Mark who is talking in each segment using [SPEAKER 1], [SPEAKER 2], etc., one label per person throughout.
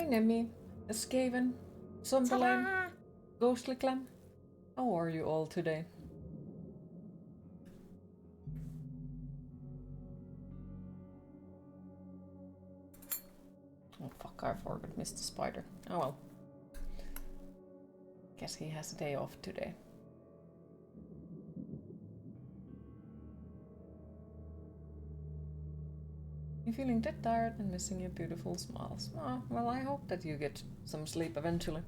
[SPEAKER 1] Hi Nemi, Skaven, Zombelane, Ghostly Clam. How are you all today? Oh fuck, I forgot Mr. Spider. Oh well. Guess he has a day off today. You feeling that tired and missing your beautiful smiles? Oh, well, I hope that you get some sleep eventually.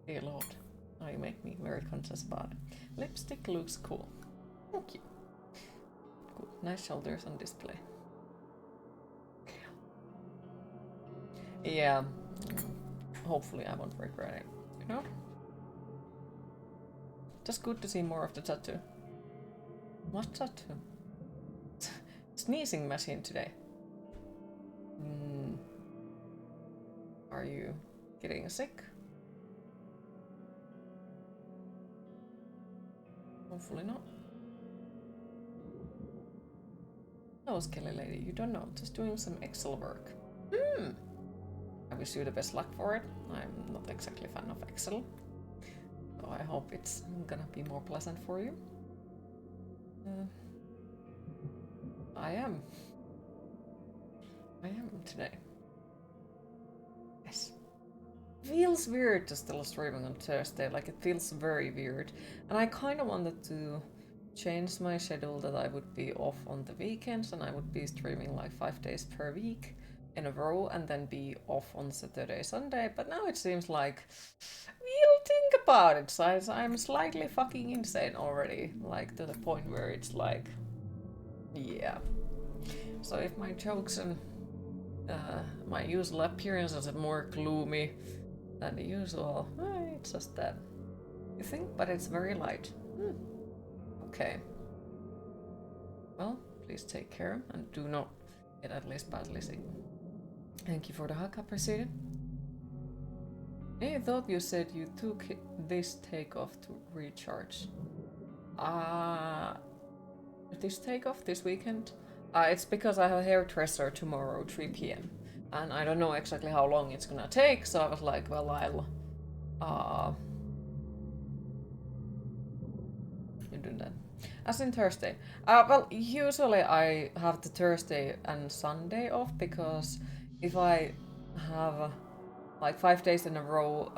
[SPEAKER 1] Dear Lord, now you make me very conscious about it. Lipstick looks cool. Thank you. Good, nice shoulders on display. Yeah, hopefully I won't regret it, you know? Just good to see more of the tattoo. What tattoo? Sneezing machine today. Are you getting sick? Hopefully not. No, Skelly Lady, you don't know. Just doing some Excel work. I wish you the best luck for it. I'm not exactly a fan of Excel. So I hope it's gonna be more pleasant for you. I am. I am today. Yes. Feels weird to still streaming on Thursday, like it feels very weird. And I kind of wanted to change my schedule that I would be off on the weekends and I would be streaming like 5 days per week in a row and then be off on Saturday, Sunday. But now it seems like we'll think about it. So I'm slightly fucking insane already, like to the point where it's like, yeah. So if my jokes and my usual appearances are more gloomy than the usual, it's just that. You think? But it's very light. Okay. Well, please take care and do not get at least badly sick. Thank you for the hug, appreciate it. I thought you said you took this takeoff to recharge. This takeoff this weekend? It's because I have a hairdresser tomorrow, 3 p.m. And I don't know exactly how long it's gonna take, so I was like, well, I'll you do that. As in Thursday. Well, usually I have the Thursday and Sunday off because if I have like 5 days in a row,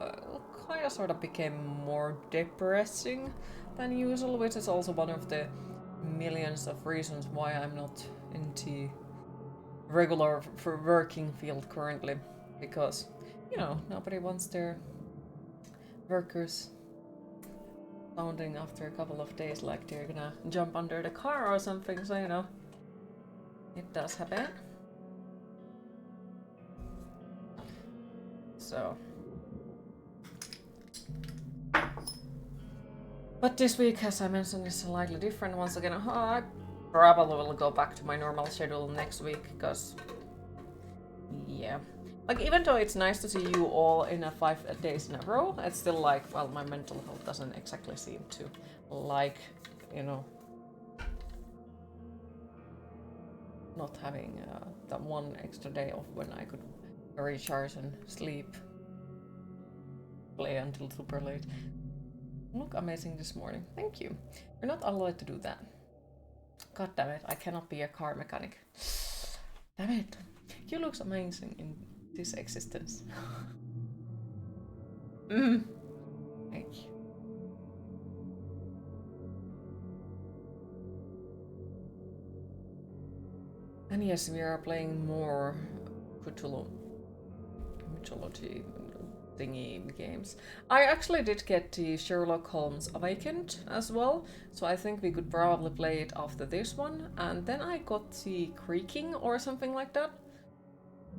[SPEAKER 1] kind of sort of became more depressing than usual, which is also one of the millions of reasons why I'm not into regular for working field currently, because you know nobody wants their workers sounding after a couple of days like they're gonna jump under the car or something, so you know it does happen. So but this week, as I mentioned, is slightly different once again. I probably will go back to my normal schedule next week, because yeah, like even though it's nice to see you all in a 5 days in a row, it's still like, well, my mental health doesn't exactly seem to like, you know, not having that one extra day off when I could recharge and sleep, play until super late. Look amazing this morning. Thank you. You're not allowed to do that. God damn it, I cannot be a car mechanic. Damn it. You look amazing in this existence. Thank you. And yes, we are playing more Cthulhu mythology thingy games. I actually did get the Sherlock Holmes Awakened as well, so I think we could probably play it after this one. And then I got the Creaking or something like that,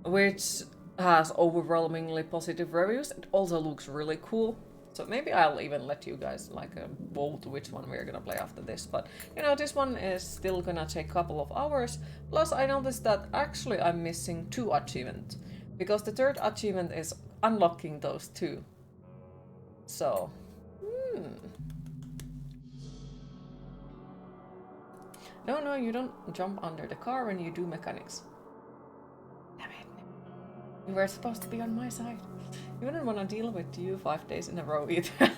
[SPEAKER 1] which has overwhelmingly positive reviews. It also looks really cool. So maybe I'll even let you guys like vote which one we're gonna play after this. But you know, this one is still gonna take a couple of hours. Plus I noticed that actually I'm missing 2 achievements, because the 3rd achievement is unlocking those 2. So, No, you don't jump under the car when you do mechanics. Damn it. You were supposed to be on my side. You wouldn't want to deal with you 5 days in a row either.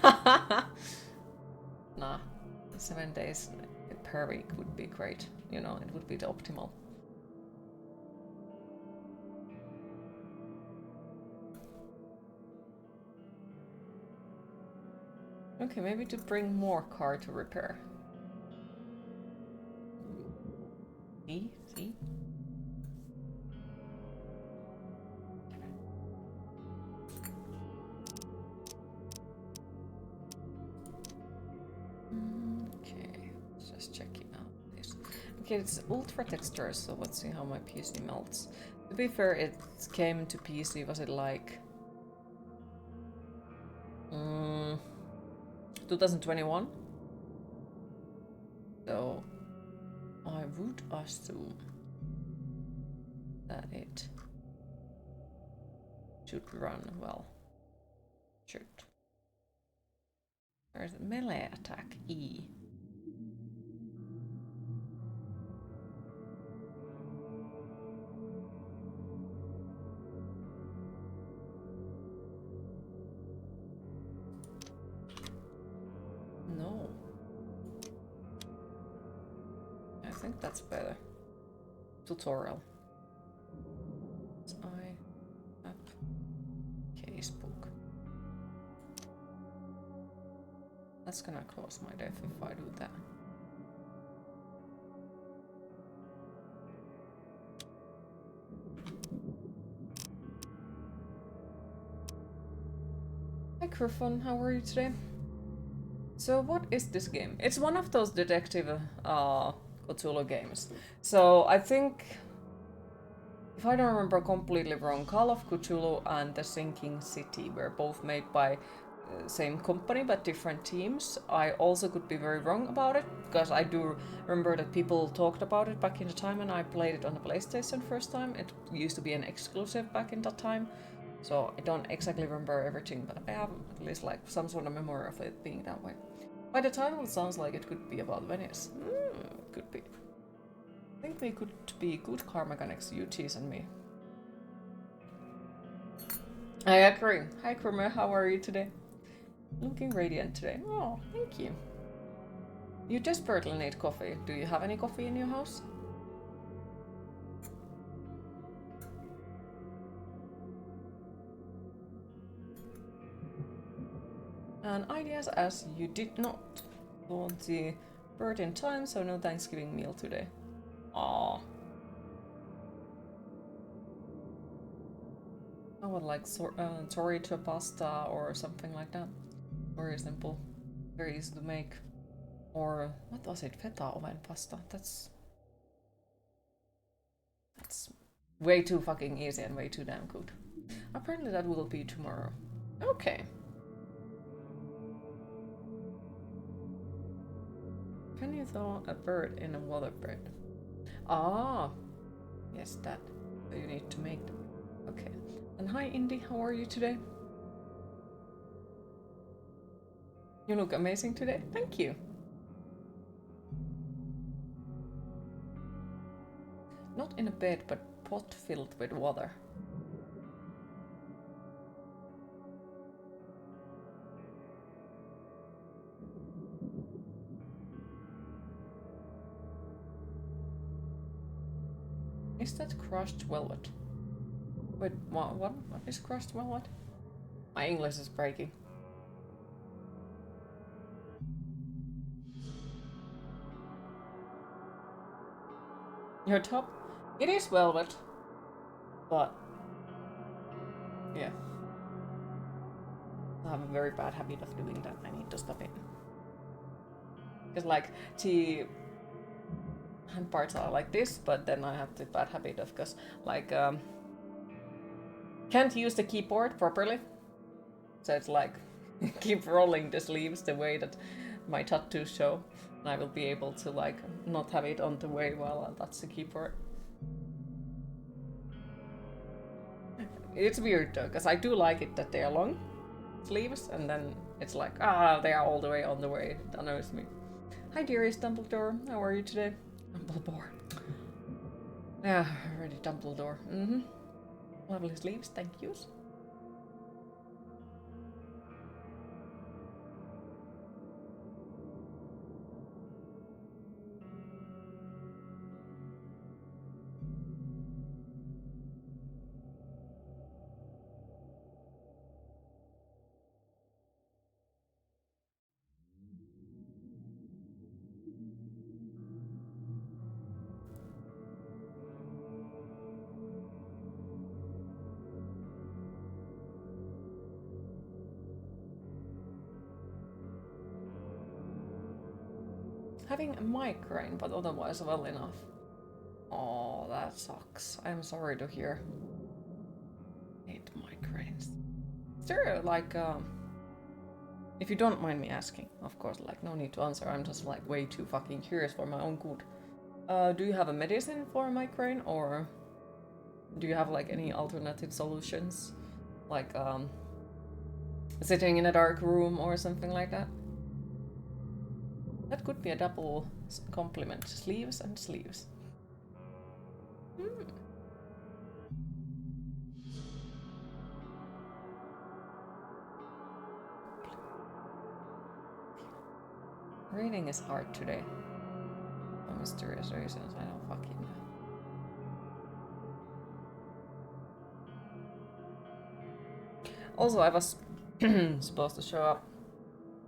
[SPEAKER 1] Nah, 7 days per week would be great. You know, it would be the optimal. Okay, maybe to bring more car to repair. See? Okay, just checking out this. Okay, it's ultra texture, so let's see how my PC melts. To be fair, it came to PC, was it like 2021? So I would assume that it should run well. Should. There's a melee attack, E. No. I think that's better. Tutorial. Facebook. That's gonna cause my death if I do that. Hi Griffon, how are you today? So what is this game? It's one of those detective Cthulhu games. So I think, if I don't remember completely wrong, Call of Cthulhu and The Sinking City were both made by same company but different teams. I also could be very wrong about it, because I do remember that people talked about it back in the time when I played it on the PlayStation first time. It used to be an exclusive back in that time, so I don't exactly remember everything, but I have at least like some sort of memory of it being that way. By the title it sounds like it could be about Venice. Could be. I think they could be good car mechanics, you tease and me. I agree. Hi Kramer, how are you today? Looking radiant today. Oh, thank you. You desperately need coffee. Do you have any coffee in your house? And ideas as you did not want the bird in time, so no Thanksgiving meal today. Aww. I would like chorizo pasta or something like that. Very simple. Very easy to make. Or, what was it? Feta oven pasta. That's way too fucking easy and way too damn good. Apparently that will be tomorrow. Okay. Can you throw a bird in a water bread? Ah, yes, that. So you need to make them. Okay. And hi, Indy. How are you today? You look amazing today. Thank you. Not in a bed, but pot filled with water. Is that crushed velvet? Wait, what is crushed velvet? My English is breaking. Your top? It is velvet. But, yeah. I have a very bad habit of doing that. I need to stop it. Because, like, the hand parts are like this, but then I have the bad habit of, because, like, can't use the keyboard properly. So it's like, keep rolling the sleeves the way that my tattoos show. And I will be able to, like, not have it on the way while that's the keyboard. It's weird though, because I do like it that they are long sleeves, and then it's like, they are all the way on the way. It annoys me. Hi dearest Dumbledore, how are you today? Dumbledore. Yeah, already Dumbledore. Lovely sleeves, thank yous. Having a migraine, but otherwise well enough. Oh, that sucks. I'm sorry to hear. I hate migraines. Is there, like, if you don't mind me asking, of course, like, no need to answer. I'm just, like, way too fucking curious for my own good. Do you have a medicine for a migraine, or do you have, like, any alternative solutions? Like, sitting in a dark room or something like that? That could be a double compliment. Sleeves and sleeves. Reading is hard today. For mysterious reasons, I don't fucking know. Also, I was supposed to show up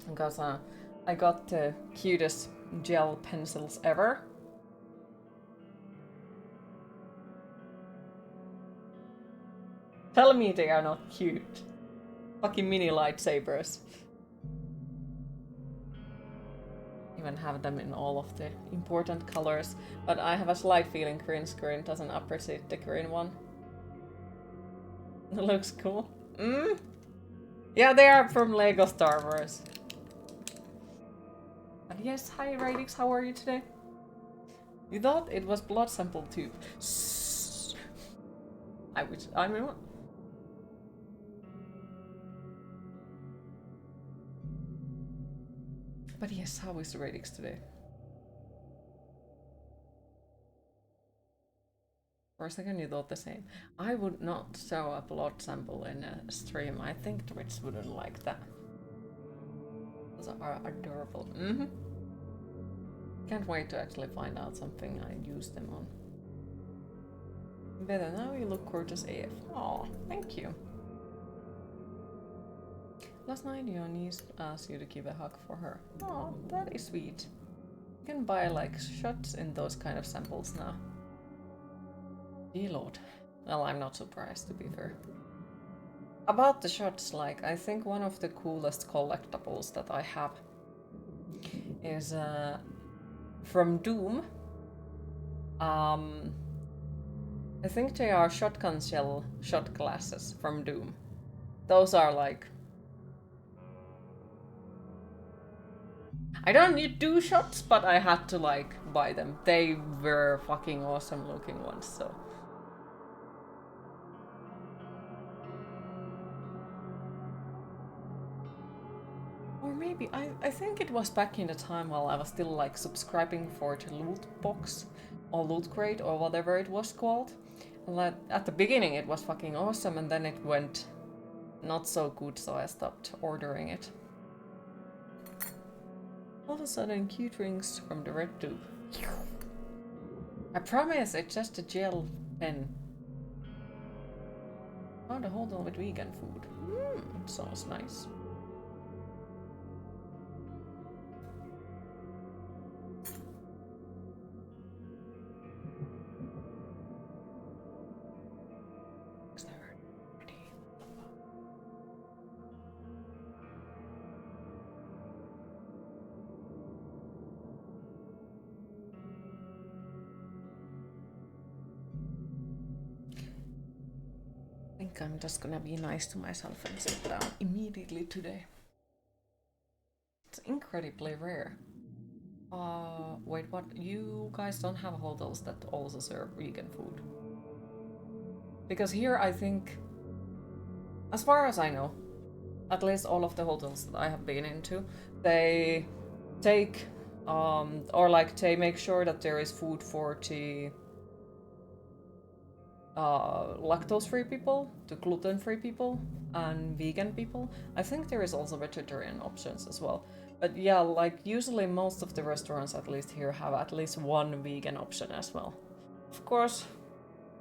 [SPEAKER 1] because I got the cutest gel pencils ever. Tell me they are not cute. Fucking mini lightsabers. Even have them in all of the important colors, but I have a slight feeling green screen doesn't appreciate the green one. It looks cool. Yeah, they are from Lego Star Wars. But yes, hi Radix, how are you today? You thought it was blood sample tube. I mean what? But yes, how is Radix today? For a second you thought the same. I would not show a blood sample in a stream. I think Twitch wouldn't like that. Those are adorable. Can't wait to actually find out something I use them on. Better now, you look gorgeous AF. Aw, thank you. Last night your niece asked you to give a hug for her. Aw, that is sweet. You can buy like shots in those kind of samples now. Dear Lord. Well, I'm not surprised to be fair. About the shots, like, I think one of the coolest collectibles that I have is from Doom. I think they are shotgun shell shot glasses from Doom. Those are like... I don't need 2 shots, but I had to like buy them. They were fucking awesome looking ones, so... Or maybe, I think it was back in the time while I was still like subscribing for the loot box or loot crate or whatever it was called. And at the beginning it was fucking awesome and then it went not so good, so I stopped ordering it. All of a sudden cute rings from the red tube. I promise it's just a gel pen. Found a hold on with vegan food. Sounds nice. I think I'm just gonna be nice to myself and sit down immediately today. It's incredibly rare. Wait, what? You guys don't have hotels that also serve vegan food? Because here I think, as far as I know, at least all of the hotels that I have been into, they take, or like they make sure that there is food for the lactose-free people, the gluten-free people, and vegan people. I think there is also vegetarian options as well. But yeah, like usually most of the restaurants, at least here, have at least one vegan option as well. Of course,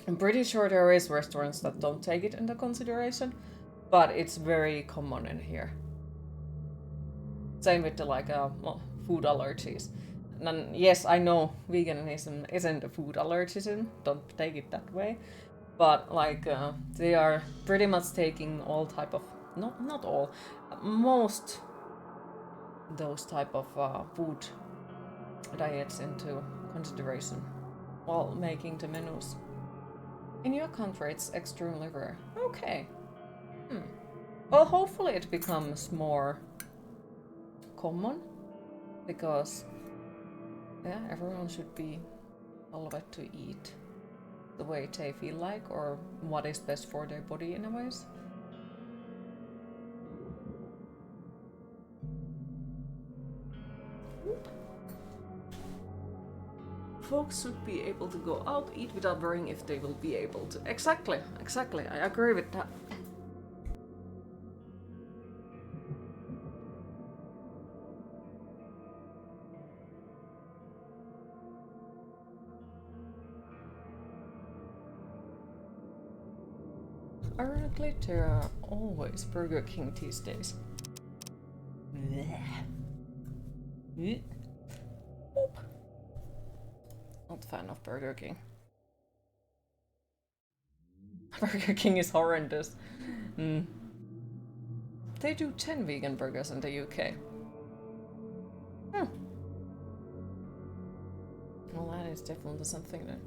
[SPEAKER 1] I'm pretty sure there is restaurants that don't take it into consideration, but it's very common in here. Same with the like food allergies. And yes, I know veganism isn't a food allergism, don't take it that way. But like they are pretty much taking all type of, not all, most those type of food diets into consideration while making the menus. In your country it's extremely rare. Okay. Well, hopefully it becomes more common, because yeah, everyone should be allowed to eat the way they feel like, or what is best for their body in a ways. Folks should be able to go out, eat without worrying if they will be able to. Exactly, I agree with that. Ironically, there are always Burger King these days. Not fan of Burger King. Burger King is horrendous. They do 10 vegan burgers in the UK. Well, that is definitely something then.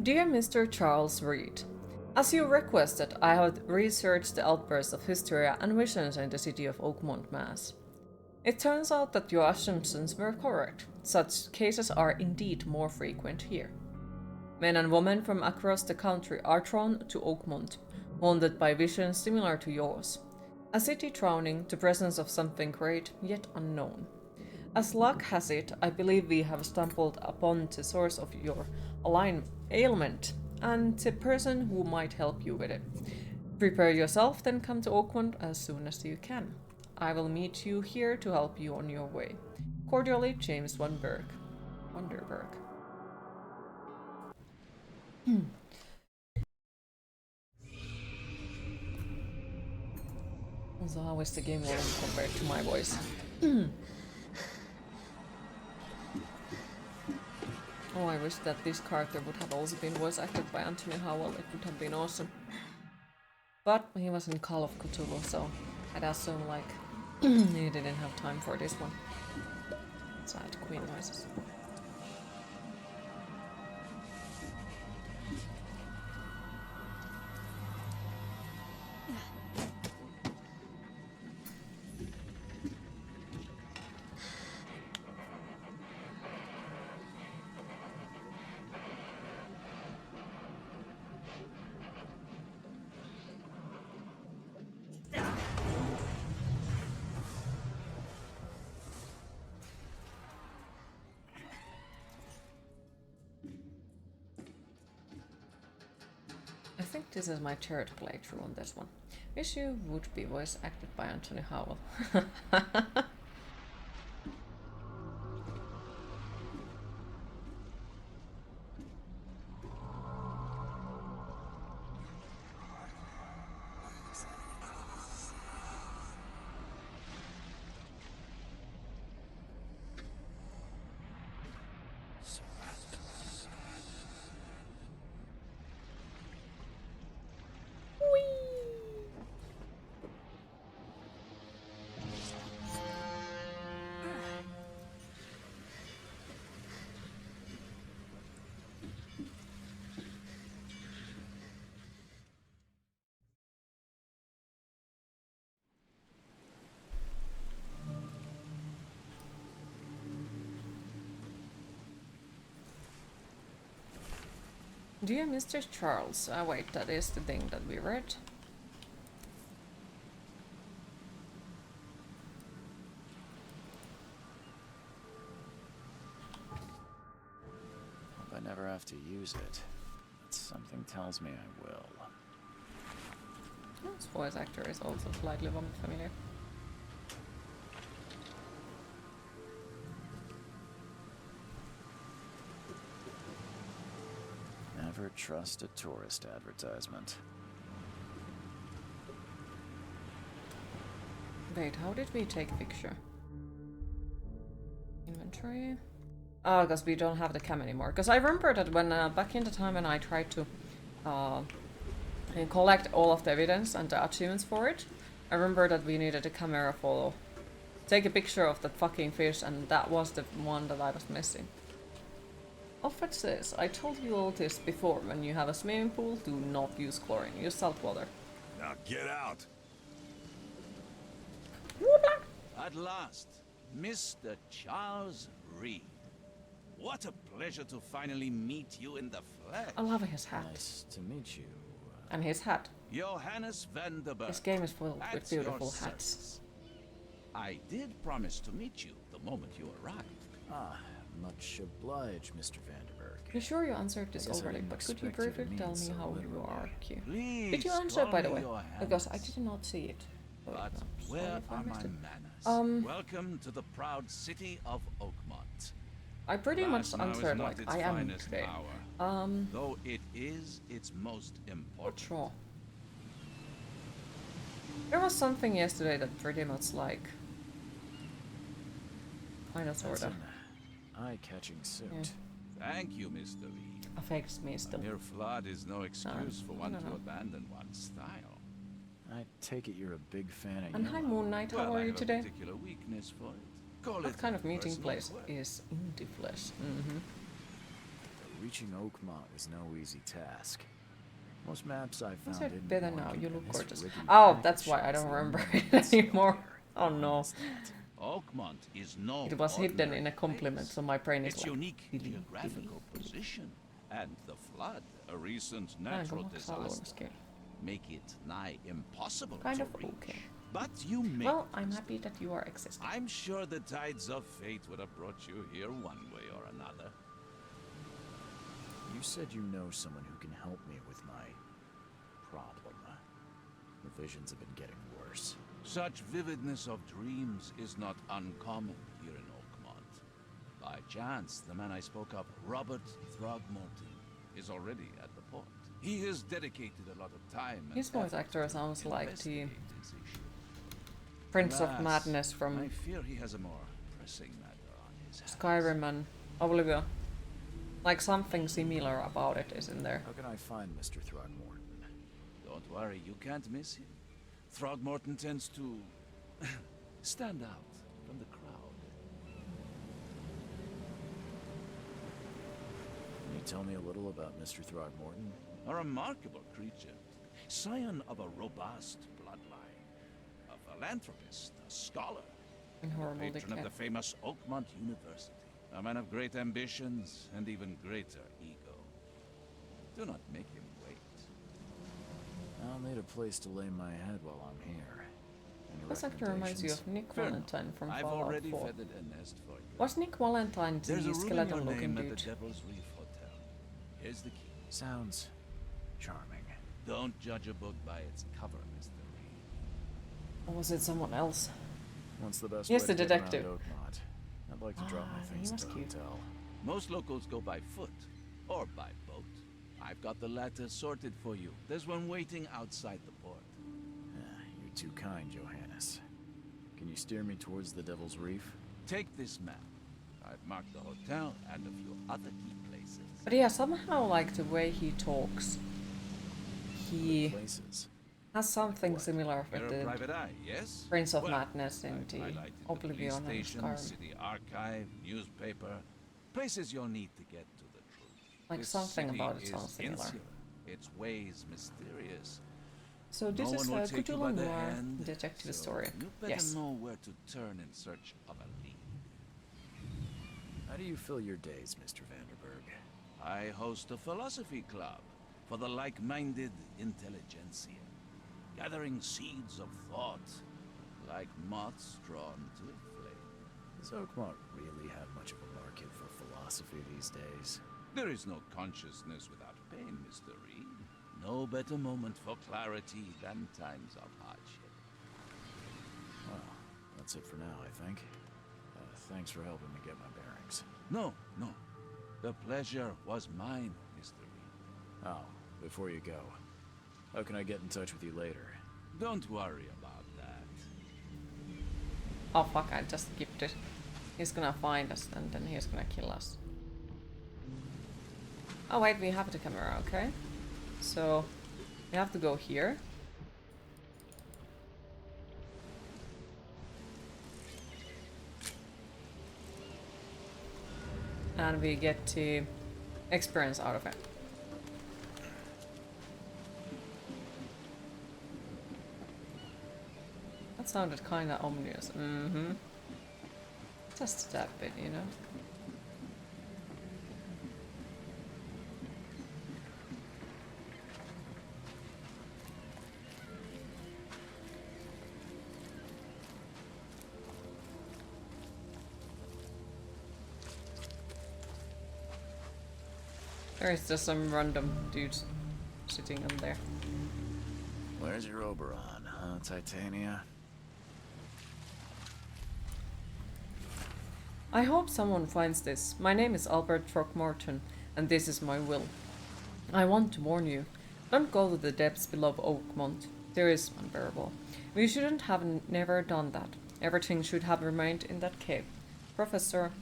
[SPEAKER 1] Dear Mr. Charles Reed, as you requested, I have researched the outbursts of hysteria and visions in the city of Oakmont, Mass. It turns out that your assumptions were correct. Such cases are indeed more frequent here. Men and women from across the country are drawn to Oakmont, haunted by visions similar to yours. A city drowning, the presence of something great yet unknown. As luck has it, I believe we have stumbled upon the source of your ailment and the person who might help you with it. Prepare yourself, then come to Oakmont as soon as you can. I will meet you here to help you on your way. Cordially, James Wonderberg. So how is the game volume compared to my voice? Oh, I wish that this character would have also been voice acted by Anthony Howell. It would have been awesome. But he was in Call of Cthulhu, so I'd assume like he didn't have time for this one. So I had queen noises. I think this is my third playthrough on this one. Wish you would be voice acted by Anthony Howell. Dear Mr. Charles, wait, that is the thing that we read.
[SPEAKER 2] Hope I never have to use it. But something tells me I will.
[SPEAKER 1] This voice actor is also slightly familiar.
[SPEAKER 2] Never trust a tourist advertisement.
[SPEAKER 1] Wait, how did we take a picture? Inventory? Oh, because we don't have the cam anymore. Because I remember that when back in the time when I tried to collect all of the evidence and the achievements for it, I remember that we needed a camera photo. Take a picture of that fucking fish, and that was the one that I was missing. Alfred says, I told you all this before. When you have a swimming pool, do not use chlorine. Use salt water.
[SPEAKER 3] Now get out.
[SPEAKER 4] At last, Mr. Charles Reed. What a pleasure to finally meet you in the flesh.
[SPEAKER 1] I love his hat.
[SPEAKER 2] Nice to meet you.
[SPEAKER 1] And his hat.
[SPEAKER 4] Johannes van der Berg.
[SPEAKER 1] This game is full with beautiful
[SPEAKER 4] your
[SPEAKER 1] hats.
[SPEAKER 4] service. I did promise to meet you the moment you arrived.
[SPEAKER 2] Ah, much obliged, Mr. Vanderberg.
[SPEAKER 1] I'm sure you answered this
[SPEAKER 2] I guess I
[SPEAKER 1] already,
[SPEAKER 2] didn't
[SPEAKER 1] but could you
[SPEAKER 2] expect you to
[SPEAKER 1] briefly
[SPEAKER 2] mean
[SPEAKER 1] tell me
[SPEAKER 2] so
[SPEAKER 1] how you
[SPEAKER 2] literally.
[SPEAKER 1] are, Q?
[SPEAKER 4] Please
[SPEAKER 1] Did you answer, by the
[SPEAKER 4] call
[SPEAKER 1] way?
[SPEAKER 4] me your
[SPEAKER 1] Because I
[SPEAKER 4] Highness.
[SPEAKER 1] did not see it. Wait,
[SPEAKER 4] But
[SPEAKER 1] no,
[SPEAKER 4] where
[SPEAKER 1] sorry if I
[SPEAKER 4] are my
[SPEAKER 1] missed it.
[SPEAKER 4] manners? Welcome to the proud city of Oakmont.
[SPEAKER 1] I pretty much
[SPEAKER 4] Glasgow is
[SPEAKER 1] answered
[SPEAKER 4] not
[SPEAKER 1] like
[SPEAKER 4] its
[SPEAKER 1] I am
[SPEAKER 4] finest
[SPEAKER 1] today.
[SPEAKER 4] hour, though it is its most important.
[SPEAKER 1] Sure. There was something yesterday that pretty much like kind of
[SPEAKER 2] That's
[SPEAKER 1] sorta
[SPEAKER 2] an eye-catching suit.
[SPEAKER 1] Yeah.
[SPEAKER 4] Thank you, Mr. Reed.
[SPEAKER 1] affects me still.
[SPEAKER 4] A mere flood is no excuse for one
[SPEAKER 1] no,
[SPEAKER 4] to
[SPEAKER 1] no.
[SPEAKER 4] abandon one's style.
[SPEAKER 2] I take it you're a big fan of
[SPEAKER 1] And hi
[SPEAKER 2] yellow.
[SPEAKER 1] Moon Knight, how
[SPEAKER 4] Well,
[SPEAKER 1] are
[SPEAKER 4] I
[SPEAKER 1] you
[SPEAKER 4] have
[SPEAKER 1] today?
[SPEAKER 4] a particular weakness for it. Call
[SPEAKER 1] What
[SPEAKER 4] it
[SPEAKER 1] kind of meeting
[SPEAKER 4] personal
[SPEAKER 1] place
[SPEAKER 4] quirk.
[SPEAKER 1] is Indie Flesh?
[SPEAKER 2] Reaching Oakmont is no easy task. Most maps I
[SPEAKER 1] Is
[SPEAKER 2] found
[SPEAKER 1] it
[SPEAKER 2] in
[SPEAKER 1] better
[SPEAKER 2] New
[SPEAKER 1] now?
[SPEAKER 2] York
[SPEAKER 1] You
[SPEAKER 2] and
[SPEAKER 1] look
[SPEAKER 2] this
[SPEAKER 1] gorgeous.
[SPEAKER 2] rickety
[SPEAKER 1] Oh,
[SPEAKER 2] package
[SPEAKER 1] that's why I
[SPEAKER 2] shows
[SPEAKER 1] don't
[SPEAKER 2] the
[SPEAKER 1] remember
[SPEAKER 2] only
[SPEAKER 1] it
[SPEAKER 2] still
[SPEAKER 1] anymore.
[SPEAKER 2] here.
[SPEAKER 1] Oh no.
[SPEAKER 2] Understand.
[SPEAKER 4] Oakmont is no
[SPEAKER 1] It was hidden
[SPEAKER 4] ordinary
[SPEAKER 1] in a compliment,
[SPEAKER 4] place.
[SPEAKER 1] so my brain is
[SPEAKER 4] Its
[SPEAKER 1] like...
[SPEAKER 4] unique
[SPEAKER 1] "Dili,
[SPEAKER 4] geographical
[SPEAKER 1] dili, dili."
[SPEAKER 4] position and the flood, a recent
[SPEAKER 1] Näinkö
[SPEAKER 4] natural
[SPEAKER 1] maksaa
[SPEAKER 4] disaster,
[SPEAKER 1] luonnoskieli?
[SPEAKER 4] make it nigh impossible
[SPEAKER 1] Kind
[SPEAKER 4] to
[SPEAKER 1] of
[SPEAKER 4] reach.
[SPEAKER 1] okay.
[SPEAKER 4] But you make
[SPEAKER 1] Well, I'm
[SPEAKER 4] it.
[SPEAKER 1] happy that you are existing.
[SPEAKER 4] I'm sure the tides of fate would have brought you here one way or another.
[SPEAKER 2] You said you know someone who can help me with my problem. The visions have been getting worse.
[SPEAKER 4] Such vividness of dreams is not uncommon here in Oakmont. By chance, the man I spoke of, Robert Throgmorton, is already at the port. He has dedicated a lot of time and
[SPEAKER 1] His voice
[SPEAKER 4] effort
[SPEAKER 1] actor
[SPEAKER 4] to
[SPEAKER 1] sounds like the
[SPEAKER 4] investigate this issue.
[SPEAKER 1] Prince of
[SPEAKER 4] Alas,
[SPEAKER 1] Madness
[SPEAKER 4] I
[SPEAKER 1] from
[SPEAKER 4] fear he has a more pressing matter on his hands.
[SPEAKER 1] Skyrim and Oblivion. Like something similar about it is in there.
[SPEAKER 2] How can I find Mr. Throgmorton?
[SPEAKER 4] Don't worry, you can't miss him. Throgmorton tends to stand out from the crowd.
[SPEAKER 2] Can you tell me a little about Mr. Throgmorton?
[SPEAKER 4] A remarkable creature, scion of a robust bloodline, a philanthropist, a scholar,
[SPEAKER 1] In horrible
[SPEAKER 4] patron of
[SPEAKER 1] decay.
[SPEAKER 4] the famous Oakmont University, a man of great ambitions and even greater ego. Do not make him wait.
[SPEAKER 2] I'll need a place to lay my head while I'm here. Any
[SPEAKER 1] This actor reminds you
[SPEAKER 2] recommendations?
[SPEAKER 1] of Nick
[SPEAKER 4] Fair
[SPEAKER 1] Valentine
[SPEAKER 4] enough.
[SPEAKER 1] from
[SPEAKER 4] I've
[SPEAKER 1] Fallout
[SPEAKER 4] already
[SPEAKER 1] 4.
[SPEAKER 4] feathered a nest for you.
[SPEAKER 1] Was Nick Valentine
[SPEAKER 4] There's a
[SPEAKER 1] the
[SPEAKER 4] room in your
[SPEAKER 1] skeleton-looking
[SPEAKER 4] name at the
[SPEAKER 1] dude?
[SPEAKER 4] Devil's Reef Hotel. Here's the key.
[SPEAKER 2] Sounds charming.
[SPEAKER 4] Don't judge a book by its cover, Mr. Reed.
[SPEAKER 1] Or was it someone else?
[SPEAKER 2] What's the best
[SPEAKER 1] Yes,
[SPEAKER 2] way
[SPEAKER 1] the
[SPEAKER 2] to get around
[SPEAKER 1] detective.
[SPEAKER 2] Oakmont? I'd like to drop my
[SPEAKER 1] Ah, he
[SPEAKER 2] things
[SPEAKER 1] was
[SPEAKER 2] at the
[SPEAKER 1] cute.
[SPEAKER 2] hotel.
[SPEAKER 4] Most locals go by foot or by boat. I've got the latter sorted for you. There's one waiting outside the port.
[SPEAKER 2] You're too kind, Johannes. Can you steer me towards the Devil's Reef?
[SPEAKER 4] Take this map. I've marked the hotel and a few other key places.
[SPEAKER 1] But yeah, somehow like the way he talks, he
[SPEAKER 2] Places.
[SPEAKER 1] has something similar
[SPEAKER 4] You're
[SPEAKER 1] with
[SPEAKER 4] a
[SPEAKER 1] the
[SPEAKER 4] private eye, yes?
[SPEAKER 1] Prince of
[SPEAKER 4] Well,
[SPEAKER 1] Madness in
[SPEAKER 4] I've
[SPEAKER 1] the
[SPEAKER 4] highlighted the
[SPEAKER 1] Oblivion
[SPEAKER 4] police
[SPEAKER 1] and
[SPEAKER 4] station,
[SPEAKER 1] Skyrim.
[SPEAKER 4] city archive, newspaper, places you'll need to get to the truth.
[SPEAKER 1] Like
[SPEAKER 4] This
[SPEAKER 1] something
[SPEAKER 4] city
[SPEAKER 1] about it
[SPEAKER 4] is
[SPEAKER 1] sounds similar.
[SPEAKER 4] insular, its ways mysterious.
[SPEAKER 1] So this
[SPEAKER 4] No
[SPEAKER 1] is
[SPEAKER 4] one will
[SPEAKER 1] a
[SPEAKER 4] take you by
[SPEAKER 1] Cthulhu
[SPEAKER 4] the
[SPEAKER 1] Noir
[SPEAKER 4] hand,
[SPEAKER 1] detective
[SPEAKER 4] so
[SPEAKER 1] story.
[SPEAKER 4] You better
[SPEAKER 1] Yes.
[SPEAKER 4] know where to turn in search of a lead.
[SPEAKER 2] How do you fill your days, Mr. Vanderberg?
[SPEAKER 4] I host a philosophy club for the like-minded intelligentsia, gathering seeds of thought like moths drawn to a flame.
[SPEAKER 2] Does Oakmont really have much of a market for philosophy these days?
[SPEAKER 4] There is no consciousness without pain, Mr. Reed. No better moment for clarity than times of hardship.
[SPEAKER 2] Well, that's it for now, I think. Thanks for helping me get my bearings.
[SPEAKER 4] No. The pleasure was mine, Mr. Reed.
[SPEAKER 2] Oh, before you go, how can I get in touch with you later?
[SPEAKER 4] Don't worry about that.
[SPEAKER 1] Oh fuck, I just skipped it. He's gonna find us and then he's gonna kill us. Oh wait, we have the camera, okay. So, we have to go here. And we get to experience out of it. That sounded kinda ominous. Mm-hmm. Just that bit, you know? There is just some random dudes sitting on there.
[SPEAKER 2] Where's your Oberon, huh, Titania?
[SPEAKER 1] I hope someone finds this. My name is Albert Throckmorton, and this is my will. I want to warn you. Don't go to the depths below Oakmont. There is unbearable. We shouldn't have never done that. Everything should have remained in that cave. Professor,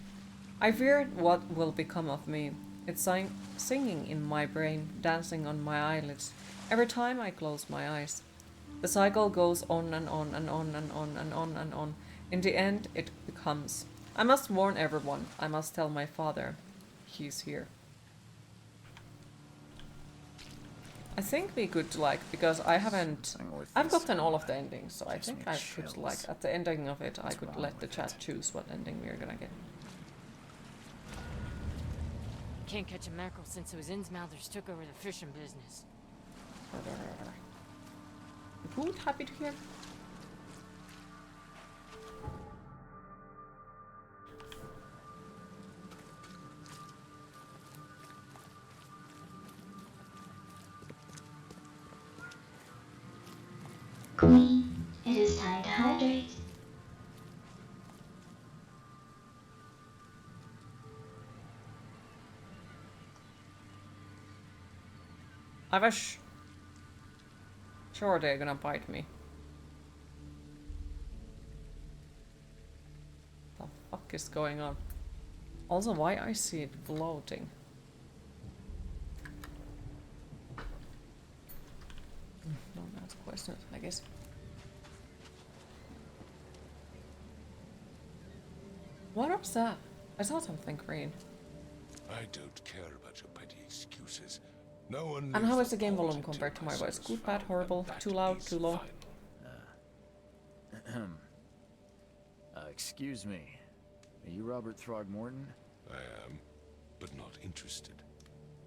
[SPEAKER 1] I fear what will become of me. It's singing in my brain, dancing on my eyelids, every time I close my eyes. The cycle goes on and on and on and on and on and on. In the end, it becomes. I must warn everyone. I must tell my father. He's here. I think we could, like, because I haven't... I've gotten all of the endings, so I think I could, like, at the ending of it, I could let the chat choose what ending we're gonna get.
[SPEAKER 3] Can't catch a mackerel since those Innsmouthers took over the fishing business.
[SPEAKER 1] Good, happy to hear.
[SPEAKER 5] Queen, it is time to hydrate.
[SPEAKER 1] I was sure they're gonna bite me. The fuck is going on? Also, why I see it floating? Don't ask questions, I guess. What was that? I saw something green.
[SPEAKER 6] I don't care about your petty excuses. No one.
[SPEAKER 1] And how
[SPEAKER 6] lives
[SPEAKER 1] is the game
[SPEAKER 6] for
[SPEAKER 1] volume
[SPEAKER 6] until
[SPEAKER 1] compared to my
[SPEAKER 6] son
[SPEAKER 1] voice?
[SPEAKER 6] is
[SPEAKER 1] Good, bad,
[SPEAKER 6] found,
[SPEAKER 1] horrible,
[SPEAKER 6] and that
[SPEAKER 1] too loud,
[SPEAKER 6] is
[SPEAKER 1] too low?
[SPEAKER 6] final.
[SPEAKER 2] Excuse me. Are you Robert Throgmorton?
[SPEAKER 6] I am, but not interested.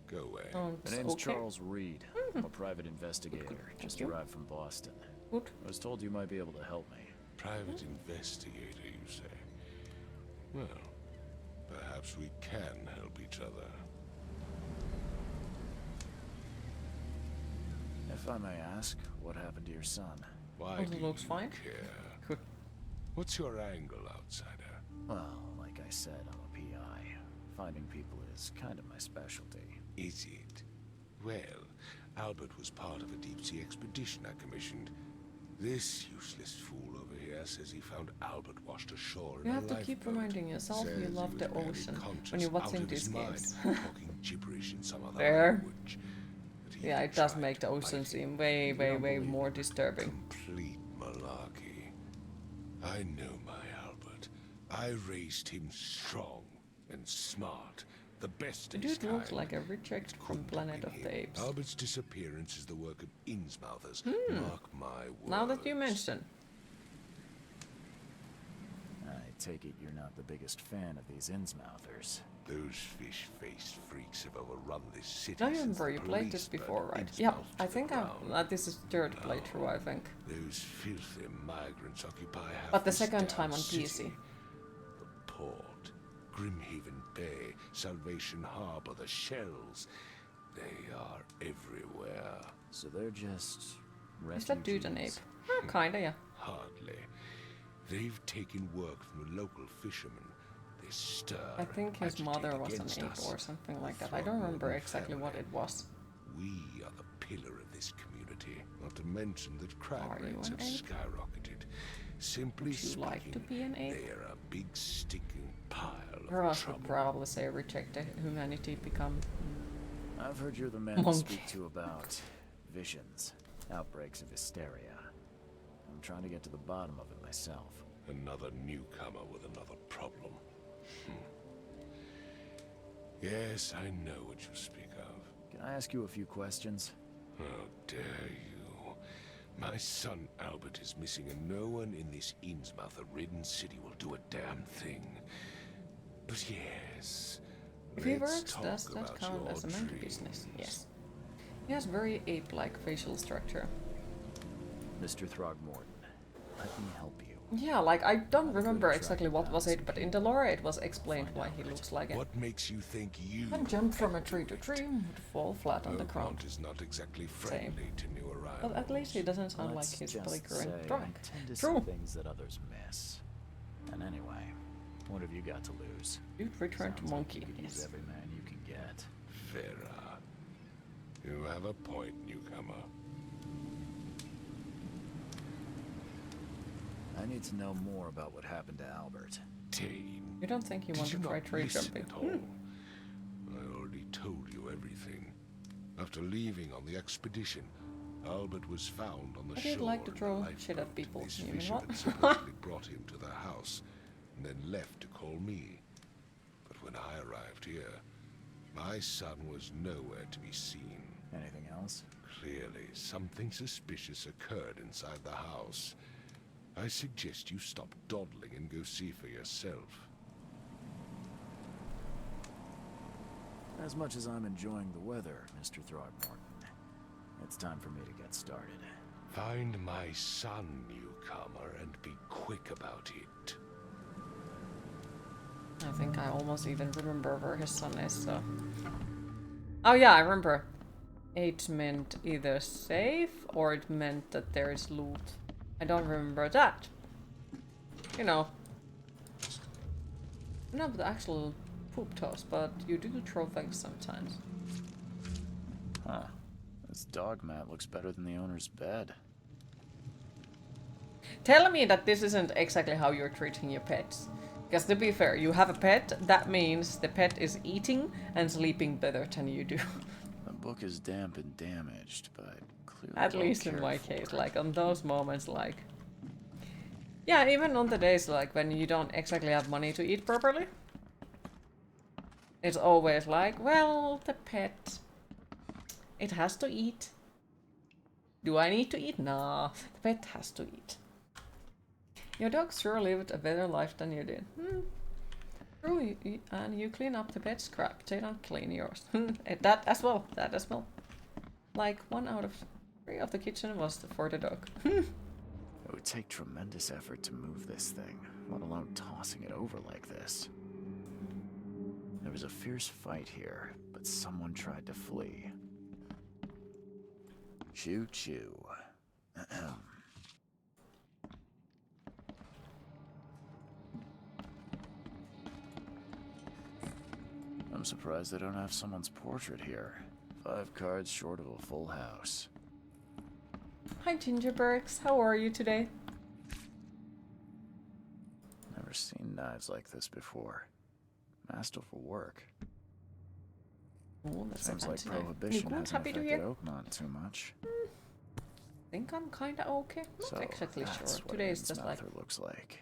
[SPEAKER 6] Go away.
[SPEAKER 1] Don't.
[SPEAKER 2] My name's
[SPEAKER 1] Okay.
[SPEAKER 2] Charles Reed. I'm a private investigator.
[SPEAKER 1] Thank
[SPEAKER 2] Just
[SPEAKER 1] you.
[SPEAKER 2] arrived from Boston.
[SPEAKER 1] Good.
[SPEAKER 2] I was told you might be able to help me.
[SPEAKER 6] Private investigator, you say? Well, perhaps we can help each other.
[SPEAKER 2] If I may ask, what happened to your son?
[SPEAKER 6] Why
[SPEAKER 1] It
[SPEAKER 6] do
[SPEAKER 1] looks
[SPEAKER 6] you
[SPEAKER 1] fine.
[SPEAKER 6] care?
[SPEAKER 1] Good.
[SPEAKER 6] What's your angle, outsider?
[SPEAKER 2] Well, like I said, I'm a PI. Finding people is kind of my specialty.
[SPEAKER 6] Is it? Well, Albert was part of a deep-sea expedition I commissioned. This useless fool over here says he found Albert washed ashore in
[SPEAKER 1] You
[SPEAKER 6] a
[SPEAKER 1] have to keep
[SPEAKER 6] lifeboat.
[SPEAKER 1] reminding yourself
[SPEAKER 6] Says
[SPEAKER 1] you
[SPEAKER 6] he
[SPEAKER 1] love
[SPEAKER 6] was
[SPEAKER 1] the
[SPEAKER 6] barely
[SPEAKER 1] ocean when
[SPEAKER 6] conscious,
[SPEAKER 1] you're
[SPEAKER 6] out
[SPEAKER 1] watching
[SPEAKER 6] of his
[SPEAKER 1] these
[SPEAKER 6] mind,
[SPEAKER 1] games.
[SPEAKER 6] talking gibberish in some other
[SPEAKER 1] Fair.
[SPEAKER 6] language. But he
[SPEAKER 1] Yeah, it does
[SPEAKER 6] tried
[SPEAKER 1] make the
[SPEAKER 6] to
[SPEAKER 1] ocean
[SPEAKER 6] bite
[SPEAKER 1] seem
[SPEAKER 6] him.
[SPEAKER 1] way,
[SPEAKER 2] You
[SPEAKER 1] way,
[SPEAKER 2] don't
[SPEAKER 1] way
[SPEAKER 2] believe
[SPEAKER 1] more
[SPEAKER 2] him.
[SPEAKER 1] disturbing.
[SPEAKER 6] Complete malarkey. I know my Albert. I raised him strong and smart. The best
[SPEAKER 1] The
[SPEAKER 6] of his
[SPEAKER 1] dude looks
[SPEAKER 6] kind.
[SPEAKER 1] like a reject from
[SPEAKER 6] Couldn't have
[SPEAKER 1] Planet
[SPEAKER 6] been
[SPEAKER 1] of the
[SPEAKER 6] him.
[SPEAKER 1] Apes.
[SPEAKER 6] Albert's disappearance is the work of Innsmouthers. Mark my words.
[SPEAKER 1] Now that you mention.
[SPEAKER 2] I take it you're not the biggest fan of these Innsmouthers.
[SPEAKER 6] Those fish-faced freaks have overrun this city.
[SPEAKER 1] I
[SPEAKER 6] since
[SPEAKER 1] remember
[SPEAKER 6] the
[SPEAKER 1] you played
[SPEAKER 6] police
[SPEAKER 1] this
[SPEAKER 6] burned
[SPEAKER 1] before, right? Yeah,
[SPEAKER 6] Innsmouth
[SPEAKER 1] I
[SPEAKER 6] to the
[SPEAKER 1] think
[SPEAKER 6] ground.
[SPEAKER 1] this is third playthrough, I think.
[SPEAKER 6] Those filthy migrants occupy half
[SPEAKER 1] But the
[SPEAKER 6] this
[SPEAKER 1] second
[SPEAKER 6] damn
[SPEAKER 1] time on
[SPEAKER 6] city.
[SPEAKER 1] PC.
[SPEAKER 6] The port, Grimhaven Bay, Salvation Harbor, the shells. They are everywhere.
[SPEAKER 2] So they're just refugees.
[SPEAKER 1] Is that dude an ape? Kinda, yeah.
[SPEAKER 6] Hardly. They've taken work from the local fishermen. They stir.
[SPEAKER 1] I think his
[SPEAKER 6] agitate
[SPEAKER 1] mother was an
[SPEAKER 6] against
[SPEAKER 1] ape
[SPEAKER 6] us.
[SPEAKER 1] or something like
[SPEAKER 6] The
[SPEAKER 1] that. I don't remember
[SPEAKER 6] Throckmorton
[SPEAKER 1] exactly what
[SPEAKER 6] family.
[SPEAKER 1] it was.
[SPEAKER 6] We are the pillar of this community. Not to mention that crime
[SPEAKER 1] Are you
[SPEAKER 6] rates
[SPEAKER 1] an
[SPEAKER 6] have
[SPEAKER 1] ape?
[SPEAKER 6] skyrocketed. Simply
[SPEAKER 1] Would you
[SPEAKER 6] speaking,
[SPEAKER 1] like to be an ape?
[SPEAKER 6] they're a big sticking pile of
[SPEAKER 1] Ross
[SPEAKER 6] trouble.
[SPEAKER 1] would probably say reject the humanity, become...
[SPEAKER 2] I've heard you're the man to
[SPEAKER 1] Monkey.
[SPEAKER 2] speak to about visions, outbreaks of hysteria. I'm trying to get to the bottom of it myself.
[SPEAKER 6] Another newcomer with another problem. Yes, I know what you speak of.
[SPEAKER 2] Can I ask you a few questions?
[SPEAKER 6] How dare you? My son Albert is missing, and no one in this Innsmouth-ridden city will do a damn thing. But yes,
[SPEAKER 1] If he
[SPEAKER 6] let's
[SPEAKER 1] works,
[SPEAKER 6] talk
[SPEAKER 1] does that
[SPEAKER 6] about
[SPEAKER 1] count
[SPEAKER 6] your
[SPEAKER 1] as a monkey
[SPEAKER 6] dreams.
[SPEAKER 1] business? Yes. He has very ape-like facial structure.
[SPEAKER 2] Mr. Throgmorton, let me help you.
[SPEAKER 1] Yeah, like, I don't
[SPEAKER 2] Not
[SPEAKER 1] remember
[SPEAKER 2] good at
[SPEAKER 1] exactly
[SPEAKER 2] tracking
[SPEAKER 1] what
[SPEAKER 2] down
[SPEAKER 1] was it,
[SPEAKER 2] some
[SPEAKER 1] but in the
[SPEAKER 2] people.
[SPEAKER 1] lore it was explained
[SPEAKER 2] Find
[SPEAKER 1] why
[SPEAKER 2] out
[SPEAKER 1] he
[SPEAKER 2] what
[SPEAKER 1] looks like it.
[SPEAKER 6] What makes you think you
[SPEAKER 1] And jump from a
[SPEAKER 6] can
[SPEAKER 1] tree
[SPEAKER 6] do
[SPEAKER 1] to
[SPEAKER 6] it?
[SPEAKER 1] tree would fall flat on the ground.
[SPEAKER 6] Oakmont is not exactly friendly to new arrivals.
[SPEAKER 1] But at least he doesn't sound like
[SPEAKER 2] Let's
[SPEAKER 1] he's
[SPEAKER 2] just
[SPEAKER 1] bleaker
[SPEAKER 2] say
[SPEAKER 1] and drunk.
[SPEAKER 2] I tend to
[SPEAKER 1] True.
[SPEAKER 2] see things that others miss. And anyway, what have you got to lose?
[SPEAKER 1] Dude, return to
[SPEAKER 2] Sounds like
[SPEAKER 1] monkey.
[SPEAKER 2] you could use
[SPEAKER 1] Yes.
[SPEAKER 2] every man you can get.
[SPEAKER 6] Farah, you have a point, newcomer.
[SPEAKER 2] I need to know more about what happened to Albert.
[SPEAKER 6] Tane.
[SPEAKER 1] You don't think you
[SPEAKER 6] Did
[SPEAKER 1] want to
[SPEAKER 6] you
[SPEAKER 1] try
[SPEAKER 6] not
[SPEAKER 1] tree
[SPEAKER 6] listen
[SPEAKER 1] jumping?
[SPEAKER 6] at all? I already told you everything. After leaving on the expedition, Albert was found on the
[SPEAKER 1] I
[SPEAKER 6] shore
[SPEAKER 1] did like to
[SPEAKER 6] in a
[SPEAKER 1] throw
[SPEAKER 6] lifeboat,
[SPEAKER 1] shit at people.
[SPEAKER 6] and this
[SPEAKER 1] You mean
[SPEAKER 6] fisherman
[SPEAKER 1] what?
[SPEAKER 6] supposedly brought him to the house, and then left to call me. But when I arrived here, my son was nowhere to be seen.
[SPEAKER 2] Anything else?
[SPEAKER 6] Clearly, something suspicious occurred inside the house. I suggest you stop dawdling and go see for yourself.
[SPEAKER 2] As much as I'm enjoying the weather, Mr. Throgmorton, it's time for me to get started.
[SPEAKER 6] Find my son, newcomer, and be quick about it.
[SPEAKER 1] I think I almost even remember where his son is, so... Oh yeah, I remember. It meant either safe, or it meant that there is loot. I don't remember that. You know. Not the actual poop toss, but you do throw things sometimes.
[SPEAKER 2] Huh. This dog mat looks better than the owner's bed.
[SPEAKER 1] Tell me that this isn't exactly how you're treating your pets. Because to be fair, you have a pet, that means the pet is eating and sleeping better than you do.
[SPEAKER 2] The book is damp and damaged, but clearly
[SPEAKER 1] At
[SPEAKER 2] well
[SPEAKER 1] least in
[SPEAKER 2] cared
[SPEAKER 1] my
[SPEAKER 2] for.
[SPEAKER 1] case, like on those moments, like... Yeah, even on the days like when you don't exactly have money to eat properly. It's always like, well, the pet... It has to eat. Do I need to eat? Nah, the pet has to eat. Your dog sure lived a better life than you did. True, and you clean up the pet's crap. They don't clean yours. That as well. That as well. Like 1 out of 3 of the kitchen was for the dog.
[SPEAKER 2] It would take tremendous effort to move this thing, let alone tossing it over like this. There was a fierce fight here, but someone tried to flee. Choo choo. I'm surprised they don't have someone's portrait here. 5 cards short of a full house.
[SPEAKER 1] Hi Gingerbergs, how are you today?
[SPEAKER 2] Never seen knives like this before. Masterful work.
[SPEAKER 1] Oh, that's
[SPEAKER 2] Seems
[SPEAKER 1] a
[SPEAKER 2] like
[SPEAKER 1] fancy knife.
[SPEAKER 2] prohibition
[SPEAKER 1] Nico,
[SPEAKER 2] hasn't
[SPEAKER 1] happy to
[SPEAKER 2] affected
[SPEAKER 1] hear.
[SPEAKER 2] Oakmont too much.
[SPEAKER 1] I think I'm kinda okay. Not
[SPEAKER 2] So
[SPEAKER 1] exactly
[SPEAKER 2] that's
[SPEAKER 1] sure.
[SPEAKER 2] what
[SPEAKER 1] Today
[SPEAKER 2] an
[SPEAKER 1] is just like
[SPEAKER 2] Innsmouther looks like.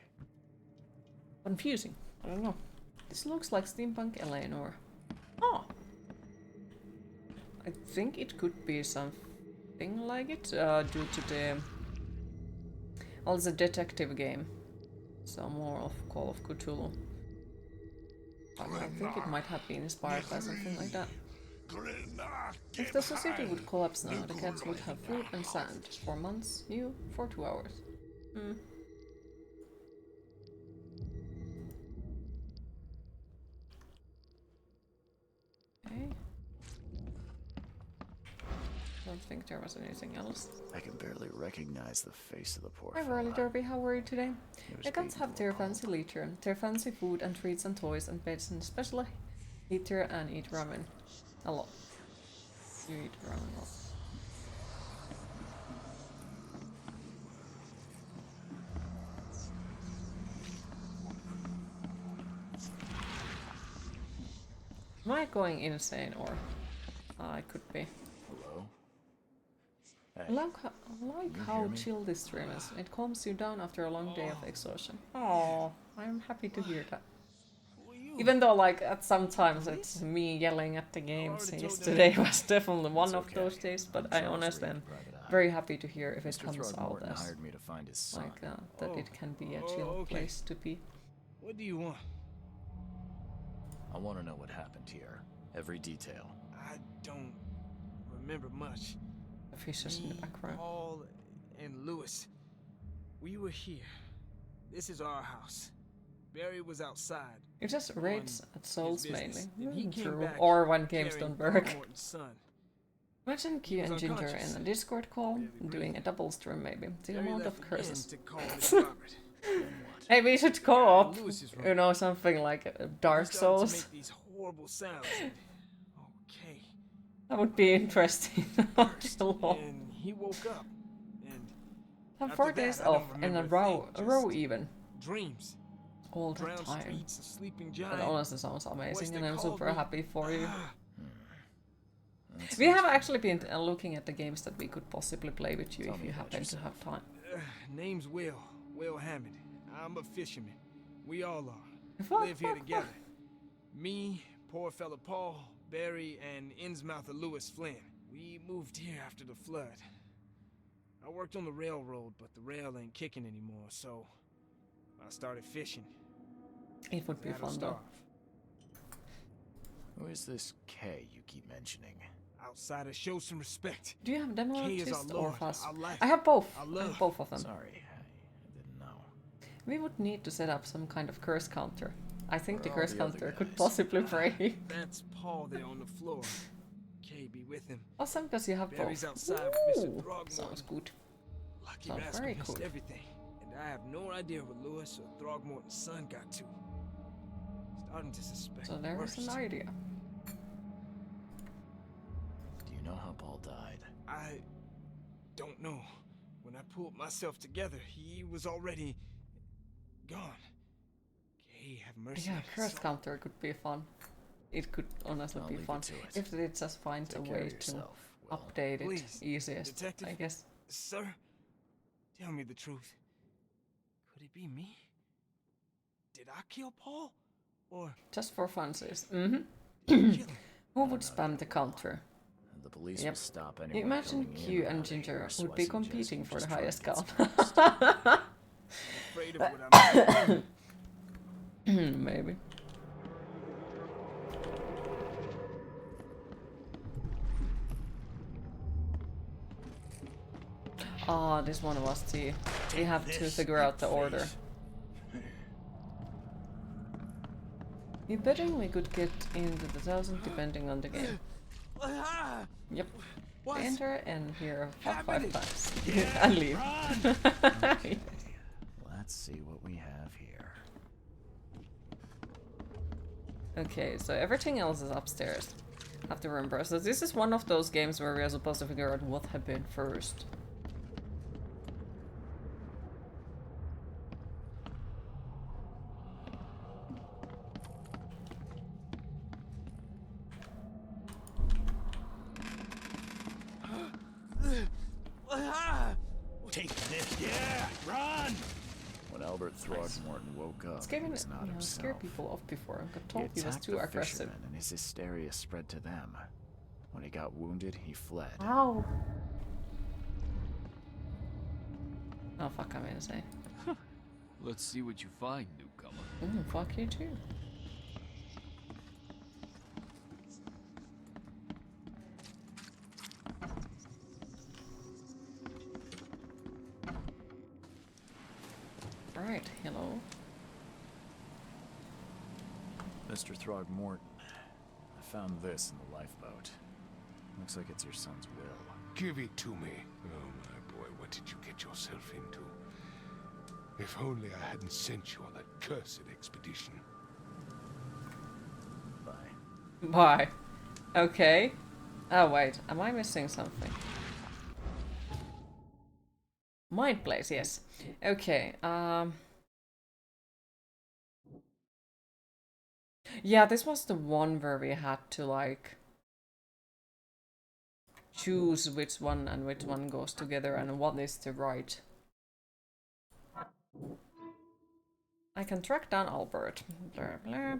[SPEAKER 1] confusing. I don't know. This looks like steampunk Eleanor. Oh. I think it could be something like it due to the also detective game. So more of Call of Cthulhu. But I think it might have been inspired by something like that. If the society would collapse now, the cats would have food and sand for months, you for 2 hours. Okay. Don't think there was anything else.
[SPEAKER 2] I can barely recognize the face of the poor
[SPEAKER 1] Hi
[SPEAKER 2] fella.
[SPEAKER 1] Riley Derby, how are you today?
[SPEAKER 2] He was
[SPEAKER 1] The cats
[SPEAKER 2] beaten
[SPEAKER 1] have
[SPEAKER 2] to a
[SPEAKER 1] their
[SPEAKER 2] pulp.
[SPEAKER 1] fancy leisure, their fancy food and treats and toys and pets and especially eat and eat ramen. A lot. You eat ramen a lot. Am I going insane or I could be?
[SPEAKER 2] Hello? Hey,
[SPEAKER 1] I like
[SPEAKER 2] you
[SPEAKER 1] how
[SPEAKER 2] hear me?
[SPEAKER 1] chill this stream is. It calms you down after a long day of exhaustion. Oh, I'm happy to hear that. Even though, like, at some times it's me yelling at the games. Yesterday was definitely one of
[SPEAKER 2] okay.
[SPEAKER 1] those days, but
[SPEAKER 2] I'm
[SPEAKER 1] I
[SPEAKER 2] sure I was
[SPEAKER 1] honestly
[SPEAKER 2] reading
[SPEAKER 1] am
[SPEAKER 2] Private Eye.
[SPEAKER 1] very happy to hear if it
[SPEAKER 2] Mr.
[SPEAKER 1] comes out
[SPEAKER 2] Throgmorton
[SPEAKER 1] as
[SPEAKER 2] hired me to find his son.
[SPEAKER 1] like that it can be a chill
[SPEAKER 7] okay.
[SPEAKER 1] place to be.
[SPEAKER 7] What do you want?
[SPEAKER 2] I want to know what happened here. Every detail.
[SPEAKER 7] I don't remember much.
[SPEAKER 1] The fishes in the background.
[SPEAKER 7] Paul, and Lewis. We were here. This is our house. Barry was outside.
[SPEAKER 1] It just rates
[SPEAKER 7] on
[SPEAKER 1] at souls
[SPEAKER 7] his business,
[SPEAKER 1] mainly.
[SPEAKER 7] and he came
[SPEAKER 1] True.
[SPEAKER 7] back
[SPEAKER 1] Or when games
[SPEAKER 7] carrying
[SPEAKER 1] don't work.
[SPEAKER 7] Throckmorton's son.
[SPEAKER 1] Imagine Q
[SPEAKER 7] was
[SPEAKER 1] and Ginger
[SPEAKER 7] unconscious.
[SPEAKER 1] in a Discord call,
[SPEAKER 7] Barely
[SPEAKER 1] doing
[SPEAKER 7] breathing.
[SPEAKER 1] a double stream maybe. The
[SPEAKER 7] Barry
[SPEAKER 1] amount
[SPEAKER 7] left
[SPEAKER 1] of
[SPEAKER 7] again
[SPEAKER 1] curses.
[SPEAKER 7] to call Miss Robert.
[SPEAKER 1] Hey, we should co-op.
[SPEAKER 7] Lewis is
[SPEAKER 1] You
[SPEAKER 7] wrong.
[SPEAKER 1] know, something like Dark
[SPEAKER 7] He started to
[SPEAKER 1] Souls.
[SPEAKER 7] make these horrible sounds. Okay.
[SPEAKER 1] That would be interesting. Lol.
[SPEAKER 7] And he woke up, and
[SPEAKER 1] Have
[SPEAKER 7] After
[SPEAKER 1] 4
[SPEAKER 7] that,
[SPEAKER 1] days
[SPEAKER 7] I don't
[SPEAKER 1] off and
[SPEAKER 7] remember
[SPEAKER 1] a
[SPEAKER 7] thing,
[SPEAKER 1] row
[SPEAKER 7] just
[SPEAKER 1] even.
[SPEAKER 7] Dreams.
[SPEAKER 1] All the
[SPEAKER 7] Drowned
[SPEAKER 1] time.
[SPEAKER 7] streets, a sleeping
[SPEAKER 1] That
[SPEAKER 7] giant.
[SPEAKER 1] honestly sounds amazing
[SPEAKER 7] Voice
[SPEAKER 1] and
[SPEAKER 7] that
[SPEAKER 1] I'm
[SPEAKER 7] called
[SPEAKER 1] super
[SPEAKER 7] me.
[SPEAKER 1] happy for you.
[SPEAKER 2] That
[SPEAKER 1] We have
[SPEAKER 2] sounds
[SPEAKER 1] actually been looking at the games that we could possibly play with you
[SPEAKER 2] Tell
[SPEAKER 1] if
[SPEAKER 2] me
[SPEAKER 1] you
[SPEAKER 2] about
[SPEAKER 1] happen to
[SPEAKER 2] yourself.
[SPEAKER 1] have time.
[SPEAKER 7] Name's Will Hammond. I'm a fisherman. We all are.
[SPEAKER 1] Fuck,
[SPEAKER 7] Live here
[SPEAKER 1] fuck,
[SPEAKER 7] together. Me, poor fella Paul, Barry, and Innsmouther Lewis Flynn. We moved here after the flood. I worked on the railroad, but the rail ain't kicking anymore, so I started fishing.
[SPEAKER 1] It would be
[SPEAKER 7] That'll
[SPEAKER 1] fun though.
[SPEAKER 7] starve.
[SPEAKER 2] Who is this K you keep mentioning?
[SPEAKER 7] Outsiders show some respect.
[SPEAKER 1] Do you have demo
[SPEAKER 7] K is our
[SPEAKER 1] artist or
[SPEAKER 7] Lord,
[SPEAKER 1] fast?
[SPEAKER 7] our life,
[SPEAKER 1] I have both.
[SPEAKER 7] our
[SPEAKER 1] I
[SPEAKER 7] love.
[SPEAKER 1] have both of them.
[SPEAKER 2] Sorry, I didn't know.
[SPEAKER 1] We would need to set up some kind of curse counter. I think the
[SPEAKER 2] Where are all
[SPEAKER 1] curse
[SPEAKER 2] the other
[SPEAKER 1] counter could
[SPEAKER 2] guys?
[SPEAKER 1] possibly break.
[SPEAKER 7] That's Paul there on the floor. K be with him.
[SPEAKER 1] Awesome, because you have
[SPEAKER 7] Barry's
[SPEAKER 1] both.
[SPEAKER 7] outside with Mr.
[SPEAKER 1] Ooh,
[SPEAKER 7] Throgmorton.
[SPEAKER 1] sounds good.
[SPEAKER 7] Lucky
[SPEAKER 1] Sounds
[SPEAKER 7] rascal
[SPEAKER 1] very
[SPEAKER 7] missed
[SPEAKER 1] cool.
[SPEAKER 7] everything, and I have no idea what Lewis or Throgmorton's son got to. Starting to suspect
[SPEAKER 1] So
[SPEAKER 7] the
[SPEAKER 1] there is
[SPEAKER 7] worst.
[SPEAKER 1] an idea.
[SPEAKER 2] Do you know how Paul died?
[SPEAKER 7] I don't know. When I pulled myself together, he was already gone. Okay, have mercy.
[SPEAKER 1] Yeah,
[SPEAKER 7] on his
[SPEAKER 1] curse
[SPEAKER 7] soul.
[SPEAKER 1] counter could be fun. It could honestly
[SPEAKER 2] I'll
[SPEAKER 1] be
[SPEAKER 2] leave you
[SPEAKER 1] fun
[SPEAKER 2] to it.
[SPEAKER 1] if they just find
[SPEAKER 2] Take
[SPEAKER 1] a
[SPEAKER 2] care of
[SPEAKER 1] way to
[SPEAKER 2] yourself, Will.
[SPEAKER 1] update it
[SPEAKER 7] Please,
[SPEAKER 1] easiest,
[SPEAKER 7] detective.
[SPEAKER 1] I guess.
[SPEAKER 7] Sir, tell me the truth. Could it be me? Did I kill Paul? Or
[SPEAKER 1] Just for funsies.
[SPEAKER 7] did he kill him?
[SPEAKER 1] Who would spam the counter?
[SPEAKER 2] The police
[SPEAKER 1] Yep.
[SPEAKER 2] will stop anyone
[SPEAKER 1] Imagine
[SPEAKER 2] coming in
[SPEAKER 1] Q
[SPEAKER 2] or
[SPEAKER 1] and
[SPEAKER 2] out of
[SPEAKER 1] Ginger
[SPEAKER 2] here, so
[SPEAKER 1] would
[SPEAKER 2] I
[SPEAKER 1] be
[SPEAKER 2] suggest
[SPEAKER 1] competing
[SPEAKER 2] you
[SPEAKER 1] for the
[SPEAKER 2] just try and
[SPEAKER 1] highest
[SPEAKER 2] get
[SPEAKER 1] count.
[SPEAKER 2] some
[SPEAKER 7] Afraid of what I'm
[SPEAKER 1] Maybe. Ah, this one was the... We have to figure out the order. You betting we could get into the 1000 depending on the game. Yep.
[SPEAKER 7] What?
[SPEAKER 1] Enter and here
[SPEAKER 7] Happening?
[SPEAKER 1] 5 times. And leave.
[SPEAKER 2] Let's see what we have here.
[SPEAKER 1] Okay, so everything else is upstairs. Have to remember. So this is one of those games where we are supposed to figure out what happened first.
[SPEAKER 2] Take this, yeah! Run! When Albert Throgmorton woke up,
[SPEAKER 1] It's
[SPEAKER 2] he
[SPEAKER 1] given
[SPEAKER 2] was not himself.
[SPEAKER 1] scared people off before. I got
[SPEAKER 2] He
[SPEAKER 1] told he was
[SPEAKER 2] attacked
[SPEAKER 1] too
[SPEAKER 2] the
[SPEAKER 1] aggressive.
[SPEAKER 2] fishermen, and his hysteria spread to them. When he got wounded, he fled.
[SPEAKER 1] Ow! Oh fuck, I'm insane.
[SPEAKER 8] Let's see what you find, newcomer.
[SPEAKER 1] Fuck you too. Right, hello.
[SPEAKER 2] Mr. Throgmorton, I found this in the lifeboat. Looks like it's your son's will.
[SPEAKER 6] Give it to me. Oh my boy, what did you get yourself into? If only I hadn't sent you on that cursed expedition.
[SPEAKER 2] Bye.
[SPEAKER 1] Bye. Okay. Oh wait, am I missing something? Mind place, yes. Okay, yeah, this was the one where we had to, like, choose which one and which one goes together and what is the right. I can track down Albert. Blah, blah.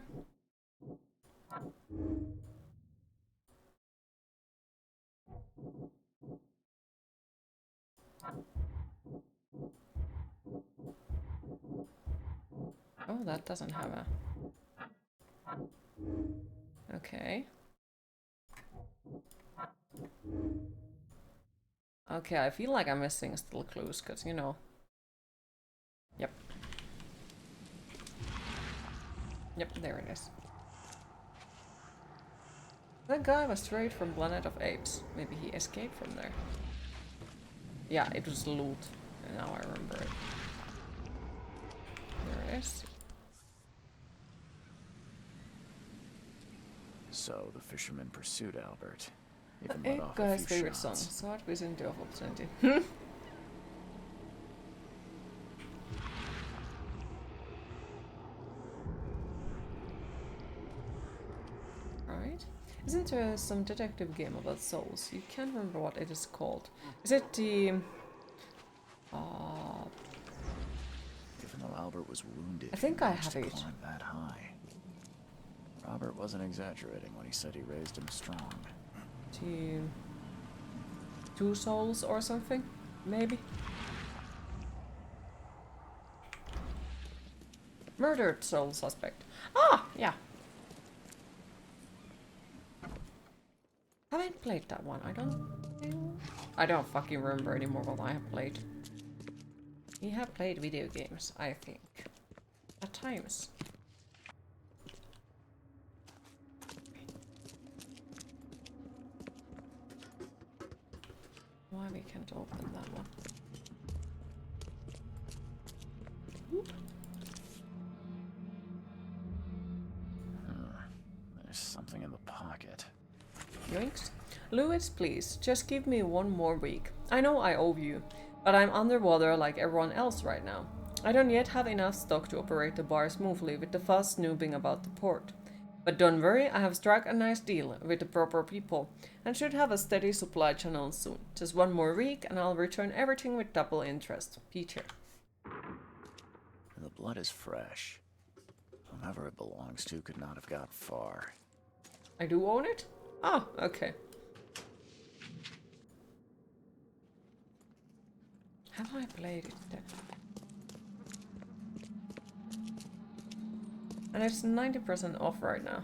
[SPEAKER 1] Oh, that doesn't have a... Okay. Okay, I feel like I'm missing still clues, because, you know... Yep. Yep, there it is. That guy was straight from Planet of Apes. Maybe he escaped from there. Yeah, it was loot. Now I remember it. There it is.
[SPEAKER 2] So the fishermen pursued Albert. Even
[SPEAKER 1] Eight
[SPEAKER 2] let off a
[SPEAKER 1] guy's
[SPEAKER 2] few
[SPEAKER 1] favorite song.
[SPEAKER 2] shots.
[SPEAKER 1] Sword with into of opportunity. Isn't there some detective game about souls? You can't remember what it is called. Is it the...
[SPEAKER 2] Even though Albert was wounded,
[SPEAKER 1] I think
[SPEAKER 2] he
[SPEAKER 1] I
[SPEAKER 2] managed
[SPEAKER 1] have
[SPEAKER 2] to
[SPEAKER 1] it.
[SPEAKER 2] climb that high. Robert wasn't exaggerating when he said he raised him strong.
[SPEAKER 1] Two souls or something? Maybe? Murdered soul suspect. Ah, yeah. Haven't played that one. I don't fucking remember anymore what I have played. We have played video games, I think. At times. Why we can't open that one? Oop.
[SPEAKER 2] There's something in the pocket.
[SPEAKER 1] Yoinks. Lewis, please, just give me one more week. I know I owe you, but I'm underwater like everyone else right now. I don't yet have enough stock to operate the bar smoothly with the fuzz snooping about the port. But don't worry, I have struck a nice deal with the proper people and should have a steady supply channel soon. Just one more week and I'll return everything with double interest. Peter.
[SPEAKER 2] The blood is fresh. Whomever it belongs to could not have got far.
[SPEAKER 1] I do own it? Ah, okay. Have I played it then? And it's 90% off right now.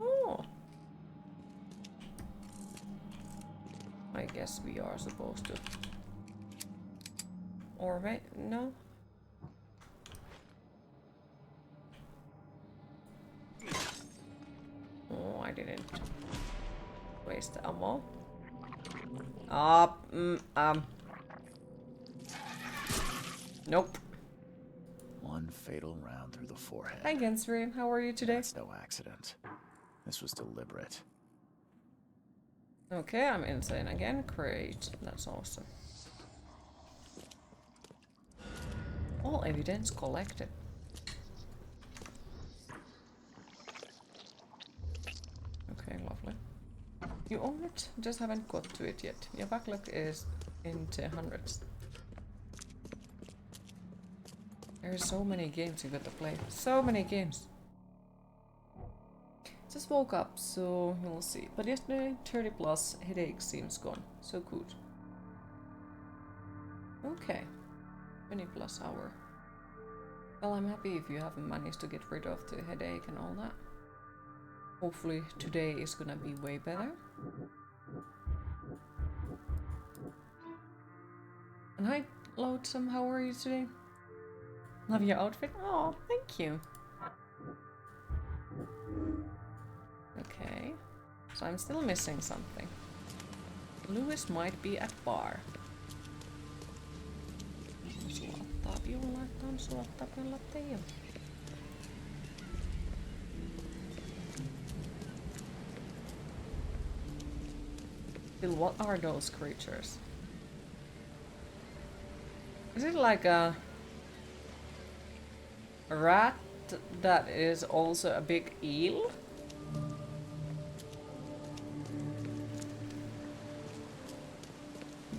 [SPEAKER 1] Oh. I guess we are supposed to. Or wait, no? Oh, I didn't waste ammo. Nope.
[SPEAKER 2] One fatal round through the forehead.
[SPEAKER 1] Hi Gensry, how are you today?
[SPEAKER 2] That's no accident. This was deliberate.
[SPEAKER 1] Okay, I'm insane again. Great. That's awesome. All evidence collected. Okay, lovely. You own it? Just haven't got to it yet. Your backlog is into hundreds. There are so many games you got to play. So many games. Just woke up, so we'll see. But yesterday, 30 plus headache seems gone. So good. Okay. 20 plus hour. Well, I'm happy if you have managed to get rid of the headache and all that. Hopefully today is gonna be way better. And hi, Loadsome, how are you today? Love your outfit. Oh, thank you. Okay. So I'm still missing something. Lewis might be at bar. Still, what are those creatures? Is it like a rat that is also a big eel?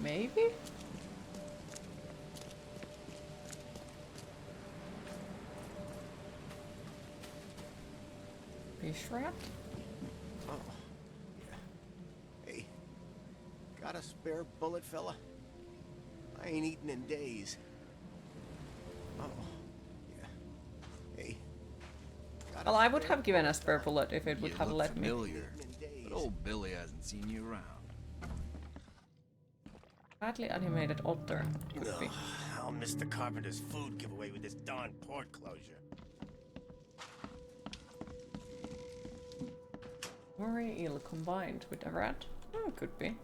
[SPEAKER 1] Maybe? Fish rat?
[SPEAKER 9] Oh, yeah. Hey, got a spare bullet, fella? I ain't eaten in days. Oh, yeah. Hey.
[SPEAKER 1] Well, I would have given a spare bullet if it would
[SPEAKER 4] You
[SPEAKER 1] have
[SPEAKER 4] look
[SPEAKER 1] let me.
[SPEAKER 4] familiar, but old Billy hasn't seen you around.
[SPEAKER 1] Badly animated otter. Could be.
[SPEAKER 9] I'll miss the carpenter's food giveaway with this darn port closure.
[SPEAKER 1] Worry eel combined with a rat? Oh, could be.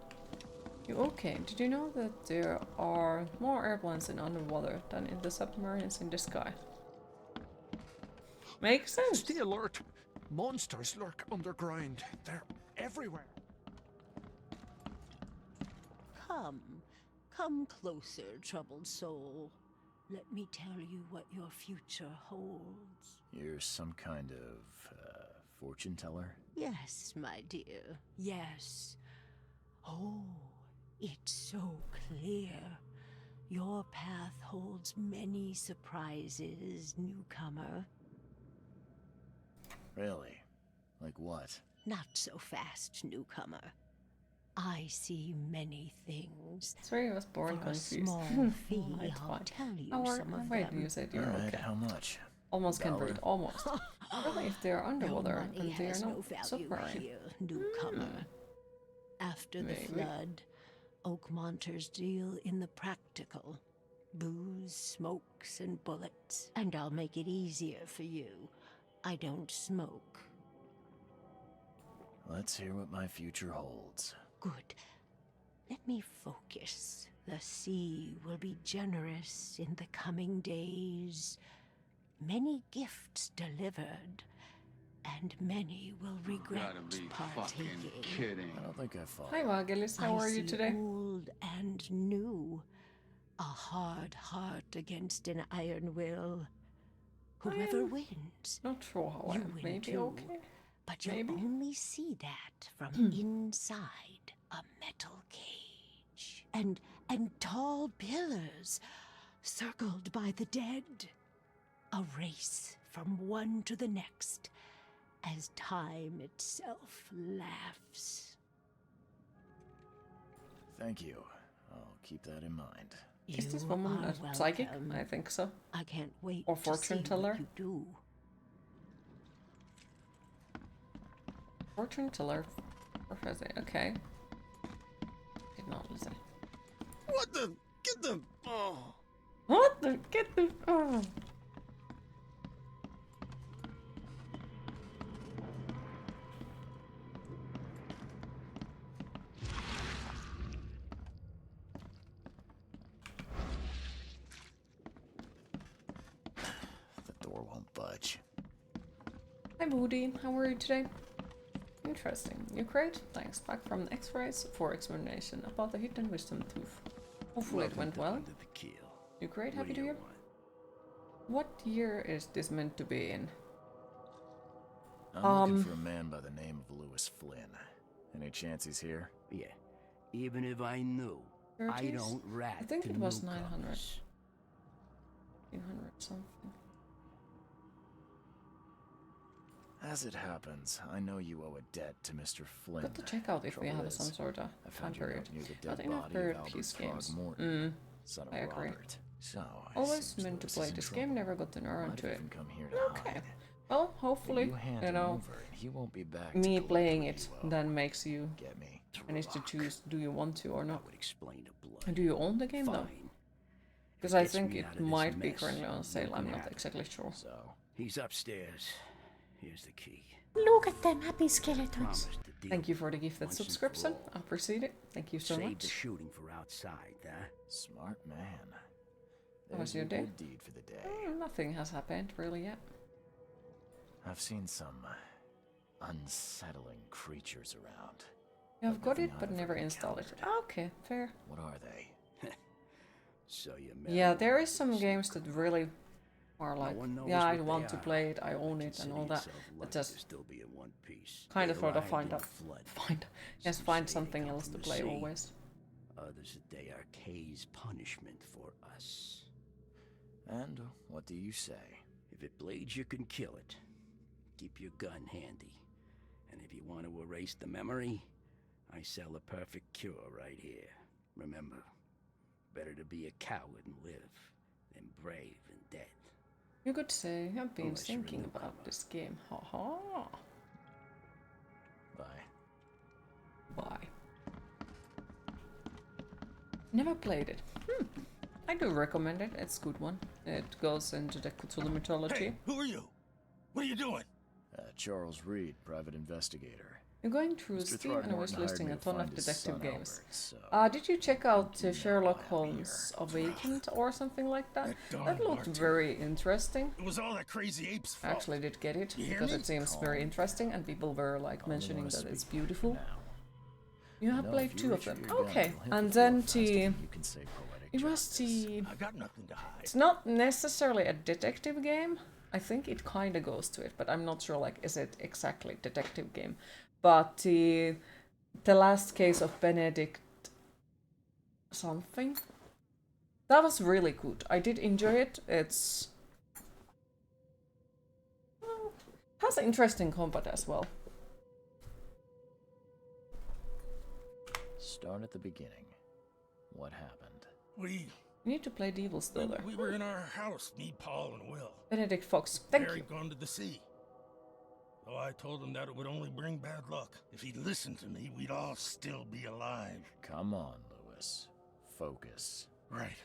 [SPEAKER 1] You okay? Did you know that there are more airplanes in underwater than in the submarines in the sky? Makes sense.
[SPEAKER 10] Stay alert. Monsters lurk underground. They're everywhere.
[SPEAKER 11] Come closer, troubled soul. Let me tell you what your future holds.
[SPEAKER 2] You're some kind of Fortune teller?
[SPEAKER 11] Yes, my dear, yes. Oh, it's so clear. Your path holds many surprises, newcomer.
[SPEAKER 2] Really? Like what?
[SPEAKER 11] Not so fast, newcomer. I see many things.
[SPEAKER 1] Sorry, I was born
[SPEAKER 11] For a
[SPEAKER 1] confused.
[SPEAKER 11] small fee,
[SPEAKER 1] It's
[SPEAKER 11] I'll
[SPEAKER 1] fine.
[SPEAKER 11] tell you
[SPEAKER 1] How
[SPEAKER 11] some of
[SPEAKER 1] wait,
[SPEAKER 11] them.
[SPEAKER 1] you said you're
[SPEAKER 2] Alright,
[SPEAKER 1] okay.
[SPEAKER 2] how much?
[SPEAKER 1] Almost can
[SPEAKER 2] $1?
[SPEAKER 1] breathe, almost. Really, if they are underwater,
[SPEAKER 11] Your money
[SPEAKER 1] then they are
[SPEAKER 11] has
[SPEAKER 1] not
[SPEAKER 11] no value
[SPEAKER 1] suffering.
[SPEAKER 11] here, newcomer. After the
[SPEAKER 1] Maybe.
[SPEAKER 11] flood, Oakmonters deal in the practical. Booze, smokes, and bullets. And I'll make it easier for you. I don't smoke.
[SPEAKER 2] Let's hear what my future holds.
[SPEAKER 11] Good. Let me focus. The sea will be generous in the coming days. Many gifts delivered, and many will regret partaking.
[SPEAKER 2] I don't think I follow.
[SPEAKER 1] Hi, Vagelis. How are you today?
[SPEAKER 11] Old and new. A hard heart against an iron will. Whoever wins,
[SPEAKER 1] Not sure how I
[SPEAKER 11] you
[SPEAKER 1] am.
[SPEAKER 11] win
[SPEAKER 1] Maybe
[SPEAKER 11] too.
[SPEAKER 1] okay.
[SPEAKER 11] But you'll
[SPEAKER 1] Maybe.
[SPEAKER 11] only see that from inside a metal cage. And tall pillars circled by the dead. A race from one to the next as time itself laughs.
[SPEAKER 2] Thank you. I'll keep that in mind.
[SPEAKER 1] Is this
[SPEAKER 11] You
[SPEAKER 1] woman
[SPEAKER 11] are
[SPEAKER 1] a psychic?
[SPEAKER 11] welcome.
[SPEAKER 1] I think so.
[SPEAKER 11] I can't wait
[SPEAKER 1] Or
[SPEAKER 11] to
[SPEAKER 1] fortune
[SPEAKER 11] see
[SPEAKER 1] teller?
[SPEAKER 11] what you do.
[SPEAKER 1] Fortune teller. Professor. Okay. Did not listen.
[SPEAKER 9] What the? Get the. Oh.
[SPEAKER 1] What the? Get the. Oh.
[SPEAKER 2] The door won't budge.
[SPEAKER 1] Hi, Moody. How are you today? Interesting. You great? Thanks. Back from X-rays for explanation about the hidden wisdom tooth. Hopefully it went well. You great? Happy New Year? What year is this meant to be in?
[SPEAKER 2] I'm looking for a man by the name of Lewis Flynn. Any chance he's here?
[SPEAKER 12] Yeah. Even if I knew, I
[SPEAKER 1] 30s?
[SPEAKER 12] don't rat
[SPEAKER 1] I think
[SPEAKER 12] to
[SPEAKER 1] it was
[SPEAKER 12] newcomers.
[SPEAKER 1] 900. 900 something.
[SPEAKER 2] As it happens, I know you owe a debt to Mr. Flynn.
[SPEAKER 1] Got to check out if we
[SPEAKER 2] Trouble
[SPEAKER 1] have
[SPEAKER 2] is,
[SPEAKER 1] some sort of
[SPEAKER 2] I
[SPEAKER 1] time
[SPEAKER 2] found your
[SPEAKER 1] period.
[SPEAKER 2] note near the
[SPEAKER 1] Not
[SPEAKER 2] dead
[SPEAKER 1] enough
[SPEAKER 2] body
[SPEAKER 1] period
[SPEAKER 2] of Albert
[SPEAKER 1] piece games.
[SPEAKER 2] Frogwares, son of
[SPEAKER 1] I agree.
[SPEAKER 2] Robert. So,
[SPEAKER 1] Always
[SPEAKER 2] seems
[SPEAKER 1] meant to
[SPEAKER 2] Lewis
[SPEAKER 1] play
[SPEAKER 2] is in
[SPEAKER 1] this
[SPEAKER 2] trouble.
[SPEAKER 1] game, never got to around
[SPEAKER 2] Might
[SPEAKER 1] to
[SPEAKER 2] have
[SPEAKER 1] it.
[SPEAKER 2] even come here to
[SPEAKER 1] Okay.
[SPEAKER 2] hide.
[SPEAKER 1] Well, hopefully,
[SPEAKER 2] You hand
[SPEAKER 1] you
[SPEAKER 2] him
[SPEAKER 1] know,
[SPEAKER 2] over and he won't be back
[SPEAKER 1] me
[SPEAKER 2] to
[SPEAKER 1] playing
[SPEAKER 2] collect
[SPEAKER 1] it
[SPEAKER 2] what you owe.
[SPEAKER 1] then makes you
[SPEAKER 2] Get me?
[SPEAKER 1] manage to choose do you want to or not.
[SPEAKER 12] Would explain the blood.
[SPEAKER 1] And do you own the game though?
[SPEAKER 12] Fine.
[SPEAKER 1] Because I
[SPEAKER 12] Gets
[SPEAKER 1] think
[SPEAKER 12] me out
[SPEAKER 1] it
[SPEAKER 12] of this
[SPEAKER 1] might be
[SPEAKER 12] mess,
[SPEAKER 1] currently on sale,
[SPEAKER 12] you
[SPEAKER 1] I'm
[SPEAKER 12] can
[SPEAKER 1] not
[SPEAKER 12] have it.
[SPEAKER 1] exactly sure.
[SPEAKER 2] So,
[SPEAKER 12] He's upstairs. Here's the key.
[SPEAKER 1] Look at them happy skeletons.
[SPEAKER 12] Promise to deal
[SPEAKER 1] Thank you for the gifted
[SPEAKER 12] once and for
[SPEAKER 1] subscription.
[SPEAKER 12] all.
[SPEAKER 1] I appreciate it. Thank you so
[SPEAKER 12] Save
[SPEAKER 1] much.
[SPEAKER 12] the shooting for outside, huh?
[SPEAKER 2] smart man.
[SPEAKER 1] How was
[SPEAKER 2] There's
[SPEAKER 1] your
[SPEAKER 2] your
[SPEAKER 1] day?
[SPEAKER 2] good deed for the day.
[SPEAKER 1] Nothing has happened really yet.
[SPEAKER 2] I've seen some unsettling creatures around.
[SPEAKER 1] I've got
[SPEAKER 2] nothing
[SPEAKER 1] it, but
[SPEAKER 2] I've
[SPEAKER 1] never
[SPEAKER 2] ever
[SPEAKER 1] installed it.
[SPEAKER 2] encountered.
[SPEAKER 1] Okay, fair.
[SPEAKER 2] What are they?
[SPEAKER 12] So you
[SPEAKER 1] Yeah, there is some games that really are like,
[SPEAKER 12] one knows
[SPEAKER 1] yeah, I
[SPEAKER 12] what
[SPEAKER 1] want
[SPEAKER 12] they
[SPEAKER 1] to
[SPEAKER 12] are.
[SPEAKER 1] play it, I own it, and all that. But just
[SPEAKER 12] still be in one piece.
[SPEAKER 1] kind of
[SPEAKER 12] They
[SPEAKER 1] sort of
[SPEAKER 12] arrived in flood.
[SPEAKER 1] find
[SPEAKER 12] Some say they
[SPEAKER 1] something
[SPEAKER 12] come
[SPEAKER 1] else
[SPEAKER 12] from
[SPEAKER 1] to
[SPEAKER 12] the
[SPEAKER 1] play
[SPEAKER 12] sea.
[SPEAKER 1] always.
[SPEAKER 12] Others that they are Kay's punishment for us.
[SPEAKER 2] And what do you say?
[SPEAKER 12] If it bleeds, you can kill it. Keep your gun handy. And if you want to erase the memory, I sell a perfect cure right here. Remember, better to be a coward and live than brave and dead.
[SPEAKER 1] You could say, I've been
[SPEAKER 12] Unless you're a
[SPEAKER 1] thinking
[SPEAKER 12] newcomer.
[SPEAKER 1] about this game. Ha ha.
[SPEAKER 2] Bye.
[SPEAKER 1] Bye. Never played it. I do recommend it. It's a good one. It goes into the Cthulhu mythology.
[SPEAKER 9] Hey, who are you? What are you doing?
[SPEAKER 2] Charles Reed, private investigator.
[SPEAKER 1] You're going through
[SPEAKER 2] Mr.
[SPEAKER 1] Steam and I was
[SPEAKER 2] Throgmorton hired
[SPEAKER 1] listing
[SPEAKER 2] me
[SPEAKER 1] a
[SPEAKER 2] to
[SPEAKER 1] ton of
[SPEAKER 2] find his
[SPEAKER 1] detective
[SPEAKER 2] son
[SPEAKER 1] games.
[SPEAKER 2] Albert, so
[SPEAKER 1] Did you check out
[SPEAKER 2] you know
[SPEAKER 1] Sherlock
[SPEAKER 2] why I'm here.
[SPEAKER 1] Holmes Awakened or something like that?
[SPEAKER 9] darn
[SPEAKER 1] That looked
[SPEAKER 9] Martin.
[SPEAKER 1] very interesting.
[SPEAKER 9] It was all that crazy ape's
[SPEAKER 1] I
[SPEAKER 9] fault.
[SPEAKER 1] actually did get it
[SPEAKER 9] You hear
[SPEAKER 1] because
[SPEAKER 9] me?
[SPEAKER 1] it seems very interesting and people were like
[SPEAKER 2] Only
[SPEAKER 1] mentioning
[SPEAKER 2] wanna
[SPEAKER 1] that it's
[SPEAKER 2] speak
[SPEAKER 1] beautiful.
[SPEAKER 2] now.
[SPEAKER 1] You have
[SPEAKER 2] No,
[SPEAKER 1] played
[SPEAKER 2] if you
[SPEAKER 1] 2 of
[SPEAKER 2] reach
[SPEAKER 1] them.
[SPEAKER 2] for your gun,
[SPEAKER 1] Okay,
[SPEAKER 2] it'll hit
[SPEAKER 1] and
[SPEAKER 2] the floor
[SPEAKER 1] then
[SPEAKER 2] faster
[SPEAKER 1] the
[SPEAKER 2] than you can say poetic
[SPEAKER 1] it was
[SPEAKER 2] justice.
[SPEAKER 1] the
[SPEAKER 9] I got nothing to hide.
[SPEAKER 1] it's not necessarily a detective game, I think it kind of goes to it, but I'm not sure, like, is it exactly detective game? But the last case of Benedict something, that was really good. I did enjoy it. It's has interesting combat as well.
[SPEAKER 2] Start at the beginning. What happened?
[SPEAKER 9] We
[SPEAKER 1] need to play Devil still there.
[SPEAKER 9] We were in our house, me, Paul, and Will.
[SPEAKER 1] Benedict Fox, thank
[SPEAKER 9] Barry
[SPEAKER 1] you.
[SPEAKER 9] Gone to the sea. Though I told him that it would only bring bad luck. If he'd listened to me, we'd all still be alive.
[SPEAKER 2] Come on, Lewis. Focus.
[SPEAKER 9] Right.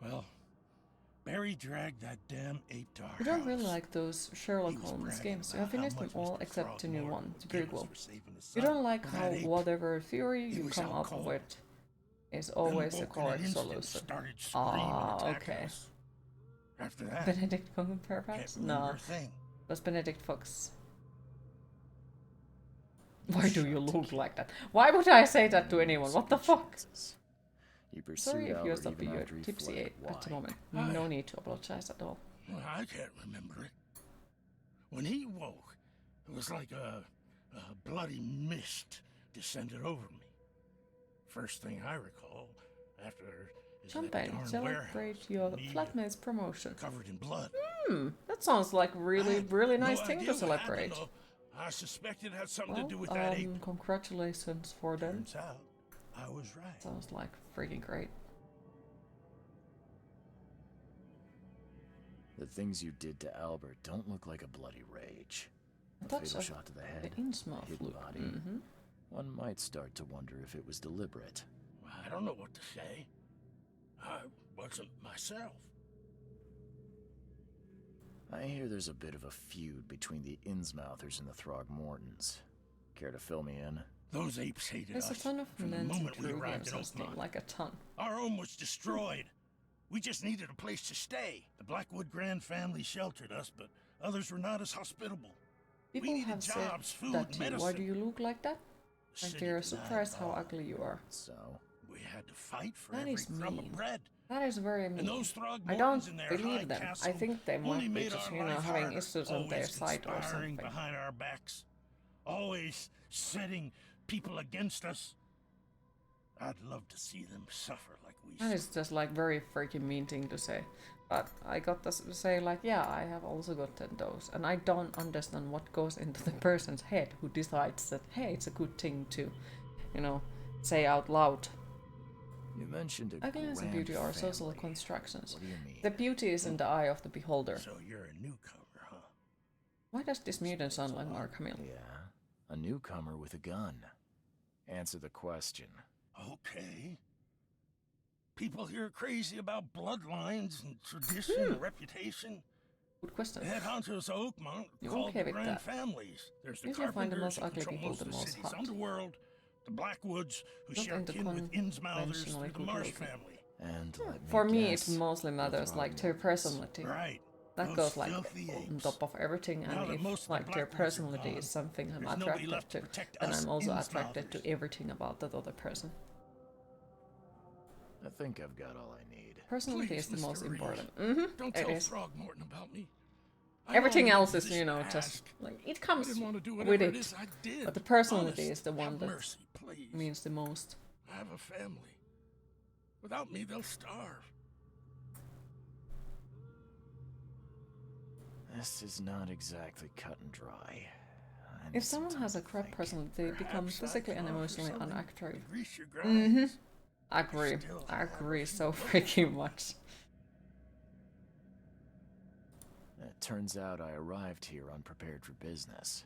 [SPEAKER 9] Well, Barry dragged that damn ape to our
[SPEAKER 1] You don't
[SPEAKER 9] house.
[SPEAKER 1] really like those Sherlock Holmes games. You have finished them all except the new one, the prequel. You don't like how whatever theory you come up with is always the correct solution. Ah, okay.
[SPEAKER 9] After that,
[SPEAKER 1] Benedict Cumberbatch? No. Was Benedict Fox. Why do you look like that? Why would I say that to anyone? What the fuck? Sorry if you're stopping your tipsy at the moment. No need to apologize at all.
[SPEAKER 9] Well, I can't remember it. When he woke, it was like a bloody mist descended over me. First thing I recall, after is
[SPEAKER 1] Champagne, celebrate your flatmate's promotion.
[SPEAKER 9] Covered in blood.
[SPEAKER 1] That sounds like really nice thing to celebrate.
[SPEAKER 9] I suspect it had something to do with that ape.
[SPEAKER 1] Congratulations for them.
[SPEAKER 9] Turns out, I was right.
[SPEAKER 1] Sounds like freaking great.
[SPEAKER 2] The things you did to Albert don't look like a bloody rage. A fatal shot to the head, hidden body. One might start to wonder if it was deliberate.
[SPEAKER 9] I don't know what to say. I wasn't myself.
[SPEAKER 2] I hear there's a bit of a feud between the Innsmouthers and the Throgmortons. Care to fill me in?
[SPEAKER 9] Those apes hated
[SPEAKER 1] There's
[SPEAKER 9] us
[SPEAKER 1] a ton of
[SPEAKER 9] from the
[SPEAKER 1] men
[SPEAKER 9] moment
[SPEAKER 1] to
[SPEAKER 9] we
[SPEAKER 1] true
[SPEAKER 9] arrived
[SPEAKER 1] games
[SPEAKER 9] at
[SPEAKER 1] on Steam,
[SPEAKER 9] Oakmont.
[SPEAKER 1] like a ton.
[SPEAKER 9] Our home was destroyed. We just needed a place to stay. The Blackwood Grand family sheltered us, but others were not as hospitable.
[SPEAKER 1] People
[SPEAKER 9] we needed
[SPEAKER 1] have
[SPEAKER 9] jobs,
[SPEAKER 1] said
[SPEAKER 9] food,
[SPEAKER 1] that to you.
[SPEAKER 9] medicine.
[SPEAKER 1] Why do you look like that? Like they're surprised how ugly you are.
[SPEAKER 2] So?
[SPEAKER 9] We had to fight for
[SPEAKER 1] That
[SPEAKER 9] every
[SPEAKER 1] is
[SPEAKER 9] crumb
[SPEAKER 1] mean.
[SPEAKER 9] of bread.
[SPEAKER 1] That is very mean.
[SPEAKER 9] And those
[SPEAKER 1] I don't
[SPEAKER 9] Throgmortons in their high
[SPEAKER 1] believe them.
[SPEAKER 9] castle
[SPEAKER 1] I think they
[SPEAKER 9] only
[SPEAKER 1] might be
[SPEAKER 9] made
[SPEAKER 1] just,
[SPEAKER 9] our
[SPEAKER 1] you know,
[SPEAKER 9] life
[SPEAKER 1] having
[SPEAKER 9] harder.
[SPEAKER 1] issues on their
[SPEAKER 9] Always
[SPEAKER 1] side or
[SPEAKER 9] conspiring
[SPEAKER 1] something.
[SPEAKER 9] behind our backs. Always setting people against us. I'd love to see them suffer like we
[SPEAKER 1] That is just like very freaking mean thing to say. But I got to say like, yeah, I have also gotten those. And I don't understand what goes into the person's head who decides that, hey, it's a good thing to, you know, say out loud.
[SPEAKER 2] You mentioned a
[SPEAKER 1] Ugliness and beauty are social constructions.
[SPEAKER 2] What do you mean?
[SPEAKER 1] The beauty is in the eye of the beholder.
[SPEAKER 9] So you're a newcomer, huh?
[SPEAKER 1] Why does this mutant sound like Mark Hamill?
[SPEAKER 2] Yeah, a newcomer with a gun. Answer the question.
[SPEAKER 9] Okay. People here are crazy about bloodlines and tradition and reputation.
[SPEAKER 1] Good question.
[SPEAKER 9] The head honchos of Oakmont
[SPEAKER 1] You
[SPEAKER 9] called
[SPEAKER 1] okay
[SPEAKER 9] the
[SPEAKER 1] with
[SPEAKER 9] grand
[SPEAKER 1] that?
[SPEAKER 9] families. There's the
[SPEAKER 1] You can find the
[SPEAKER 9] carpenters
[SPEAKER 1] most
[SPEAKER 9] who
[SPEAKER 1] ugly
[SPEAKER 9] control
[SPEAKER 1] people
[SPEAKER 9] most
[SPEAKER 1] the
[SPEAKER 9] of the
[SPEAKER 1] most
[SPEAKER 9] city's
[SPEAKER 1] hot.
[SPEAKER 9] underworld, the Blackwoods who
[SPEAKER 1] Not
[SPEAKER 9] share
[SPEAKER 1] into
[SPEAKER 9] kin with Innsmouthers through the
[SPEAKER 1] good
[SPEAKER 9] Marsh
[SPEAKER 1] looking.
[SPEAKER 9] family.
[SPEAKER 2] And
[SPEAKER 1] For me, it mostly matters like their personality.
[SPEAKER 9] Right.
[SPEAKER 1] That
[SPEAKER 9] Those
[SPEAKER 1] goes like
[SPEAKER 9] filthy
[SPEAKER 1] on
[SPEAKER 9] apes.
[SPEAKER 1] top of everything,
[SPEAKER 9] Now
[SPEAKER 1] and
[SPEAKER 9] that
[SPEAKER 1] if
[SPEAKER 9] most of the
[SPEAKER 1] like their
[SPEAKER 9] Blackwoods are
[SPEAKER 1] personality
[SPEAKER 9] gone,
[SPEAKER 1] is something I'm
[SPEAKER 9] there's nobody
[SPEAKER 1] attracted
[SPEAKER 9] left to
[SPEAKER 1] to,
[SPEAKER 9] protect
[SPEAKER 1] then
[SPEAKER 9] us
[SPEAKER 1] I'm also attracted
[SPEAKER 9] Innsmouthers.
[SPEAKER 1] to everything about that other person.
[SPEAKER 2] I think I've got all I need.
[SPEAKER 1] Personality
[SPEAKER 9] Please,
[SPEAKER 1] is the
[SPEAKER 9] Mr.
[SPEAKER 1] most
[SPEAKER 9] Reed,
[SPEAKER 1] important.
[SPEAKER 9] Don't
[SPEAKER 1] It
[SPEAKER 9] tell
[SPEAKER 1] is.
[SPEAKER 9] Throgmorton about me. I
[SPEAKER 1] Everything
[SPEAKER 9] know I'm in a
[SPEAKER 1] else is, you
[SPEAKER 9] position
[SPEAKER 1] know,
[SPEAKER 9] to
[SPEAKER 1] just
[SPEAKER 9] ask.
[SPEAKER 1] like it
[SPEAKER 9] I
[SPEAKER 1] comes
[SPEAKER 9] didn't want to do
[SPEAKER 1] with
[SPEAKER 9] whatever
[SPEAKER 1] it.
[SPEAKER 9] it is I did.
[SPEAKER 1] But the personality
[SPEAKER 9] Honest,
[SPEAKER 1] is the one
[SPEAKER 9] have
[SPEAKER 1] that
[SPEAKER 9] mercy, please.
[SPEAKER 1] means the most.
[SPEAKER 9] I have a family. Without me, they'll starve.
[SPEAKER 2] This is not exactly cut and dry.
[SPEAKER 1] If someone has a crap personality, they become physically and emotionally unattractive.
[SPEAKER 9] Grease your grinds.
[SPEAKER 1] Agree. I agree so freaking much.
[SPEAKER 2] It turns out I arrived here unprepared for business.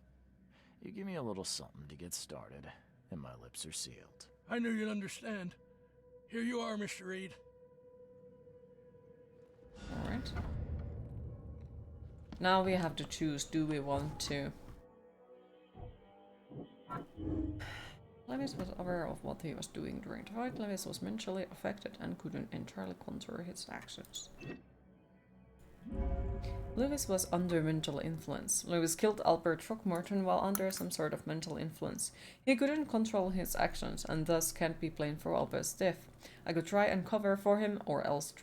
[SPEAKER 2] You give me a little something to get started, and my lips are sealed.
[SPEAKER 9] I knew you'd understand. Here you are, Mr. Reed.
[SPEAKER 1] Alright. Now we have to choose, do we want to... Lewis was aware of what he was doing during the fight. Lewis was mentally affected and couldn't entirely control his actions. Lewis was under mental influence. Lewis killed Albert Throckmorton while under some sort of mental influence. He couldn't control his actions and thus can't be blamed for Albert's death. I could try and cover for him, or else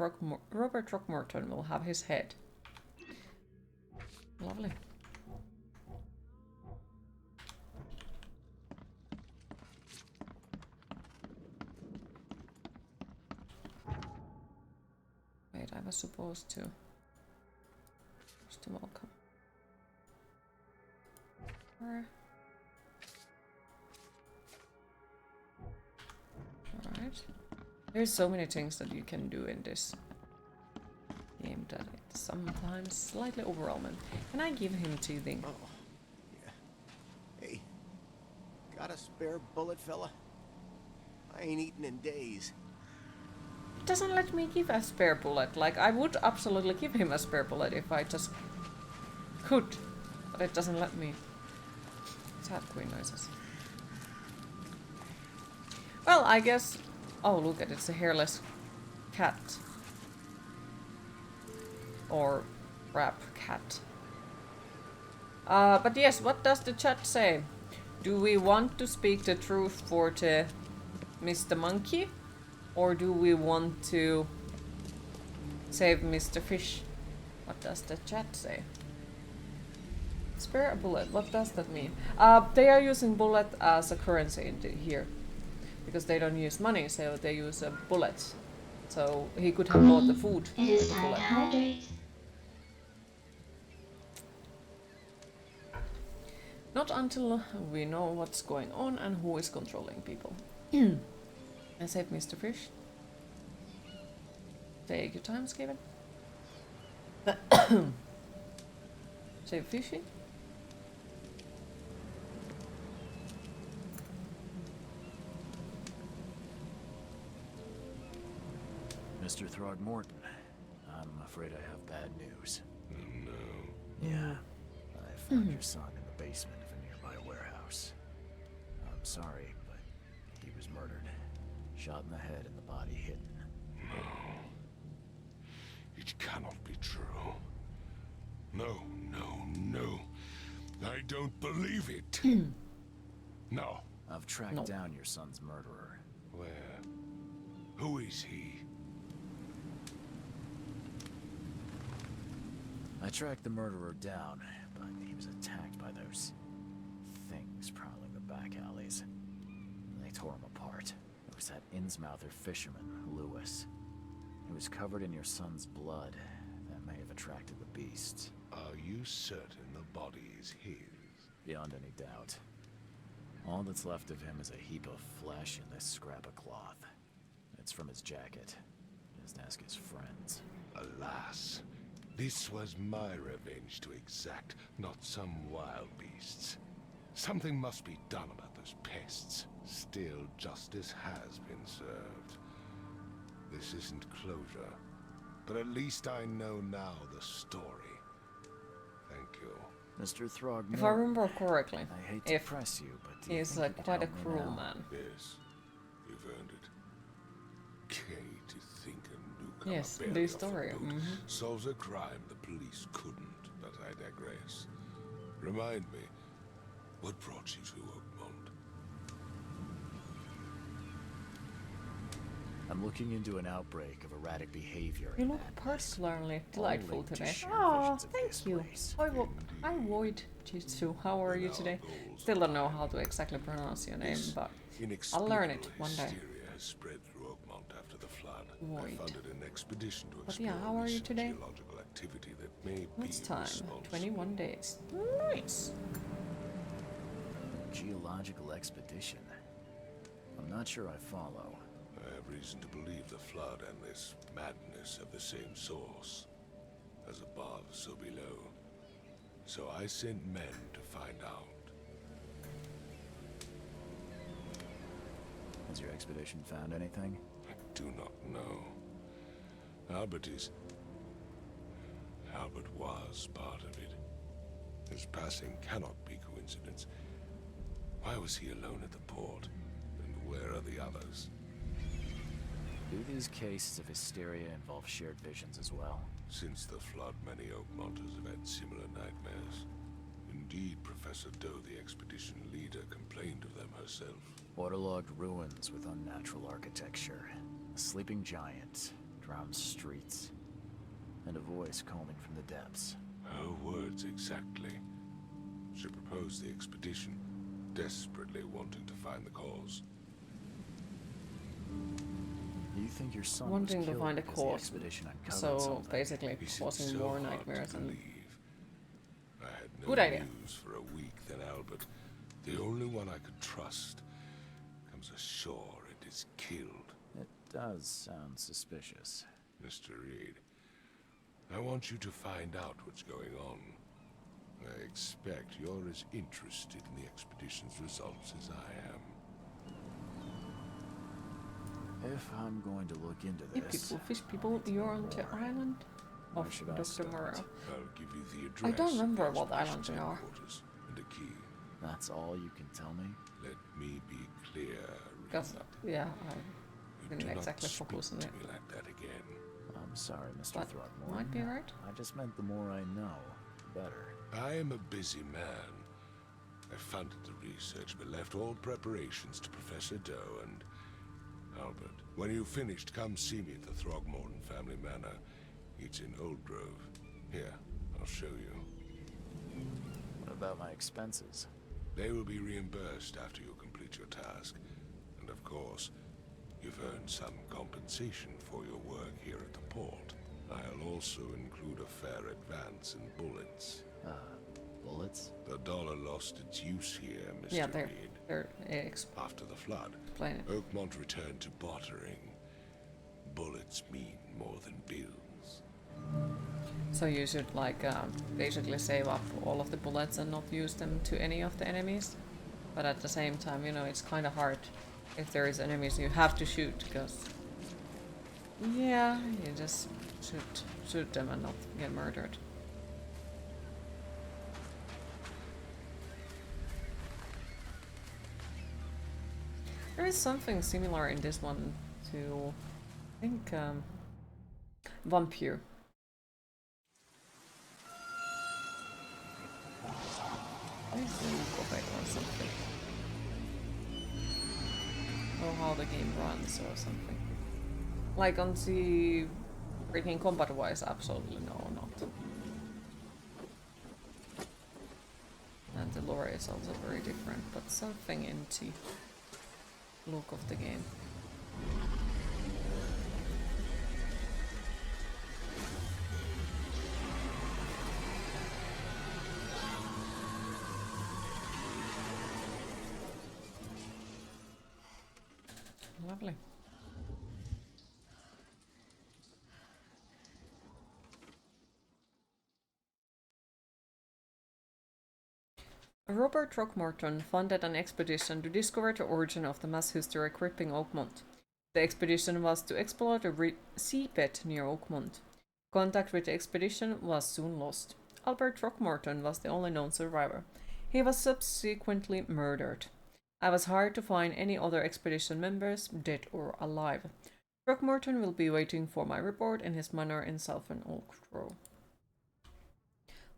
[SPEAKER 1] Robert Throckmorton will have his head. Lovely. Wait, I was supposed to welcome. Alright. There's so many things that you can do in this game that it's sometimes slightly overwhelming. Can I give him teething?
[SPEAKER 2] Oh, yeah. Hey, got a spare bullet, fella? I ain't eaten in days.
[SPEAKER 1] It doesn't let me give a spare bullet. Like, I would absolutely give him a spare bullet if I just could. But it doesn't let me. Sad queen noises. Well, I guess... Oh, look at it. It's a hairless cat. Or rap cat. But yes, what does the chat say? Do we want to speak the truth for the Mr. Monkey? Or do we want to save Mr. Fish? What does the chat say? Spare a bullet. What does that mean? They are using bullet as a currency in here. Because they don't use money, so they use a bullet. So he could have bought the food
[SPEAKER 5] It is
[SPEAKER 1] with the
[SPEAKER 5] time
[SPEAKER 1] bullet.
[SPEAKER 5] to hydrate.
[SPEAKER 1] Not until we know what's going on and who is controlling people. And save Mr. Fish. Take your time, Skaven. Save Fishy.
[SPEAKER 2] Mr. Throgmorton, I'm afraid I have bad news.
[SPEAKER 6] No.
[SPEAKER 2] Yeah, I found your son in the basement of a nearby warehouse. I'm sorry, but he was murdered. Shot in the head and the body hidden.
[SPEAKER 6] No. It cannot be true. No, no, no. I don't believe it. No.
[SPEAKER 2] I've tracked down your son's murderer.
[SPEAKER 6] Where? Who is he?
[SPEAKER 2] I tracked the murderer down, but he was attacked by those things prowling the back alleys. They tore him apart. It was that Innsmouther fisherman, Lewis. He was covered in your son's blood. That may have attracted the beasts.
[SPEAKER 6] Are you certain the body is his?
[SPEAKER 2] Beyond any doubt. All that's left of him is a heap of flesh and this scrap of cloth. It's from his jacket. Just ask his friends.
[SPEAKER 6] Alas. This was my revenge to exact, not some wild beasts. Something must be done about those pests. Still, justice has been served. This isn't closure, but at least I know now the story. Thank you.
[SPEAKER 2] Mr. Throgmorton.
[SPEAKER 1] If I remember correctly,
[SPEAKER 2] I hate to press you, but do you
[SPEAKER 1] he's
[SPEAKER 2] think you could
[SPEAKER 1] quite a
[SPEAKER 2] help me
[SPEAKER 1] cruel
[SPEAKER 2] now?
[SPEAKER 1] man.
[SPEAKER 6] Yes, you've earned it. Kay, to think a newcomer
[SPEAKER 1] Yes,
[SPEAKER 6] barely
[SPEAKER 1] the
[SPEAKER 6] off
[SPEAKER 1] story.
[SPEAKER 6] boat solves a crime the police couldn't, but I digress. Remind me, what brought you to Oakmont?
[SPEAKER 2] I'm looking into an outbreak of erratic behavior.
[SPEAKER 1] You
[SPEAKER 2] and
[SPEAKER 1] look
[SPEAKER 2] madness.
[SPEAKER 1] particularly delightful
[SPEAKER 2] linked to
[SPEAKER 1] today.
[SPEAKER 2] shared
[SPEAKER 1] Oh,
[SPEAKER 2] visions of
[SPEAKER 1] thank
[SPEAKER 2] this
[SPEAKER 1] you.
[SPEAKER 2] place.
[SPEAKER 1] I Void Jitsu. How are you today? Still don't know how to exactly pronounce your name, but I'll learn it one day.
[SPEAKER 6] Hysteria has spread through Oakmont after the flood. I
[SPEAKER 1] Void.
[SPEAKER 6] funded an expedition to
[SPEAKER 1] But
[SPEAKER 6] explore
[SPEAKER 1] yeah, how are you
[SPEAKER 6] recent
[SPEAKER 1] today?
[SPEAKER 6] geological activity that may
[SPEAKER 1] What's
[SPEAKER 6] be
[SPEAKER 1] time?
[SPEAKER 6] responsible.
[SPEAKER 1] 21 days. Nice.
[SPEAKER 2] Geological expedition. I'm not sure I follow.
[SPEAKER 6] I have reason to believe the flood and this madness have the same source. As above, so below. So I sent men to find out.
[SPEAKER 2] Has your expedition found anything?
[SPEAKER 6] I do not know. Albert was part of it. His passing cannot be coincidence. Why was he alone at the port? And where are the others?
[SPEAKER 2] Do these cases of hysteria involve shared visions as well?
[SPEAKER 6] Since the flood, many Oakmonters have had similar nightmares. Indeed, Professor Doe, the expedition leader, complained of them herself.
[SPEAKER 2] Waterlogged ruins with unnatural architecture. A sleeping giant, drowned streets, and a voice calling from the depths.
[SPEAKER 6] Her words exactly. She proposed the expedition, desperately wanting to find the cause.
[SPEAKER 2] You think your son
[SPEAKER 1] Wanting
[SPEAKER 2] was
[SPEAKER 1] to
[SPEAKER 2] killed
[SPEAKER 1] find a
[SPEAKER 2] because the
[SPEAKER 1] cause.
[SPEAKER 2] expedition uncovered
[SPEAKER 1] So
[SPEAKER 2] something?
[SPEAKER 1] basically
[SPEAKER 6] He seemed
[SPEAKER 1] causing
[SPEAKER 6] so
[SPEAKER 1] more
[SPEAKER 6] hard
[SPEAKER 1] nightmares
[SPEAKER 6] to
[SPEAKER 1] and
[SPEAKER 6] believe. I had no
[SPEAKER 1] good idea.
[SPEAKER 6] news for a week, then Albert, the only one I could trust, comes ashore and is killed.
[SPEAKER 2] It does sound suspicious.
[SPEAKER 6] Mr. Reed, I want you to find out what's going on. I expect you're as interested in the expedition's results as I am.
[SPEAKER 2] If I'm going to look into
[SPEAKER 1] Hey
[SPEAKER 2] this,
[SPEAKER 1] people, fish people, you're on the island
[SPEAKER 2] where
[SPEAKER 1] of
[SPEAKER 2] should I
[SPEAKER 1] Dr.
[SPEAKER 2] start?
[SPEAKER 1] Morrow.
[SPEAKER 6] I'll give you the address.
[SPEAKER 1] I don't
[SPEAKER 6] of the
[SPEAKER 1] remember what
[SPEAKER 6] expedition's
[SPEAKER 1] islands they are.
[SPEAKER 6] headquarters and a key.
[SPEAKER 2] That's all you can tell me?
[SPEAKER 6] Let me be clear,
[SPEAKER 1] Because,
[SPEAKER 6] Reed.
[SPEAKER 1] yeah, I
[SPEAKER 6] You
[SPEAKER 1] didn't
[SPEAKER 6] do not
[SPEAKER 1] exactly
[SPEAKER 6] speak
[SPEAKER 1] focus on
[SPEAKER 6] to
[SPEAKER 1] it.
[SPEAKER 6] me like that again.
[SPEAKER 2] I'm sorry, Mr.
[SPEAKER 1] But
[SPEAKER 2] Throckmorton.
[SPEAKER 1] might be right.
[SPEAKER 2] I just meant the more I know, the better.
[SPEAKER 6] I am a busy man. I funded the research, but left all preparations to Professor Doe and Albert. When you've finished, come see me at the Throgmorton family manor. It's in Old Grove. Here, I'll show you.
[SPEAKER 2] What about my expenses?
[SPEAKER 6] They will be reimbursed after you complete your task. And of course, you've earned some compensation for your work here at the port. I'll also include a fair advance in bullets.
[SPEAKER 2] Bullets?
[SPEAKER 6] The dollar lost its use here, Mr.
[SPEAKER 1] Yeah,
[SPEAKER 6] Reed.
[SPEAKER 1] they're
[SPEAKER 6] After the flood,
[SPEAKER 1] explain it.
[SPEAKER 6] Oakmont returned to bartering. Bullets mean more than bills.
[SPEAKER 1] So you should like basically save up all of the bullets and not use them to any of the enemies. But at the same time, you know, it's kind of hard if there is enemies you have to shoot because yeah, you just shoot them and not get murdered. There is something similar in this one to, I think, Vampire. What is the look of it or something? Or how the game runs or something. Like on the freaking combat wise, absolutely no, not. And the lore is also very different, but something in the look of the game. Lovely. Robert Throckmorton funded an expedition to discover the origin of the mass hysteria gripping Oakmont. The expedition was to explore the seabed near Oakmont. Contact with the expedition was soon lost. Albert Throckmorton was the only known survivor. He was subsequently murdered. I was hired to find any other expedition members, dead or alive. Throckmorton will be waiting for my report in his manor in Southern Oak Grove.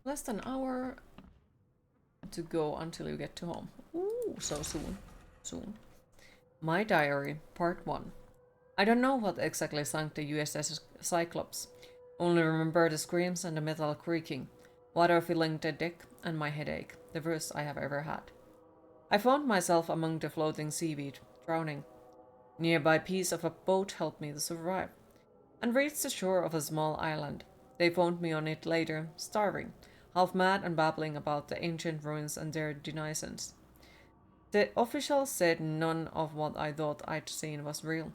[SPEAKER 1] Less than an hour to go until you get to home. Ooh, so soon. Soon. My diary, part 1. I don't know what exactly sunk the USS Cyclops. Only remember the screams and the metal creaking, water filling the deck, and my headache, the worst I have ever had. I found myself among the floating seaweed, drowning. Nearby piece of a boat helped me to survive, and reached the shore of a small island. They found me on it later, starving, half mad and babbling about the ancient ruins and their denizens. The officials said none of what I thought I'd seen was real,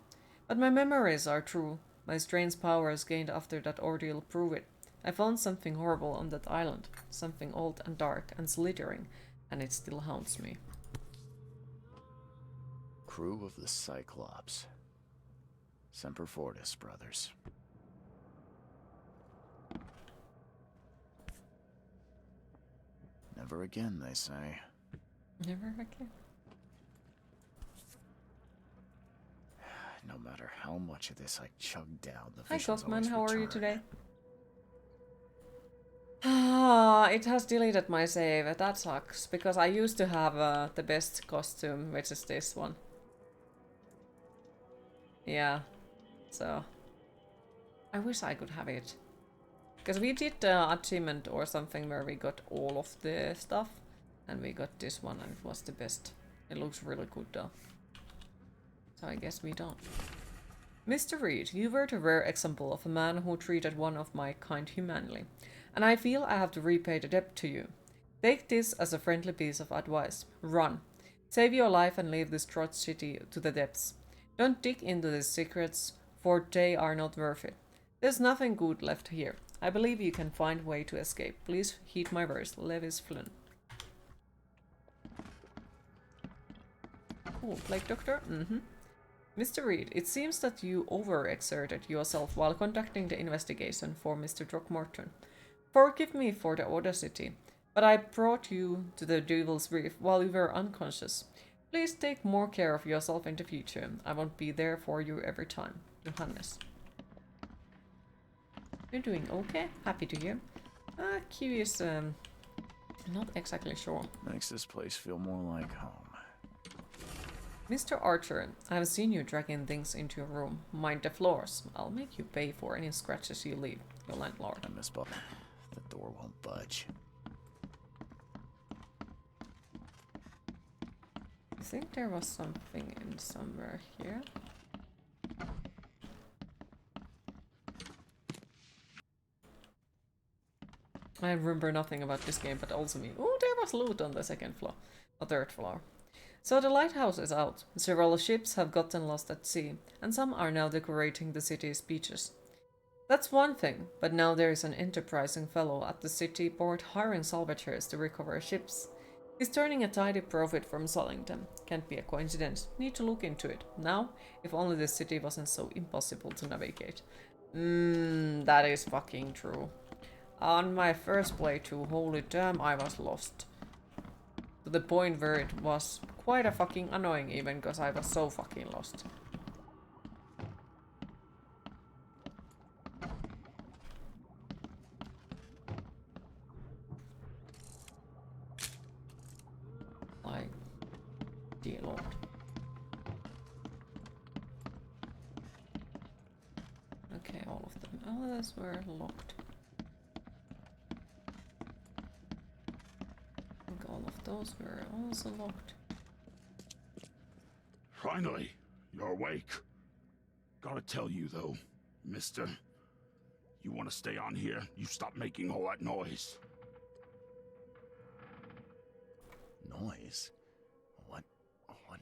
[SPEAKER 1] but my memories are true. My strange powers gained after that ordeal prove it. I found something horrible on that island, something old and dark and slithering, and it still haunts me.
[SPEAKER 2] Crew of the Cyclops. Semper Fortis, brothers. Never again, they say.
[SPEAKER 1] Never again.
[SPEAKER 2] No matter how much of this I chug down, the
[SPEAKER 1] Hi
[SPEAKER 2] visions
[SPEAKER 1] Kaufman,
[SPEAKER 2] always
[SPEAKER 1] how are you
[SPEAKER 2] return.
[SPEAKER 1] today? Ah, it has deleted my save. That sucks, because I used to have the best costume, which is this one. Yeah, so I wish I could have it. Because we did achievement or something where we got all of the stuff. And we got this one and it was the best. It looks really good though. So I guess we don't. Mr. Reed, you were the rare example of a man who treated one of my kind humanely. And I feel I have to repay the debt to you. Take this as a friendly piece of advice. Run. Save your life and leave this trot city to the depths. Don't dig into the secrets, for they are not worth it. There's nothing good left here. I believe you can find a way to escape. Please heed my words. Lewis Flynn. Oh, Plague Doctor? Mm-hmm. Mr. Reed, it seems that you overexerted yourself while conducting the investigation for Mr. Throckmorton. Forgive me for the audacity, but I brought you to the Devil's Reef while you were unconscious. Please take more care of yourself in the future. I won't be there for you every time. Johannes. You're doing okay? Happy to hear. Q is not exactly sure.
[SPEAKER 2] Makes this place feel more like home.
[SPEAKER 1] Mr. Archer, I have seen you dragging things into your room. Mind the floors. I'll make you pay for any scratches you leave. Your landlord.
[SPEAKER 2] I miss Bob. The door won't budge.
[SPEAKER 1] I think there was something in somewhere here. I remember nothing about this game, but also me. Oh, there was loot on the second floor. Or third floor. So the lighthouse is out. Several ships have gotten lost at sea, and some are now decorating the city's beaches. That's one thing, but now there is an enterprising fellow at the city port hiring salvagers to recover ships. He's turning a tidy profit from selling them. Can't be a coincidence. Need to look into it. Now, if only the city wasn't so impossible to navigate. That is fucking true. On my first playthrough, holy damn, I was lost. To the point where it was quite a fucking annoying even, because I was so fucking lost. Like, dear lord. Okay, all of them. Oh, those were locked. I think all of those were also locked.
[SPEAKER 9] Finally, you're awake. Gotta tell you though, mister, you want to stay on here, you stop making all that noise.
[SPEAKER 2] Noise? What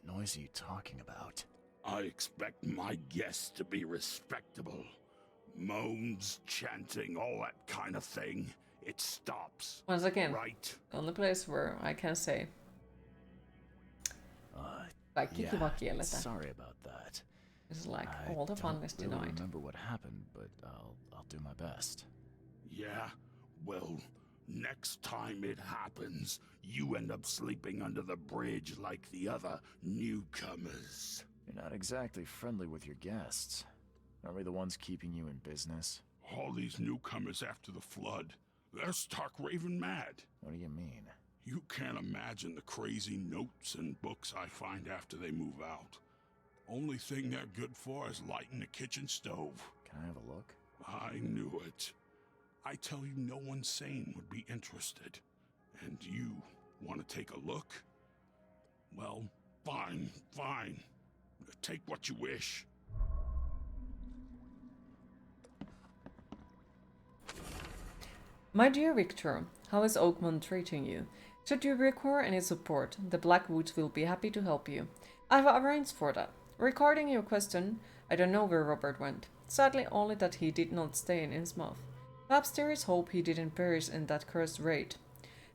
[SPEAKER 2] noise are you talking about?
[SPEAKER 9] I expect my guests to be respectable. Moans, chanting, all that kind of thing. It stops.
[SPEAKER 1] Once again,
[SPEAKER 9] right?
[SPEAKER 1] Only place where I can say.
[SPEAKER 2] Yeah, sorry about that.
[SPEAKER 1] It's like all the fun is denied.
[SPEAKER 2] I don't remember what happened, but I'll do my best.
[SPEAKER 9] Yeah? Well, next time it happens, you end up sleeping under the bridge like the other newcomers.
[SPEAKER 2] You're not exactly friendly with your guests. Are we the ones keeping you in business?
[SPEAKER 9] All these newcomers after the flood, they're stark raving mad.
[SPEAKER 2] What do you mean?
[SPEAKER 9] You can't imagine the crazy notes and books I find after they move out. Only thing they're good for is lighting the kitchen stove.
[SPEAKER 2] Can I have a look?
[SPEAKER 9] I knew it. I tell you, no one sane would be interested. And you want to take a look? Well, fine. Take what you wish.
[SPEAKER 1] My dear Victor, how is Oakmont treating you? Should you require any support, the Blackwoods will be happy to help you. I've arranged for that. Regarding your question, I don't know where Robert went. Sadly, only that he did not stay in Innsmouth. Perhaps there is hope he didn't perish in that cursed raid.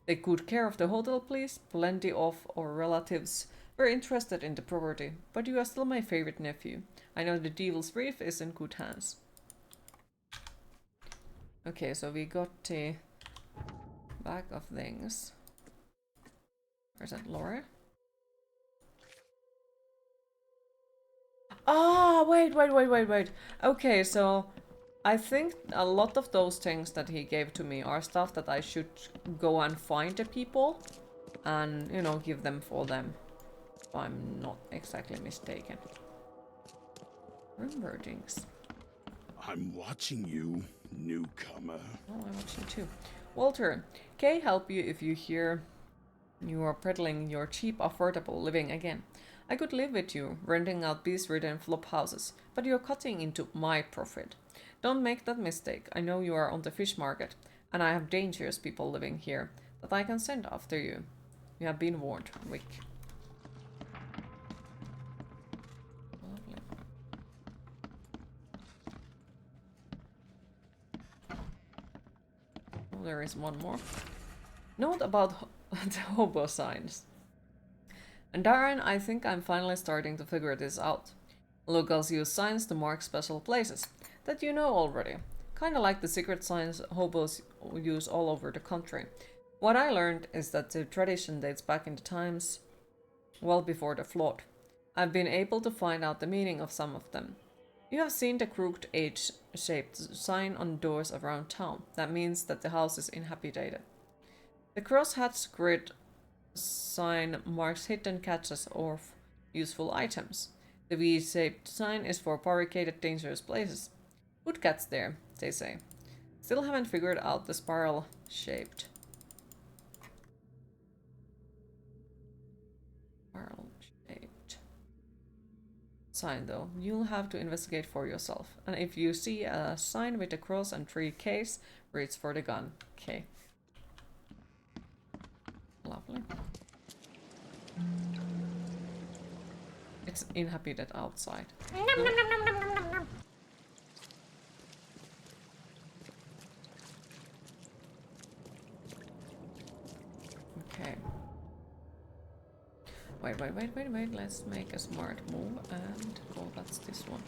[SPEAKER 1] Take good care of the hotel, please. Plenty of our relatives were interested in the property, but you are still my favorite nephew. I know the Devil's Reef is in good hands. Okay, so we got the back of things. Where's that, Laura? Ah, wait. Okay, so I think a lot of those things that he gave to me are stuff that I should go and find the people and, you know, give them for them. If I'm not exactly mistaken. Room wordings.
[SPEAKER 9] I'm watching you, newcomer.
[SPEAKER 1] Oh, I watch you too. Walter, Kay help you if you hear you are peddling your cheap, affordable living again. I could live with you, renting out beast-ridden flop houses, but you're cutting into my profit. Don't make that mistake. I know you are on the fish market, and I have dangerous people living here that I can send after you. You have been warned, Wick. Lovely. Oh, there is one more. Note about the hobo signs. And Darren, I think I'm finally starting to figure this out. Locals use signs to mark special places that you know already. Kinda like the secret signs hobos use all over the country. What I learned is that the tradition dates back into times well before the flood. I've been able to find out the meaning of some of them. You have seen the crooked H-shaped sign on doors around town. That means that the house is inhabited. The crosshatched grid sign marks hidden catches of useful items. The V-shaped sign is for barricaded dangerous places. Good cats there, they say. Still haven't figured out the spiral-shaped sign though. You'll have to investigate for yourself. And if you see a sign with a cross and 3 Ks, reach for the gun. Okay. Lovely. It's inhabited outside. Okay. Wait. Let's make a smart move and go. That's this one.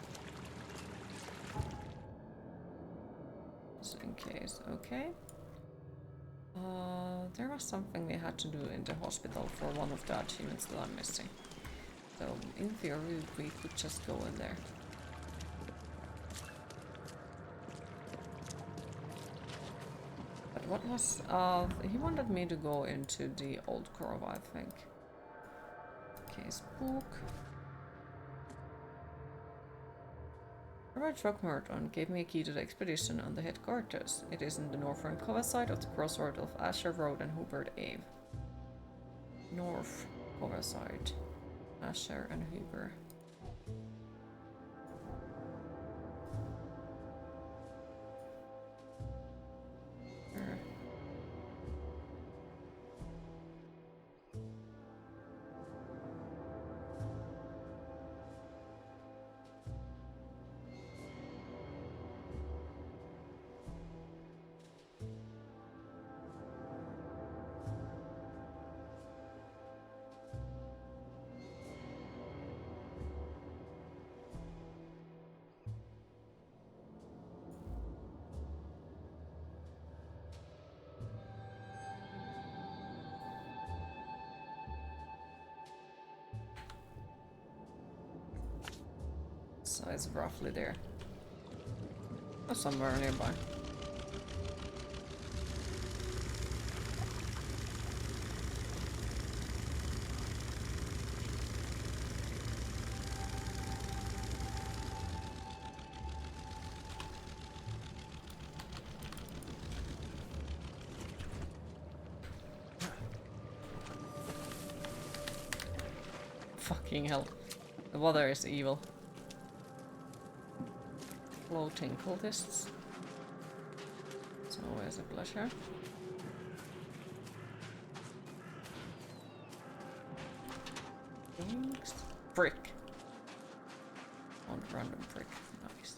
[SPEAKER 1] Just in case. Okay. There was something we had to do in the hospital for one of the achievements that I'm missing. So, in theory, we could just go in there. But what was... he wanted me to go into the old grove, I think. Case book. Robert Frogwares gave me a key to the expedition on the headquarters. It is in the northern cover side of the crossroad of Asher Road and Hubert Ave. North cover side. Asher and Hubert. So it's roughly there. Or somewhere nearby. Fucking hell. The water is evil. Floating cultists. It's always a pleasure. Thanks. Brick. On random brick. Nice.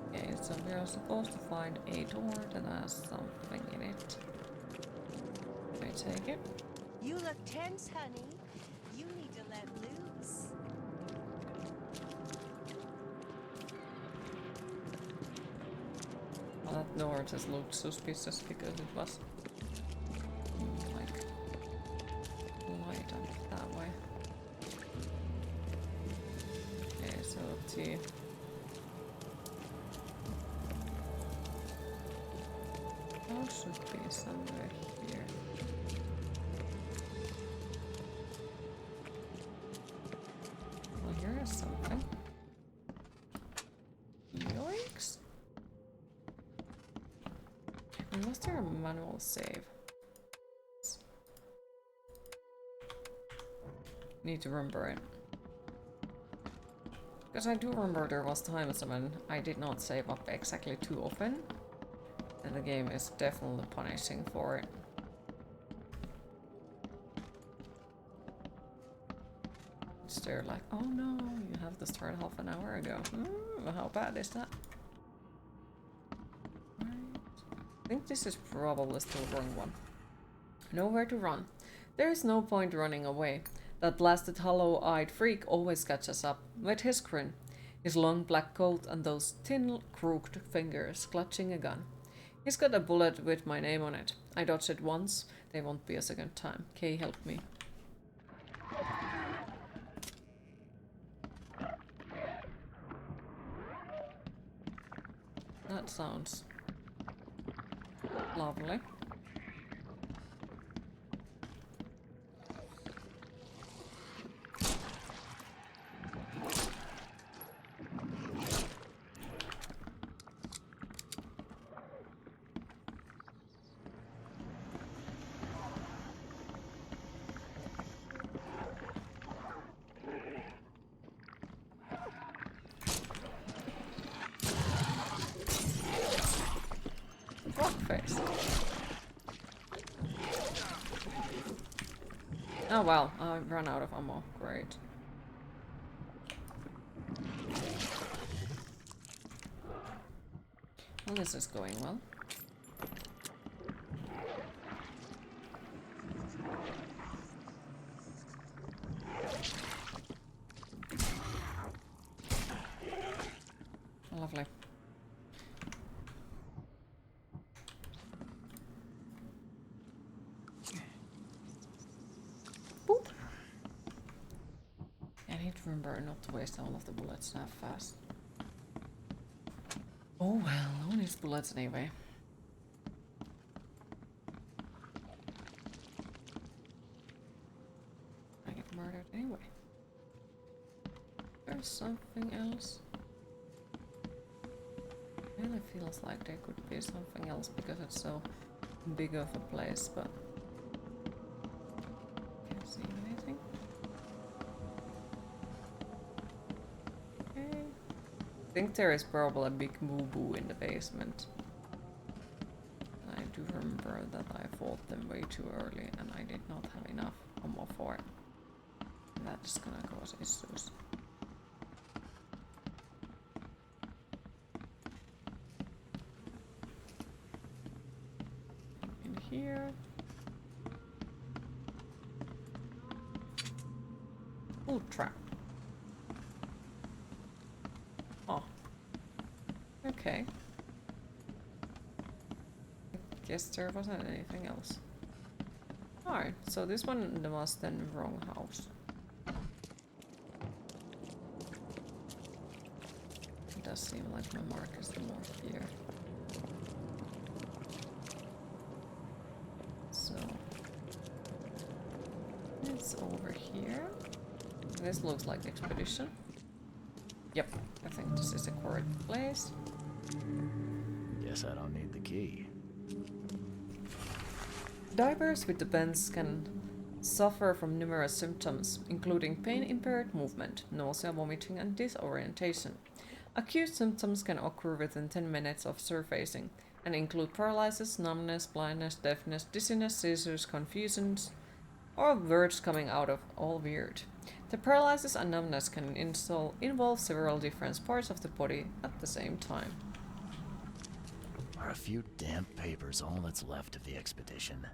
[SPEAKER 1] Okay, so we are supposed to find a door that has something in it. Can I take it?
[SPEAKER 11] You look tense, honey. You need to let loose.
[SPEAKER 1] Well, that door just looked suspicious because it was like light on it that way. Okay, so let's see. It should be somewhere here. Was there a manual save? Need to remember it. Because I do remember there was times when I did not save up exactly too often. And the game is definitely punishing for it. It's there like, oh no, you have to start half an hour ago. How bad is that? Right. I think this is probably still the wrong one. Nowhere to run. There is no point running away. That blasted hollow-eyed freak always catches up with his grin, his long black coat and those thin, crooked fingers clutching a gun. He's got a bullet with my name on it. I dodged it once. They won't be a second time. Kay, help me. That sounds lovely. Oh well, I ran out of ammo. Great. Well, this is going well. Lovely. Remember not to waste all of the bullets that fast. Oh well, no one needs bullets anyway. I get murdered anyway. There's something else. It really feels like there could be something else because it's so big of a place, but can't see anything. I think there is probably a big moo-boo in the basement. I do remember that I fought them way too early and I did not have enough ammo for it. That's gonna cause issues. In here. Oh, trap. Okay. I guess there wasn't anything else. Alright, so this one was then wrong house. It does seem like my mark is more here. So it's over here. This looks like expedition. Yep, I think this is the correct place.
[SPEAKER 2] Guess I don't need the key.
[SPEAKER 1] Divers with the bends can suffer from numerous symptoms, including pain-impaired movement, nausea, vomiting, and disorientation. Acute symptoms can occur within 10 minutes of surfacing and include paralysis, numbness, blindness, deafness, dizziness, seizures, confusions, or words coming out of all weird. The paralysis and numbness can involve several different parts of the body at the same time.
[SPEAKER 2] Are a few damp papers all that's left of the expedition?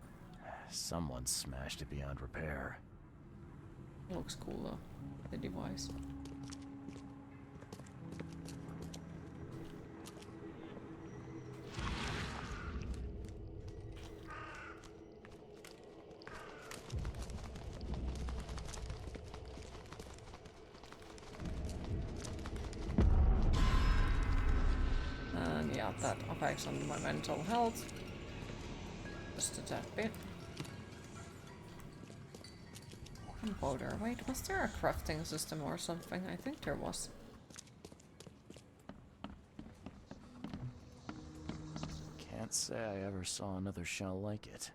[SPEAKER 2] Someone smashed it beyond repair.
[SPEAKER 1] Looks cool though, the device. And yeah, that affects on my mental health. Just a tad bit. Powder. Wait, was there a crafting system or something? I think there was.
[SPEAKER 2] Can't say I ever saw another shell like it.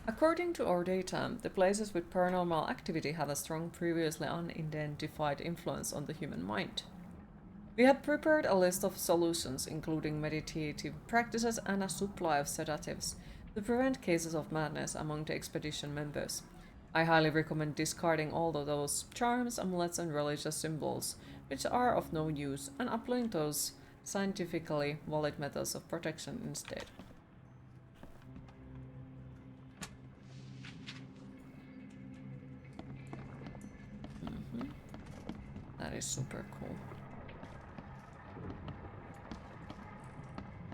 [SPEAKER 1] According to our data, the places with paranormal activity have a strong previously unidentified influence on the human mind. We have prepared a list of solutions, including meditative practices and a supply of sedatives, to prevent cases of madness among the expedition members. I highly recommend discarding all of those charms, amulets, and religious symbols, which are of no use, and applying those scientifically valid methods of protection instead. That is super cool.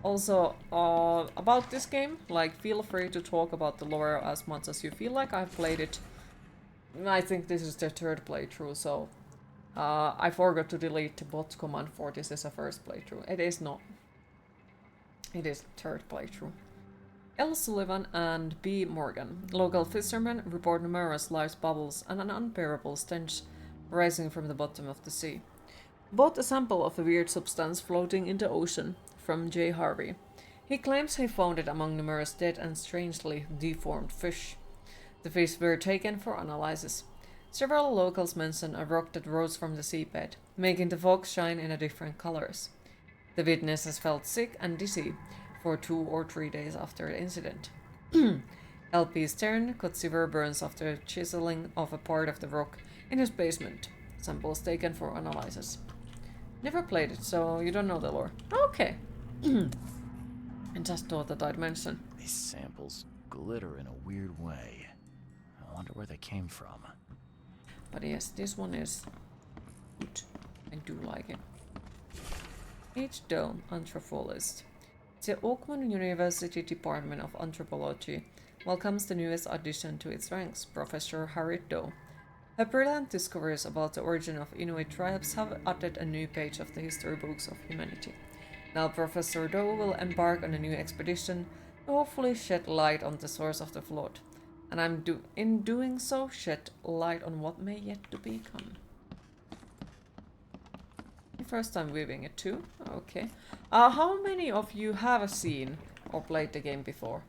[SPEAKER 1] Also, about this game, like, feel free to talk about the lore as much as you feel like. I've played it. I think this is the third playthrough, so I forgot to delete the bot command for this as a first playthrough. It is not. It is third playthrough. L. Sullivan and B. Morgan, local fishermen, report numerous large bubbles and an unbearable stench rising from the bottom of the sea. Bought a sample of a weird substance floating in the ocean from J. Harvey. He claims he found it among numerous dead and strangely deformed fish. The fish were taken for analysis. Several locals mention a rock that rose from the seabed, making the fog shine in different colors. The witnesses felt sick and dizzy for 2 or 3 days after the incident. L.P. Stern got severe burns after chiseling off a part of the rock in his basement. Samples taken for analysis. Never played it, so you don't know the lore. Okay. And just thought that I'd mention.
[SPEAKER 2] These samples glitter in a weird way. I wonder where they came from.
[SPEAKER 1] But yes, this one is good. I do like it. H. Doe, anthropologist. The Oakmont University Department of Anthropology welcomes the newest addition to its ranks, Professor Harriet Doe. Her brilliant discoveries about the origin of Inuit tribes have added a new page of the history books of humanity. Now Professor Doe will embark on a new expedition to hopefully shed light on the source of the flood, and in doing so shed light on what may yet to become. First time viewing it too? Okay. How many of you have seen or played the game before?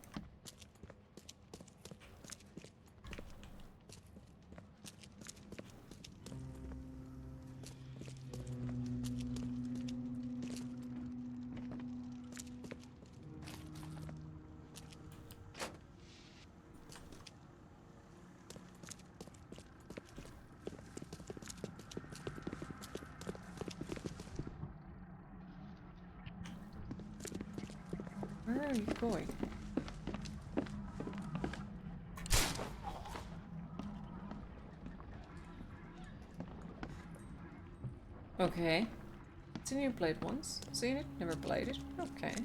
[SPEAKER 1] Where are you going? Okay. Seen you played once. Seen it, never played it. Okay.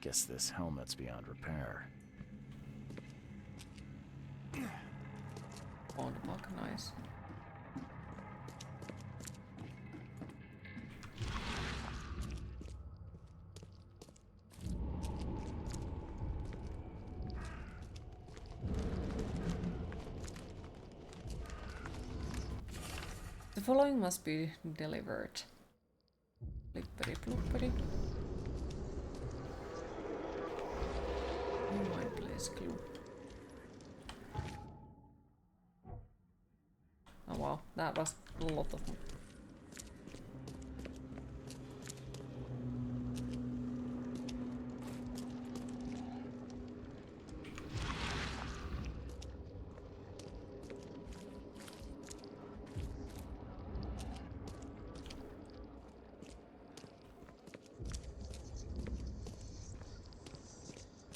[SPEAKER 2] Guess this helmet's beyond repair.
[SPEAKER 1] Oh, the book, nice. The following must be delivered. Blippity bloopity. Oh my place clue. Oh wow, that was a lot of them.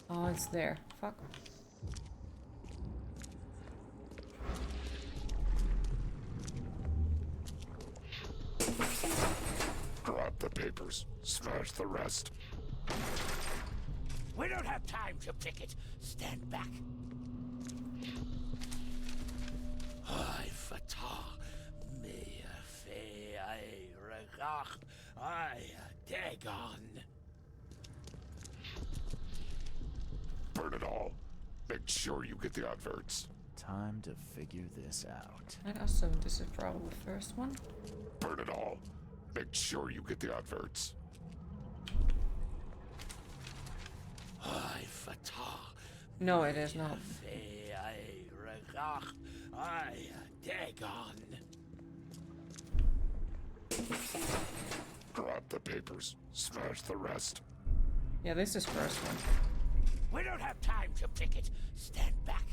[SPEAKER 1] Oh, it's there. Fuck.
[SPEAKER 6] Grab the papers. Smash the rest.
[SPEAKER 9] We don't have time to pick it. Stand back. I fata me fe I regach I dagon.
[SPEAKER 6] Burn it all. Make sure you get the adverts.
[SPEAKER 2] Time to figure this out.
[SPEAKER 1] I assume this is probably the first one.
[SPEAKER 6] Burn it all. Make sure you get the adverts.
[SPEAKER 1] No, it is not.
[SPEAKER 6] Grab the papers. Smash the rest.
[SPEAKER 1] Yeah, this is first one.
[SPEAKER 9] We don't have time to pick it. Stand back.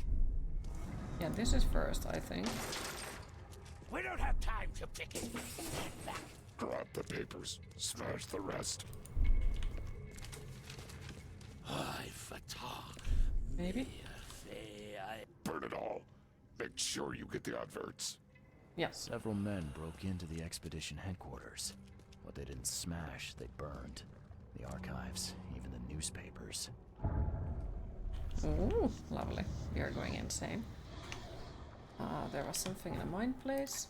[SPEAKER 1] Yeah, this is first, I think.
[SPEAKER 9] We don't have time to pick it. Stand back.
[SPEAKER 6] Grab the papers. Smash the rest.
[SPEAKER 1] Maybe?
[SPEAKER 6] Burn it all. Make sure you get the adverts.
[SPEAKER 1] Yeah.
[SPEAKER 2] Several men broke into the expedition headquarters. What they didn't smash, they burned. The archives, even the newspapers.
[SPEAKER 1] Ooh, lovely. We are going insane. There was something in a mine place.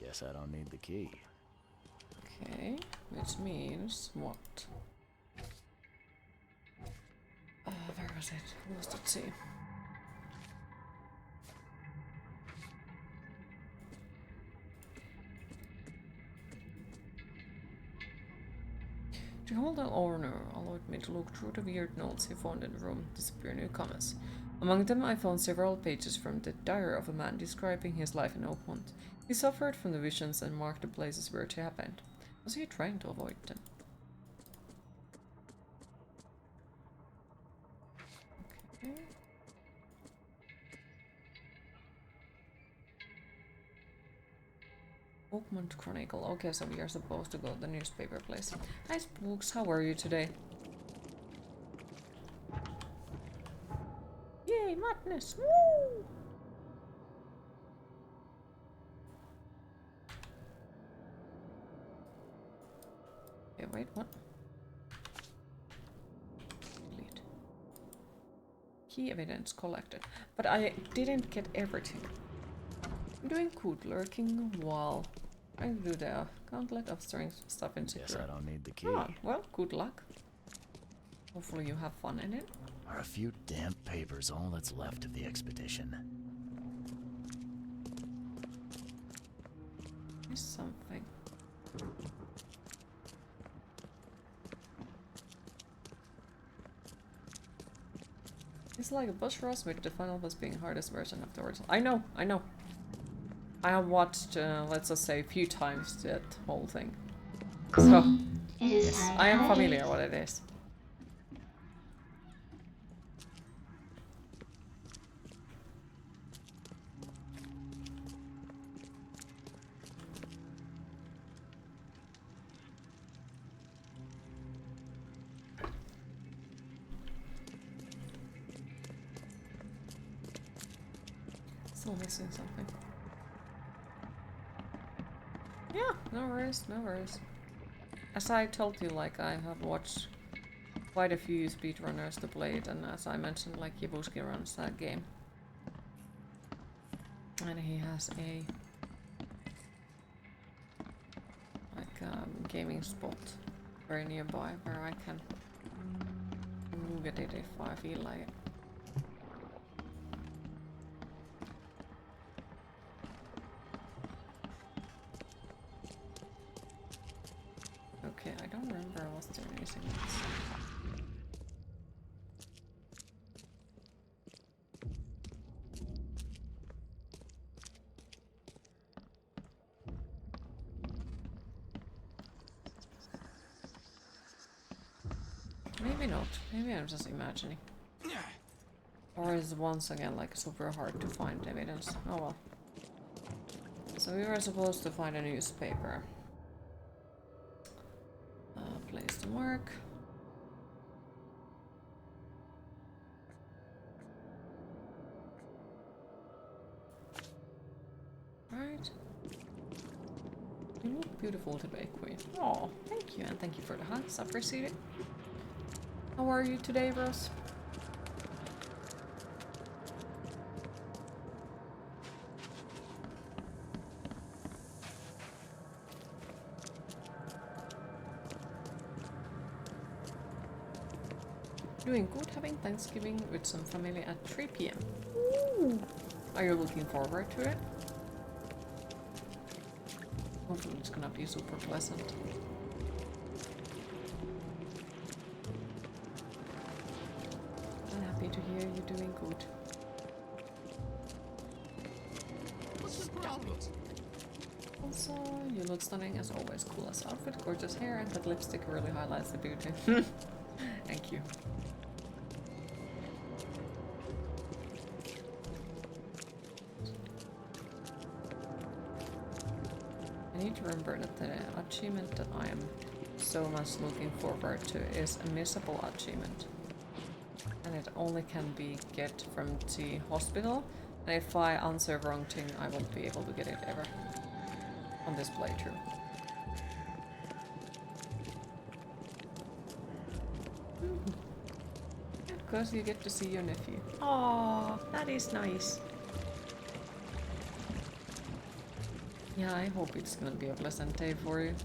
[SPEAKER 2] Guess I don't need the key.
[SPEAKER 1] Okay, which means what? Where was it? Lost at sea. The holder owner allowed me to look through the weird notes he found in the room, disappear newcomers. Among them I found several pages from the diary of a man describing his life in Oakmont. He suffered from the visions and marked the places where it happened. Was he trying to avoid them? Okay. Oakmont Chronicle. Okay, so we are supposed to go to the newspaper place. Hi Spooks, how are you today? Yay, madness! Woo! Okay, wait, what? Delete. Key evidence collected. But I didn't get everything. I'm doing good lurking while trying to do the gauntlet of storing stuff in secure.
[SPEAKER 2] Guess I don't need the key.
[SPEAKER 1] Oh, well, good luck. Hopefully you have fun in it.
[SPEAKER 2] Are a few damp papers all that's left of the expedition?
[SPEAKER 1] There's something. It's like a bush roast with the final boss being hardest version of the original. I know. I have watched, let's just say, a few times that whole thing. So, yes, I am familiar what it is. Still missing something. Yeah, no worries, no worries. As I told you, like, I have watched quite a few speedrunners to play it, and as I mentioned, like, Yabuski runs that game. And he has a gaming spot very nearby where I can look at it if I feel like it. Okay, I don't remember was there anything else. Maybe not. Maybe I'm just imagining. Or is it once again like super hard to find evidence? Oh well. So we were supposed to find a newspaper. Place the mark. Right. You look beautiful today, Queen. Oh, thank you, and thank you for the hugs. I appreciate it. How are you today, Rose? Doing good, having Thanksgiving with some family at 3 p.m. Ooh. Are you looking forward to it? Hopefully it's gonna be super pleasant. I'm happy to hear you're doing good.
[SPEAKER 9] What's the problem?
[SPEAKER 1] Also, you look stunning as always. Coolest outfit, gorgeous hair, and that lipstick really highlights the beauty. Thank you. I need to remember that the achievement that I am so much looking forward to is a missable achievement. And it only can be get from the hospital. And if I answer wrong thing, I won't be able to get it ever on this playthrough. Because you get to see your nephew. Aww, that is nice. Yeah, I hope it's gonna be a pleasant day for you.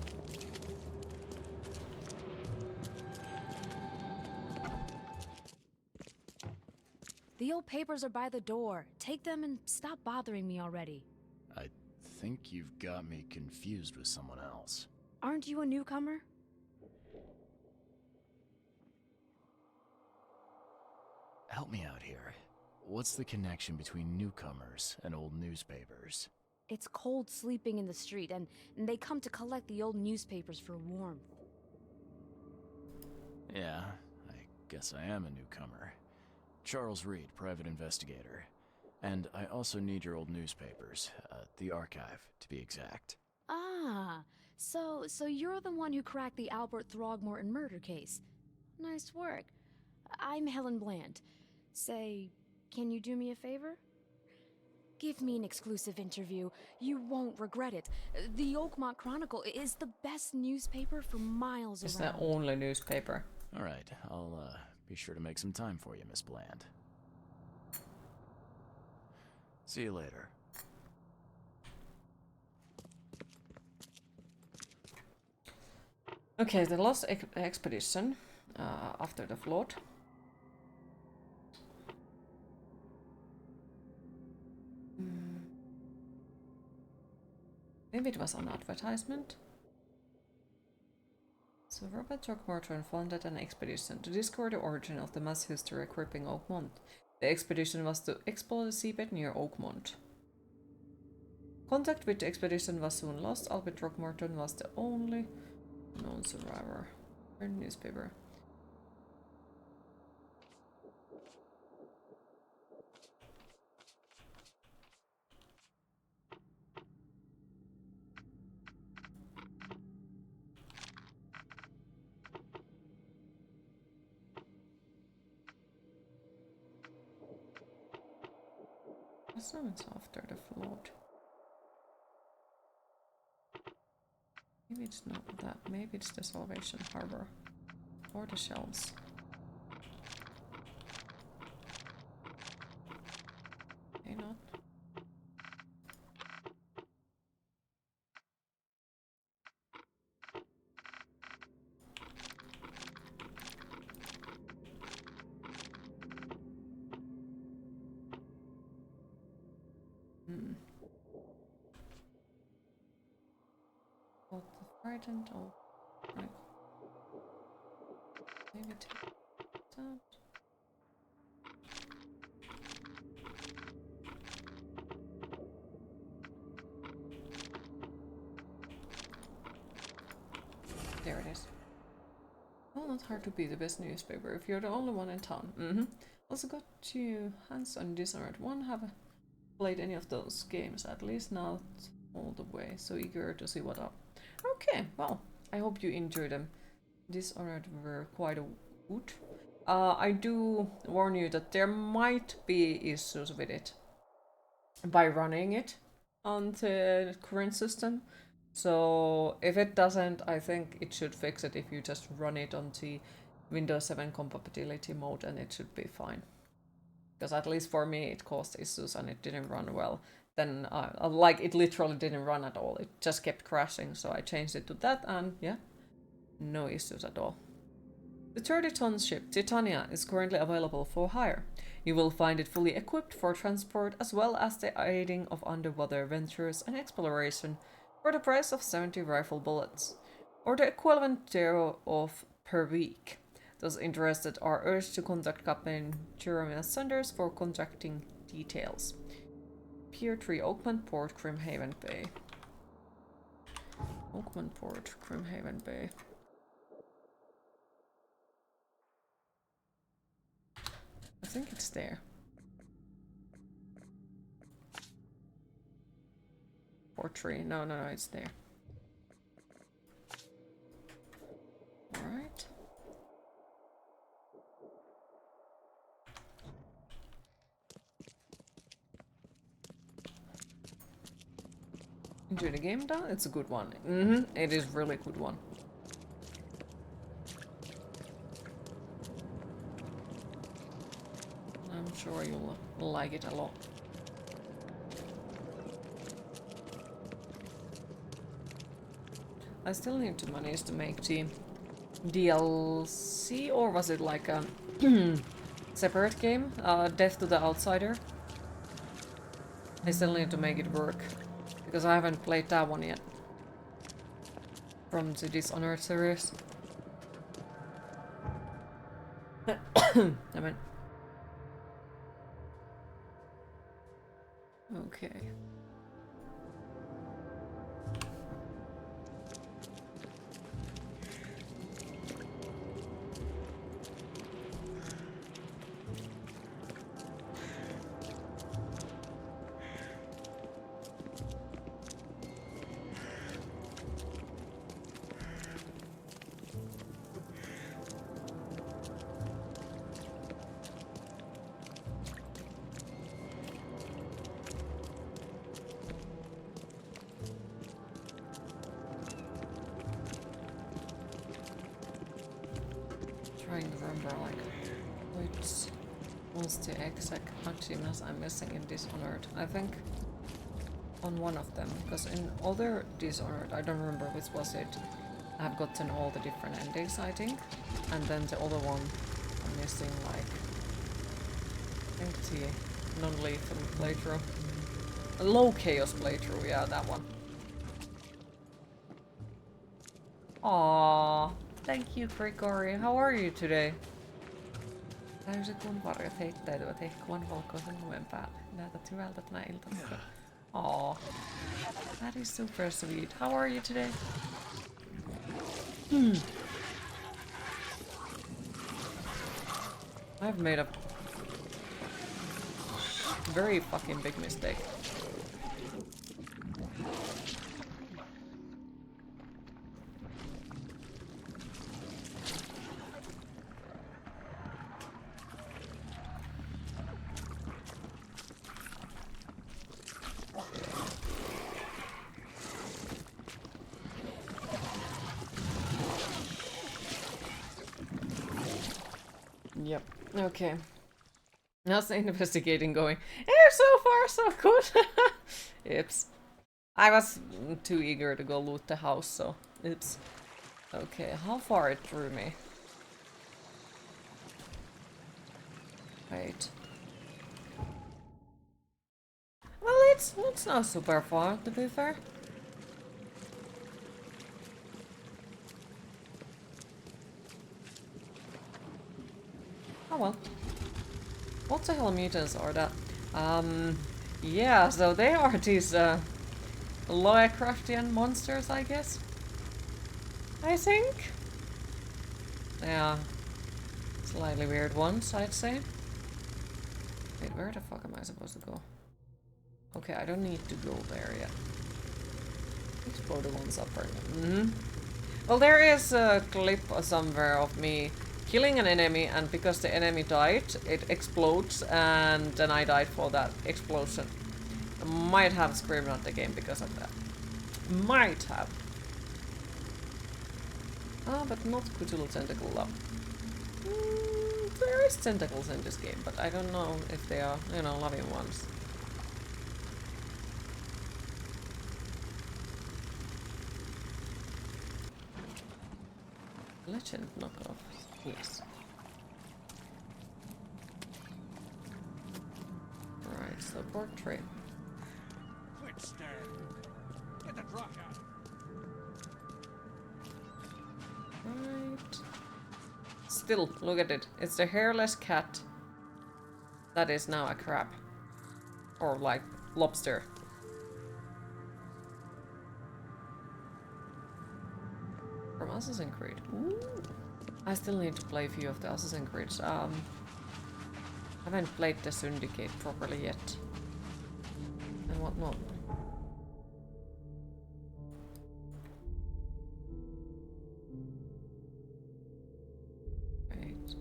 [SPEAKER 13] The old papers are by the door. Take them and stop bothering me already.
[SPEAKER 2] I think you've got me confused with someone else.
[SPEAKER 13] Aren't you a newcomer?
[SPEAKER 2] Help me out here. What's the connection between newcomers and old newspapers?
[SPEAKER 13] It's cold sleeping in the street, and they come to collect the old newspapers for warmth.
[SPEAKER 2] Yeah, I guess I am a newcomer. Charles Reed, private investigator. And I also need your old newspapers, the archive, to be exact.
[SPEAKER 13] Ah, so you're the one who cracked the Albert Throgmorton murder case. Nice work. I'm Helen Bland. Say, can you do me a favor? Give me an exclusive interview. You won't regret it. The Oakmont Chronicle is the best newspaper for miles around.
[SPEAKER 1] It's the only newspaper.
[SPEAKER 2] Alright, I'll be sure to make some time for you, Miss Bland. See you later.
[SPEAKER 1] Okay, the lost expedition after the flood. Maybe it was an advertisement. So Robert Throckmorton funded an expedition to discover the origin of the mass hysteria gripping Oakmont. The expedition was to explore the seabed near Oakmont. Contact with the expedition was soon lost. Albert Throckmorton was the only known survivor. Newspaper. So it's after the flood. Maybe it's not that. Maybe it's the Salvation Harbor. Or the shells. Maybe not. Both the frightened or like maybe take that. There it is. Well, not hard to be the best newspaper if you're the only one in town. Also got you hands on Dishonored 1. Have played any of those games, at least not all the way. So eager to see what up. Okay, well, I hope you enjoyed them. Dishonored were quite a good. I do warn you that there might be issues with it by running it on the current system. So if it doesn't, I think it should fix it if you just run it on the Windows 7 compatibility mode, and it should be fine. Because at least for me it caused issues and it didn't run well. Then like it literally didn't run at all. It just kept crashing, so I changed it to that, and yeah, no issues at all. The 30-ton ship Titania is currently available for hire. You will find it fully equipped for transport as well as the aiding of underwater ventures and exploration for the price of 70 rifle bullets, or the equivalent thereof per week. Those interested are urged to contact Captain Jeremiah Sanders for contracting details. Pier 3 Oakmont Port, Grimhaven Bay. Oakmont Port, Grimhaven Bay. I think it's there. Port 3. No, it's there. Alright. Enjoy the game though? It's a good one. It is really good one. I'm sure you'll like it a lot. I still need to manage to make the DLC, or was it like a separate game? Death to the Outsider. I still need to make it work, because I haven't played that one yet. From the Dishonored series. I mean. Okay. Trying to remember like which was the exact achievements I'm missing in Dishonored. I think on one of them, because in other Dishonored, I don't remember which was it. I've gotten all the different endings, I think, and then the other one I'm missing like I think the non-lethal playthrough, a low chaos playthrough. Yeah, that one. Aww. Thank you, Gregory. How are you today? Täysi kun varjot heittäytyvät hehkuvan valkoisen lumen päälle. Näytät hyvältä tänä iltana. Aww. That is super sweet. How are you today? I've made a very fucking big mistake. Yep. Okay. How's the investigating going? So far, so good. Oops. I was too eager to go loot the house, so oops. Okay, how far it drew me? Wait. Well, it's not super far, to be fair. Oh well. What the hell mutants are that? Yeah, so they are these Lovecraftian monsters, I guess. I think. Yeah. Slightly weird ones, I'd say. Wait, where the fuck am I supposed to go? Okay, I don't need to go there yet. Explode the ones up right now. Well, there is a clip somewhere of me killing an enemy, and because the enemy died, it explodes, and then I died for that explosion. I might have screamed at the game because of that. Might have. Ah, but not Cthulhu Tentacle Love. There is tentacles in this game, but I don't know if they are, you know, loving ones. Legend knockoff. Yes. Right, so portrait.
[SPEAKER 9] Quit staring. Get the truck out.
[SPEAKER 1] Right. Still, look at it. It's the hairless cat that is now a crab. Or like lobster. From Assassin's Creed. Ooh. I still need to play a few of the Assassin's Creeds. I haven't played the Syndicate properly yet. And whatnot. Right.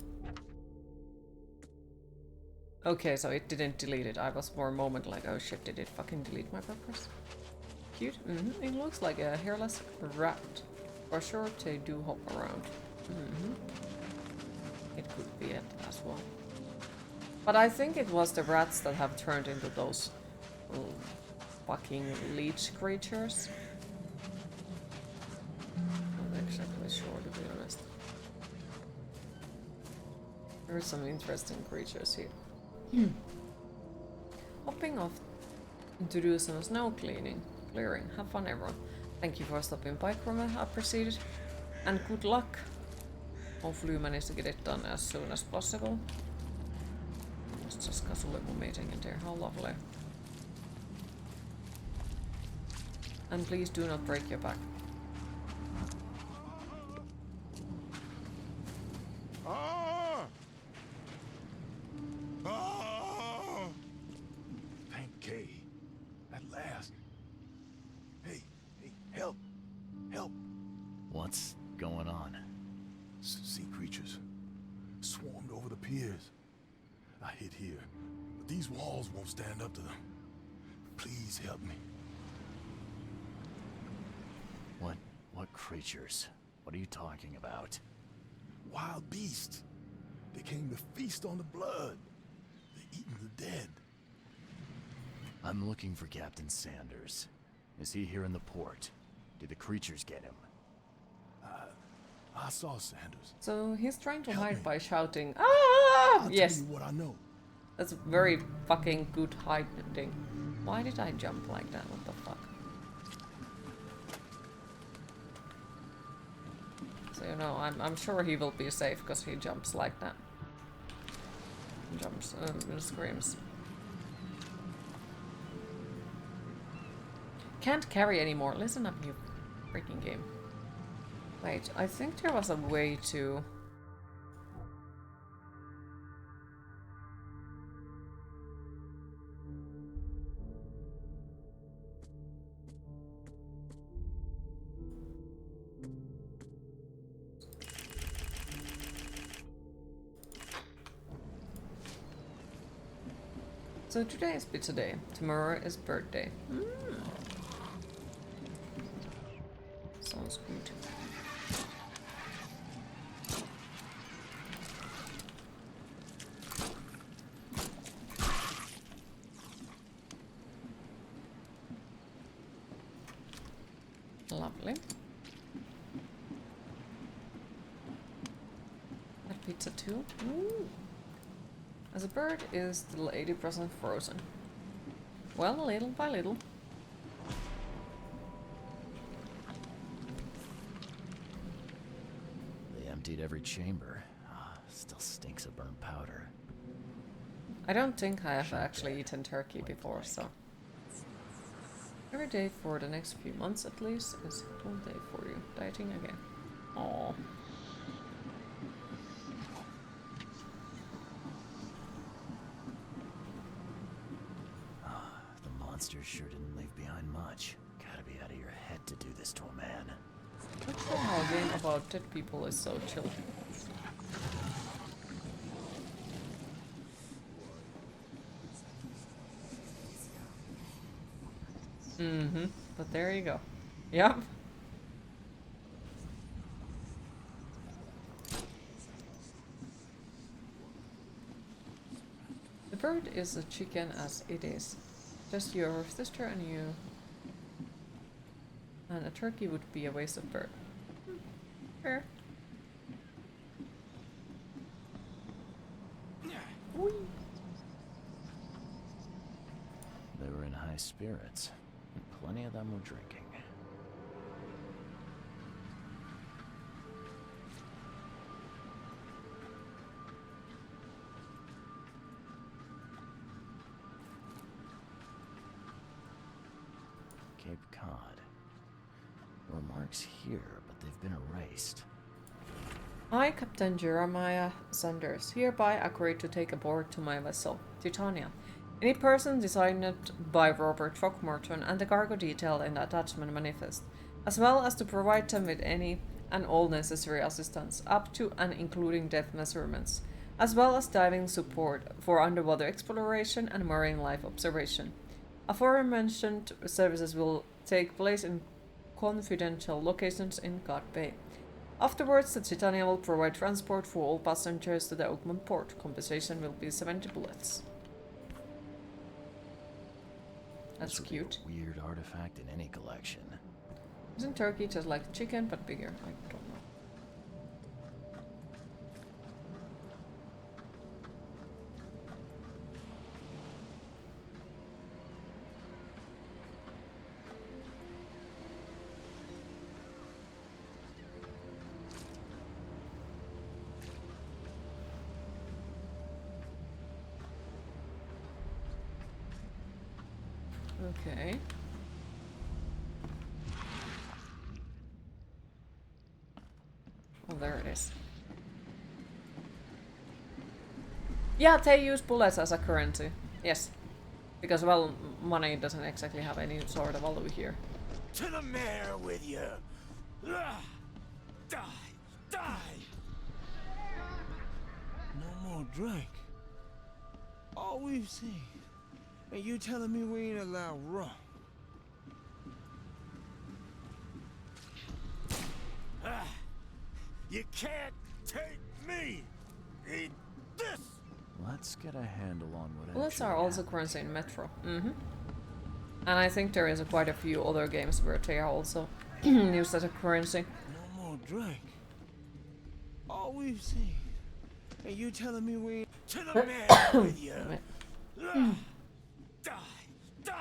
[SPEAKER 1] Okay, so it didn't delete it. I was for a moment like, oh shit, did it fucking delete my progress? Cute. Mm-hmm. It looks like a hairless rat. For sure, they do hop around. Mm-hmm. It could be it as well. But I think it was the rats that have turned into those fucking leech creatures. Not exactly sure, to be honest. There are some interesting creatures here. Hopping off to do some snow clearing. Have fun, everyone. Thank you for stopping by, Chroma. I appreciate it. And good luck. Hopefully you manage to get it done as soon as possible. Let's just go to a little meeting in there. How lovely. And please do not break your back.
[SPEAKER 6] Ah! Ah! Thank Kay. At last. Hey, help! Help!
[SPEAKER 2] What's going on?
[SPEAKER 6] Sea creatures swarmed over the piers. I hid here, but these walls won't stand up to them. Please help me.
[SPEAKER 2] What creatures? What are you talking about?
[SPEAKER 6] Wild beasts. They came to feast on the blood. They're eating the dead.
[SPEAKER 2] I'm looking for Captain Sanders. Is he here in the port? Did the creatures get him?
[SPEAKER 6] I saw Sanders.
[SPEAKER 1] So he's trying to
[SPEAKER 6] Help
[SPEAKER 1] hide
[SPEAKER 6] me.
[SPEAKER 1] by shouting, "Ah!"
[SPEAKER 6] I'll
[SPEAKER 1] Yes.
[SPEAKER 6] tell you what I know.
[SPEAKER 1] That's very fucking good hiding. Why did I jump like that? What the fuck? So you know, I'm sure he will be safe because he jumps like that. Jumps and screams. Can't carry anymore. Listen up, you freaking game. Wait, I think there was a way to... So today is pizza day, tomorrow is birthday. Sounds good. Lovely. That pizza too. Ooh. As a bird is still 80% frozen. Well, little by little.
[SPEAKER 2] They emptied every chamber. Still stinks of burnt powder.
[SPEAKER 1] I don't think I have actually eaten turkey before, so... Every day for the next few months at least is one day for you. Dieting again. Aww.
[SPEAKER 2] The monsters sure didn't leave behind much. Gotta be out of your head to do this to a man.
[SPEAKER 1] That's how a game about dead people is so chill. Mm-hmm. But there you go. Yep. The bird is a chicken as it is. Just your sister and you. And a turkey would be a waste of bird. Fair.
[SPEAKER 2] high spirits, and plenty of them were drinking. Cape Cod. There were marks here, but they've been erased.
[SPEAKER 1] I, Captain Jeremiah Sanders, hereby agree to take aboard to my vessel, Titania, any person designated by Robert Throckmorton and the cargo detailed in the attachment manifest, as well as to provide them with any and all necessary assistance, up to and including depth measurements, as well as diving support for underwater exploration and marine life observation. Aforementioned services will take place in confidential locations in God Bay. Afterwards, the Titania will provide transport for all passengers to the Oakmont port. Compensation will be 70 bullets. That's cute.
[SPEAKER 2] A weird artifact in any collection.
[SPEAKER 1] Isn't turkey just like chicken but bigger? I don't know. Okay. Oh, there it is. Yeah, they use bullets as a currency. Yes. Because, well, money doesn't exactly have any sort of value here.
[SPEAKER 9] To the mayor with you! Die! Die!
[SPEAKER 7] No more drink. All we've seen. And you telling me we ain't allowed rum?
[SPEAKER 9] You can't take me! Eat this!
[SPEAKER 2] Let's get a handle on what
[SPEAKER 1] Bullets are also currency in Metro. And I think there is quite a few other games where they are also used as a currency.
[SPEAKER 7] No more drink. All we've seen. And you telling me we ain't...
[SPEAKER 9] To the man with you! Die!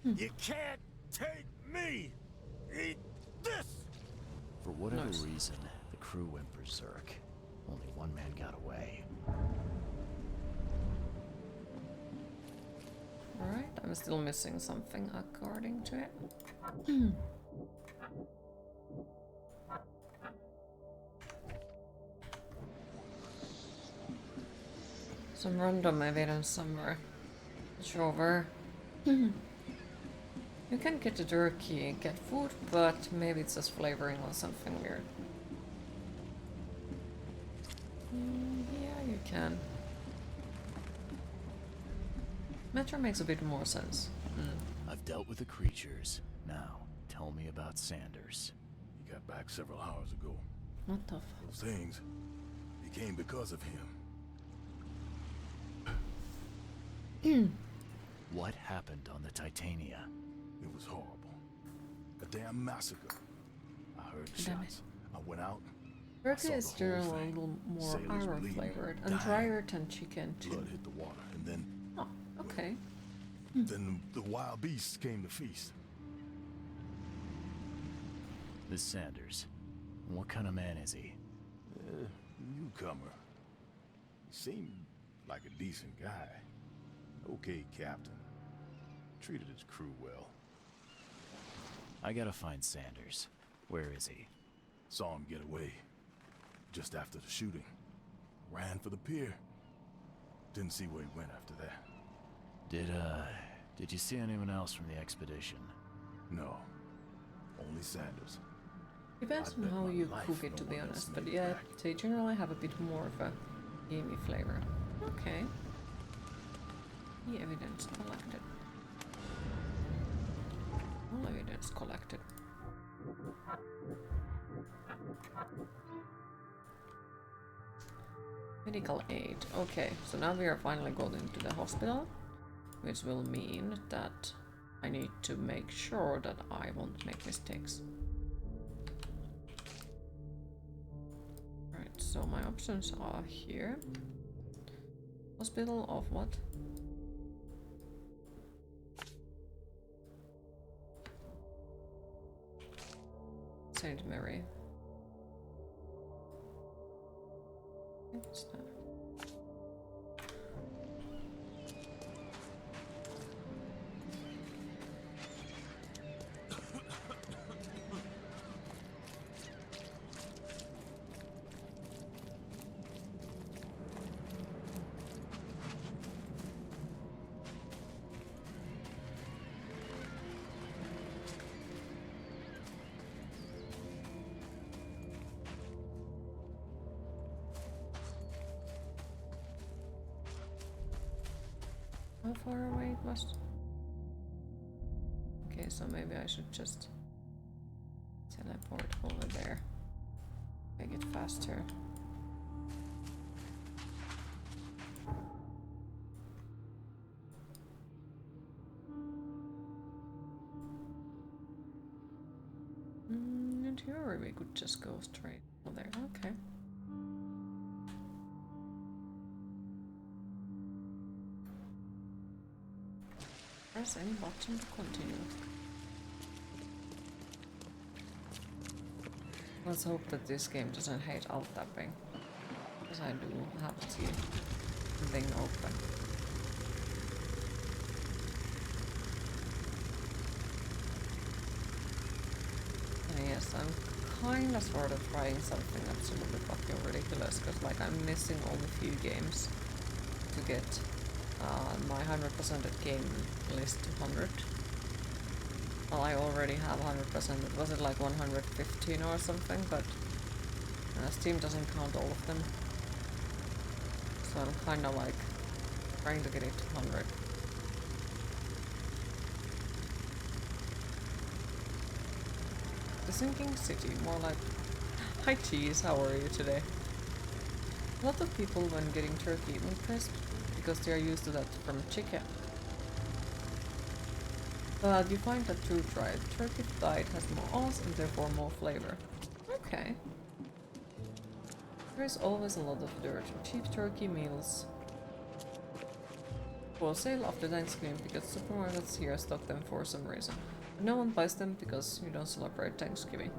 [SPEAKER 9] You can't take me! Eat this!
[SPEAKER 2] For whatever reason, the crew went berserk. Only one man got away.
[SPEAKER 1] Alright, I'm still missing something according to it. Some random evidence somewhere. Sure. You can get the turkey, get food, but maybe it's just flavoring or something weird. Yeah, you can. Metro makes a bit more sense.
[SPEAKER 2] I've dealt with the creatures. Now, tell me about Sanders.
[SPEAKER 14] He got back several hours ago.
[SPEAKER 1] What the f-
[SPEAKER 14] Those things, they came because of him.
[SPEAKER 2] What happened on the Titania?
[SPEAKER 14] It was horrible. A damn massacre. I heard shots. I went out.
[SPEAKER 1] Turkey is still a little more iron flavored and drier than chicken too.
[SPEAKER 14] Blood hit the water, and then...
[SPEAKER 1] Oh, okay.
[SPEAKER 14] Then the wild beasts came to feast.
[SPEAKER 2] This Sanders. What kind of man is he?
[SPEAKER 14] Newcomer. He seemed like a decent guy. Okay, Captain. Treated his crew well.
[SPEAKER 2] I gotta find Sanders. Where is he?
[SPEAKER 14] Saw him get away. Just after the shooting. Ran for the pier. Didn't see where he went after that.
[SPEAKER 2] Did you see anyone else from the expedition?
[SPEAKER 14] No. Only Sanders.
[SPEAKER 1] Depends on how you cook it, to be honest, but yeah, they generally have a bit more of a gamey flavor. Okay. The evidence collected. All evidence collected. Medical aid. Okay, so now we are finally going to the hospital, which will mean that I need to make sure that I won't make mistakes. Right, so my options are here. Hospital of what? Saint Mary. What's that? How far away it was? Okay, so maybe I should just teleport over there. Make it faster. In theory, we could just go straight over there. Okay. Press any button to continue. Let's hope that this game doesn't hate alt tapping, because I do have the thing open. And yes, I'm kinda sort of trying something absolutely fucking ridiculous, because like I'm missing only few games to get my 100% game list to 100. Well, I already have 100%. Was it like 115 or something? But Steam doesn't count all of them. So I'm kind of like trying to get it to 100. The Sinking City, more like... Hi Cheese, how are you today? A lot of people when getting turkey impressed because they are used to that from chicken. But you find that truth right. Turkey diet has more oils and therefore more flavor. Okay. There is always a lot of dirt. Cheap turkey meals for sale after Thanksgiving because supermarkets here stock them for some reason. But no one buys them because you don't celebrate Thanksgiving.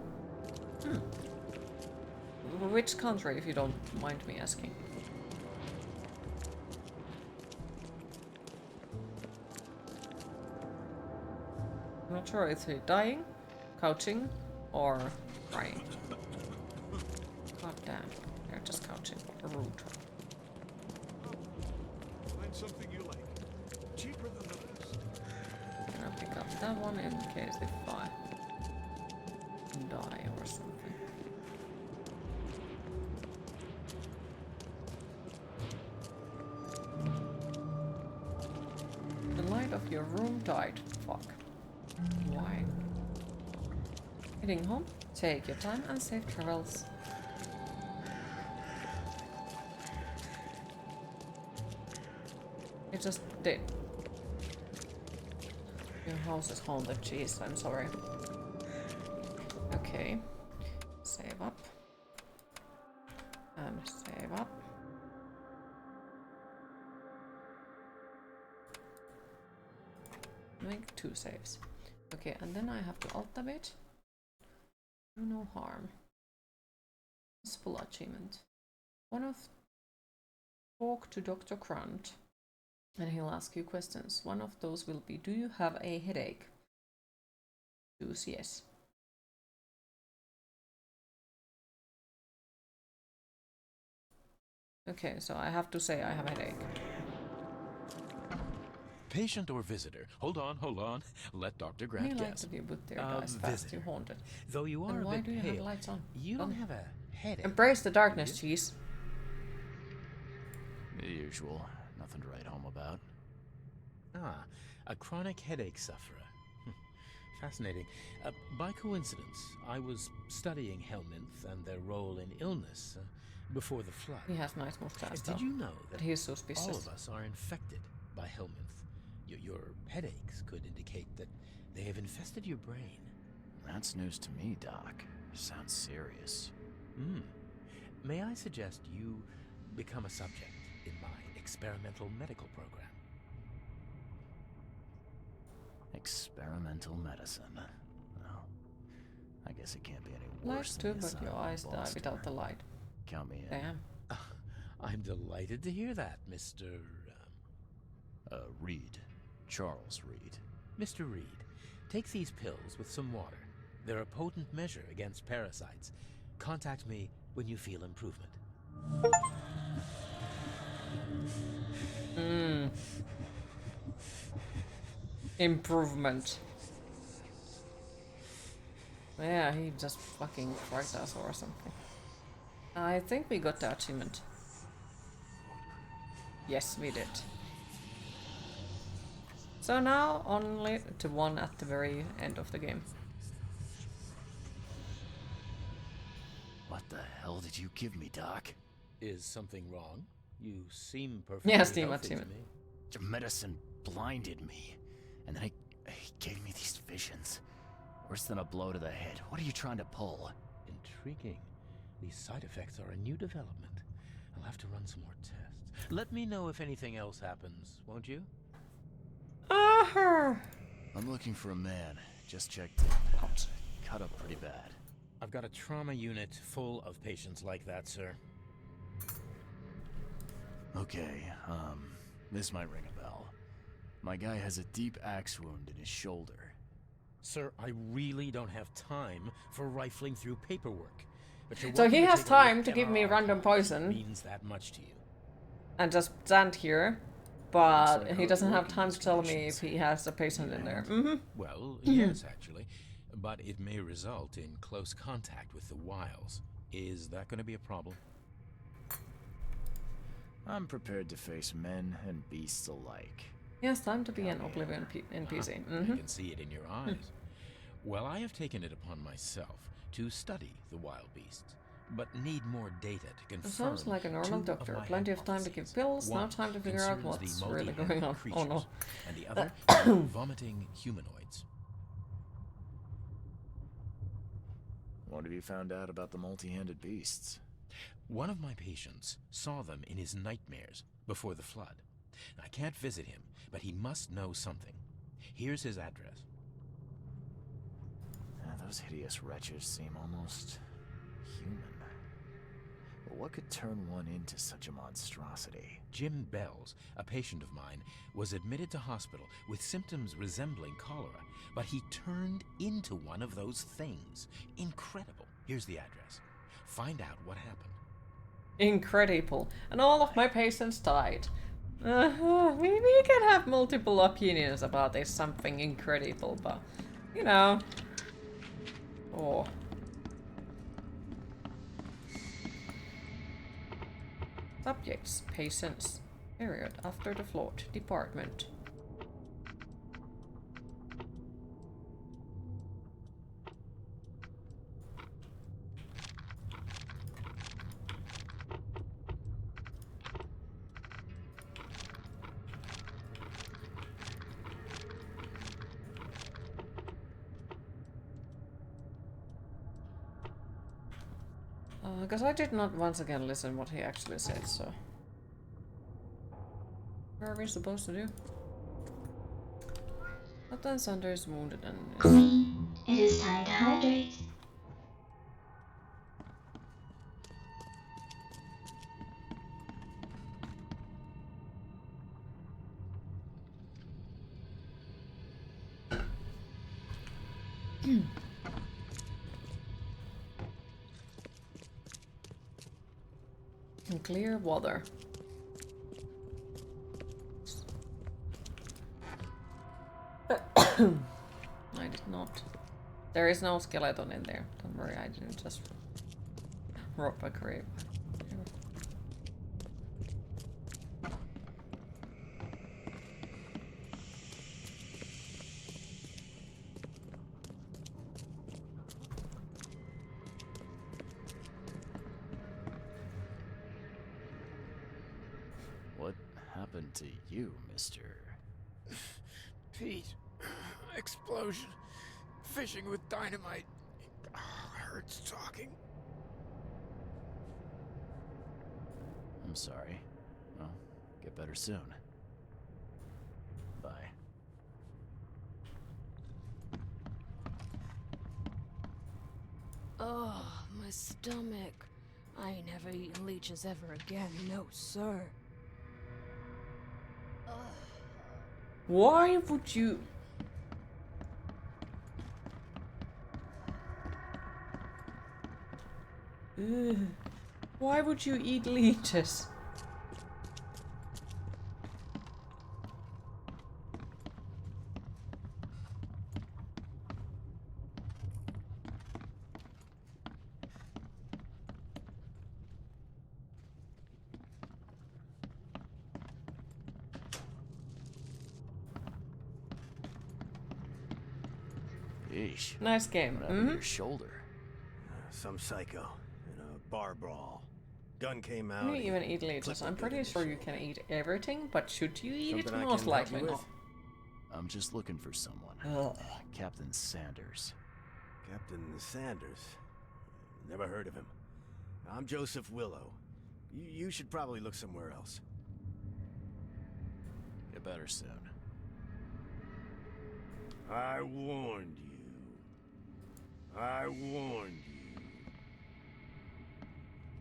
[SPEAKER 1] Which country, if you don't mind me asking? I'm not sure if he's dying, couching, or crying. God damn, they're just couching. Rude.
[SPEAKER 10] Find something you like. Cheaper than the rest.
[SPEAKER 1] I'm gonna pick up that one in case if I die or something. The light of your room died. Fuck. Why? Heading home? Take your time and safe travels. It just did. Your house is haunted. Jeez, I'm sorry. Okay. Save up. And save up. Make 2 saves. Okay, and then I have to ultimate. Do no harm. Possible achievement. One of talk to Dr. Grant, and he'll ask you questions. One of those will be, do you have a headache? Choose yes. Okay, so I have to say I have a headache.
[SPEAKER 15] Patient or visitor? Hold on. Let Dr. Grant
[SPEAKER 1] He like
[SPEAKER 15] guess.
[SPEAKER 1] to be put there, dies fast, you haunted.
[SPEAKER 15] Though you are
[SPEAKER 1] Then
[SPEAKER 15] a
[SPEAKER 1] why
[SPEAKER 15] bit
[SPEAKER 1] do you
[SPEAKER 15] pale,
[SPEAKER 1] have lights on?
[SPEAKER 15] you don't have a headache.
[SPEAKER 1] Embrace the darkness, Cheese.
[SPEAKER 2] The usual. Nothing to write home about.
[SPEAKER 15] Ah, a chronic headache sufferer. Fascinating. By coincidence, I was studying Helminth and their role in illness before the flood.
[SPEAKER 1] He has nice mustache.
[SPEAKER 15] Did you know that
[SPEAKER 1] he is suspicious?
[SPEAKER 15] all of us are infected by Helminth? Your headaches could indicate that they have infested your brain.
[SPEAKER 2] That's news to me, Doc. Sounds serious.
[SPEAKER 15] May I suggest you become a subject in my experimental medical program?
[SPEAKER 2] Experimental medicine. Well, I guess it can't be any
[SPEAKER 1] Light
[SPEAKER 2] worse
[SPEAKER 1] too,
[SPEAKER 2] than the
[SPEAKER 1] but your
[SPEAKER 2] asylum
[SPEAKER 1] eyes
[SPEAKER 2] in
[SPEAKER 1] die
[SPEAKER 2] Boston.
[SPEAKER 1] without the light.
[SPEAKER 2] Count me in.
[SPEAKER 1] Damn.
[SPEAKER 15] I'm delighted to hear that, Mr.
[SPEAKER 2] Reed. Charles Reed.
[SPEAKER 15] Mr. Reed, take these pills with some water. They're a potent measure against parasites. Contact me when you feel improvement.
[SPEAKER 1] Improvement. Yeah, he just fucking frightened us or something. I think we got the achievement. Yes, we did. So now only to one at the very end of the game.
[SPEAKER 2] What the hell did you give me, Doc?
[SPEAKER 15] Is something wrong? You seem perfectly
[SPEAKER 1] Yes,
[SPEAKER 15] healthy
[SPEAKER 1] Steam,
[SPEAKER 15] to
[SPEAKER 1] Steam.
[SPEAKER 15] me.
[SPEAKER 2] Your medicine blinded me. And then he gave me these visions. Worse than a blow to the head. What are you trying to pull?
[SPEAKER 15] Intriguing. These side effects are a new development. I'll have to run some more tests. Let me know if anything else happens, won't you?
[SPEAKER 2] I'm looking for a man. Just checked in. Cut up pretty bad.
[SPEAKER 15] I've got a trauma unit full of patients like that, sir.
[SPEAKER 2] Okay, this might ring a bell. My guy has a deep axe wound in his shoulder.
[SPEAKER 15] Sir, I really don't have time for rifling through paperwork. But you're
[SPEAKER 1] So he
[SPEAKER 15] welcome
[SPEAKER 1] has
[SPEAKER 15] take a look
[SPEAKER 1] time to
[SPEAKER 15] at
[SPEAKER 1] give me
[SPEAKER 15] our
[SPEAKER 1] random
[SPEAKER 15] archive.
[SPEAKER 1] poison.
[SPEAKER 15] Means that much to you.
[SPEAKER 1] And just stand here, but
[SPEAKER 2] like
[SPEAKER 1] he
[SPEAKER 2] hard
[SPEAKER 1] doesn't have
[SPEAKER 2] working
[SPEAKER 1] time to tell me
[SPEAKER 2] conditions.
[SPEAKER 1] if he has a patient in there.
[SPEAKER 15] Well, yes, actually. But it may result in close contact with the wiles. Is that going to be a problem?
[SPEAKER 2] I'm prepared to face men and beasts alike.
[SPEAKER 1] He has time to be an Oblivion NPC.
[SPEAKER 15] I can see it in your eyes. Well, I have taken it upon myself to study the wild beasts, but need more data to confirm.
[SPEAKER 1] Sounds like a normal
[SPEAKER 15] two
[SPEAKER 1] doctor.
[SPEAKER 15] my
[SPEAKER 1] Plenty of time to give pills, now
[SPEAKER 15] One
[SPEAKER 1] time to figure out
[SPEAKER 15] concerns
[SPEAKER 1] what's
[SPEAKER 15] the
[SPEAKER 1] really
[SPEAKER 15] multi-handed
[SPEAKER 1] going on. Oh no.
[SPEAKER 15] creatures, and the other, vomiting humanoids.
[SPEAKER 2] What have you found out about the multi-handed beasts?
[SPEAKER 15] One of my patients saw them in his nightmares before the flood. I can't visit him, but he must know something. Here's his address.
[SPEAKER 2] Those hideous wretches seem almost human. But what could turn one into such a monstrosity?
[SPEAKER 15] Jim Bells, a patient of mine, was admitted to hospital with symptoms resembling cholera, but he turned into one of those things. Incredible. Here's the address. Find out what happened.
[SPEAKER 1] Incredible. And all of my patients died. We can have multiple opinions about this something incredible, but you know. Oh. Subjects, patients, period, after the flood, department. Because I did not once again listen what he actually said, so... What are we supposed to do? Captain Sander is wounded and is...
[SPEAKER 5] Queen, it is time to hydrate.
[SPEAKER 1] And clear water. I did not. There is no skeleton in there. Don't worry, I didn't just rob a grave.
[SPEAKER 2] What happened to you, mister?
[SPEAKER 10] Pete. Explosion. Fishing with dynamite. Hurts talking.
[SPEAKER 2] I'm sorry. Well, get better soon. Bye.
[SPEAKER 13] Oh, my stomach. I ain't never eaten leeches ever again, no sir.
[SPEAKER 1] Why would you... Ugh. Why would you eat leeches?
[SPEAKER 2] Yeesh.
[SPEAKER 1] Nice game.
[SPEAKER 2] What happened to your shoulder?
[SPEAKER 16] Some psycho in a bar brawl. Gun came out.
[SPEAKER 1] Can you
[SPEAKER 16] he
[SPEAKER 1] even eat leeches?
[SPEAKER 16] clipped a
[SPEAKER 1] I'm
[SPEAKER 16] bit
[SPEAKER 1] pretty
[SPEAKER 16] in his
[SPEAKER 1] sure you
[SPEAKER 16] shoulder.
[SPEAKER 1] can eat everything, but should you eat
[SPEAKER 16] Something
[SPEAKER 1] it?
[SPEAKER 16] I
[SPEAKER 1] Most
[SPEAKER 16] can help
[SPEAKER 1] likely
[SPEAKER 16] you with?
[SPEAKER 1] not.
[SPEAKER 2] I'm just looking for someone.
[SPEAKER 1] Ugh.
[SPEAKER 2] Captain Sanders.
[SPEAKER 16] Captain Sanders. Never heard of him. I'm Joseph Willow. You should probably look somewhere else.
[SPEAKER 2] Get better soon.
[SPEAKER 16] I warned you. I warned you.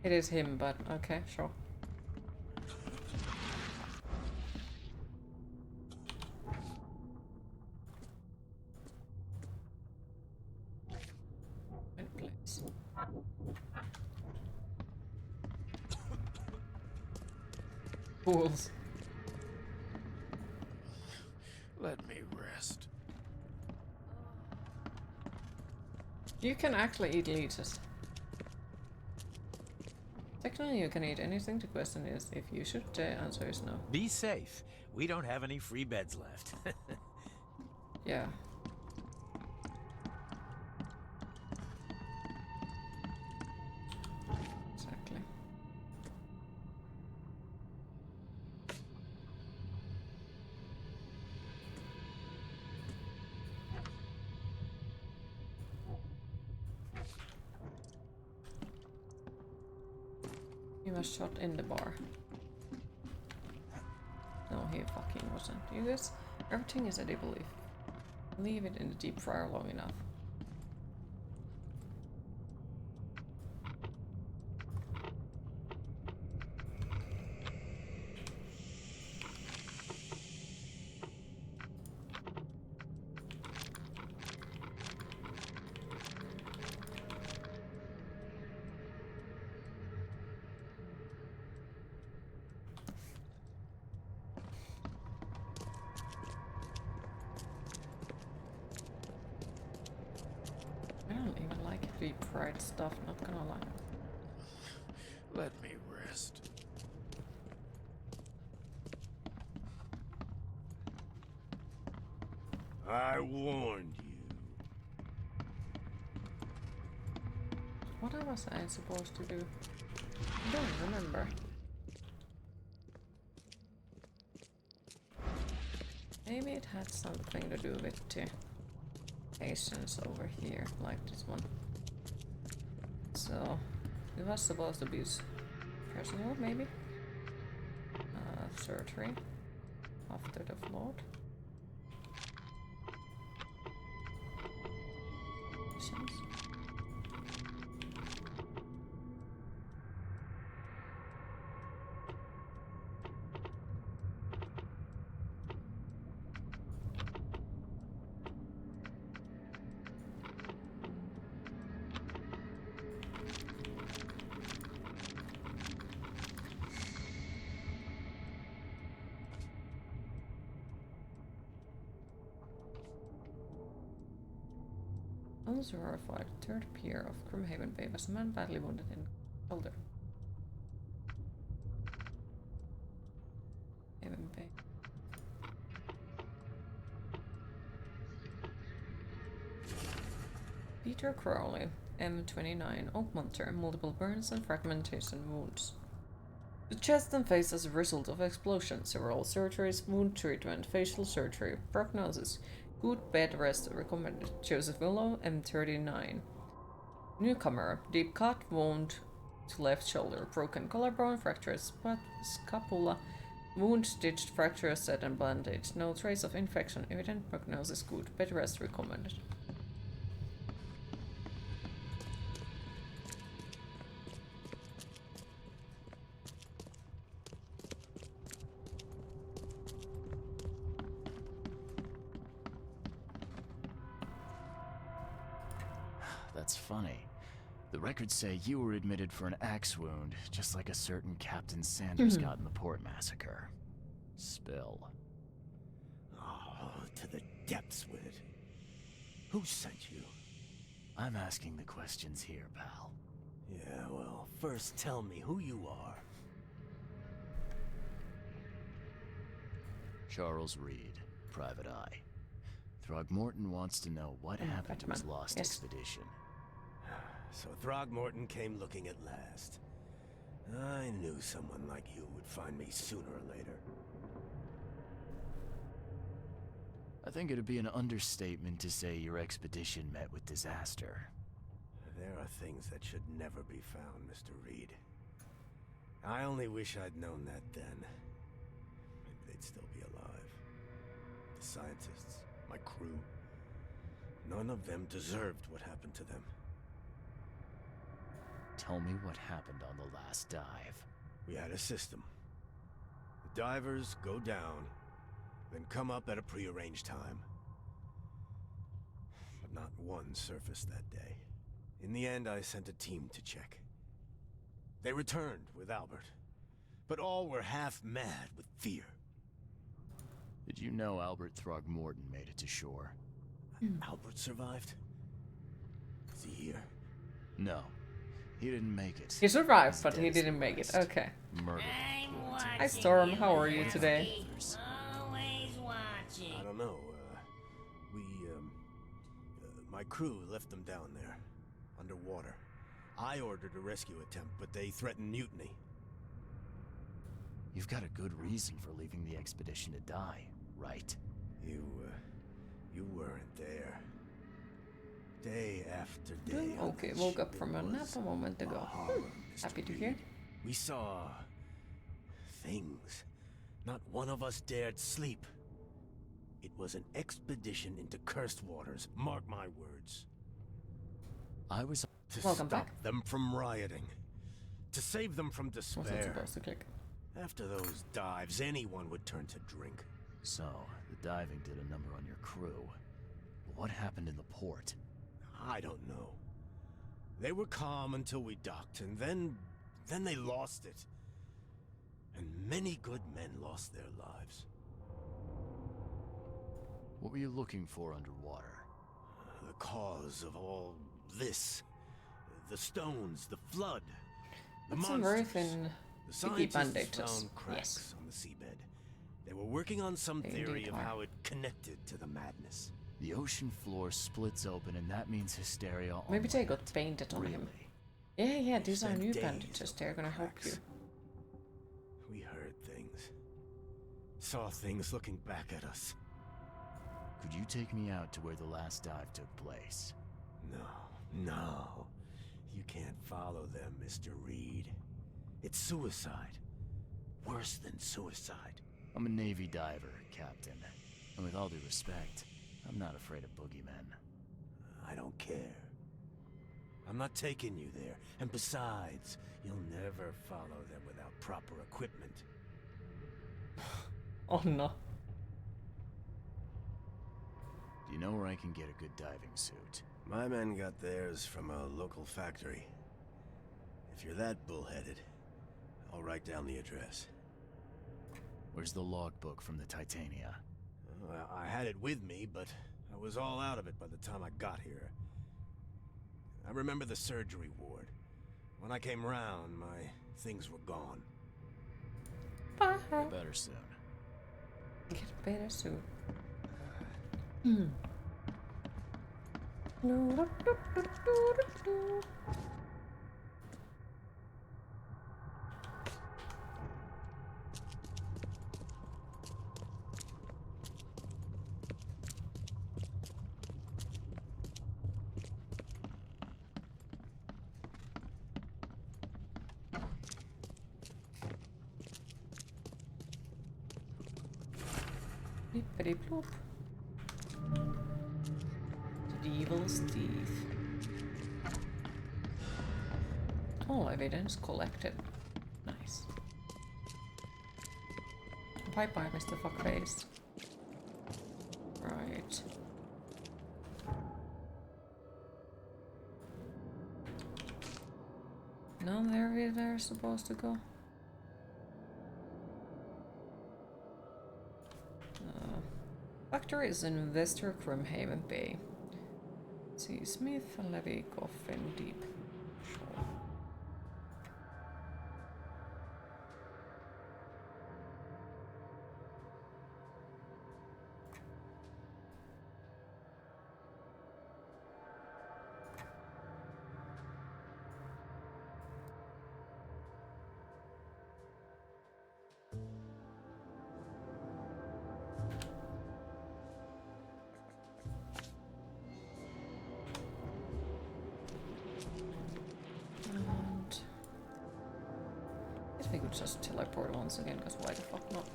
[SPEAKER 1] It is him, but okay, sure. Good place. Fools.
[SPEAKER 9] Let me rest.
[SPEAKER 1] You can actually eat leeches. Technically, you can eat anything. The question is if you should. The answer is no.
[SPEAKER 15] Be safe. We don't have any free beds left.
[SPEAKER 1] Yeah. Exactly. He was shot in the bar. No, he fucking wasn't. You guys, everything is edible if leave it in the deep fryer long enough. I don't even like deep fried stuff, not gonna lie.
[SPEAKER 9] Let me rest.
[SPEAKER 16] I warned you.
[SPEAKER 1] What was I supposed to do? I don't remember. Maybe it had something to do with the patients over here, like this one. So, it was supposed to be personal, maybe? Surgery after the flood. Patients. Unverified third pier of Grimhaven Bay was a man badly wounded in shoulder. Haven Bay. Peter Crowley, M29, Oakmont, multiple burns and fragmentation wounds. The chest and face as a result of explosion, several surgeries, wound treatment, facial surgery, prognosis. Good bed rest recommended. Joseph Willow, M39. Newcomer, deep cut, wound to left shoulder, broken collarbone, fractured scapula, wound stitched, fracture set and bandaged. No trace of infection evident, prognosis good, bed rest recommended.
[SPEAKER 2] That's funny. The records say you were admitted for an axe wound, just like a certain Captain Sanders got in the port massacre. Spill.
[SPEAKER 12] Oh, to the depths with it. Who sent you?
[SPEAKER 2] I'm asking the questions here, pal.
[SPEAKER 12] Yeah, well, first tell me who you are.
[SPEAKER 2] Charles Reed, Private Eye. Throgmorton wants to know what happened to his lost expedition.
[SPEAKER 12] So Throgmorton came looking at last. I knew someone like you would find me sooner or later.
[SPEAKER 2] I think it'd be an understatement to say your expedition met with disaster.
[SPEAKER 12] There are things that should never be found, Mr. Reed. I only wish I'd known that then. Maybe they'd still be alive. The scientists, my crew. None of them deserved what happened to them.
[SPEAKER 2] Tell me what happened on the last dive.
[SPEAKER 12] We had a system. The divers go down, then come up at a prearranged time. But not one surfaced that day. In the end, I sent a team to check. They returned with Albert, but all were half mad with fear.
[SPEAKER 2] Did you know Albert Throgmorton made it to shore?
[SPEAKER 12] Albert survived? Is he here?
[SPEAKER 2] No. He didn't make it.
[SPEAKER 1] He survived, but he didn't make it. Okay.
[SPEAKER 2] Murdered.
[SPEAKER 1] Hi Storm, how are you today?
[SPEAKER 12] I don't know. My crew left them down there, underwater. I ordered a rescue attempt, but they threatened mutiny.
[SPEAKER 2] You've got a good reason for leaving the expedition to die, right?
[SPEAKER 12] You weren't there. Day after day.
[SPEAKER 1] Okay, woke up from a nap a moment ago. Happy to hear.
[SPEAKER 12] We saw things. Not one of us dared sleep. It was an expedition into cursed waters. Mark my words.
[SPEAKER 2] I was
[SPEAKER 12] to
[SPEAKER 1] Welcome
[SPEAKER 12] stop
[SPEAKER 1] back.
[SPEAKER 12] them from rioting. To save them from
[SPEAKER 1] Wasn't
[SPEAKER 12] despair.
[SPEAKER 1] supposed to click.
[SPEAKER 12] After those dives, anyone would turn to drink.
[SPEAKER 2] So, the diving did a number on your crew. What happened in the port?
[SPEAKER 12] I don't know. They were calm until we docked, and then they lost it. And many good men lost their lives.
[SPEAKER 2] What were you looking for underwater?
[SPEAKER 12] The cause of all this. The stones, the flood, the
[SPEAKER 1] That's some
[SPEAKER 12] monsters.
[SPEAKER 1] very thin,
[SPEAKER 12] The
[SPEAKER 1] sticky
[SPEAKER 12] scientists
[SPEAKER 1] bandages.
[SPEAKER 12] found cracks on the seabed. They were working on some
[SPEAKER 1] They
[SPEAKER 12] theory
[SPEAKER 1] indeed
[SPEAKER 12] of
[SPEAKER 1] are.
[SPEAKER 12] how it connected to the madness.
[SPEAKER 2] The ocean floor splits open, and that means hysteria on
[SPEAKER 1] Maybe they
[SPEAKER 2] land.
[SPEAKER 1] got painted on him.
[SPEAKER 2] Really?
[SPEAKER 1] Yeah, these are
[SPEAKER 12] spent
[SPEAKER 1] new
[SPEAKER 12] days
[SPEAKER 1] bandages. They're gonna help you.
[SPEAKER 12] We heard things. Saw things looking back at us.
[SPEAKER 2] Could you take me out to where the last dive took place?
[SPEAKER 12] No. You can't follow them, Mr. Reed. It's suicide. Worse than suicide.
[SPEAKER 2] I'm a Navy diver, Captain. And with all due respect, I'm not afraid of boogeymen.
[SPEAKER 12] I don't care. I'm not taking you there. And besides, you'll never follow them without proper equipment.
[SPEAKER 1] Oh no.
[SPEAKER 2] Do you know where I can get a good diving suit?
[SPEAKER 12] My men got theirs from a local factory. If you're that bullheaded, I'll write down the address.
[SPEAKER 2] Where's the logbook from the Titania?
[SPEAKER 12] Well, I had it with me, but I was all out of it by the time I got here. I remember the surgery ward. When I came round, my things were gone.
[SPEAKER 1] Bye.
[SPEAKER 2] Get better soon.
[SPEAKER 1] Get better soon. Hmm. Blippity bloop. The devil's teeth. All evidence collected. Nice. Bye bye, Mr. Fuckface. Right. No, there they're supposed to go. Factory is in Investor Grimhaven Bay. See Smith, Levy, Coffin, Deep. Sure. We could just teleport once again, because why the fuck not?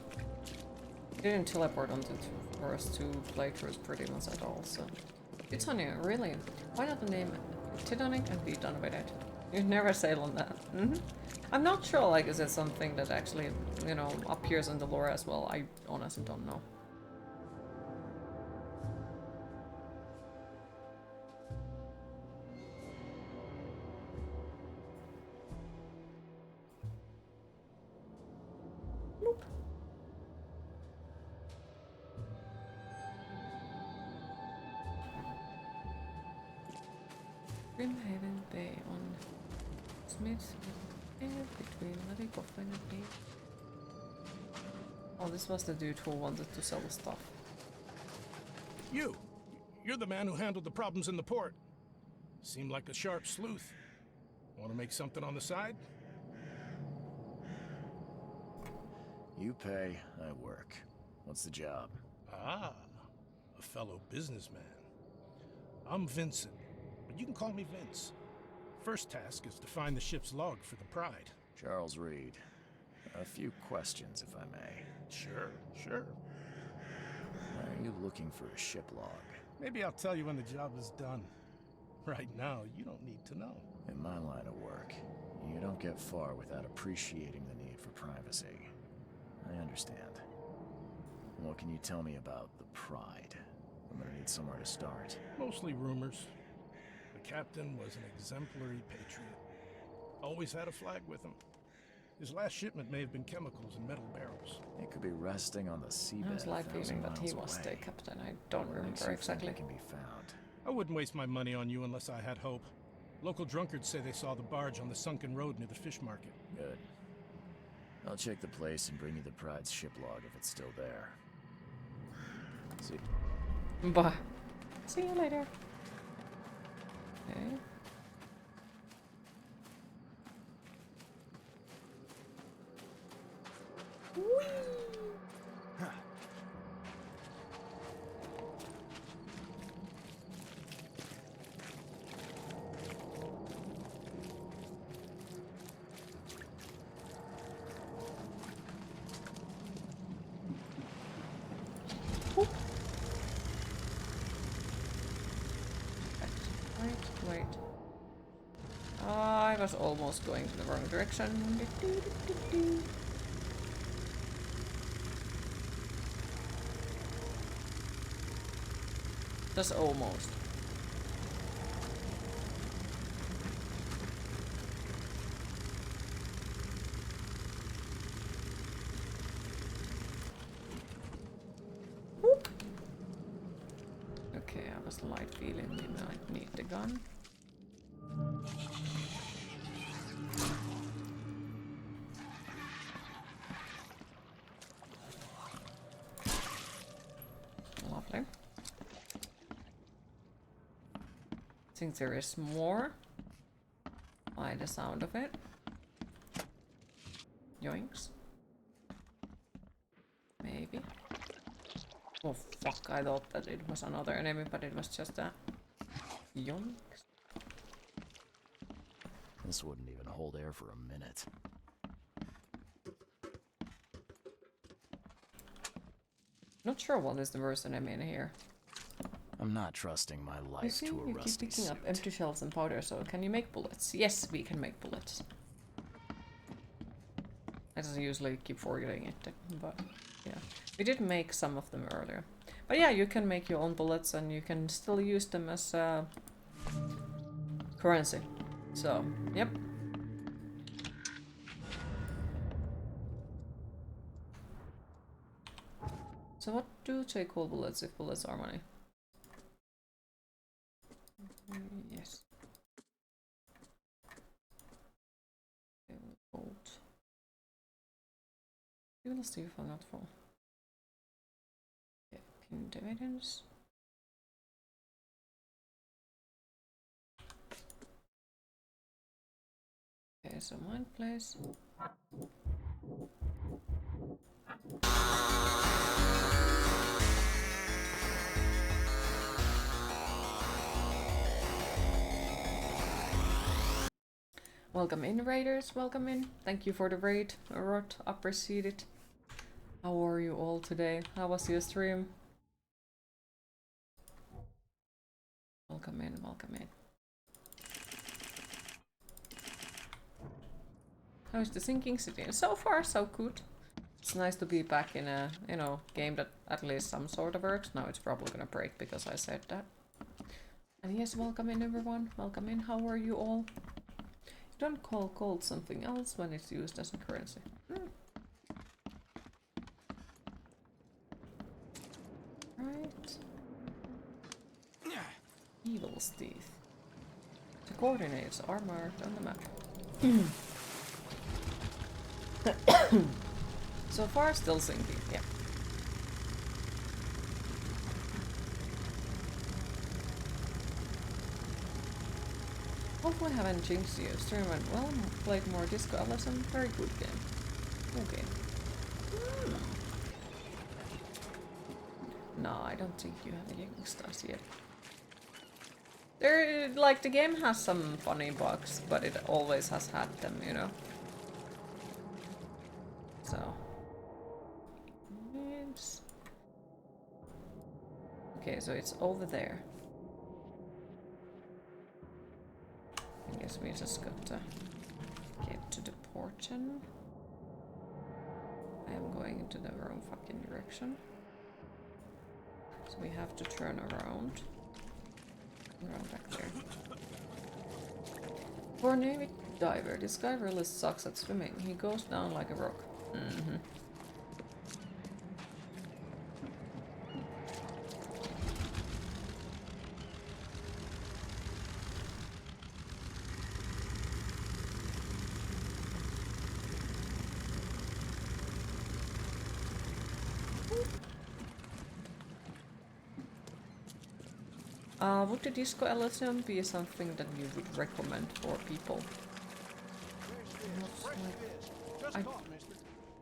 [SPEAKER 1] We didn't teleport onto the first two playthroughs pretty much at all, so... Titanium, really? Why not the name Titanic and be done with it? You'd never sail on that. I'm not sure, like, is it something that actually, you know, appears in the lore as well? I honestly don't know. Grimhaven Bay on Smith between Levy, Coffin and Bay. Oh, this was the dude who wanted to sell stuff.
[SPEAKER 9] You're the man who handled the problems in the port. Seemed like a sharp sleuth. Want to make something on the side?
[SPEAKER 2] You pay, I work. What's the job?
[SPEAKER 9] Ah, a fellow businessman. I'm Vincent, but you can call me Vince. First task is to find the ship's log for the Pride.
[SPEAKER 2] Charles Reed. A few questions, if I may.
[SPEAKER 9] Sure.
[SPEAKER 2] Why are you looking for a ship log?
[SPEAKER 9] Maybe I'll tell you when the job is done. Right now, you don't need to know.
[SPEAKER 2] In my line of work, you don't get far without appreciating the need for privacy. I understand. What can you tell me about the Pride? I'm gonna need somewhere to start.
[SPEAKER 9] Mostly rumors. The captain was an exemplary patriot. Always had a flag with him. His last shipment may have been chemicals in metal barrels.
[SPEAKER 2] It could be resting on the seabed.
[SPEAKER 1] I was like feeling that he was the captain. I don't remember exactly.
[SPEAKER 2] It can be found.
[SPEAKER 9] I wouldn't waste my money on you unless I had hope. Local drunkards say they saw the barge on the sunken road near the fish market.
[SPEAKER 2] Good. I'll check the place and bring you the Pride's ship log if it's still there. See.
[SPEAKER 1] Bye. See you later. Okay. Whee!
[SPEAKER 2] Huh.
[SPEAKER 1] Wait. I was almost going to the wrong direction. Just almost. Whoop. Okay, I was light feeling we might need the gun. Lovely. I think there is more by the sound of it. Yoinks. Maybe. Oh fuck, I thought that it was another enemy, but it was just a yoinks.
[SPEAKER 2] This wouldn't even hold air for a minute.
[SPEAKER 1] Not sure what is the worst enemy in here.
[SPEAKER 2] I'm not trusting my
[SPEAKER 1] You
[SPEAKER 2] life
[SPEAKER 1] see,
[SPEAKER 2] to a
[SPEAKER 1] you
[SPEAKER 2] rusty
[SPEAKER 1] keep picking up
[SPEAKER 2] suit.
[SPEAKER 1] empty shells and powder, so can you make bullets? Yes, we can make bullets. I just usually keep forgetting it, but yeah. We did make some of them earlier. But yeah, you can make your own bullets and you can still use them as currency. So, yep. So what do take cold bullets if bullets are money? Yes. Gold. We will see if I'm not full. Okay, pinned evidence. Okay, so mind place. Welcome in, raiders. Welcome in. Thank you for the raid. A lot appreciate it. How are you all today? How was your stream? Welcome in. Welcome in. How is the Sinking City? So far, so good. It's nice to be back in a, you know, game that at least some sort of works. Now it's probably gonna break because I said that. And yes, welcome in, everyone. Welcome in. How are you all? You don't call gold something else when it's used as a currency. Right. Evil's teeth. The coordinates are marked on the map. So far, still sinking, yeah. Hopefully I haven't changed you. Stream went well, played more Disco Ellison, very good game. Okay. No, I don't think you have any stars yet. There, like, the game has some funny bugs, but it always has had them, you know. So. It's... Okay, so it's over there. I guess we just got to get to the portion. I am going into the wrong fucking direction. So we have to turn around. Around back there. For a Navy diver, this guy really sucks at swimming. He goes down like a rock. Would the Disco Elysium be something that you would recommend for people? I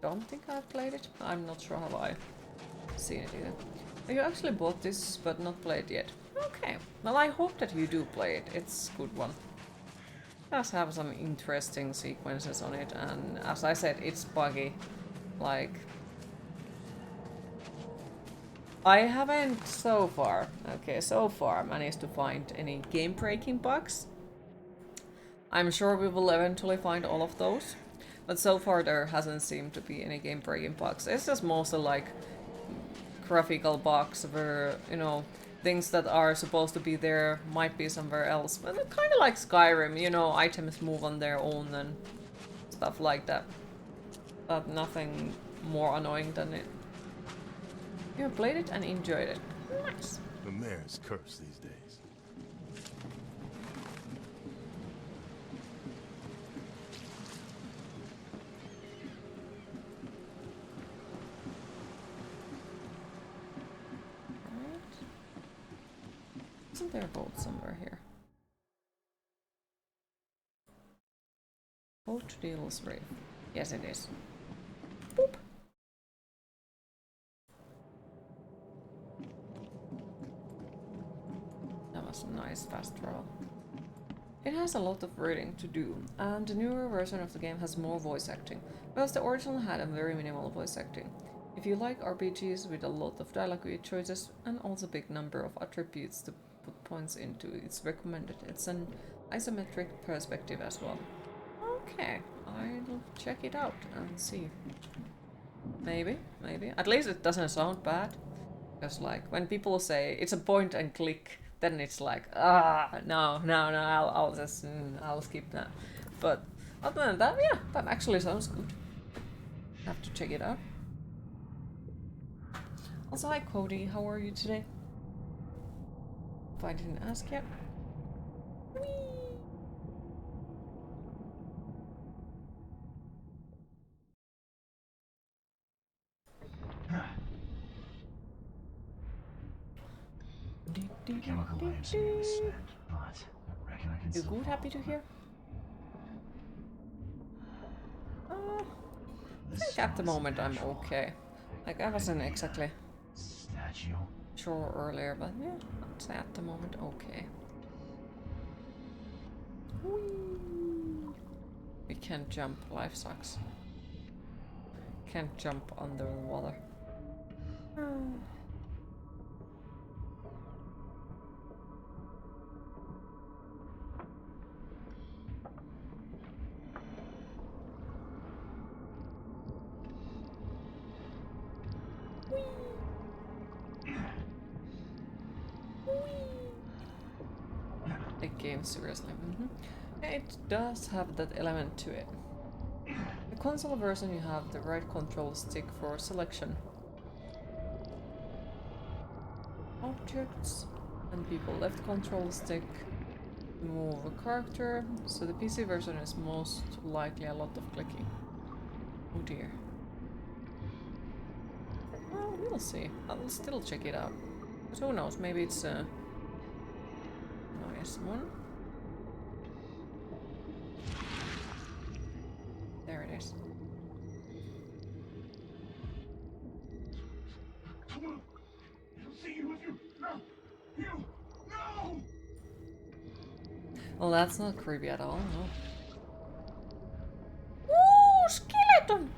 [SPEAKER 1] don't think I've played it. I'm not sure how I've seen it either. You actually bought this but not played yet. Okay, well I hope that you do play it. It's a good one. It does have some interesting sequences on it, and as I said, it's buggy. Like, I haven't so far managed to find any game-breaking bugs. I'm sure we will eventually find all of those, but so far there hasn't seemed to be any game-breaking bugs. It's just mostly like graphical bugs where, you know, things that are supposed to be there might be somewhere else. But kind of like Skyrim, you know, items move on their own and stuff like that. But nothing more annoying than it. You played it and enjoyed it. Nice.
[SPEAKER 14] The mayor's cursed these days.
[SPEAKER 1] Right. Isn't there a boat somewhere here? Boat deals Reef. Yes, it is. Boop. That was a nice fast travel. It has a lot of reading to do, and the newer version of the game has more voice acting, whereas the original had a very minimal voice acting. If you like RPGs with a lot of dialogue choices and also big number of attributes to put points into, it's recommended. It's an isometric perspective as well. Okay, I'll check it out and see. Maybe. At least it doesn't sound bad. Because like, when people say it's a point and click, then it's like, no, I'll just, I'll skip that. But other than that, yeah, that actually sounds good. Have to check it out. Also, hi Cody, how are you today? If I didn't ask yet.
[SPEAKER 2] Chemical I am seeing in the scent, but I reckon I can
[SPEAKER 1] You
[SPEAKER 2] still
[SPEAKER 1] good? Happy to hear? I think at the moment I'm okay. Like I wasn't exactly
[SPEAKER 2] statue
[SPEAKER 1] sure earlier, but yeah, I'd say at the moment okay. Whee! We can't jump, life sucks. Can't jump under the water. Big game, seriously. It does have that element to it. The console version, you have the right control stick for selection. Objects, and people left control stick to move a character, so the PC version is most likely a lot of clicking. Oh dear. Well, we'll see. I'll still check it out. But who knows, maybe it's a nice one. There it is.
[SPEAKER 9] Come on. He'll see you if you... No! You! No!
[SPEAKER 1] Well, that's not creepy at all, no. Ooh, skeleton!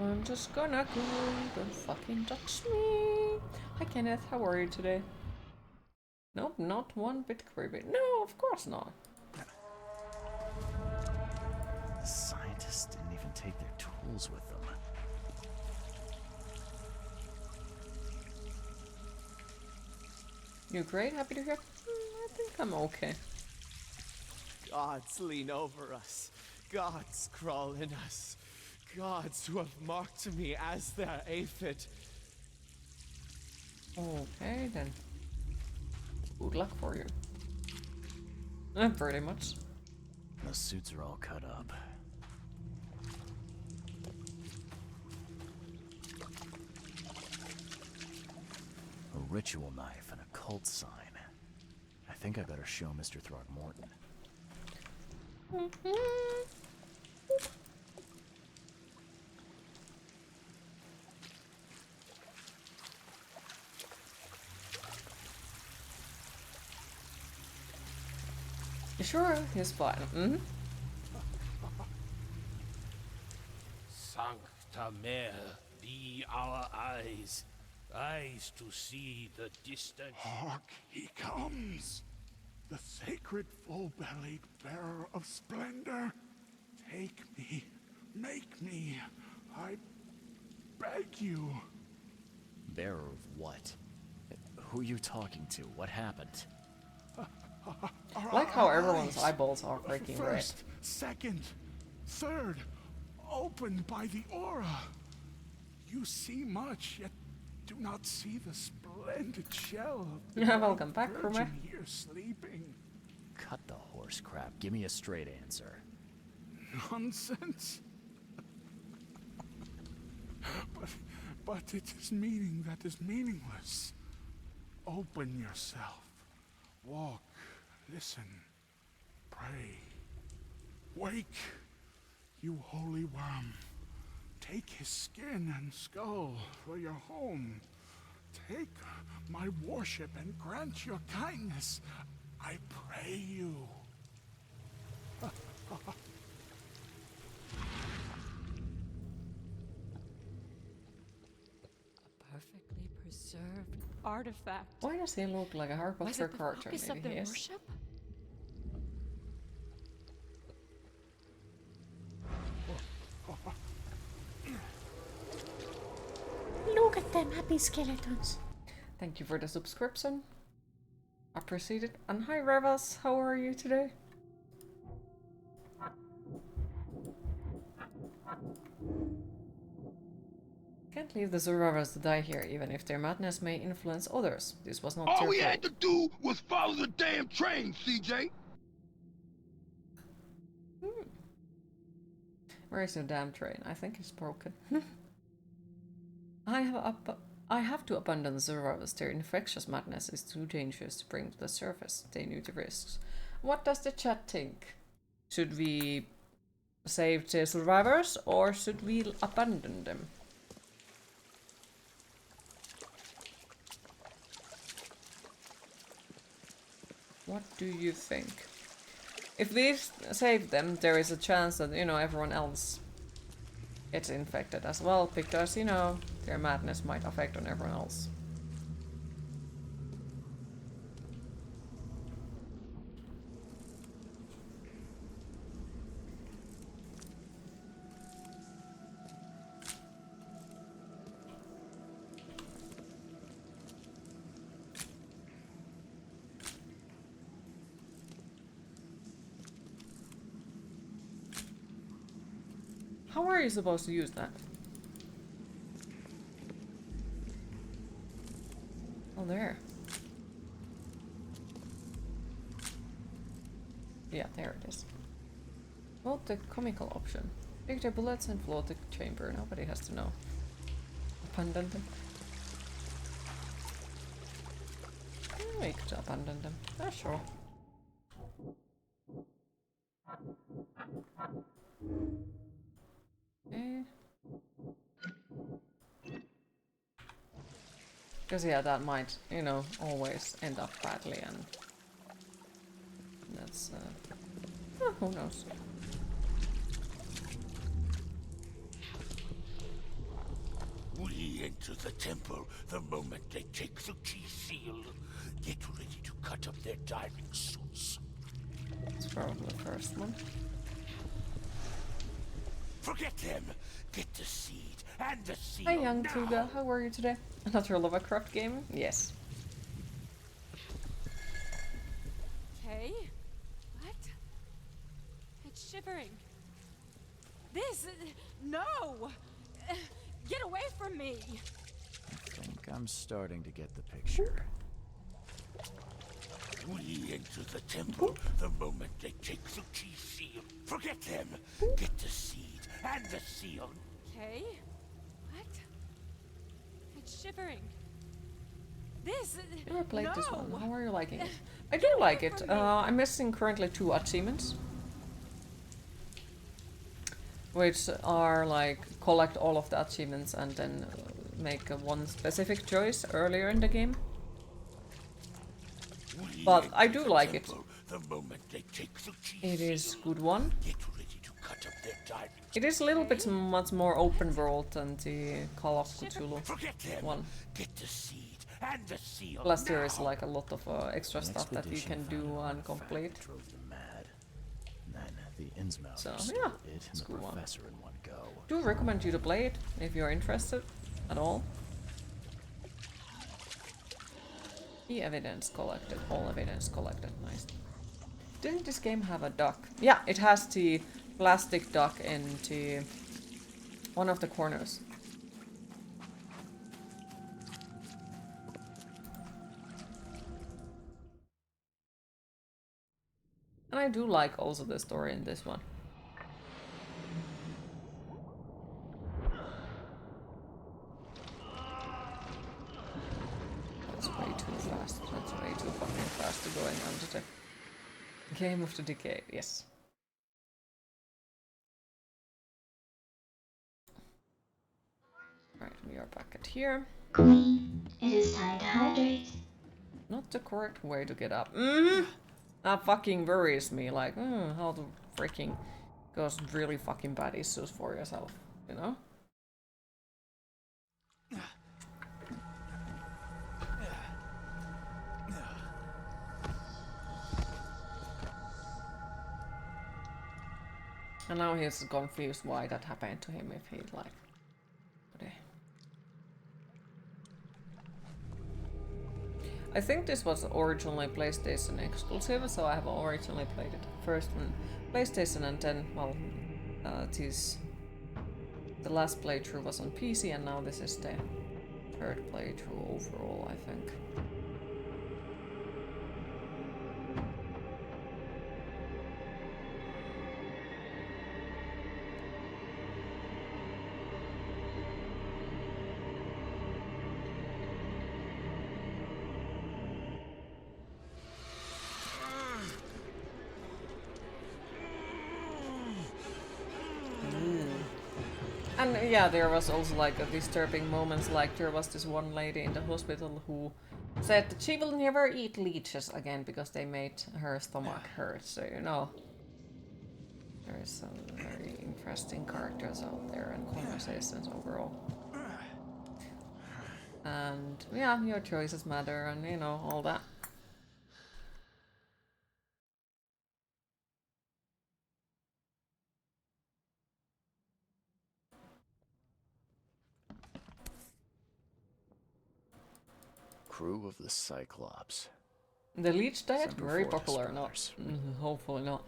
[SPEAKER 1] I'm just gonna go, don't fucking touch me. Hi Kenneth, how are you today? Nope, not one bit creepy. No, of course not.
[SPEAKER 2] The scientists didn't even take their tools with them.
[SPEAKER 1] You great? Happy to hear? I think I'm okay.
[SPEAKER 17] Gods lean over us. Gods crawl in us. Gods who have marked me as their aphid.
[SPEAKER 1] Okay then. Good luck for you. Pretty much.
[SPEAKER 2] The suits are all cut up. A ritual knife and a cult sign. I think I better show Mr. Throgmorton.
[SPEAKER 1] You sure? He's fine.
[SPEAKER 9] Sancta Mare, be our eyes. Eyes to see the distant.
[SPEAKER 10] Hark, he comes! The sacred full-bellied bearer of splendor. Take me, make me, I beg you.
[SPEAKER 2] Bearer of what? Who are you talking to? What happened?
[SPEAKER 1] I like how everyone's eyeballs are breaking red.
[SPEAKER 10] First, second, third, opened by the aura. You see much, yet do not see the splendid shell of the
[SPEAKER 1] Welcome back,
[SPEAKER 10] virgin
[SPEAKER 1] Kruma.
[SPEAKER 10] here sleeping.
[SPEAKER 2] Cut the horse crap. Give me a straight answer.
[SPEAKER 10] Nonsense. But it is meaning that is meaningless. Open yourself. Walk, listen, pray. Wake, you holy worm. Take his skin and skull for your home. Take my worship and grant your kindness. I pray you.
[SPEAKER 3] Perfectly preserved artifact.
[SPEAKER 1] Why does he look like a Harry
[SPEAKER 3] Was
[SPEAKER 1] Potter
[SPEAKER 3] it the
[SPEAKER 1] character?
[SPEAKER 3] focus of
[SPEAKER 1] Maybe he
[SPEAKER 3] their
[SPEAKER 1] is.
[SPEAKER 3] worship?
[SPEAKER 1] Look at them happy skeletons. Thank you for the subscription. Appreciate it. And hi Revas, how are you today? Can't leave the survivors to die here, even if their madness may influence others. This was not
[SPEAKER 6] All
[SPEAKER 1] their
[SPEAKER 6] we
[SPEAKER 1] fault.
[SPEAKER 6] had to do was follow the damn train, CJ.
[SPEAKER 1] Where is your damn train? I think it's broken. I have to abandon the survivors. Their infectious madness is too dangerous to bring to the surface. They knew the risks. What does the chat think? Should we save the survivors or should we abandon them? What do you think? If we save them, there is a chance that, you know, everyone else gets infected as well, because, you know, their madness might affect on everyone else. How are you supposed to use that? Oh, there. Yeah, there it is. Vote the comical option. Pick the bullets and float the chamber. Nobody has to know. Abandon them. We could abandon them. Ah, sure. Okay. Because yeah, that might, you know, always end up badly, and that's, who knows.
[SPEAKER 6] We enter the temple the moment they take the key seal. Get ready to cut up their diving suits.
[SPEAKER 1] It's probably the first one.
[SPEAKER 6] Forget them. Get the seed and the seal.
[SPEAKER 1] Hi, young
[SPEAKER 6] now.
[SPEAKER 1] Tuga. How are you today? Another Lovecraft game? Yes.
[SPEAKER 3] Okay. What? It's shivering. This... no! Get away from me!
[SPEAKER 2] I think I'm starting to get the picture.
[SPEAKER 6] We enter the temple the moment they take the key seal. Forget them. Get the seed and the seal.
[SPEAKER 3] Okay. What? It's shivering. This...
[SPEAKER 1] Never played
[SPEAKER 3] no!
[SPEAKER 1] this one. How are you liking it? I do like it. I'm missing currently 2 achievements, which are like collect all of the achievements and then make one specific choice earlier in the game. But I do like it.
[SPEAKER 6] The moment they take the key
[SPEAKER 1] It is good one.
[SPEAKER 6] Get ready to cut up their diving.
[SPEAKER 1] It is a little bit much more open world than the Call of Cthulhu one.
[SPEAKER 6] Get the seed and the seal.
[SPEAKER 1] Plus there is like a lot of extra stuff that you can do and complete.
[SPEAKER 2] Drove them mad. And then the Innsmouth
[SPEAKER 1] So
[SPEAKER 2] stole
[SPEAKER 1] yeah,
[SPEAKER 2] it
[SPEAKER 1] it's
[SPEAKER 2] and
[SPEAKER 1] a
[SPEAKER 2] the
[SPEAKER 1] good one.
[SPEAKER 2] professor in one go.
[SPEAKER 1] Do recommend you to play it if you're interested at all. The evidence collected, all evidence collected, nice. Didn't this game have a duck? Yeah, it has the plastic duck into one of the corners. And I do like also the story in this one. That's way too fast. That's way too fucking fast to going under the Game of the Decade, yes. Right, we are back at here.
[SPEAKER 5] Queen, it is time to hydrate.
[SPEAKER 1] Not the correct way to get up. That fucking worries me, like, how to freaking cause really fucking bad issues for yourself, you know? And now he's confused why that happened to him if he like... Okay. I think this was originally PlayStation exclusive, so I have originally played it first on PlayStation and then, well, this The last playthrough was on PC and now this is the third playthrough overall, I think. And yeah, there was also like a disturbing moments, like there was this one lady in the hospital who said that she will never eat leeches again because they made her stomach hurt, so you know. There is some very interesting characters out there and conversations overall. And yeah, your choices matter and you know, all that.
[SPEAKER 2] Crew of the Cyclops.
[SPEAKER 1] The leech diet,
[SPEAKER 2] Semper
[SPEAKER 1] very
[SPEAKER 2] Fortis
[SPEAKER 1] popular, not
[SPEAKER 2] brothers.
[SPEAKER 1] hopefully not.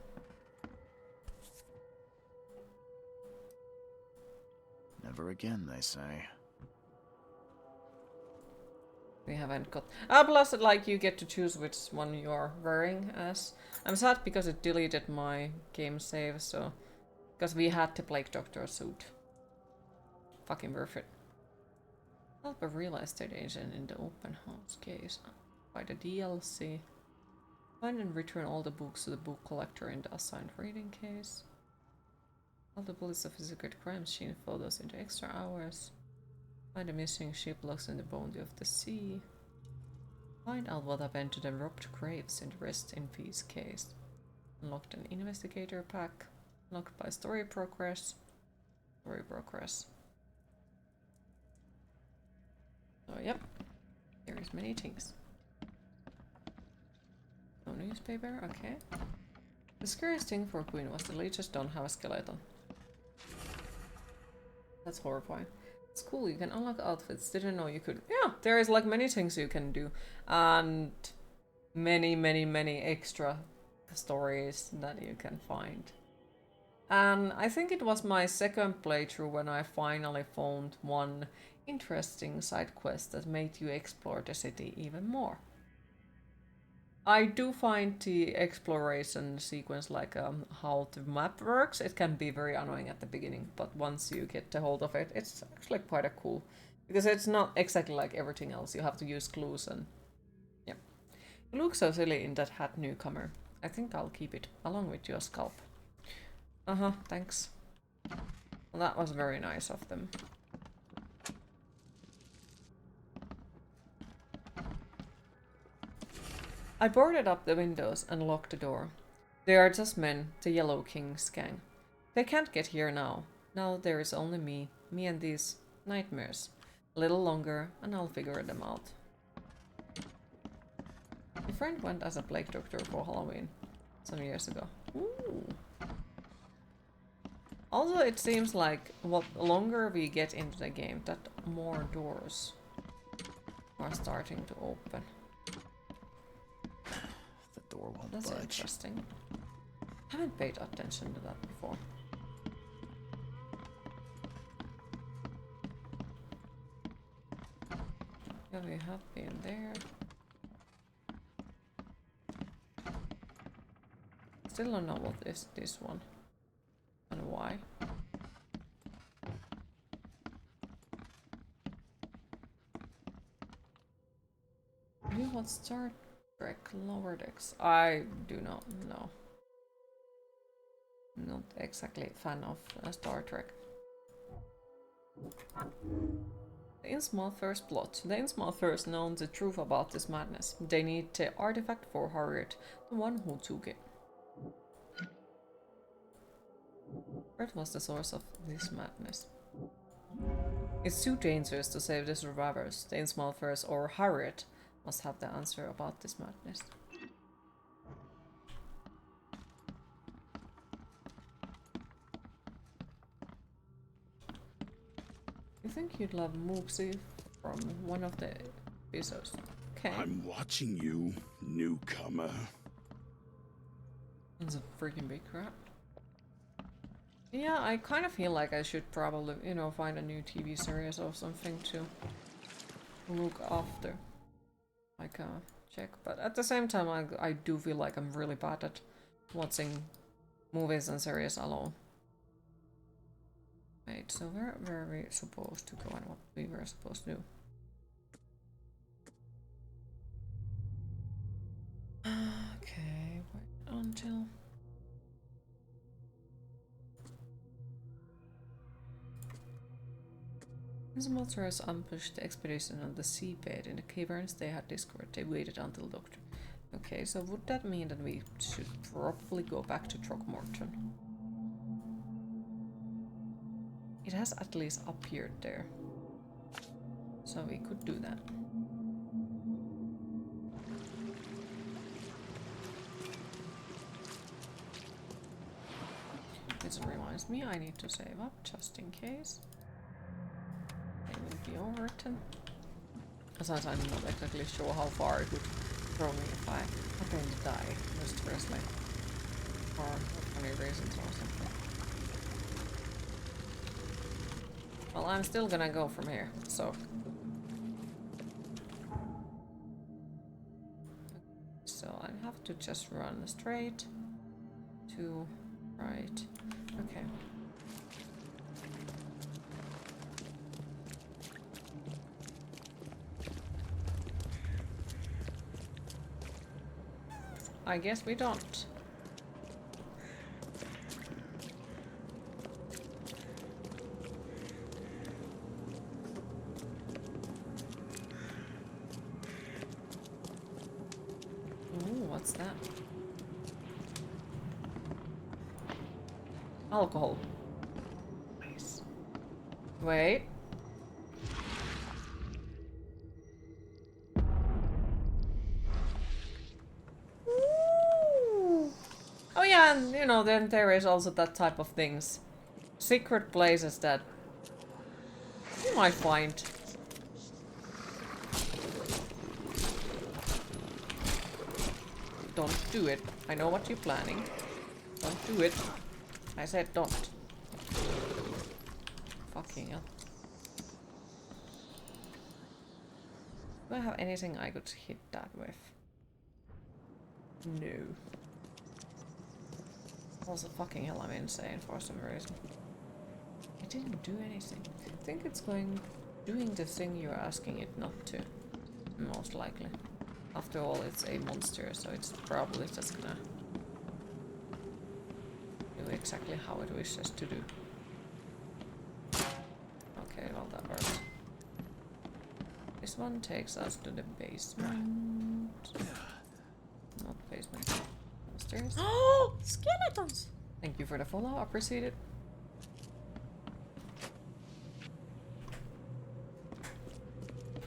[SPEAKER 2] Never again, they say.
[SPEAKER 1] We haven't got... plus, like, you get to choose which one you're wearing as. I'm sad because it deleted my game save, so... Because we had the Plague Doctor suit. Fucking worth it. Help a real estate agent in the open house case. By the DLC. Find and return all the books to the book collector in the assigned reading case. All the bullets of a secret crime scene photos into extra hours. Find the missing ship logs in the bounty of the sea. Find out what happened to the robbed graves in the Rest in Peace case. Unlocked an investigator pack. Unlocked by story progress. Story progress. So yep, there is many things. No newspaper, okay. The scariest thing for Queen was the leeches don't have a skeleton. That's horrifying. It's cool, you can unlock outfits. Didn't know you could. Yeah, there is like many things you can do. And many extra stories that you can find. And I think it was my second playthrough when I finally found one interesting side quest that made you explore the city even more. I do find the exploration sequence, like how the map works, it can be very annoying at the beginning, but once you get the hold of it, it's actually quite a cool, because it's not exactly like everything else. You have to use clues and yeah. You look so silly in that hat, newcomer. I think I'll keep it along with your scalp. Thanks. Well, that was very nice of them. I boarded up the windows and locked the door. They are just men, the Yellow King's gang. They can't get here now. Now there is only me and these nightmares. A little longer and I'll figure them out. My friend went as a plague doctor for Halloween some years ago. Ooh. Also, it seems like what longer we get into the game, that more doors are starting to open.
[SPEAKER 2] The door won't
[SPEAKER 1] That's
[SPEAKER 2] budge.
[SPEAKER 1] interesting. I haven't paid attention to that before. Yeah, we have been there. Still don't know what is this one and why. You want Star Trek Lower Decks? I do not know. Not exactly a fan of Star Trek. The Innsmouthers plot. The Innsmouthers know the truth about this madness. They need the artifact for Harriet, the one who took it. What was the source of this madness? It's too dangerous to save the survivors. The Innsmouthers or Harriet must have the answer about this madness. You think you'd love Mooksy from one of the episodes? Okay.
[SPEAKER 10] I'm watching you, newcomer.
[SPEAKER 1] It's a freaking big crap. Yeah, I kind of feel like I should probably, you know, find a new TV series or something to look after. Like, check. But at the same time, I do feel like I'm really bad at watching movies and series alone. Wait, so where were we supposed to go and what we were supposed to do? Okay, wait until... As Maltese ambushed the expedition on the seabed in the caverns they had discovered, they waited until Doctor. Okay, so would that mean that we should probably go back to Throckmorton? It has at least appeared there. So we could do that. This reminds me I need to save up just in case. They will be overwritten. Besides, I'm not exactly sure how far it would throw me if I happen to die just firstly. Or for any reasons or something. Well, I'm still gonna go from here, so. So I have to just run straight to right. Okay. I guess we don't. Ooh, what's that? Alcohol. Nice. Wait. Oh yeah, and you know, then there is also that type of things. Secret places that you might find. Don't do it. I know what you're planning. Don't do it. I said don't. Fucking hell. Do I have anything I could hit that with? No. Also, fucking hell, I'm insane for some reason. I didn't do anything. I think it's doing the thing you're asking it not to. Most likely. After all, it's a monster, so it's probably just gonna do exactly how it wishes to do. Okay, well that works. This one takes us to the basement. Not basement. Downstairs.
[SPEAKER 3] Oh, skeletons!
[SPEAKER 1] Thank you for the follow, appreciate it.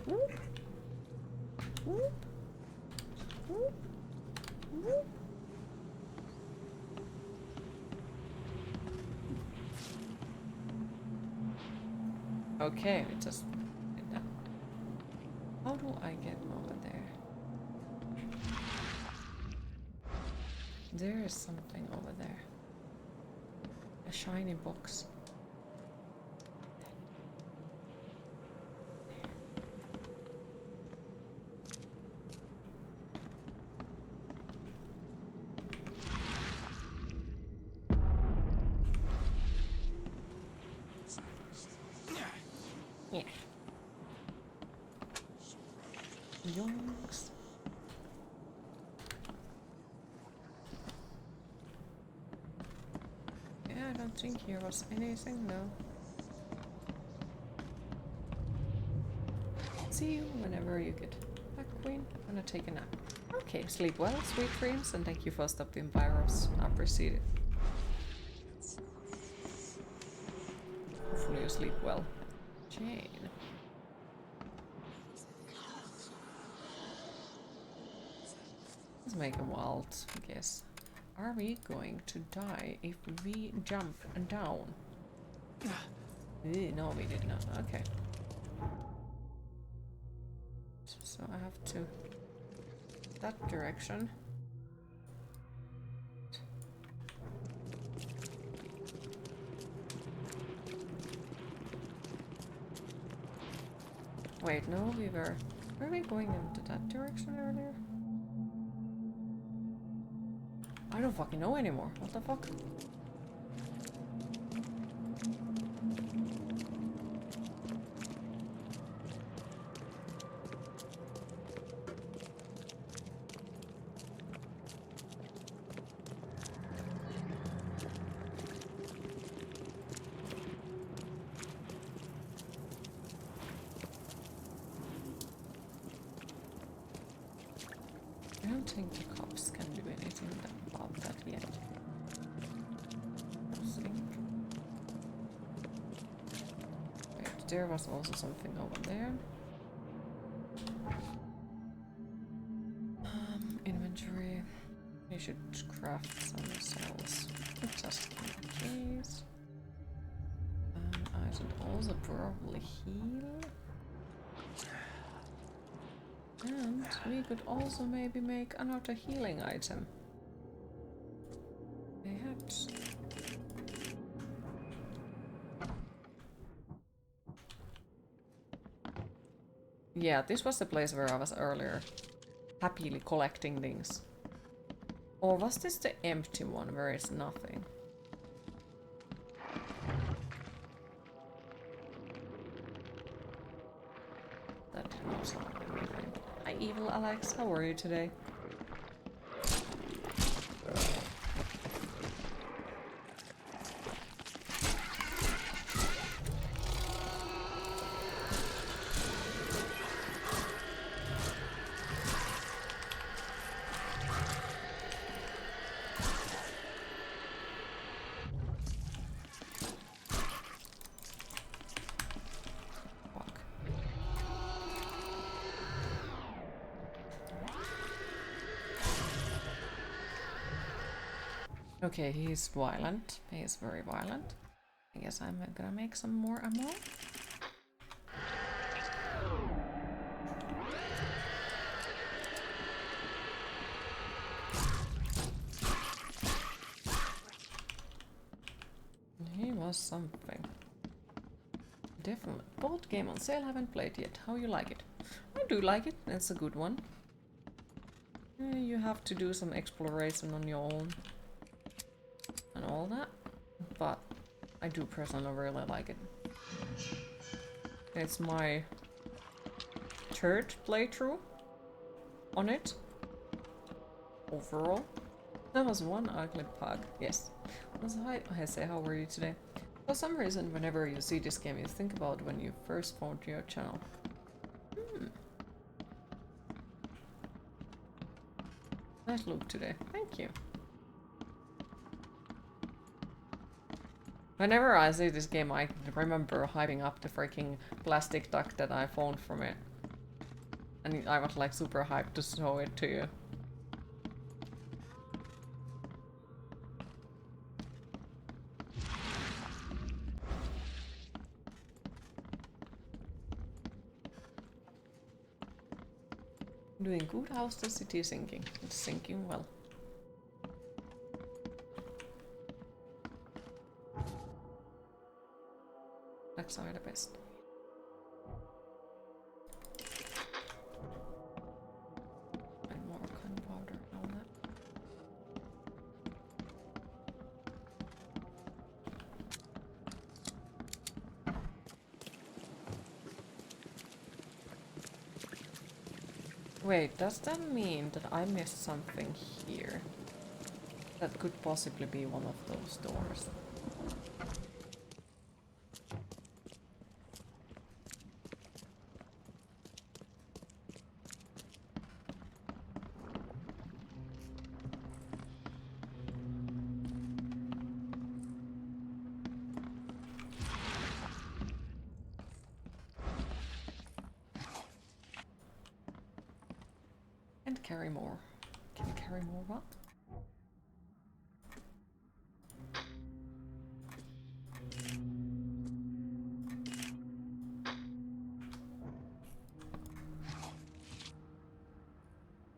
[SPEAKER 1] Whoop. Whoop. Whoop. Whoop. Okay, we just did that. How do I get over there? There is something over there. A shiny box. Yeah. Yonks. Yeah, I don't think here was anything, no. See you whenever you get back, Queen. I'm gonna take a nap. Okay, sleep well, sweet dreams, and thank you for stopping by, Ross. I appreciate it. Hopefully you sleep well. Jane. Let's make a wild guess. Are we going to die if we jump down? No, we did not. Okay. So I have to... that direction. Wait, no, we were we going into that direction earlier? I don't fucking know anymore. What the fuck? I don't think the cops can do anything about that yet. Wait, there was also something over there. Inventory. We should craft some cells just in case. I should also probably heal. And we could also maybe make another healing item. Perhaps. Yeah, this was the place where I was earlier, happily collecting things. Or was this the empty one where it's nothing? That did not sound like anything. Hi, evil Alex. How are you today? Okay, he's violent. He is very violent. I guess I'm gonna make some more ammo. He was something. Definitely. Both game on sale, haven't played yet. How you like it? I do like it. It's a good one. You have to do some exploration on your own. And all that, but I do personally really like it. It's my third playthrough on it overall. That was one ugly pug, yes. So hi Hesse, how are you today? For some reason, whenever you see this game, you think about when you first found your channel. Nice look today, thank you. Whenever I see this game, I remember hyping up the freaking plastic duck that I found from it. And I was like super hyped to show it to you. Doing good, how's the city sinking? It's sinking well. Legs are the best. And more gunpowder and all that. Wait, does that mean that I missed something here? That could possibly be one of those doors. Carry more. Can I carry more what?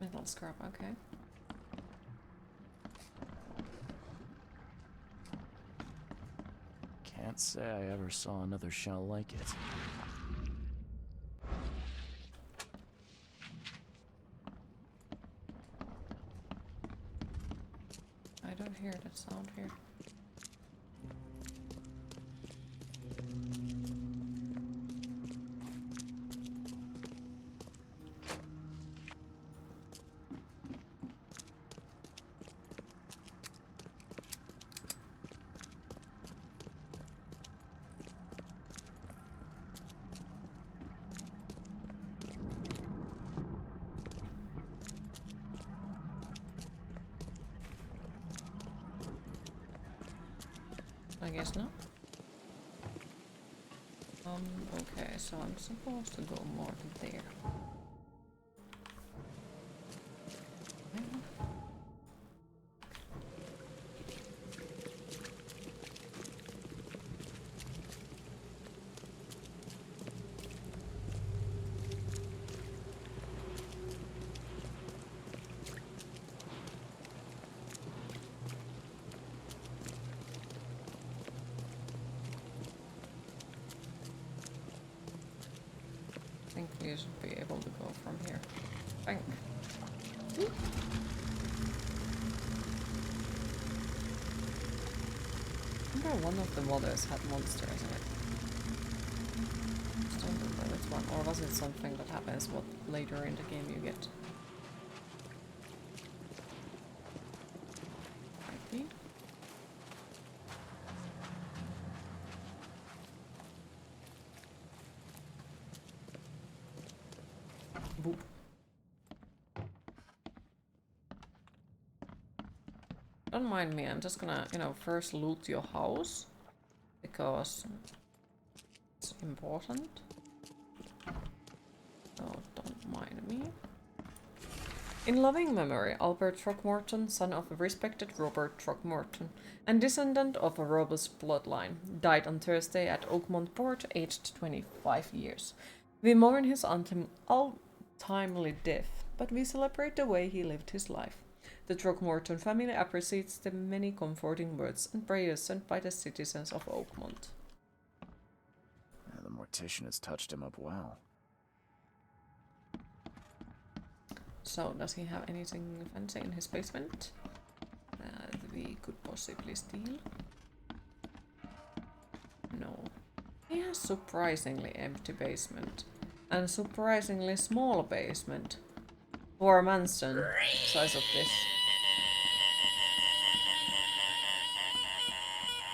[SPEAKER 1] Metal scrap, okay.
[SPEAKER 2] Can't say I ever saw another shell like it.
[SPEAKER 1] hear that sound here. I guess not. Okay, so I'm supposed to go more to there. I think we should be able to go from here. Thank. I remember one of the modders had monsters in it. I don't remember which one, or was it something that happens what later in the game you get? Might be. Boop. Don't mind me, I'm just gonna, you know, first loot your house because it's important. So don't mind me. In loving memory, Albert Throckmorton, son of a respected Robert Throckmorton and descendant of a robust bloodline, died on Thursday at Oakmont Port, aged 25 years. We mourn his untimely death, but we celebrate the way he lived his life. The Throckmorton family appreciates the many comforting words and prayers sent by the citizens of Oakmont.
[SPEAKER 2] Yeah, the mortician has touched him up well.
[SPEAKER 1] So, does he have anything fancy in his basement that we could possibly steal? No. He has surprisingly empty basement and surprisingly small basement for a mansion size of this.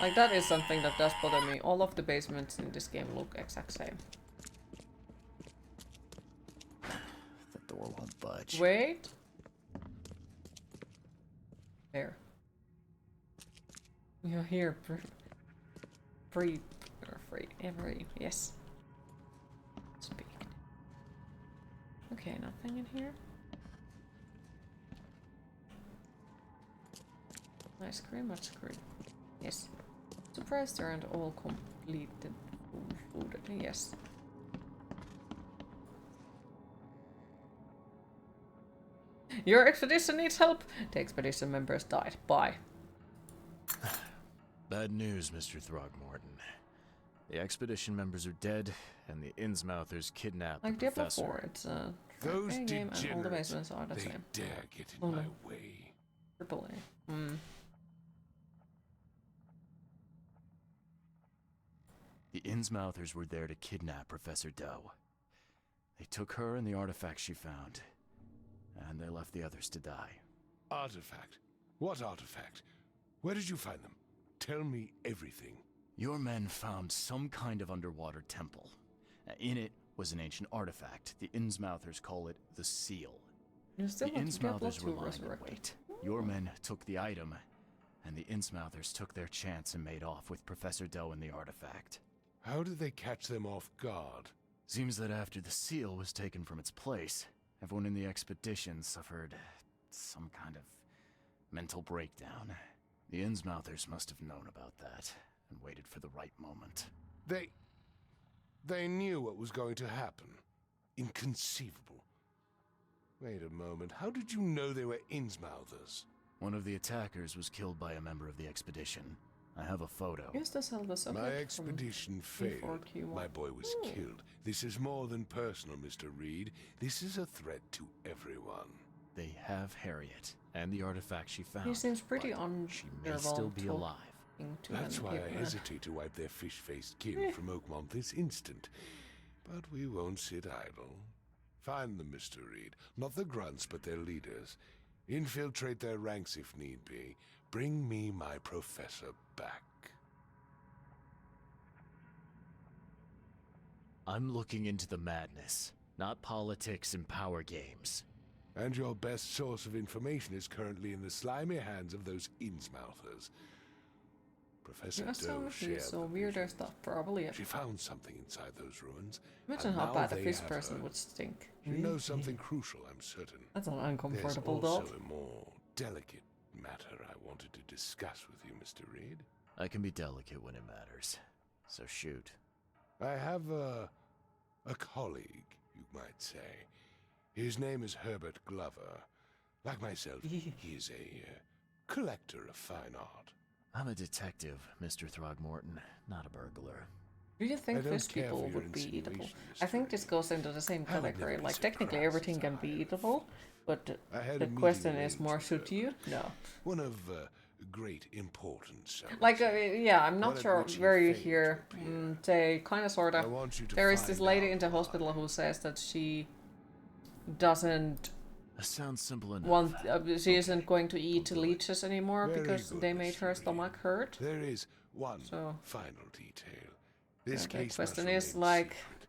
[SPEAKER 1] Like, that is something that does bother me. All of the basements in this game look exact same.
[SPEAKER 2] The door won't budge.
[SPEAKER 1] Wait. There. You're here. Free. Every. Yes. Speak. Okay, nothing in here. Ice cream, much cream. Yes. Surprised there aren't all completed food. Yes. Your expedition needs help. The expedition members died. Bye.
[SPEAKER 2] Bad news, Mr. Throgmorton. The expedition members are dead, and the Innsmouthers kidnapped
[SPEAKER 1] Like
[SPEAKER 2] the
[SPEAKER 1] Diablo
[SPEAKER 2] professor.
[SPEAKER 1] 4, it's a
[SPEAKER 6] Those
[SPEAKER 1] game and all the
[SPEAKER 6] degenerates,
[SPEAKER 1] basements are the
[SPEAKER 6] they
[SPEAKER 1] same.
[SPEAKER 6] dare get in
[SPEAKER 1] Oh,
[SPEAKER 6] my
[SPEAKER 1] no.
[SPEAKER 6] way.
[SPEAKER 1] Triple A. Hmm.
[SPEAKER 2] The Innsmouthers were there to kidnap Professor Doe. They took her and the artifacts she found, and they left the others to die.
[SPEAKER 6] Artifact? What artifact? Where did you find them? Tell me everything.
[SPEAKER 2] Your men found some kind of underwater temple. In it was an ancient artifact. The Innsmouthers call it the Seal.
[SPEAKER 1] You still
[SPEAKER 2] The
[SPEAKER 1] have to get
[SPEAKER 2] Innsmouthers were
[SPEAKER 1] to
[SPEAKER 2] lying in
[SPEAKER 1] resurrect.
[SPEAKER 2] wait. Your men took the item, and the Innsmouthers took their chance and made off with Professor Doe and the artifact.
[SPEAKER 6] How did they catch them off guard?
[SPEAKER 2] Seems that after the seal was taken from its place, everyone in the expedition suffered some kind of mental breakdown. The Innsmouthers must have known about that and waited for the right moment.
[SPEAKER 6] They knew what was going to happen. Inconceivable. Wait a moment, how did you know they were Innsmouthers?
[SPEAKER 2] One of the attackers was killed by a member of the expedition. I have a photo.
[SPEAKER 1] Use the silver socket.
[SPEAKER 6] My expedition failed. My boy was killed. This is more than personal, Mr. Reed. This is a threat to everyone.
[SPEAKER 2] They have Harriet, and the artifact she found.
[SPEAKER 1] He seems pretty
[SPEAKER 2] she may still be alive.
[SPEAKER 6] That's why I hesitate to wipe their fish-faced kin from Oakmont this instant. But we won't sit idle. Find them, Mr. Reed. Not the grunts, but their leaders. Infiltrate their ranks if need be. Bring me my professor back.
[SPEAKER 2] I'm looking into the madness, not politics and power games.
[SPEAKER 6] And your best source of information is currently in the slimy hands of those Innsmouthers. Professor Doe shared
[SPEAKER 1] so weirder stuff, probably.
[SPEAKER 6] She found something inside those ruins.
[SPEAKER 1] Imagine how bad a fish person would stink.
[SPEAKER 6] She knows something crucial, I'm certain.
[SPEAKER 1] That's an uncomfortable
[SPEAKER 6] There's
[SPEAKER 1] thought.
[SPEAKER 6] also a more delicate matter I wanted to discuss with you, Mr. Reed.
[SPEAKER 2] I can be delicate when it matters, so shoot.
[SPEAKER 6] I have a colleague, you might say. His name is Herbert Glover. Like myself, he is a collector of fine art.
[SPEAKER 2] I'm a detective, Mr. Throgmorton, not a burglar.
[SPEAKER 1] Do you think fish people would be eatable? I think this goes into the same category. Like, technically everything can be eatable, but the question is more, should you? No.
[SPEAKER 6] One of great importance.
[SPEAKER 1] Like, yeah, I'm not sure where you hear. They kind of, sort of. There is this lady in the hospital who says that she doesn't
[SPEAKER 2] That sounds simple enough.
[SPEAKER 1] she isn't going to eat leeches anymore because they made her stomach hurt.
[SPEAKER 6] There is one final detail. This
[SPEAKER 1] The
[SPEAKER 6] case
[SPEAKER 1] question
[SPEAKER 6] must
[SPEAKER 1] is,
[SPEAKER 6] remain
[SPEAKER 1] like,
[SPEAKER 6] secret,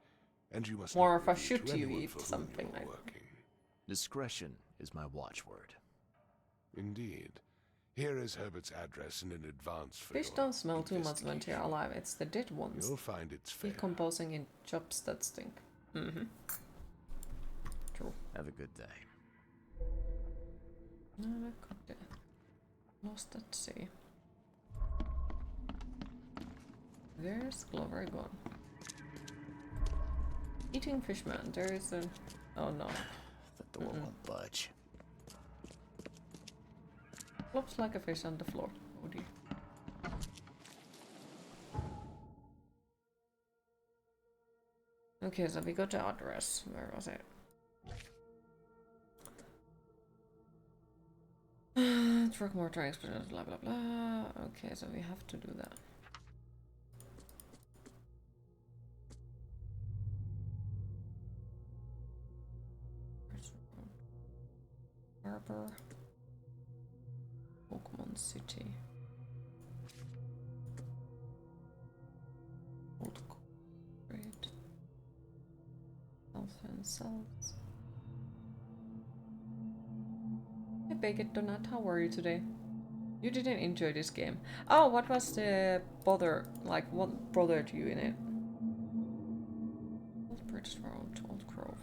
[SPEAKER 6] and you must
[SPEAKER 1] more
[SPEAKER 6] not
[SPEAKER 1] of a
[SPEAKER 6] reveal
[SPEAKER 1] should
[SPEAKER 6] to
[SPEAKER 1] you
[SPEAKER 6] anyone
[SPEAKER 1] eat
[SPEAKER 6] for whom
[SPEAKER 1] something
[SPEAKER 6] you're
[SPEAKER 1] like
[SPEAKER 6] working.
[SPEAKER 2] Discretion is my watchword.
[SPEAKER 6] Indeed. Here is Herbert's address and an advance for
[SPEAKER 1] Fish
[SPEAKER 6] your
[SPEAKER 1] don't smell too much when they're alive. It's the dead ones.
[SPEAKER 6] You'll find it's fair.
[SPEAKER 1] Decomposing in chops that stink. True.
[SPEAKER 2] Have a good day.
[SPEAKER 1] Lost at sea. Where's Glover gone? Eating fishman. There is a. Oh no.
[SPEAKER 2] The door won't budge.
[SPEAKER 1] Flops like a fish on the floor. Oh dear. Okay, so we got the address. Where was it? Frogwares experience, blah blah blah. Okay, so we have to do that. Harbor. Oakmont City. Old Great. South and South. Hey Baked Donut, how are you today? You didn't enjoy this game. Oh, what was the bother, like what bothered you in it? Old Bridge Road, Old Grove.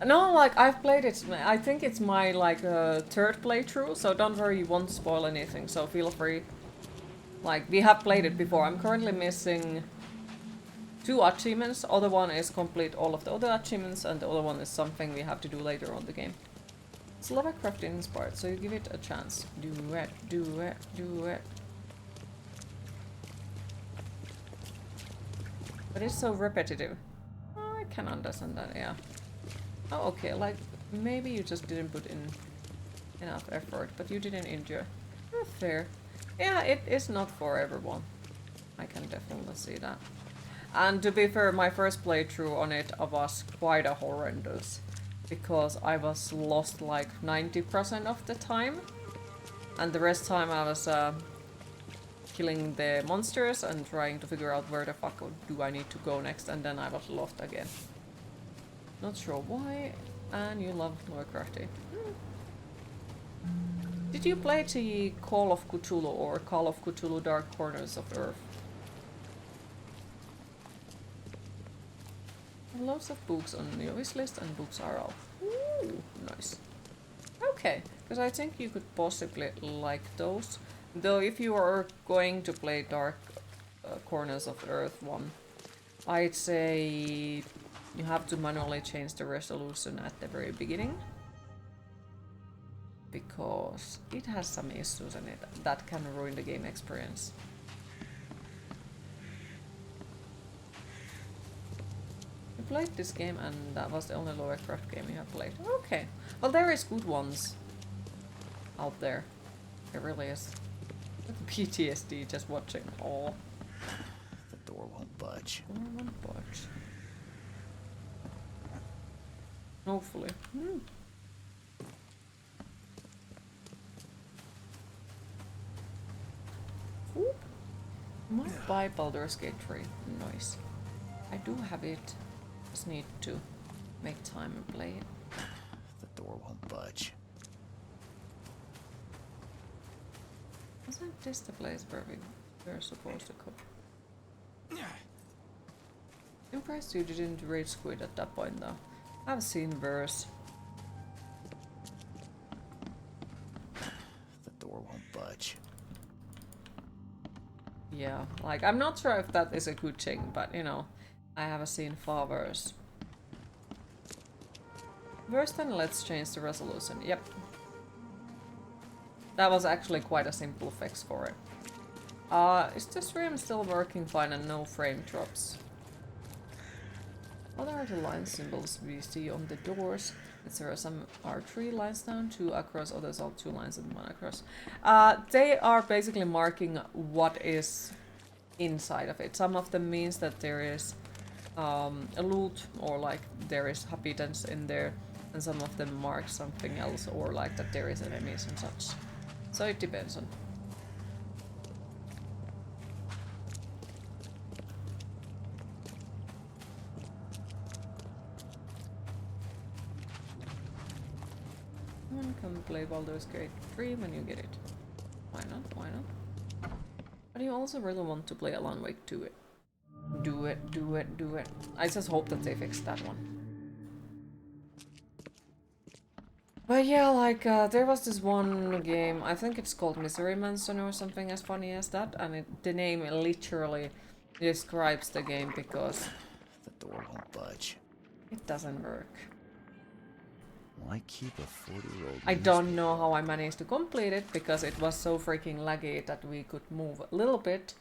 [SPEAKER 1] No, like, I've played it, I think it's my, like, third playthrough, so don't worry, you won't spoil anything, so feel free. Like, we have played it before. I'm currently missing 2 achievements. Other one is complete all of the other achievements, and the other one is something we have to do later on the game. It's Lovecraftian inspired, so you give it a chance. Do it, do it, do it. But it's so repetitive. Oh, I can understand that, yeah. Oh, okay, like, maybe you just didn't put in enough effort, but you didn't enjoy. Oh, fair. Yeah, it is not for everyone. I can definitely see that. And to be fair, my first playthrough on it was quite a horrendous. Because I was lost like 90% of the time. And the rest time I was killing the monsters and trying to figure out where the fuck do I need to go next, and then I was lost again. Not sure why, and you love Lovecraftian. Did you play the Call of Cthulhu or Call of Cthulhu Dark Corners of Earth? Lots of books on your wish list, and books are out. Ooh, nice. Okay, because I think you could possibly like those. Though if you are going to play Dark Corners of Earth 1, I'd say you have to manually change the resolution at the very beginning, because it has some issues in it that can ruin the game experience. You played this game and that was the only Lovecraft game you have played. Okay. Well, there is good ones out there. There really is. PTSD just watching. Oh.
[SPEAKER 2] The door won't budge.
[SPEAKER 1] Door won't budge. Hopefully. Ooh. Might buy Baldur's Gate 3. Nice. I do have it. Just need to make time and play it.
[SPEAKER 2] The door won't budge.
[SPEAKER 1] Isn't this the place where we're supposed to go? Impressed you didn't rage quit at that point though. I've seen worse.
[SPEAKER 2] The door won't budge.
[SPEAKER 1] Yeah, like I'm not sure if that is a good thing, but you know, I have seen far worse. Worse than let's change the resolution. Yep. That was actually quite a simple fix for it. Is the stream still working fine and no frame drops? What are the line symbols we see on the doors? There are some are 3 lines down, 2 across, others are 2 lines and 1 across. They are basically marking what is inside of it. Some of them means that there is a loot or like there is habitants in there, and some of them mark something else or like that there is enemies and such. So it depends on. Come play Baldur's Gate 3 when you get it. Why not? Why not? But you also really want to play Alan Wake 2. Do it, do it, do it. I just hope that they fix that one. But yeah, like, there was this one game, I think it's called Misery Mansion or something as funny as that, and the name literally describes the game because...
[SPEAKER 2] The door won't budge.
[SPEAKER 1] It doesn't work.
[SPEAKER 2] Why keep a 40-year-old?
[SPEAKER 1] I don't know how I managed to complete it because it was so freaking laggy that we could move a little bit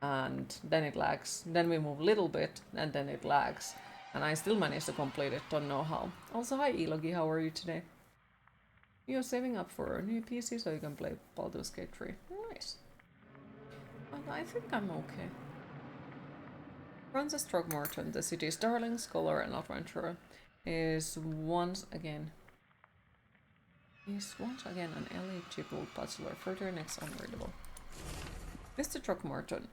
[SPEAKER 1] and then it lags. Then we move a little bit and then it lags. And I still managed to complete it, don't know how. Also, hi Elogi, how are you today? You're saving up for a new PC so you can play Baldur's Gate 3. Nice. Well, I think I'm okay. Francis Throgmorton, the city's darling scholar and adventurer, is once again an eligible bachelor for their next unreadable. Mr. Throgmorton,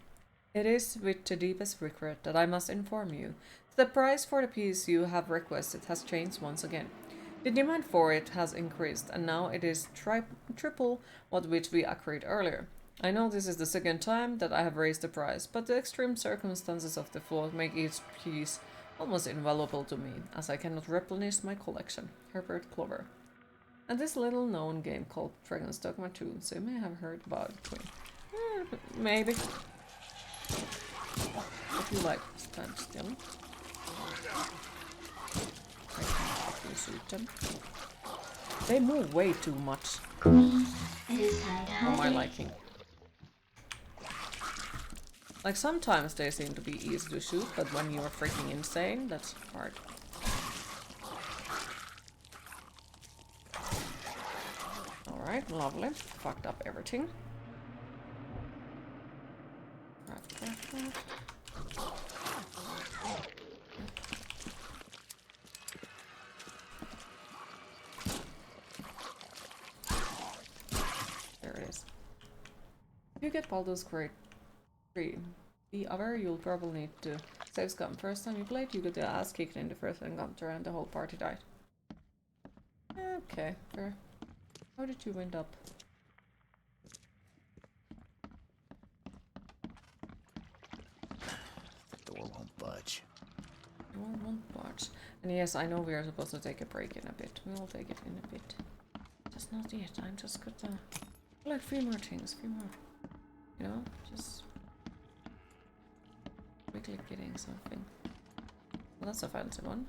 [SPEAKER 1] it is with the deepest regret that I must inform you that the price for the piece you have requested has changed once again. The demand for it has increased, and now it is triple what which we agreed earlier. I know this is the second time that I have raised the price, but the extreme circumstances of the fall make each piece almost invaluable to me, as I cannot replenish my collection. Herbert Clover. And this little known game called Dragon's Dogma 2, so you may have heard about it. Maybe. If you like, stand still. I can shoot them. They move way too much. For my liking. Like, sometimes they seem to be easy to shoot, but when you're freaking insane, that's hard. Alright, lovely. Fucked up everything. Craft, craft, craft. There it is. If you get Baldur's Gate 3, be aware you'll probably need to save scum. First time you played, you got the ass kicked in the first encounter and the whole party died. Okay, fair. How did you wind up?
[SPEAKER 2] The door won't budge.
[SPEAKER 1] Door won't budge. And yes, I know we are supposed to take a break in a bit. We will take it in a bit. Just not yet. I'm just gonna... like 3 more things. 3 more. You know? Just... quick quickly getting something. Well, that's a fancy one.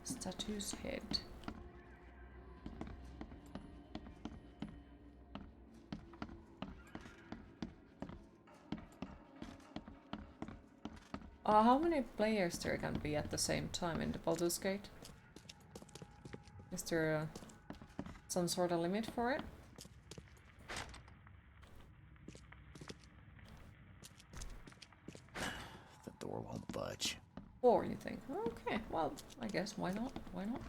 [SPEAKER 1] Statue's head. How many players there can be at the same time in the Baldur's Gate? Is there some sort of limit for it?
[SPEAKER 2] The door won't budge.
[SPEAKER 1] 4, you think? Okay, well, I guess why not? Why not?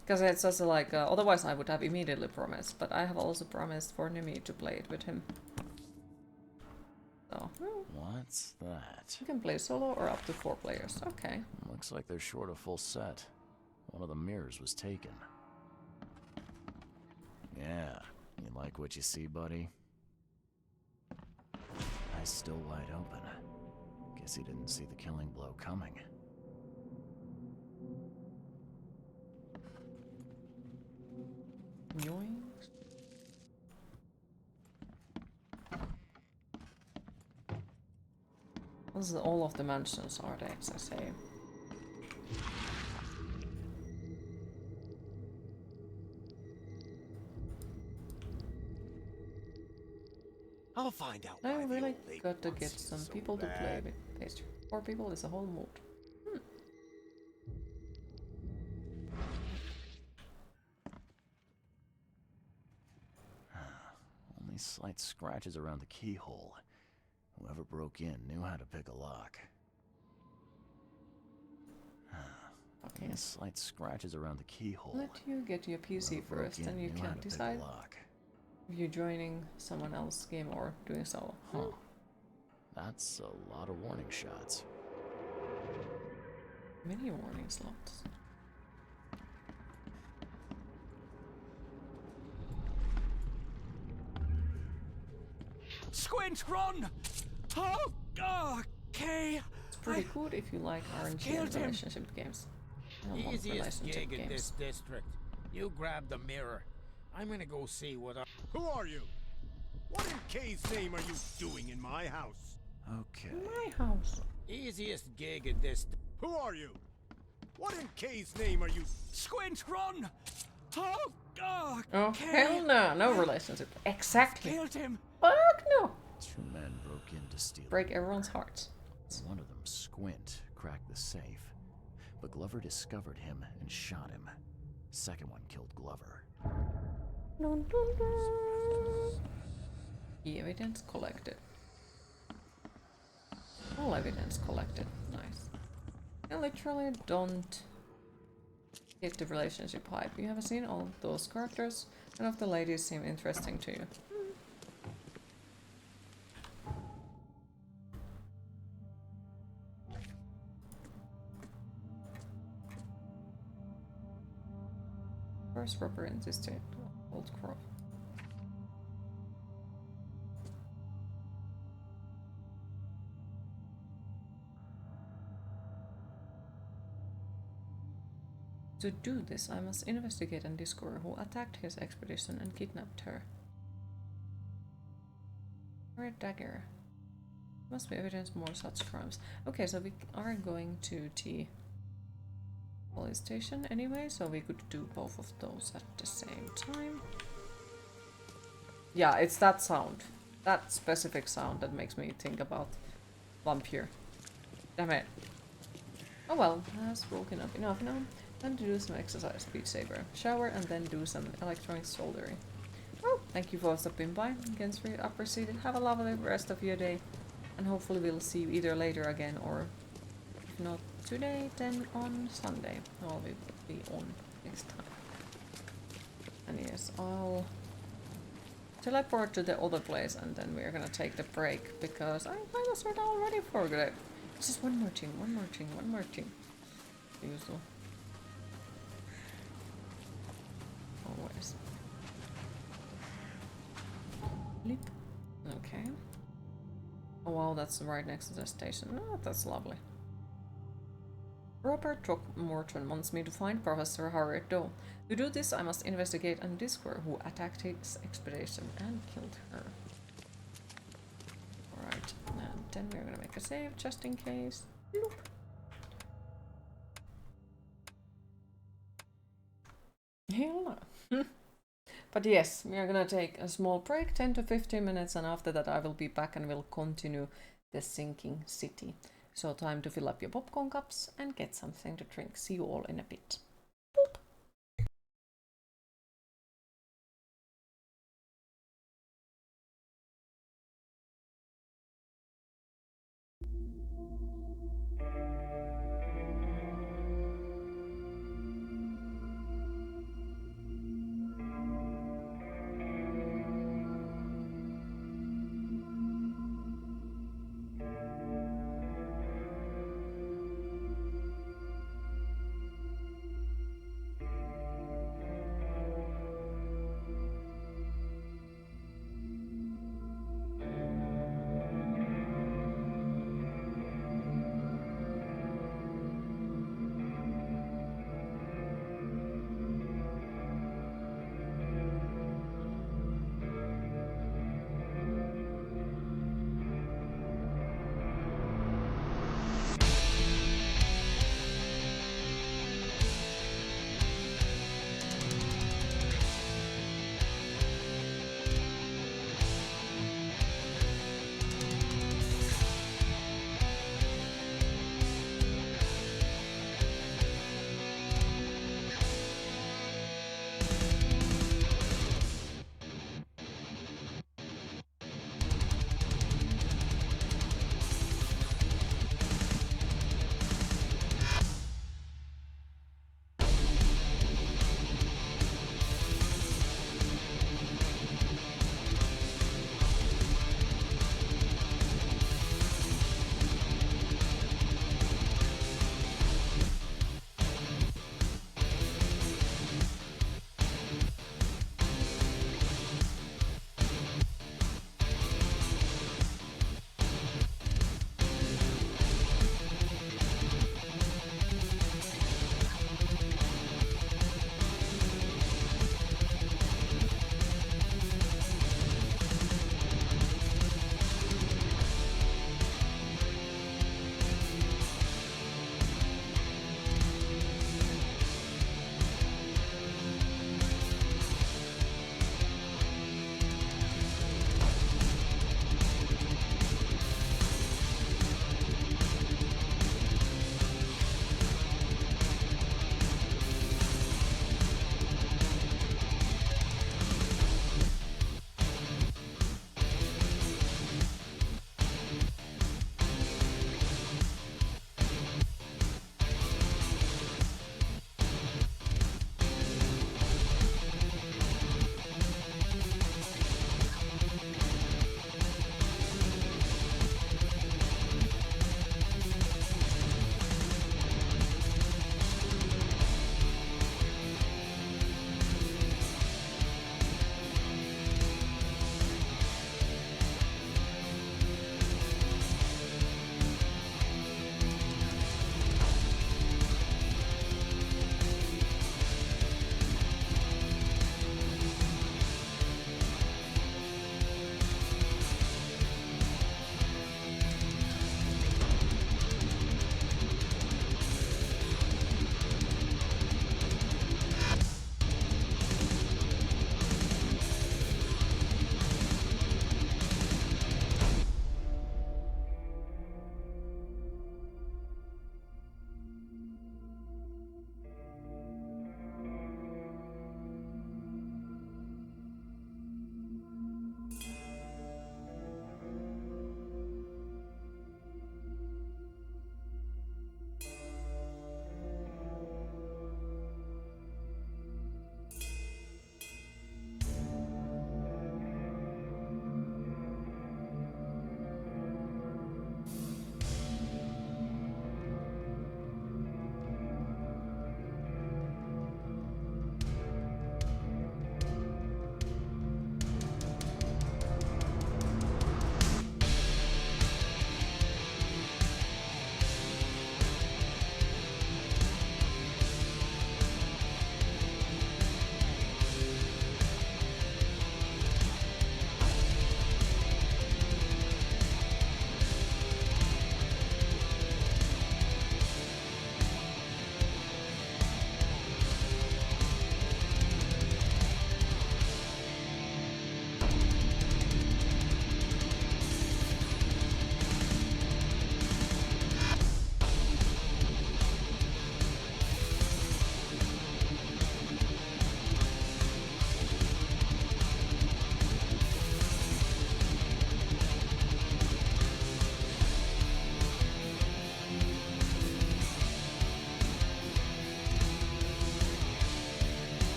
[SPEAKER 1] Because it's also like, otherwise I would have immediately promised, but I have also promised for Nimi to play it with him. So,
[SPEAKER 2] What's that?
[SPEAKER 1] you can play solo or up to 4 players. Okay.
[SPEAKER 2] Looks like they're short a full set. One of the mirrors was taken. Yeah, you like what you see, buddy? Eyes still wide open. Guess he didn't see the killing blow coming.
[SPEAKER 1] Yoinks. This is all of the mansions, are they, as I say?
[SPEAKER 17] I'll find out.
[SPEAKER 1] I really got to get some people to play with pastry. 4 people is a whole mood.
[SPEAKER 2] Only slight scratches around the keyhole. Whoever broke in knew how to pick a lock.
[SPEAKER 1] Okay.
[SPEAKER 2] Slight scratches around the keyhole.
[SPEAKER 1] Let you get your PC first, and you can decide if you're joining someone else's game or doing solo.
[SPEAKER 2] Huh. That's a lot of warning shots.
[SPEAKER 1] Many warning slots.
[SPEAKER 7] Squint, run! Oh, okay.
[SPEAKER 1] It's pretty good if you like RNG and relationship games. I don't want
[SPEAKER 18] Easiest
[SPEAKER 1] relationship
[SPEAKER 18] gig in
[SPEAKER 1] games.
[SPEAKER 18] this district. You grab the mirror. I'm gonna go see what I...
[SPEAKER 9] Who are you? What in K's name are you doing in my house?
[SPEAKER 2] Okay.
[SPEAKER 1] My house.
[SPEAKER 18] Easiest gig in this...
[SPEAKER 9] Who are you? What in K's name are you...
[SPEAKER 7] Squint, run! Oh,
[SPEAKER 1] Oh, hell no. No relationship. Exactly.
[SPEAKER 7] Killed him.
[SPEAKER 1] Fuck no.
[SPEAKER 2] 2 men broke in to steal.
[SPEAKER 1] Break everyone's hearts.
[SPEAKER 2] One of them, Squint, cracked the safe. But Glover discovered him and shot him. Second one killed Glover.
[SPEAKER 1] Dun, dun, dun. Evidence collected. All evidence collected. Nice. I literally don't get the relationship hype. You haven't seen all of those characters. None of the ladies seem interesting to you. First rubber insisted. Old crow. To do this, I must investigate and discover who attacked his expedition and kidnapped her. Red dagger. Must be evidence more such crimes. Okay, so we are going to the police station anyway, so we could do both of those at the same time. Yeah, it's that sound. That specific sound that makes me think about vampire. Damn it. Oh well, has woken up enough now. Time to do some exercise, Beat Saber. Shower and then do some electronic soldering. Well, thank you for stopping by. Against for appreciated. Have a lovely rest of your day. And hopefully we'll see you either later again or if not today, then on Sunday. Or we will be on next time. And yes, I'll teleport to the other place and then we're gonna take the break because I kind of sort of already forgot it. Just one more thing. Usual. Always. Leap. Okay. Oh wow, that's right next to the station. Oh, that's lovely. Robert Throckmorton wants me to find Professor Harriet Doe. To do this, I must investigate and discover who attacked his expedition and killed her. Alright, and then we're gonna make a save just in case. Bloop. Hell no. But yes, we are gonna take a small break, 10 to 15 minutes, and after that I will be back and will continue the sinking city. So time to fill up your popcorn cups and get something to drink. See you all in a bit. Boop.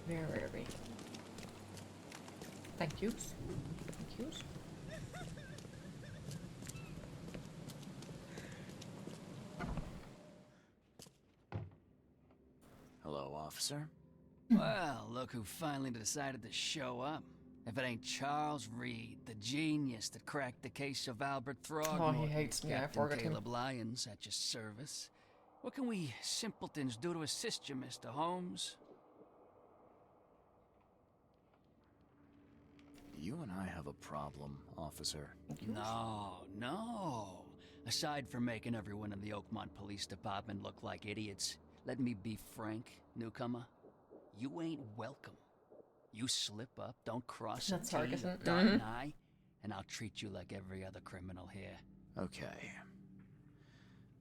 [SPEAKER 1] Very. Thank yous. Thank yous.
[SPEAKER 2] Hello, officer.
[SPEAKER 19] Well, look who finally decided to show up. If it ain't Charles Reed, the genius that cracked the case of Albert Throgmorton.
[SPEAKER 1] Oh, he hates me. I
[SPEAKER 19] Captain
[SPEAKER 1] forgot him.
[SPEAKER 19] Caleb Lyons at your service. What can we simpletons do to assist you, Mr. Holmes?
[SPEAKER 2] You and I have a problem, officer.
[SPEAKER 19] No. Aside from making everyone in the Oakmont Police Department look like idiots, let me be frank, newcomer. You ain't welcome. You slip up, don't cross a
[SPEAKER 1] That's
[SPEAKER 19] T,
[SPEAKER 1] sarcasm.
[SPEAKER 19] dot an I, and I'll treat you like every other criminal here.
[SPEAKER 2] Okay.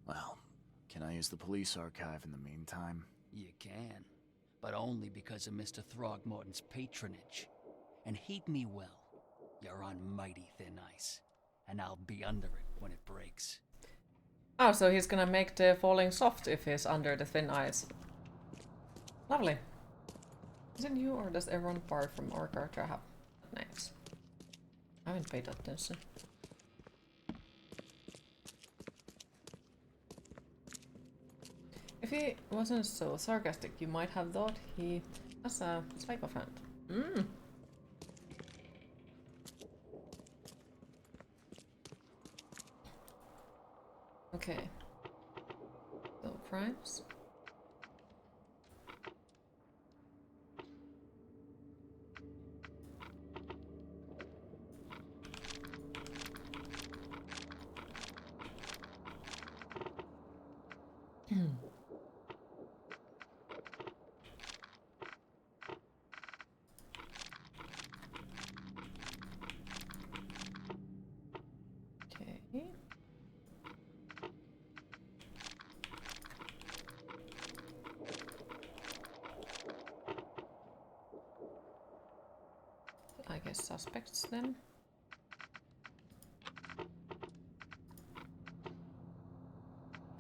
[SPEAKER 2] Well, can I use the police archive in the meantime?
[SPEAKER 19] You can, but only because of Mr. Throgmorton's patronage. And heed me well, you're on mighty thin ice, and I'll be under it when it breaks.
[SPEAKER 1] Oh, so he's gonna make the falling soft if he's under the thin ice. Lovely. Is it you or does everyone apart from our character have names? I haven't paid attention. If he wasn't so sarcastic, you might have thought he was a psychophant. Okay. So, crimes. Okay. I guess suspects then.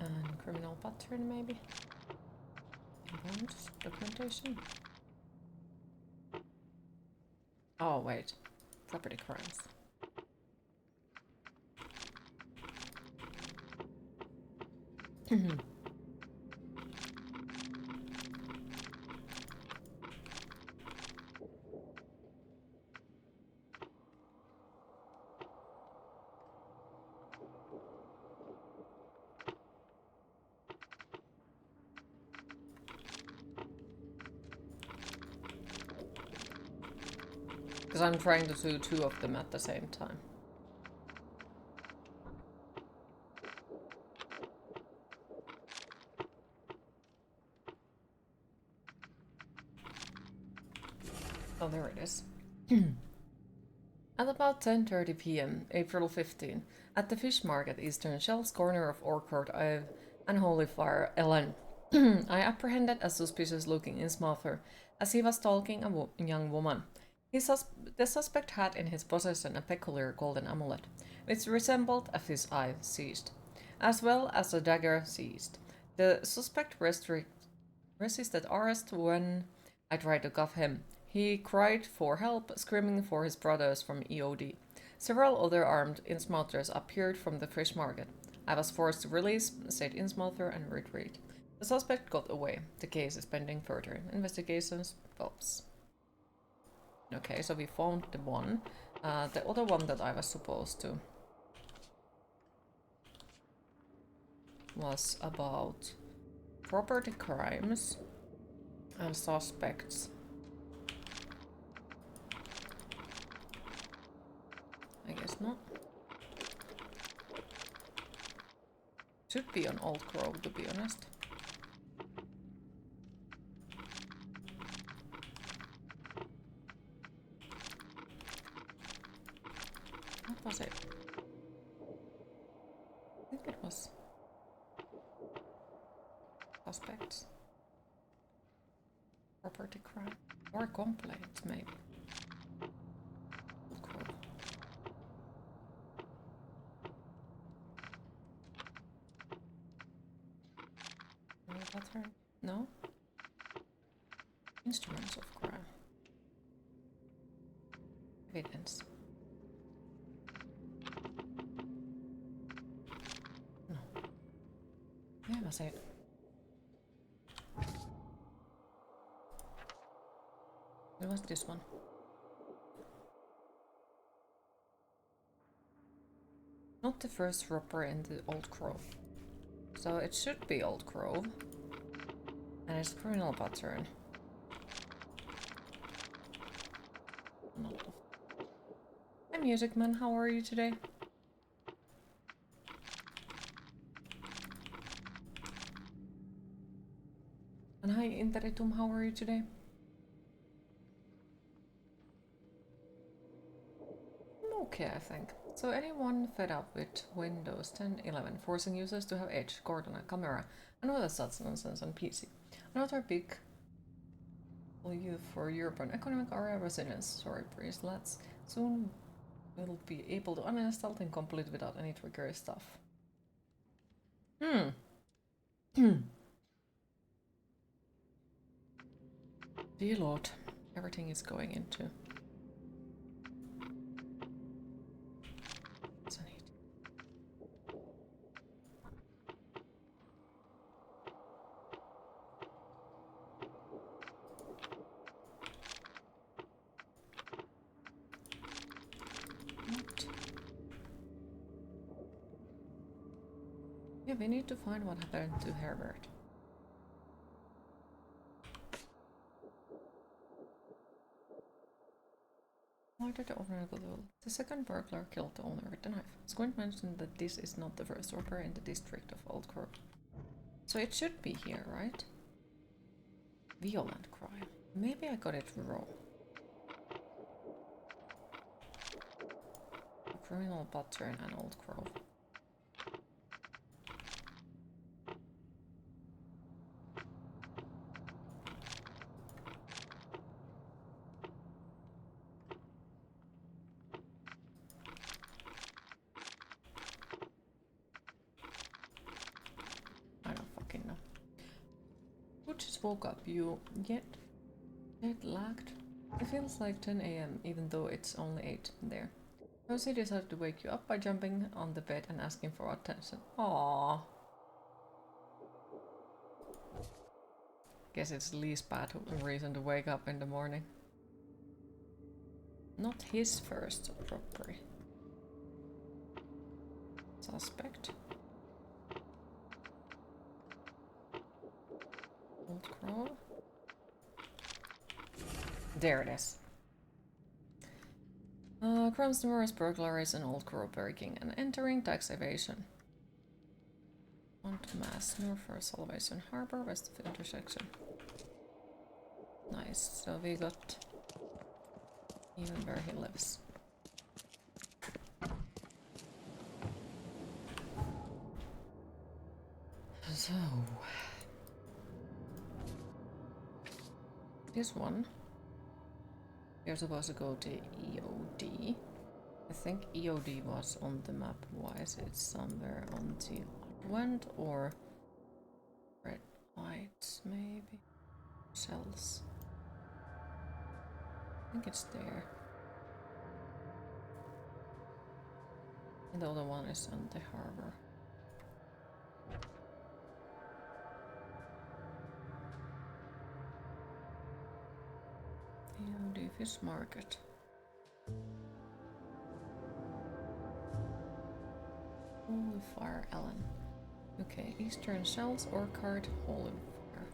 [SPEAKER 1] And criminal pattern maybe. Bonds, documentation. Oh wait, property crimes. Because I'm trying to do two of them at the same time. Oh, there it is. At about 10:30 p.m., April 15, at the fish market Eastern Shell's corner of Orchard Ave and Holy Fire, Ellen, I apprehended a suspicious-looking Innsmouther as he was stalking a young woman. The suspect had in his possession a peculiar golden amulet, which resembled a fish eye seized, as well as a dagger seized. The suspect resisted arrest when I tried to cuff him. He cried for help, screaming for his brothers from EOD. Several other armed Innsmouthers appeared from the fish market. I was forced to release, said Innsmouther, and retreat. The suspect got away. The case is pending further investigations. Phelps. Okay, so we found the one. The other one that I was supposed to was about property crimes and suspects. I guess not. Should be on Old Grove, to be honest. What was it? I think it was suspects. Property crime. Or complaints, maybe. Old Grove. Pattern? No? Instruments of crime. Evidence. No. Where was it? Where was this one? Not the first robber in the Old Grove. So it should be Old Grove. And it's criminal pattern. Not. Hi Music Man, how are you today? And hi Interitum, how are you today? I'm okay, I think. So anyone fed up with Windows 10, 11, forcing users to have Edge, Cortana, Camera, and other such nonsense on PC. Another big you for European economic area resilience. Sorry, Priest lads. Soon we'll be able to uninstall things complete without any triggery stuff. Dear Lord, everything is going into. What's I need? What? Yeah, we need to find what happened to Herbert. Why did the owner go to the second burglar killed the owner with the knife? Squint mentioned that this is not the first robber in the district of Old Grove. So it should be here, right? Violent crime. Maybe I got it wrong. A criminal pattern and Old Grove. Just woke up. You get lagged? It feels like 10 AM even though it's only 8 there. Rosie decided to wake you up by jumping on the bed and asking for attention. Aww. Guess it's the least bad reason to wake up in the morning. Not his first robbery. Suspect. Old Grove. There it is. Crimes numerous burglaries and Old Grove breaking and entering, tax evasion. On to Mass, north for Salvation Harbor, west of intersection. Nice, so we got even where he lives. So this one, you're supposed to go to EOD. I think EOD was on the map. Why is it somewhere on the Oakmont or red lights maybe? Shells. I think it's there. And the other one is on the harbor. EOD Fish Market. Holy Fire Ellen. Okay, Eastern Shells, Orchard, Holy Fire.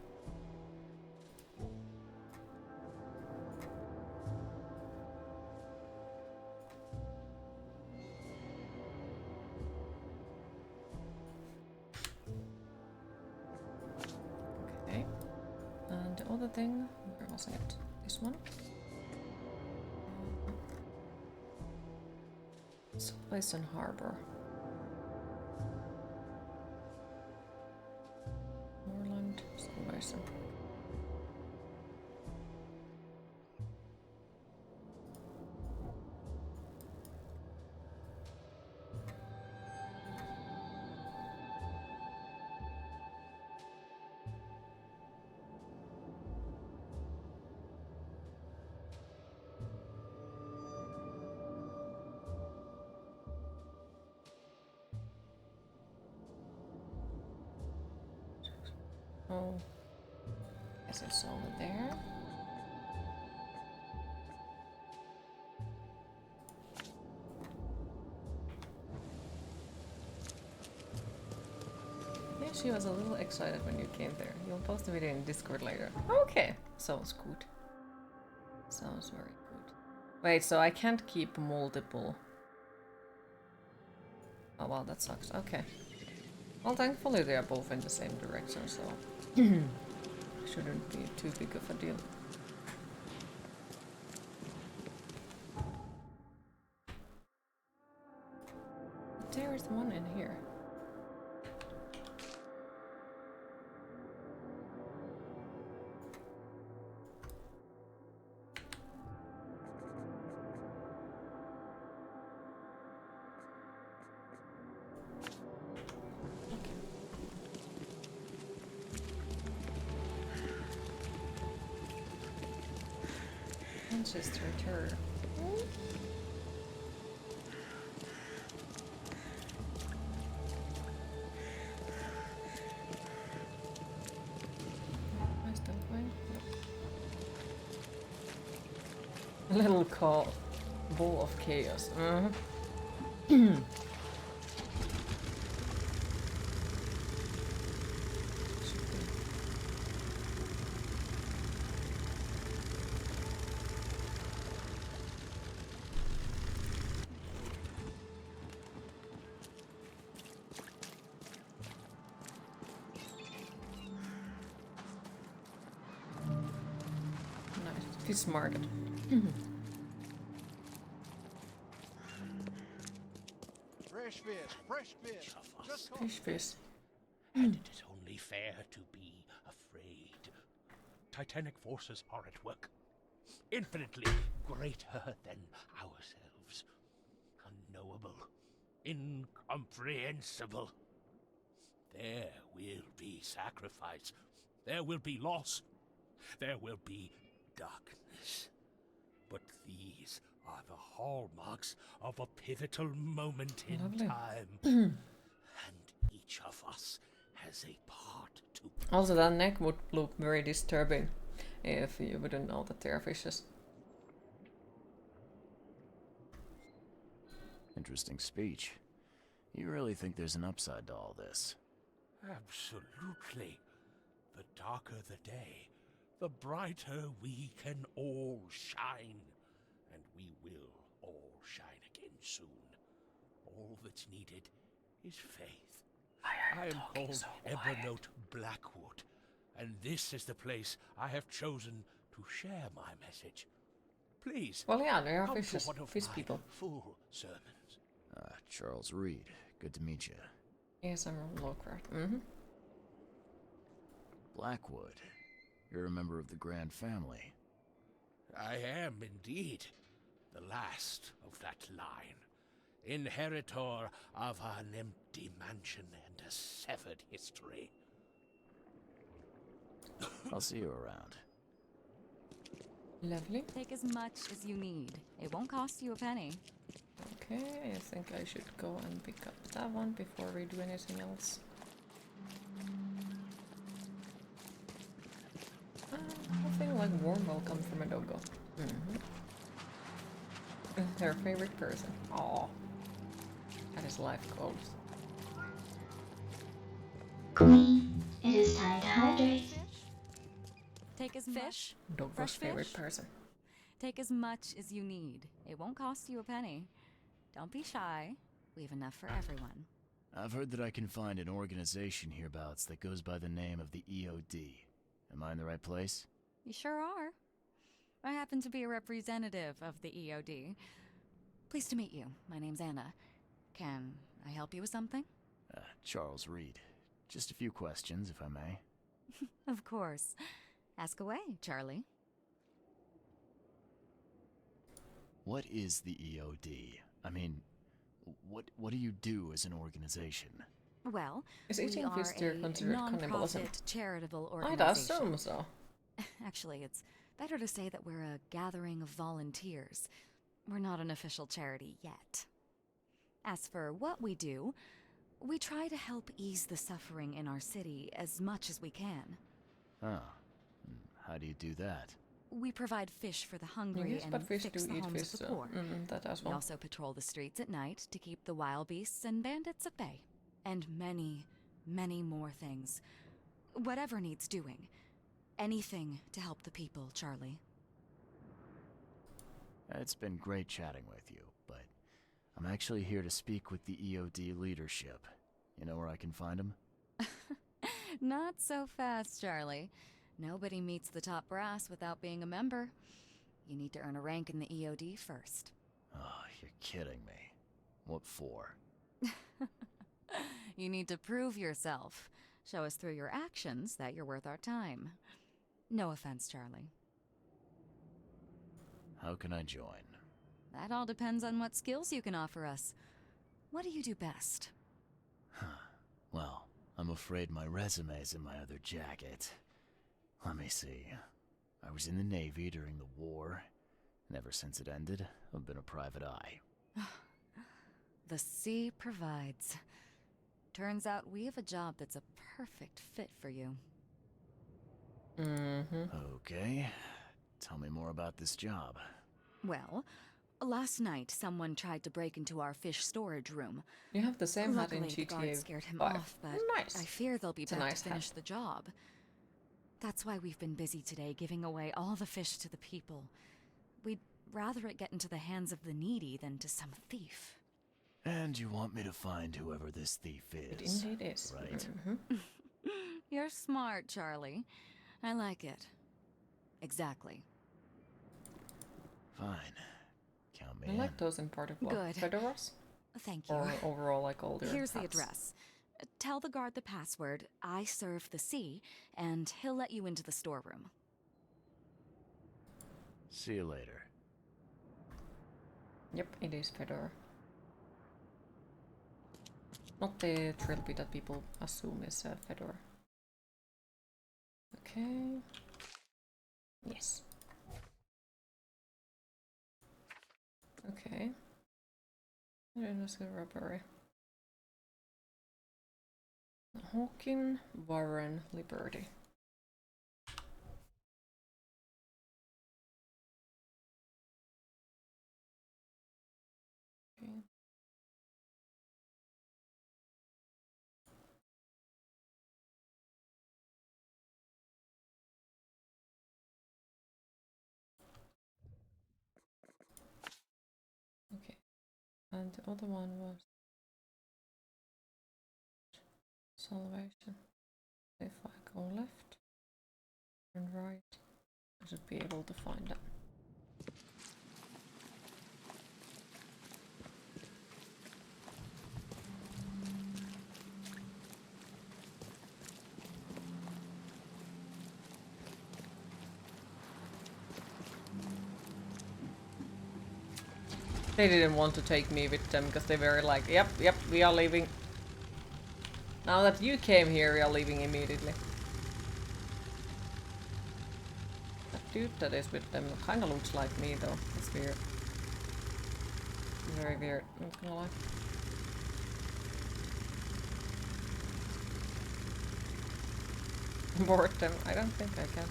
[SPEAKER 1] Okay. And the other thing, where was it? This one? Salvation Harbor. Moorland, Salvation. Oh. Guess it's over there. Yeah, she was a little excited when you came there. You'll post the video in Discord later. Okay, sounds good. Sounds very good. Wait, so I can't keep multiple. Oh well, that sucks. Okay. Well, thankfully they are both in the same direction, so shouldn't be too big of a deal. There is one in here. Just return. Am I still going? No. A little ball of chaos. Fish market.
[SPEAKER 20] Fresh fish, fresh fish. Just
[SPEAKER 18] fish. And it is only fair to be afraid. Titanic forces are at work, infinitely greater than ourselves. Unknowable, incomprehensible. There will be sacrifice. There will be loss. There will be darkness. But these are the hallmarks of a pivotal moment in time. And each of us has a part to play.
[SPEAKER 1] Also, that neck would look very disturbing if you wouldn't know that they're fishes.
[SPEAKER 2] Interesting speech. You really think there's an upside to all this?
[SPEAKER 18] Absolutely. The darker the day, the brighter we can all shine. And we will all shine again soon. All that's needed is faith. I am called Evernote Blackwood, and this is the place I have chosen to share my message. Please,
[SPEAKER 1] well, yeah, they are
[SPEAKER 18] come
[SPEAKER 1] fishes,
[SPEAKER 18] to one of
[SPEAKER 1] fish
[SPEAKER 18] my
[SPEAKER 1] people.
[SPEAKER 18] full sermons.
[SPEAKER 2] Charles Reed. Good to meet you.
[SPEAKER 1] Yes, I'm Lovecraft.
[SPEAKER 2] Blackwood. You're a member of the Grand family.
[SPEAKER 18] I am indeed the last of that line. Inheritor of an empty mansion and a severed history.
[SPEAKER 2] I'll see you around.
[SPEAKER 1] Lovely.
[SPEAKER 21] Take as much as you need. It won't cost you a penny.
[SPEAKER 1] Okay, I think I should go and pick up that one before we do anything else. Nothing like warm welcome from a doggo. Her favorite person. Aww. That is life goals.
[SPEAKER 5] Queen, it is time to hydrate.
[SPEAKER 21] Take as much.
[SPEAKER 1] Doggo's favorite person.
[SPEAKER 21] Take as much as you need. It won't cost you a penny. Don't be shy. We have enough for everyone.
[SPEAKER 2] I've heard that I can find an organization hereabouts that goes by the name of the EOD. Am I in the right place?
[SPEAKER 21] You sure are. I happen to be a representative of the EOD. Pleased to meet you. My name's Anna. Can I help you with something?
[SPEAKER 2] Charles Reed. Just a few questions, if I may.
[SPEAKER 21] Of course. Ask away, Charlie.
[SPEAKER 2] What is the EOD? I mean, what do you do as an organization?
[SPEAKER 21] Well,
[SPEAKER 1] is
[SPEAKER 21] we
[SPEAKER 1] eating
[SPEAKER 21] are
[SPEAKER 1] fish still
[SPEAKER 21] a
[SPEAKER 1] considered cannibalism?
[SPEAKER 21] non-profit charitable
[SPEAKER 1] I'd
[SPEAKER 21] organization.
[SPEAKER 1] assume so.
[SPEAKER 21] Actually, it's better to say that we're a gathering of volunteers. We're not an official charity yet. As for what we do, We try to help ease the suffering in our city as much as we can.
[SPEAKER 2] Oh. How do you do that?
[SPEAKER 21] We provide fish for the hungry
[SPEAKER 1] Yes, but
[SPEAKER 21] and
[SPEAKER 1] fish
[SPEAKER 21] fix
[SPEAKER 1] do
[SPEAKER 21] the
[SPEAKER 1] eat
[SPEAKER 21] homes
[SPEAKER 1] fish,
[SPEAKER 21] of the
[SPEAKER 1] so
[SPEAKER 21] poor.
[SPEAKER 1] that as
[SPEAKER 21] We
[SPEAKER 1] well.
[SPEAKER 21] also patrol the streets at night to keep the wild beasts and bandits at bay. And many, many more things. Whatever needs doing. Anything to help the people, Charlie.
[SPEAKER 2] It's been great chatting with you, but I'm actually here to speak with the EOD leadership. You know where I can find them?
[SPEAKER 21] Not so fast, Charlie. Nobody meets the top brass without being a member. You need to earn a rank in the EOD first.
[SPEAKER 2] Oh, you're kidding me. What for?
[SPEAKER 21] You need to prove yourself. Show us through your actions that you're worth our time. No offense, Charlie.
[SPEAKER 2] How can I join?
[SPEAKER 21] That all depends on what skills you can offer us. What do you do best?
[SPEAKER 2] Well, I'm afraid my resume's in my other jacket. Let me see. I was in the Navy during the war, and ever since it ended, I've been a private eye.
[SPEAKER 21] The sea provides. Turns out we have a job that's a perfect fit for you.
[SPEAKER 2] Okay. Tell me more about this job.
[SPEAKER 21] Well, last night someone tried to break into our fish storage room.
[SPEAKER 1] You have the same hat in
[SPEAKER 21] Luckily, the guard
[SPEAKER 1] GTA
[SPEAKER 21] scared him
[SPEAKER 1] 5.
[SPEAKER 21] off, but
[SPEAKER 1] Nice.
[SPEAKER 21] I fear they'll be
[SPEAKER 1] It's a
[SPEAKER 21] back
[SPEAKER 1] nice
[SPEAKER 21] to finish
[SPEAKER 1] hat.
[SPEAKER 21] the job. That's why we've been busy today giving away all the fish to the people. We'd rather it get into the hands of the needy than to some thief.
[SPEAKER 2] And you want me to find whoever this thief is?
[SPEAKER 1] It indeed is.
[SPEAKER 2] Right?
[SPEAKER 21] You're smart, Charlie. I like it. Exactly.
[SPEAKER 2] Fine. Count me
[SPEAKER 1] I
[SPEAKER 2] in.
[SPEAKER 1] like those in particular.
[SPEAKER 21] Good.
[SPEAKER 1] Fedoras?
[SPEAKER 21] Thank you.
[SPEAKER 1] Or overall, like all their
[SPEAKER 21] Here's the
[SPEAKER 1] hats?
[SPEAKER 21] address. Tell the guard the password, I serve the sea, and he'll let you into the storeroom.
[SPEAKER 2] See you later.
[SPEAKER 1] Yep, it is Fedora. Not the trilby that people assume is Fedora. Okay. Yes. Okay. There's a robbery. Hawking, Warren, Liberty. Okay. Okay. And the other one was salvation. If I go left and right, I should be able to find them. They didn't want to take me with them because they were like, yep, we are leaving. Now that you came here, we are leaving immediately. That dude that is with them kinda looks like me though. It's weird. Very weird, I'm not gonna lie. Board them? I don't think I can.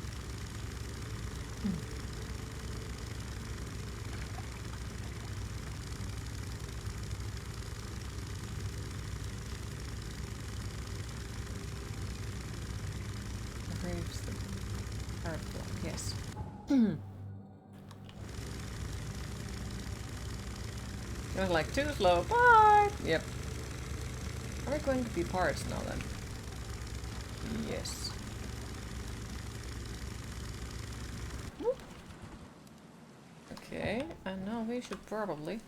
[SPEAKER 1] Graves the purple, yes. You're like too slow, bye! Yep. Are we going to be pirates now then? Yes. Whoop. Okay, and now we should probably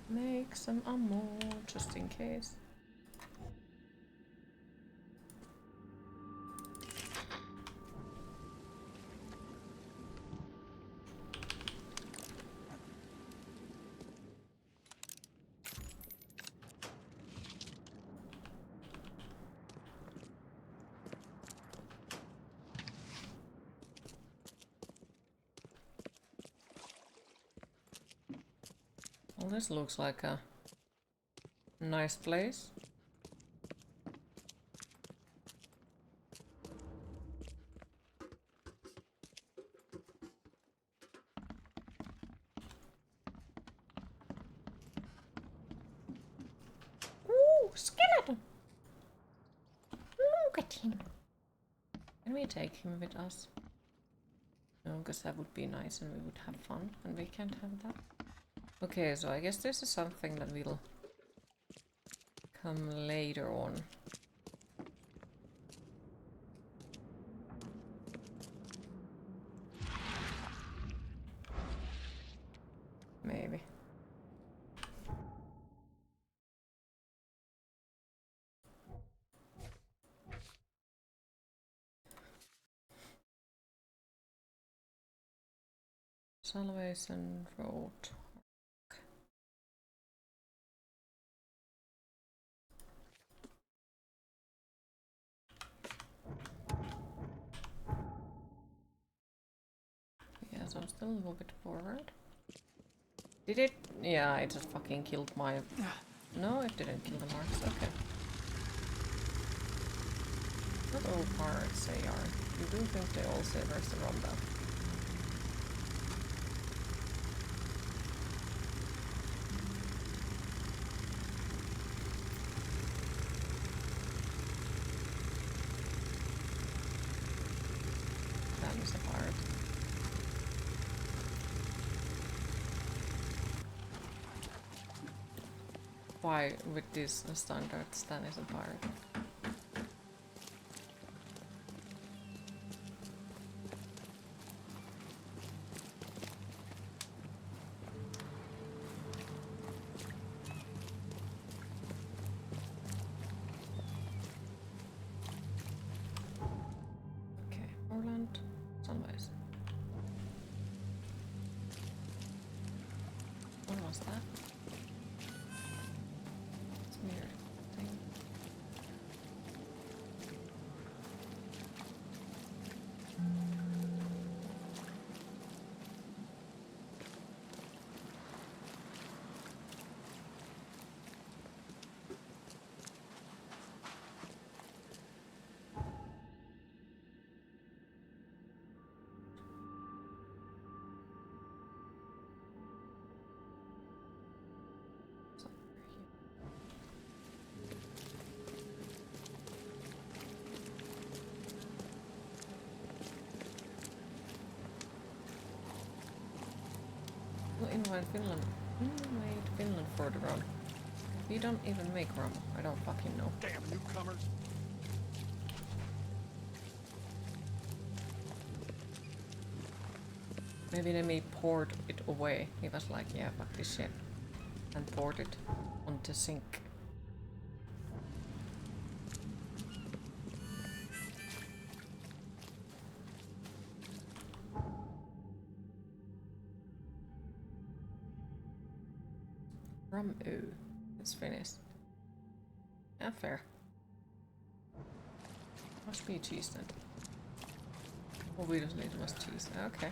[SPEAKER 1] make some ammo just in case. Well, this looks like a nice place. skeleton! Look at him! Can we take him with us? No, because that would be nice and we would have fun, and we can't have that. Okay, so I guess this is something that will come later on. Maybe. Salvation Road. Yes, I'm still a little bit forward. Did it? Yeah, it just fucking killed my... No, it didn't kill the marks. Okay. Not all pirates say are. You do think they all say there's the rundown. Stan is a pirate. Why, with this standard, Stan is a pirate? Okay, Orland, Sunrise. What was that? It's weird thing. We'll invite Finland. Invite Finland for the rum. We don't even make rum. I don't fucking know.
[SPEAKER 18] Damn newcomers!
[SPEAKER 1] Maybe they may poured it away. He was like, yeah, fuck this shit. And poured it onto sink. Rum, ooh. It's finished. Yeah, fair. Must be cheese then. Obviously it was cheese. Okay.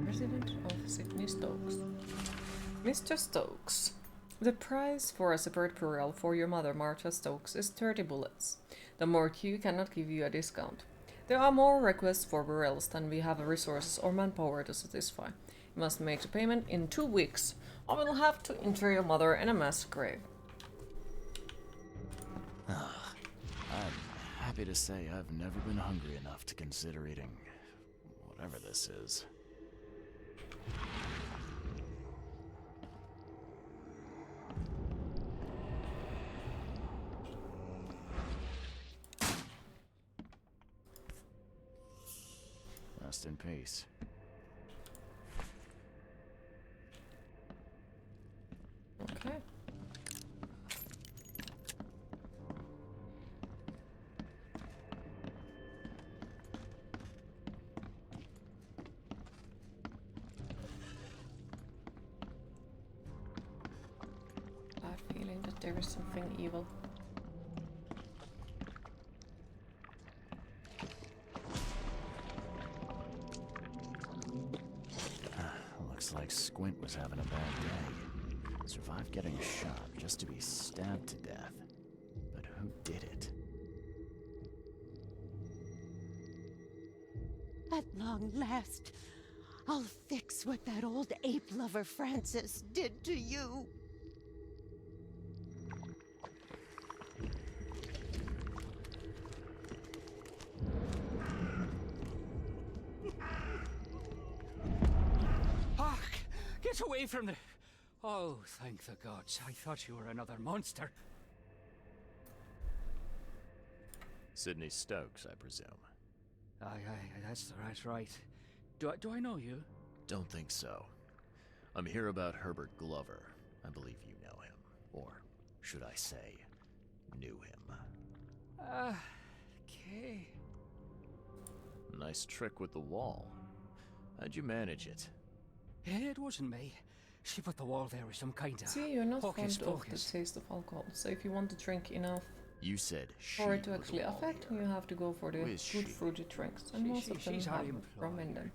[SPEAKER 1] President of Sydney Stokes. Mr. Stokes. The price for a separate burial for your mother, Martha Stokes, is 30 bullets. The Murky cannot give you a discount. There are more requests for burials than we have resources or manpower to satisfy. You must make the payment in 2 weeks. I will have to inter your mother in a mass grave.
[SPEAKER 2] I'm happy to say I've never been hungry enough to consider eating whatever this is. Rest in peace.
[SPEAKER 1] Okay. I have a feeling that there is something evil.
[SPEAKER 2] Looks like Squint was having a bad day. Survived getting shot just to be stabbed to death. But who did it?
[SPEAKER 11] At long last, I'll fix what that old ape lover Francis did to you.
[SPEAKER 19] Get away from the... Oh, thank the gods. I thought you were another monster.
[SPEAKER 2] Sydney Stokes, I presume.
[SPEAKER 19] Aye, that's right. Do I know you?
[SPEAKER 2] Don't think so. I'm here about Herbert Glover. I believe you know him. Or should I say, knew him.
[SPEAKER 19] Okay.
[SPEAKER 2] Nice trick with the wall. How'd you manage it?
[SPEAKER 19] It wasn't me. She put the wall there with some kind of
[SPEAKER 1] See, you're not
[SPEAKER 19] hocus
[SPEAKER 1] fond of the
[SPEAKER 19] pocus.
[SPEAKER 1] taste of alcohol, so if you want to drink enough
[SPEAKER 2] You said she
[SPEAKER 1] for it to
[SPEAKER 2] put the
[SPEAKER 1] actually
[SPEAKER 2] wall
[SPEAKER 1] affect,
[SPEAKER 2] here.
[SPEAKER 1] you have to go for the
[SPEAKER 2] Who
[SPEAKER 1] good
[SPEAKER 2] is she?
[SPEAKER 1] fruity drinks, and most of them
[SPEAKER 19] She's our
[SPEAKER 1] have rum in
[SPEAKER 19] employer.
[SPEAKER 1] them.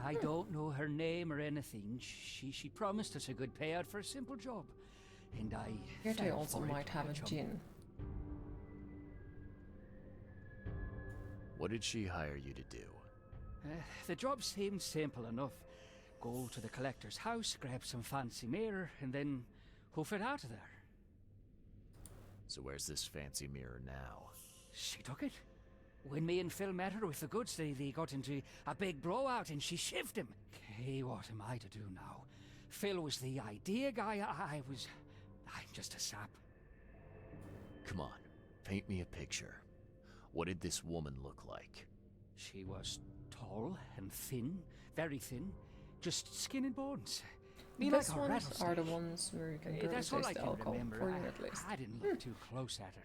[SPEAKER 19] I don't know her name or anything. She promised us a good payout for a simple job. And I
[SPEAKER 1] Here they
[SPEAKER 19] fell
[SPEAKER 1] also
[SPEAKER 19] for it
[SPEAKER 1] might have a
[SPEAKER 19] like chump.
[SPEAKER 1] gin.
[SPEAKER 2] What did she hire you to do?
[SPEAKER 19] The job seemed simple enough. Go to the collector's house, grab some fancy mirror, and then hoof it out of there.
[SPEAKER 2] So where's this fancy mirror now?
[SPEAKER 19] She took it. When me and Phil met her with the goods, they got into a big blowout and she shivved him. Okay, what am I to do now? Phil was the idea guy, I'm just a sap.
[SPEAKER 2] Come on, paint me a picture. What did this woman look like?
[SPEAKER 19] She was tall and thin, very thin, just skin and bones.
[SPEAKER 1] The
[SPEAKER 19] Me
[SPEAKER 1] best
[SPEAKER 19] like a
[SPEAKER 1] ones
[SPEAKER 19] rattlesnake.
[SPEAKER 1] are the ones where you can barely
[SPEAKER 19] That's all
[SPEAKER 1] taste
[SPEAKER 19] I
[SPEAKER 1] the
[SPEAKER 19] can
[SPEAKER 1] alcohol,
[SPEAKER 19] remember.
[SPEAKER 1] for you at least.
[SPEAKER 19] I didn't look too close at her.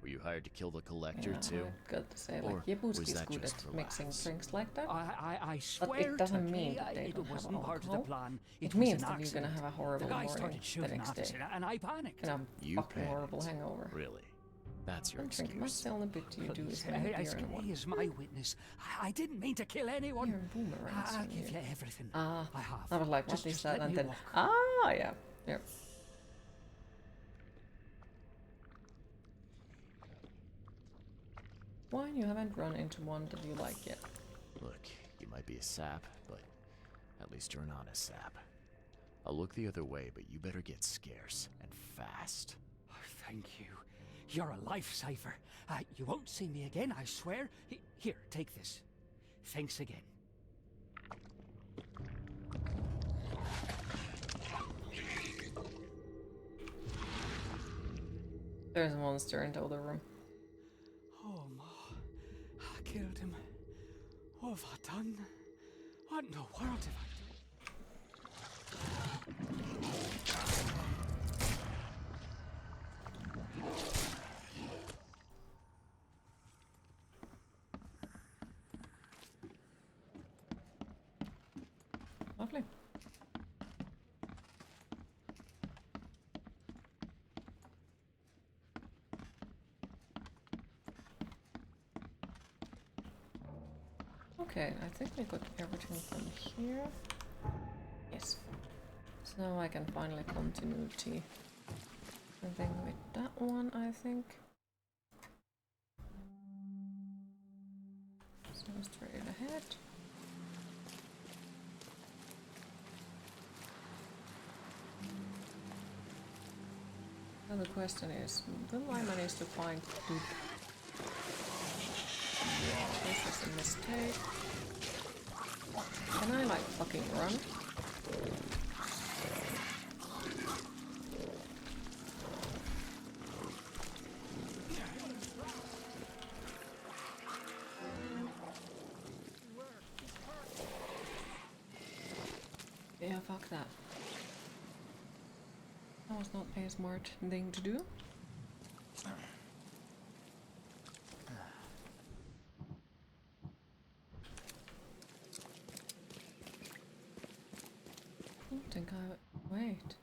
[SPEAKER 2] Were you hired to kill the collector
[SPEAKER 1] Yeah,
[SPEAKER 2] too?
[SPEAKER 1] I got to say,
[SPEAKER 2] Or
[SPEAKER 1] like, Jebutski
[SPEAKER 2] was
[SPEAKER 1] is
[SPEAKER 2] that
[SPEAKER 1] good
[SPEAKER 2] just
[SPEAKER 1] at
[SPEAKER 2] for
[SPEAKER 1] mixing
[SPEAKER 2] laughs?
[SPEAKER 1] drinks like that.
[SPEAKER 19] I swear
[SPEAKER 1] But it doesn't
[SPEAKER 19] to
[SPEAKER 1] mean
[SPEAKER 19] me,
[SPEAKER 1] that they
[SPEAKER 19] it
[SPEAKER 1] don't have
[SPEAKER 19] wasn't part of the
[SPEAKER 1] alcohol.
[SPEAKER 19] plan.
[SPEAKER 1] It
[SPEAKER 19] was
[SPEAKER 1] means
[SPEAKER 19] an
[SPEAKER 1] that you're gonna
[SPEAKER 19] accident.
[SPEAKER 1] have a horrible
[SPEAKER 19] The guy
[SPEAKER 1] morning
[SPEAKER 19] started
[SPEAKER 1] the
[SPEAKER 19] shooting
[SPEAKER 1] next
[SPEAKER 19] at us,
[SPEAKER 1] day.
[SPEAKER 19] and I panicked.
[SPEAKER 1] And
[SPEAKER 2] You
[SPEAKER 1] fucking
[SPEAKER 2] panicked.
[SPEAKER 1] horrible hangover.
[SPEAKER 2] Really? That's your
[SPEAKER 1] Don't drink much,
[SPEAKER 2] excuse.
[SPEAKER 1] the only bit you do is
[SPEAKER 19] Please,
[SPEAKER 1] have a
[SPEAKER 19] as
[SPEAKER 1] beer and one.
[SPEAKER 19] Kay is my witness. I didn't mean to kill anyone.
[SPEAKER 1] You're boomerangs
[SPEAKER 19] I'll
[SPEAKER 1] when
[SPEAKER 19] give
[SPEAKER 1] you-
[SPEAKER 19] you everything.
[SPEAKER 1] Ah,
[SPEAKER 19] I have.
[SPEAKER 1] I was like, what
[SPEAKER 19] Just
[SPEAKER 1] is that?
[SPEAKER 19] let
[SPEAKER 1] And
[SPEAKER 19] me
[SPEAKER 1] then,
[SPEAKER 19] walk.
[SPEAKER 1] ah, yeah. Yep. Wine, you haven't run into one that you like yet.
[SPEAKER 2] Look, you might be a sap, but at least you're an honest sap. I'll look the other way, but you better get scarce, and fast.
[SPEAKER 19] Oh, thank you. You're a lifesaver. You won't see me again, I swear. Here, take this. Thanks again.
[SPEAKER 1] There's a monster in the other room.
[SPEAKER 19] Oh, Ma. I killed him. What have I done? What in the world have I done?
[SPEAKER 1] Lovely. Okay, I think we got everything from here. Yes. So now I can finally continue the thing with that one, I think. So straight ahead. Now the question is, will I manage to find the... This is a mistake. Can I like fucking run? Yeah, fuck that. That was not a smart thing to do. I don't think I... Wait.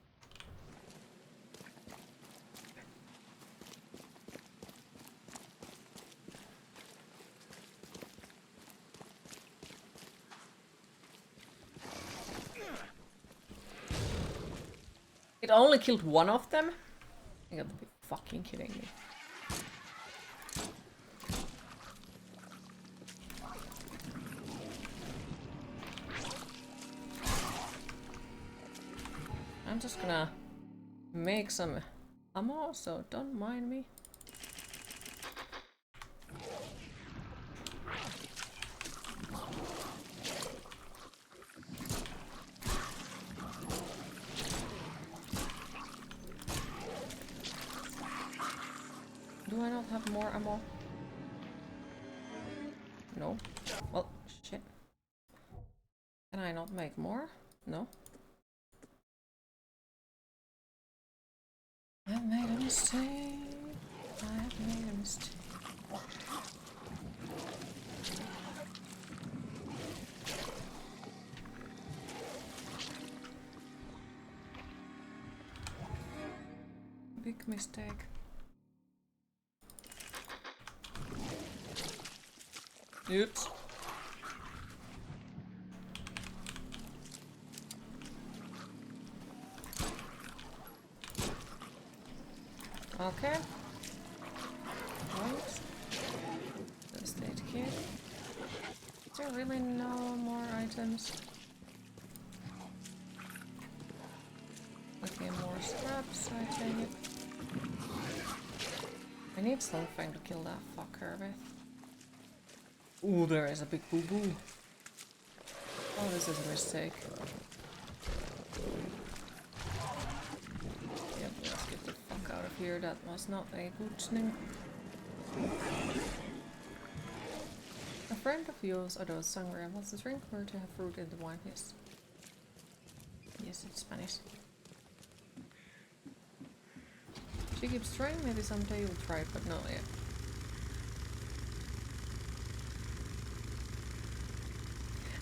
[SPEAKER 1] It only killed one of them? You gotta be fucking kidding me. I'm just gonna make some ammo, so don't mind me. Do I not have more ammo? No. Well, shit. Can I not make more? No. I've made a mistake. I have made a mistake. Big mistake. Oops. Okay. Right. First aid kit. Is there really no more items? Okay, more scraps, I take it. I need something to kill that fucker with. Ooh, there is a big boo-boo. Oh, this is a mistake. Yep, let's get the fuck out of here. That was not a good thing. A friend of yours adores sangria. What's the drink or to have fruit in the wine? Yes. Yes, it's Spanish. She keeps trying. Maybe someday you'll try it, but not yet.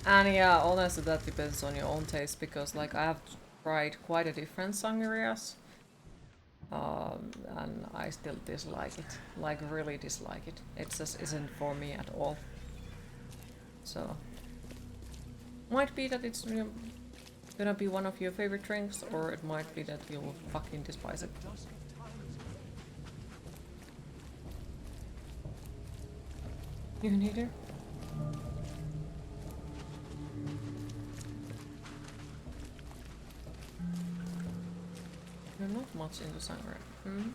[SPEAKER 1] And yeah, honestly, that depends on your own taste, because like I have tried quite a different sangrias, and I still dislike it, like really dislike it. It just isn't for me at all. So, might be that it's gonna be one of your favorite drinks, or it might be that you'll fucking despise it. You neither? You're not much into sangria. Hmm?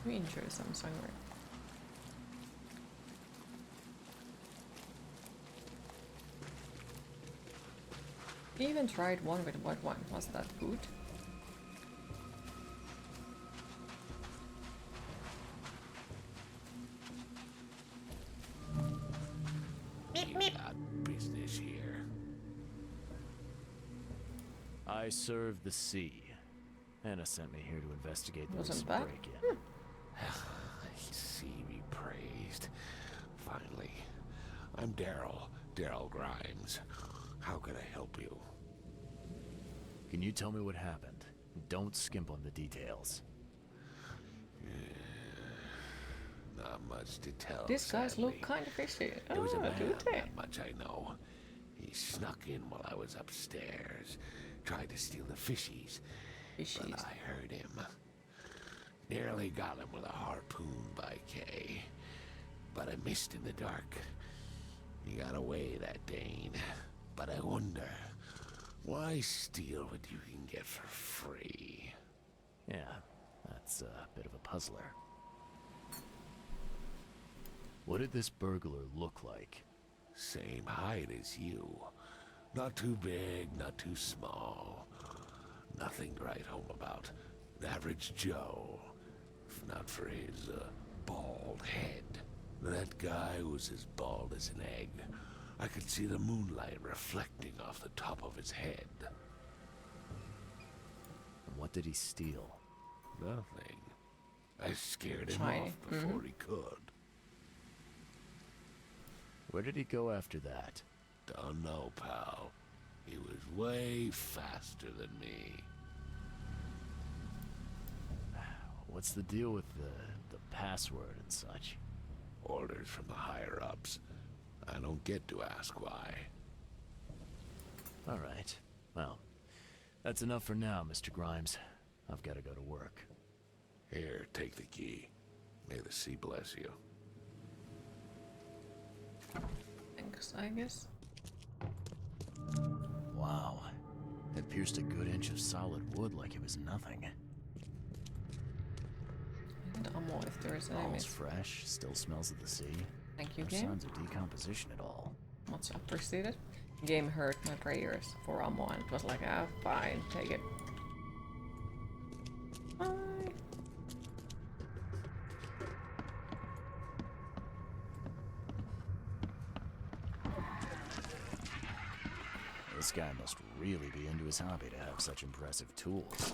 [SPEAKER 1] We enjoy some sangria. We even tried one with white wine. Was that good?
[SPEAKER 4] We got business here.
[SPEAKER 2] I serve the sea. Anna sent me here to investigate the
[SPEAKER 1] Wasn't
[SPEAKER 2] recent
[SPEAKER 1] bad.
[SPEAKER 2] break-in.
[SPEAKER 6] See me praised. Finally. I'm Daryl Grimes. How can I help you?
[SPEAKER 2] Can you tell me what happened? Don't skimp on the details.
[SPEAKER 6] Not much to tell.
[SPEAKER 1] These guys
[SPEAKER 6] sadly.
[SPEAKER 1] look kind of fishy.
[SPEAKER 6] There was a
[SPEAKER 1] Oh,
[SPEAKER 6] man,
[SPEAKER 1] do they?
[SPEAKER 6] that much I know. He snuck in while I was upstairs, tried to steal the fishies. But I heard him. Nearly got him with a harpoon by Kay. But I missed in the dark. He got away, that Dane. But I wonder, why steal what you can get for free?
[SPEAKER 2] Yeah, that's a bit of a puzzler. What did this burglar look like?
[SPEAKER 6] Same height as you. Not too big, not too small. Nothing to write home about. An average Joe. If not for his bald head. That guy was as bald as an egg. I could see the moonlight reflecting off the top of his head.
[SPEAKER 2] And what did he steal?
[SPEAKER 6] Nothing. I scared him
[SPEAKER 1] Shiny.
[SPEAKER 6] off before he could.
[SPEAKER 2] Where did he go after that?
[SPEAKER 6] Don't know, pal. He was way faster than me.
[SPEAKER 2] What's the deal with the password and such?
[SPEAKER 6] Orders from the higher-ups. I don't get to ask why.
[SPEAKER 2] All right. Well, that's enough for now, Mr. Grimes. I've got to go to work.
[SPEAKER 6] Here, take the key. May the sea bless you.
[SPEAKER 1] Thanks, I guess.
[SPEAKER 2] Wow. It pierced a good inch of solid wood like it was nothing.
[SPEAKER 1] I need ammo if there is any.
[SPEAKER 2] Almost fresh, still smells of the sea.
[SPEAKER 1] Thank you,
[SPEAKER 2] No
[SPEAKER 1] game.
[SPEAKER 2] signs of decomposition at all.
[SPEAKER 1] Much appreciated. Game heard my prayers for ammo and it was like, ah, fine, take it. Bye.
[SPEAKER 2] This guy must really be into his hobby to have such impressive tools.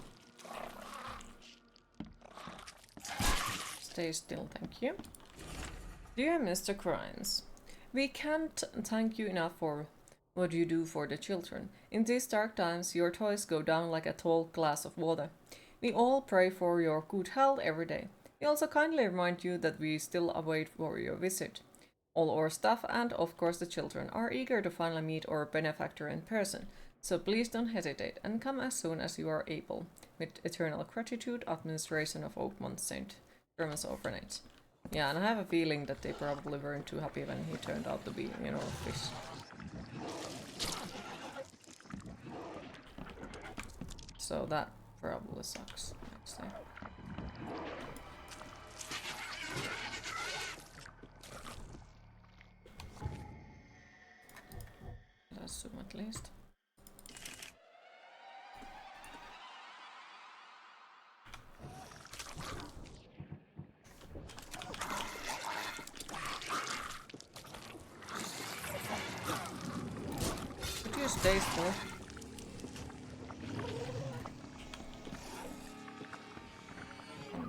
[SPEAKER 1] Stay still, thank you. Dear Mr. Crimes, we can't thank you enough for what you do for the children. In these dark times, your toys go down like a tall glass of water. We all pray for your good health every day. We also kindly remind you that we still await for your visit. All our staff and, of course, the children are eager to finally meet our benefactor in person, so please don't hesitate and come as soon as you are able. With eternal gratitude, Administration of Oakmont St. German's Orphanage. Yeah, and I have a feeling that they probably weren't too happy when he turned out to be, you know, a fish. So that probably sucks, I'd say. I assume at least. Could you stay still?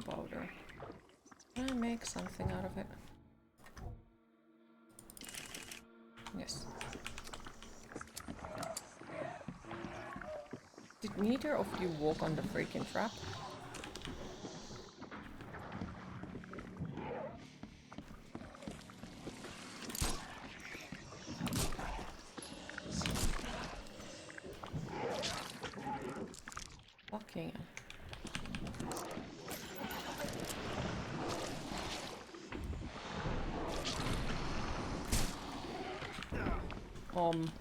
[SPEAKER 1] Powder. Can I make something out of it? Yes. Did neither of you walk on the freaking trap? Fucking hell.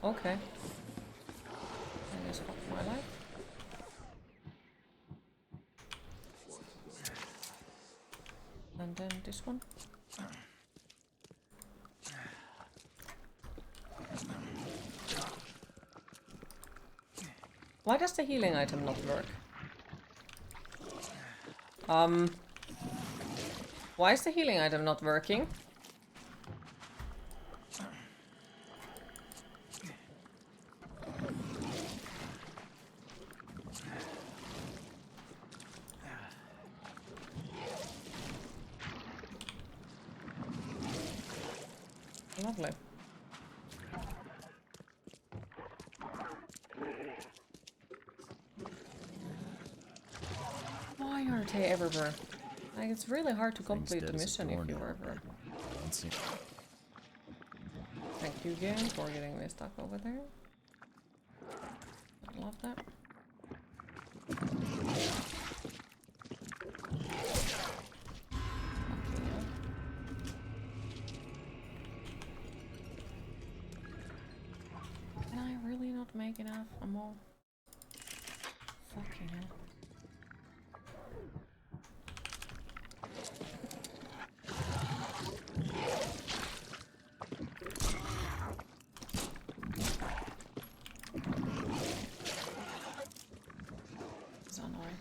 [SPEAKER 1] Okay. I just fucked my life. And then this one. Why does the healing item not work? Why is the healing item not working? Lovely. Why are they everywhere? Like, it's really hard to complete the mission if you're everywhere. Thank you again for getting me stuck over there. I love that. Can I really not make enough ammo? Fucking hell. It's annoying.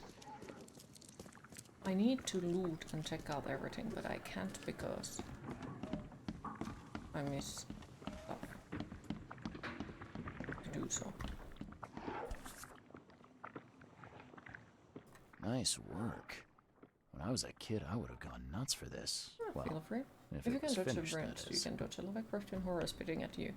[SPEAKER 1] I need to loot and check out everything, but I can't because I miss stuff to do so.
[SPEAKER 2] Nice work. When I was a kid, I would have gone nuts for this. Well,
[SPEAKER 1] feel free. If you can dodge a branch, you can dodge a Lovecraftian horror spitting at you.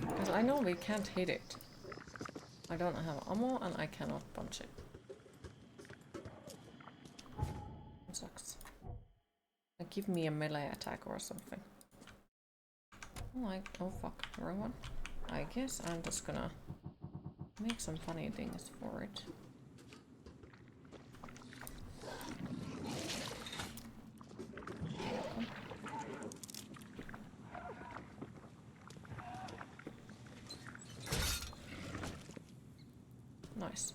[SPEAKER 1] Because I know we can't hit it. I don't have ammo and I cannot punch it. sucks. Give me a melee attack or something. Like, oh fuck, wrong one. I guess I'm just gonna make some funny things for it. Nice.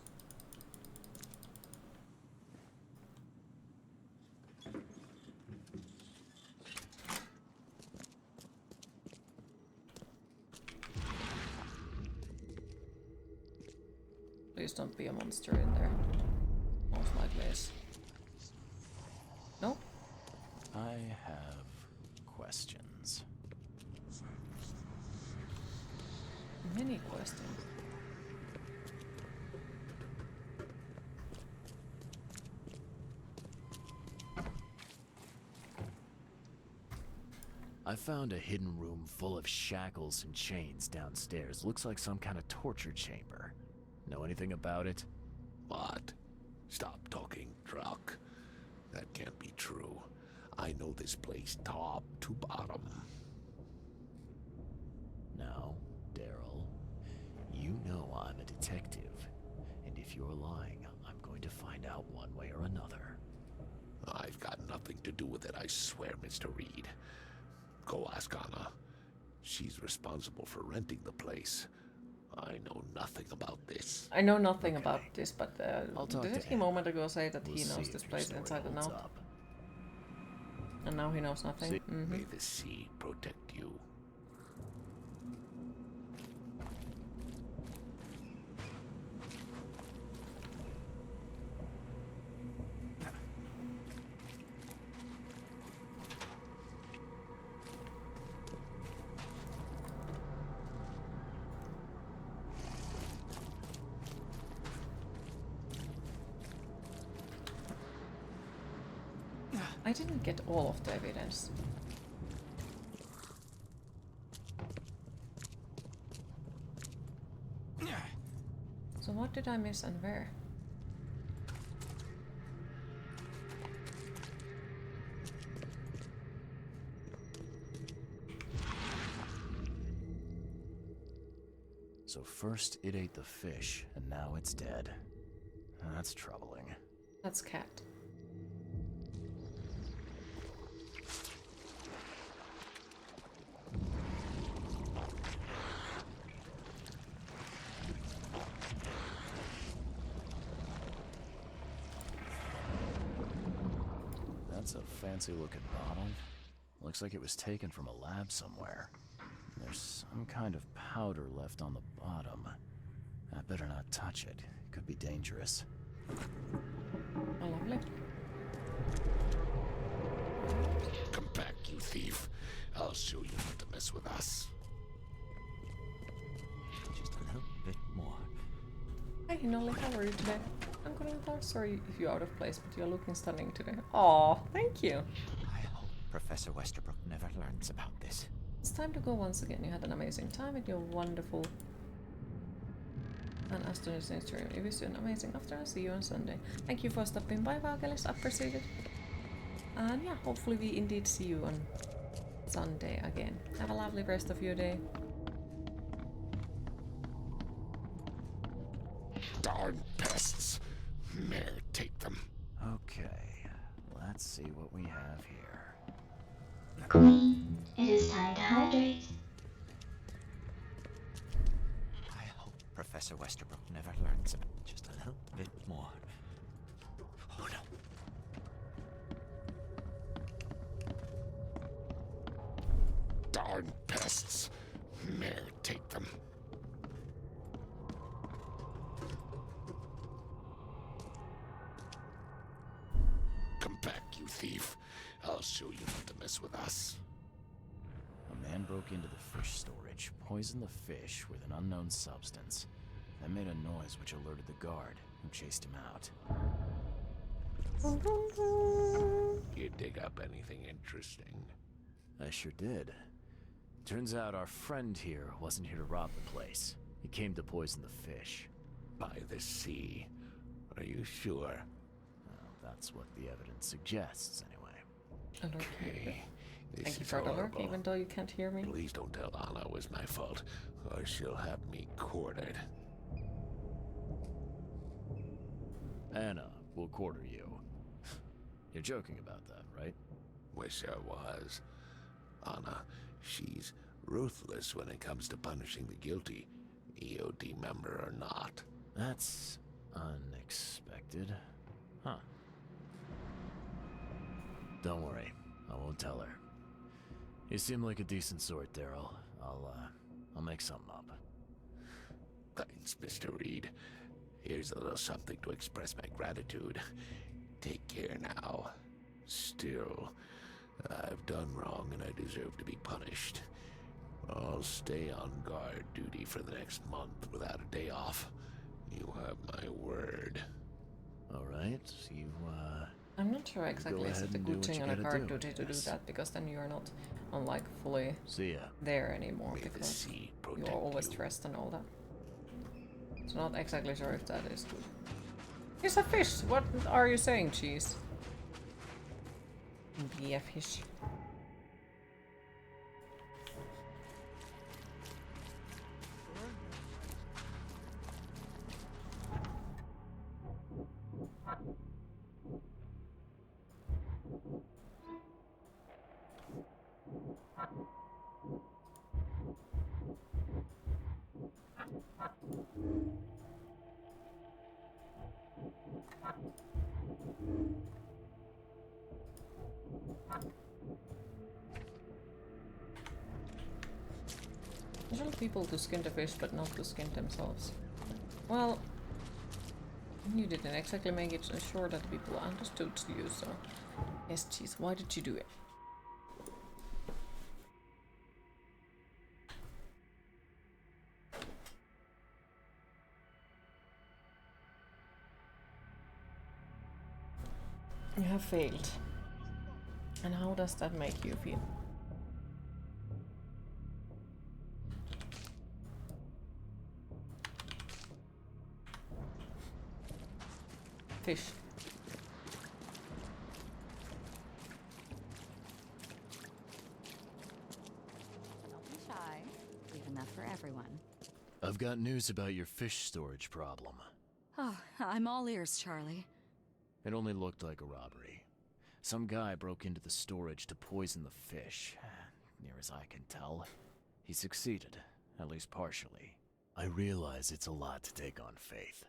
[SPEAKER 1] Please don't be a monster in there. Most likely is. No?
[SPEAKER 2] I have questions.
[SPEAKER 1] Many questions.
[SPEAKER 2] I found a hidden room full of shackles and chains downstairs. Looks like some kind of torture chamber. Know anything about it?
[SPEAKER 6] What? Stop talking, Druck. That can't be true. I know this place top to bottom.
[SPEAKER 2] Now, Daryl, you know I'm a detective. And if you're lying, I'm going to find out one way or another.
[SPEAKER 6] I've got nothing to do with it, I swear, Mr. Reed. Go ask Anna. She's responsible for renting the place. I know nothing about this.
[SPEAKER 1] I know nothing about this, but didn't he a moment ago say that he knows this place inside and out? And now he knows nothing.
[SPEAKER 6] May the sea protect you.
[SPEAKER 1] I didn't get all of the evidence. So what did I miss and where?
[SPEAKER 2] So first it ate the fish, and now it's dead. That's troubling.
[SPEAKER 1] That's cat.
[SPEAKER 2] That's a fancy looking bottle. Looks like it was taken from a lab somewhere. There's some kind of powder left on the bottom. I better not touch it. It could be dangerous.
[SPEAKER 1] Oh, lovely.
[SPEAKER 6] Come back, you thief. I'll show you not to mess with us.
[SPEAKER 12] Just a little bit more.
[SPEAKER 1] Hi, Hinoli, how are you today? I'm going to sorry if you're out of place, but you're looking stunning today. Aw, thank you.
[SPEAKER 12] I hope Professor Westerbrook never learns about this.
[SPEAKER 1] It's time to go once again. You had an amazing time with your wonderful and astonishing stream. It was an amazing afternoon. See you on Sunday. Thank you for stopping by, Vagelis. Appreciate it. And yeah, hopefully we indeed see you on Sunday again. Have a lovely rest of your day.
[SPEAKER 6] Darn pests. Mere take them.
[SPEAKER 2] Okay, let's see what we have here.
[SPEAKER 5] Queen, it is time to hydrate.
[SPEAKER 12] I hope Professor Westerbrook never learns about just a little bit more. Oh no.
[SPEAKER 6] Darn pests. Mere take them. Come back, you thief. I'll show you not to mess with us.
[SPEAKER 2] A man broke into the fish storage, poisoned the fish with an unknown substance. That made a noise which alerted the guard, who chased him out.
[SPEAKER 6] You dig up anything interesting?
[SPEAKER 2] I sure did. Turns out our friend here wasn't here to rob the place. He came to poison the fish.
[SPEAKER 6] By the sea. Are you sure?
[SPEAKER 2] That's what the evidence suggests, anyway.
[SPEAKER 6] Okay. This
[SPEAKER 1] Thank you
[SPEAKER 6] is
[SPEAKER 1] for the alert,
[SPEAKER 6] horrible.
[SPEAKER 1] even though you can't hear me.
[SPEAKER 6] Please don't tell Anna it was my fault, or she'll have me quartered.
[SPEAKER 2] Anna will quarter you. You're joking about that, right?
[SPEAKER 6] Wish I was. Anna, she's ruthless when it comes to punishing the guilty, EOD member or not.
[SPEAKER 2] That's unexpected. Huh. Don't worry, I won't tell her. You seem like a decent sort, Daryl. I'll make something up.
[SPEAKER 6] Thanks, Mr. Reed. Here's a little something to express my gratitude. Take care now. Still, I've done wrong and I deserve to be punished. I'll stay on guard duty for the next month without a day off. You have my word.
[SPEAKER 2] Alright, you,
[SPEAKER 1] I'm not sure exactly is
[SPEAKER 2] ahead
[SPEAKER 1] it a
[SPEAKER 2] and do
[SPEAKER 1] good
[SPEAKER 2] what
[SPEAKER 1] thing
[SPEAKER 2] you
[SPEAKER 1] on a
[SPEAKER 2] gotta
[SPEAKER 1] guard
[SPEAKER 2] do, I
[SPEAKER 1] duty to do
[SPEAKER 2] guess.
[SPEAKER 1] that, because then you're not on like fully
[SPEAKER 2] See ya.
[SPEAKER 1] there anymore,
[SPEAKER 6] May the
[SPEAKER 1] because
[SPEAKER 6] sea
[SPEAKER 1] you're
[SPEAKER 6] protect
[SPEAKER 1] always
[SPEAKER 6] you.
[SPEAKER 1] stressed and all that. So not exactly sure if that is good. Here's a fish! What are you saying, cheese? Be a fish. Usually people to skin the fish, but not to skin themselves. Well, you didn't exactly make it sure that people understood you, so... Yes, cheese, why did you do it? You have failed. And how does that make you feel? Fish.
[SPEAKER 21] Don't be shy. Leave enough for everyone.
[SPEAKER 2] I've got news about your fish storage problem.
[SPEAKER 21] Oh, I'm all ears, Charlie.
[SPEAKER 2] It only looked like a robbery. Some guy broke into the storage to poison the fish. Near as I can tell, he succeeded, at least partially. I realize it's a lot to take on faith.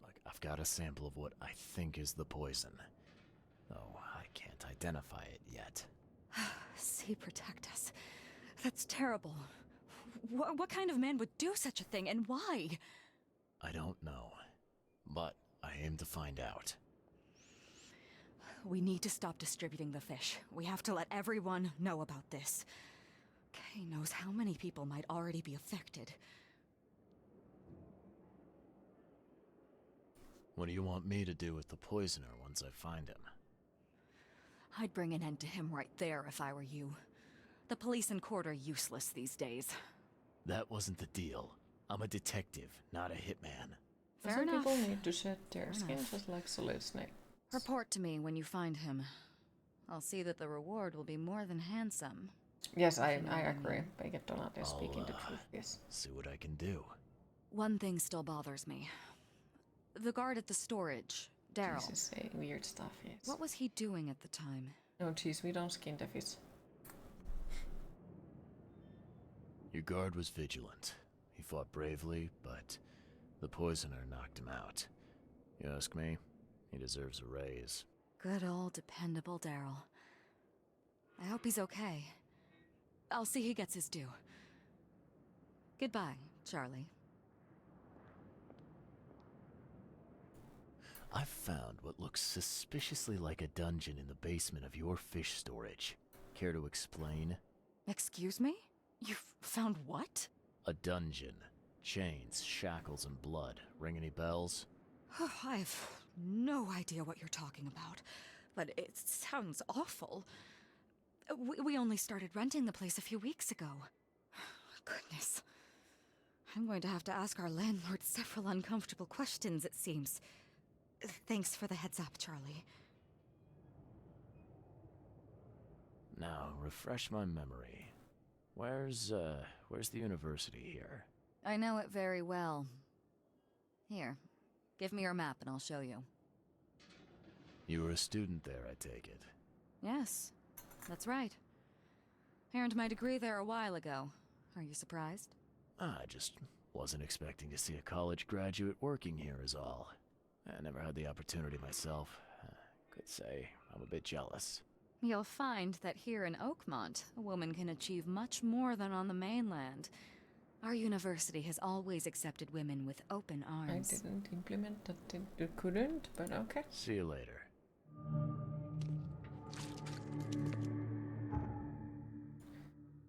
[SPEAKER 2] Look, I've got a sample of what I think is the poison. Though I can't identify it yet.
[SPEAKER 21] See, protect us. That's terrible. What kind of man would do such a thing, and why?
[SPEAKER 2] I don't know, but I aim to find out.
[SPEAKER 21] We need to stop distributing the fish. We have to let everyone know about this. Kay knows how many people might already be affected.
[SPEAKER 2] What do you want me to do with the poisoner once I find him?
[SPEAKER 21] I'd bring an end to him right there if I were you. The police and court are useless these days.
[SPEAKER 2] That wasn't the deal. I'm a detective, not a hitman.
[SPEAKER 21] Fair
[SPEAKER 1] Some
[SPEAKER 21] enough.
[SPEAKER 1] people need to shed their
[SPEAKER 21] Fair
[SPEAKER 1] skin
[SPEAKER 21] enough.
[SPEAKER 1] just like solid snake.
[SPEAKER 21] Report to me when you find him. I'll see that the reward will be more than handsome.
[SPEAKER 1] Yes, I agree. Bacon Donut is speaking the truth, yes.
[SPEAKER 2] See what I can do.
[SPEAKER 21] One thing still bothers me. The guard at the storage, Daryl.
[SPEAKER 1] This is saying weird stuff, yes.
[SPEAKER 21] What was he doing at the time?
[SPEAKER 1] No, cheese, we don't skin the fish.
[SPEAKER 2] Your guard was vigilant. He fought bravely, but the poisoner knocked him out. You ask me, he deserves a raise.
[SPEAKER 21] Good old dependable Daryl. I hope he's okay. I'll see he gets his due. Goodbye, Charlie.
[SPEAKER 2] I've found what looks suspiciously like a dungeon in the basement of your fish storage. Care to explain?
[SPEAKER 21] Excuse me? You've found what?
[SPEAKER 2] A dungeon. Chains, shackles, and blood. Ring any bells?
[SPEAKER 21] I have no idea what you're talking about, but it sounds awful. We only started renting the place a few weeks ago. Goodness. I'm going to have to ask our landlord several uncomfortable questions, it seems. Thanks for the heads up, Charlie.
[SPEAKER 2] Now, refresh my memory. Where's the university here?
[SPEAKER 21] I know it very well. Here, give me your map and I'll show you.
[SPEAKER 2] You were a student there, I take it.
[SPEAKER 21] Yes, that's right. Earned my degree there a while ago. Are you surprised?
[SPEAKER 2] I just wasn't expecting to see a college graduate working here is all. I never had the opportunity myself. Could say I'm a bit jealous.
[SPEAKER 21] You'll find that here in Oakmont, a woman can achieve much more than on the mainland. Our university has always accepted women with open arms.
[SPEAKER 1] I didn't implement that it couldn't, but okay.
[SPEAKER 2] See you later.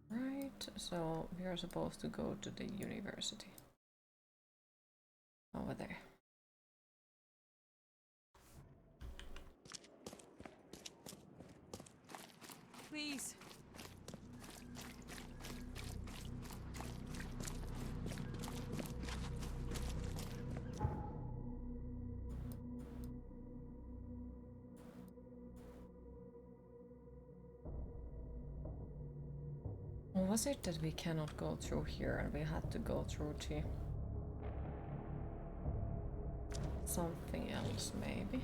[SPEAKER 1] Right, so we are supposed to go to the university. Over there.
[SPEAKER 21] Please.
[SPEAKER 1] Or was it that we cannot go through here and we had to go through to something else, maybe?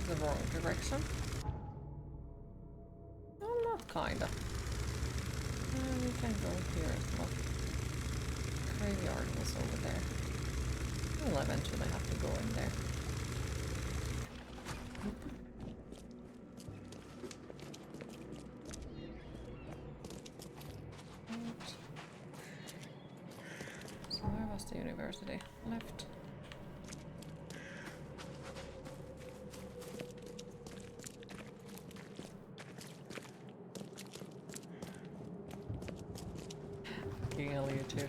[SPEAKER 1] The wrong direction. Oh, not kinda. We can go here as well. Graveyard was over there. We'll eventually have to go in there. Right. So where was the university? Left. YouTube.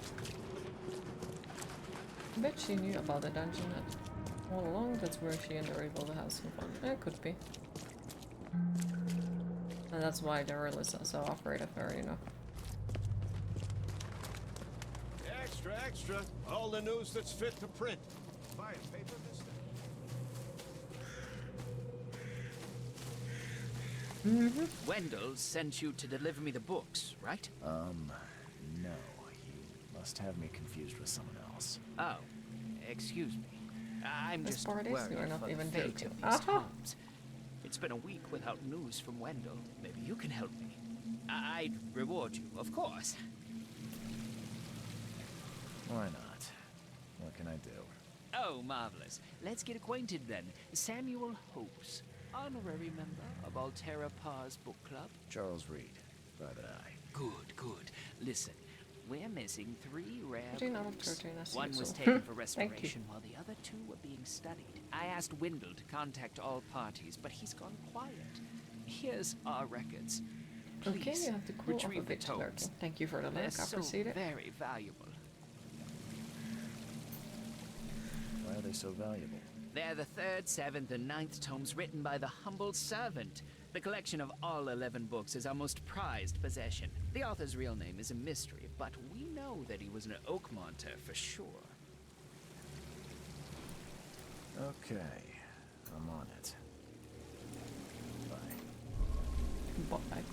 [SPEAKER 1] I bet she knew about the dungeon all along. That's where she and her able to have some fun. It could be. And that's why they're really so afraid of her, you know.
[SPEAKER 16] Extra, extra. All the news that's fit to print. Buy a paper, mister?
[SPEAKER 12] Wendell sent you to deliver me the books, right?
[SPEAKER 2] No. You must have me confused with someone else.
[SPEAKER 12] Oh, excuse me. I'm
[SPEAKER 1] This
[SPEAKER 12] just
[SPEAKER 1] part is
[SPEAKER 12] worried
[SPEAKER 1] you are not
[SPEAKER 12] for
[SPEAKER 1] even
[SPEAKER 12] the fate
[SPEAKER 1] dating.
[SPEAKER 12] of these tomes. It's been a week without news from Wendell. Maybe you can help me. I'd reward you, of course.
[SPEAKER 2] Why not? What can I do?
[SPEAKER 12] Oh, marvelous. Let's get acquainted then. Samuel Hopes, honorary member of Altera Par's book club.
[SPEAKER 2] Charles Reed, Private Eye.
[SPEAKER 12] Good, good. Listen, we're missing 3 rare
[SPEAKER 1] 13 out of
[SPEAKER 12] books.
[SPEAKER 1] 13, as
[SPEAKER 12] One was
[SPEAKER 1] usual.
[SPEAKER 12] taken for
[SPEAKER 1] Thank you.
[SPEAKER 12] restoration while the other 2 were being studied. I asked Wendell to contact all parties, but he's gone quiet. Here's our records.
[SPEAKER 1] Okay,
[SPEAKER 12] Please,
[SPEAKER 1] you have to cool off a
[SPEAKER 12] retrieve the
[SPEAKER 1] bit,
[SPEAKER 12] tomes.
[SPEAKER 1] Lurking. Thank you for the
[SPEAKER 12] They're
[SPEAKER 1] link, I
[SPEAKER 12] so
[SPEAKER 1] appreciate it.
[SPEAKER 12] very valuable.
[SPEAKER 2] Why are they so valuable?
[SPEAKER 12] They're the 3rd, 7th, and 9th tomes written by the humble servant. The collection of all 11 books is our most prized possession. The author's real name is a mystery, but we know that he was an Oakmonter for sure.
[SPEAKER 2] Okay, I'm on it. Bye.
[SPEAKER 1] Bye.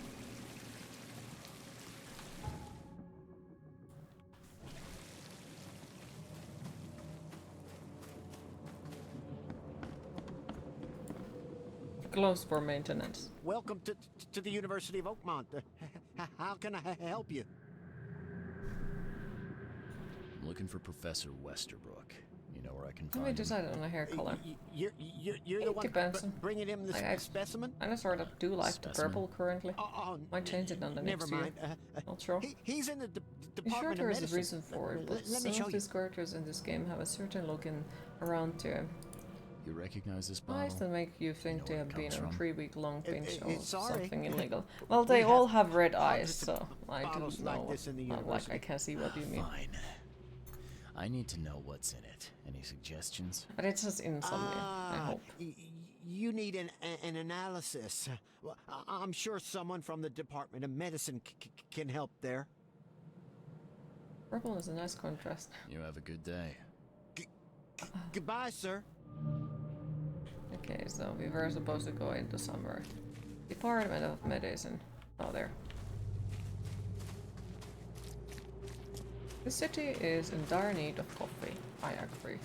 [SPEAKER 1] Closed for maintenance.
[SPEAKER 16] Welcome to the University of Oakmont. How can I help you?
[SPEAKER 2] I'm looking for Professor Westerbrook. You know where I can
[SPEAKER 1] Let me
[SPEAKER 2] find
[SPEAKER 1] decide
[SPEAKER 2] him.
[SPEAKER 1] on a hair color.
[SPEAKER 16] You're
[SPEAKER 1] It
[SPEAKER 16] the one
[SPEAKER 1] depends.
[SPEAKER 16] bringing him the
[SPEAKER 1] I
[SPEAKER 16] specimen?
[SPEAKER 1] I sort of do like the purple currently. Might change it on the
[SPEAKER 16] Never
[SPEAKER 1] next year.
[SPEAKER 16] mind.
[SPEAKER 1] Not sure.
[SPEAKER 16] He's in the
[SPEAKER 1] I'm sure
[SPEAKER 16] Department
[SPEAKER 1] there
[SPEAKER 16] of
[SPEAKER 1] is a
[SPEAKER 16] Medicine.
[SPEAKER 1] reason for it, but
[SPEAKER 16] Let me
[SPEAKER 1] some
[SPEAKER 16] show
[SPEAKER 1] of
[SPEAKER 16] you.
[SPEAKER 1] these characters in this game have a certain look in around to
[SPEAKER 2] You recognize this
[SPEAKER 1] eyes
[SPEAKER 2] bottle?
[SPEAKER 1] that make you think they have been on a 3-week-long binge of
[SPEAKER 16] sorry.
[SPEAKER 1] something illegal. Well, they
[SPEAKER 16] We
[SPEAKER 1] all
[SPEAKER 16] have
[SPEAKER 1] have red eyes,
[SPEAKER 16] hundreds of
[SPEAKER 1] so I do
[SPEAKER 16] bottles
[SPEAKER 1] know.
[SPEAKER 16] like this in the
[SPEAKER 1] Like I
[SPEAKER 16] university.
[SPEAKER 1] can see what you mean.
[SPEAKER 2] Fine. I need to know what's in it. Any suggestions?
[SPEAKER 1] But it's just insomnia, I hope.
[SPEAKER 16] You need an analysis. Well, I'm sure someone from the Department of Medicine can help there.
[SPEAKER 1] Purple is a nice contrast.
[SPEAKER 2] You have a good day.
[SPEAKER 16] Goodbye, sir.
[SPEAKER 1] Okay, so we were supposed to go into somewhere. Department of Medicine. Oh, there. The city is in dire need of coffee. I agree.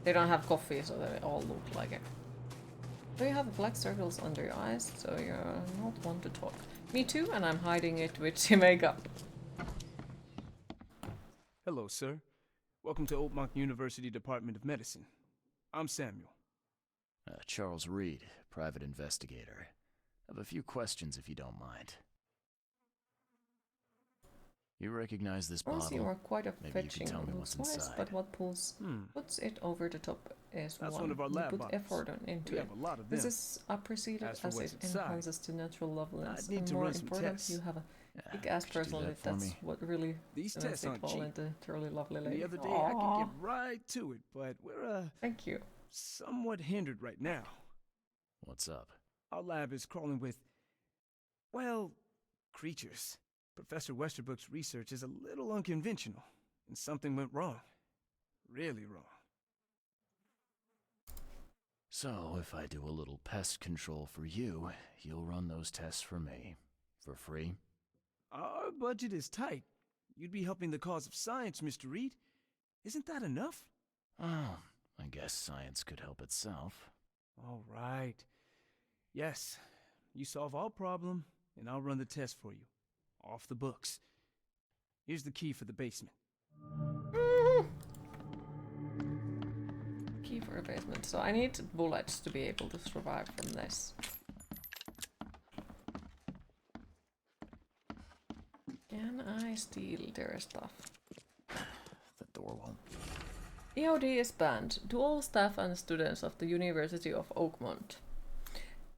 [SPEAKER 1] They don't have coffee, so they all look like it. Do you have black circles under your eyes, so you're not one to talk? Me too, and I'm hiding it with some makeup.
[SPEAKER 7] Hello, sir. Welcome to Oakmont University Department of Medicine. I'm Samuel.
[SPEAKER 2] Charles Reed, private investigator. I have a few questions if you don't mind. You recognize this bottle?
[SPEAKER 1] Once you are quite a
[SPEAKER 2] Maybe you
[SPEAKER 1] fetching
[SPEAKER 2] can tell me what's
[SPEAKER 1] looks wise,
[SPEAKER 2] inside.
[SPEAKER 1] but what puts it over the top is
[SPEAKER 7] That's
[SPEAKER 1] one
[SPEAKER 7] of our
[SPEAKER 1] you
[SPEAKER 7] lab
[SPEAKER 1] put
[SPEAKER 7] bottles.
[SPEAKER 1] effort into
[SPEAKER 7] We
[SPEAKER 1] it.
[SPEAKER 7] have a lot of
[SPEAKER 1] This
[SPEAKER 7] them.
[SPEAKER 1] is appreciated
[SPEAKER 7] As for
[SPEAKER 1] as
[SPEAKER 7] what's
[SPEAKER 1] it
[SPEAKER 7] inside,
[SPEAKER 1] enhances to natural loveliness.
[SPEAKER 7] I'd need
[SPEAKER 1] And
[SPEAKER 7] to
[SPEAKER 1] more
[SPEAKER 7] run some
[SPEAKER 1] important,
[SPEAKER 7] tests.
[SPEAKER 1] you have a big-ass
[SPEAKER 2] could you do
[SPEAKER 1] personality.
[SPEAKER 2] that for
[SPEAKER 1] That's
[SPEAKER 2] me?
[SPEAKER 1] what really
[SPEAKER 7] These
[SPEAKER 1] makes
[SPEAKER 7] tests
[SPEAKER 1] it
[SPEAKER 7] aren't
[SPEAKER 1] fall
[SPEAKER 7] cheap.
[SPEAKER 1] into truly lovely
[SPEAKER 7] And
[SPEAKER 1] lady.
[SPEAKER 7] the other day, I
[SPEAKER 1] Aw.
[SPEAKER 7] could get right to it, but we're,
[SPEAKER 1] Thank you.
[SPEAKER 7] somewhat hindered right now.
[SPEAKER 2] What's up?
[SPEAKER 7] Our lab is crawling with, well, creatures. Professor Westerbrook's research is a little unconventional, and something went wrong. Really wrong.
[SPEAKER 2] So, if I do a little pest control for you, you'll run those tests for me. For free?
[SPEAKER 7] Our budget is tight. You'd be helping the cause of science, Mr. Reed. Isn't that enough?
[SPEAKER 2] Oh, I guess science could help itself.
[SPEAKER 7] All right. Yes, you solve our problem, and I'll run the test for you. Off the books. Here's the key for the basement.
[SPEAKER 1] Key for a basement. So I need bullets to be able to survive from this. Can I steal their stuff?
[SPEAKER 2] The door won't.
[SPEAKER 1] EOD is banned to all staff and students of the University of Oakmont.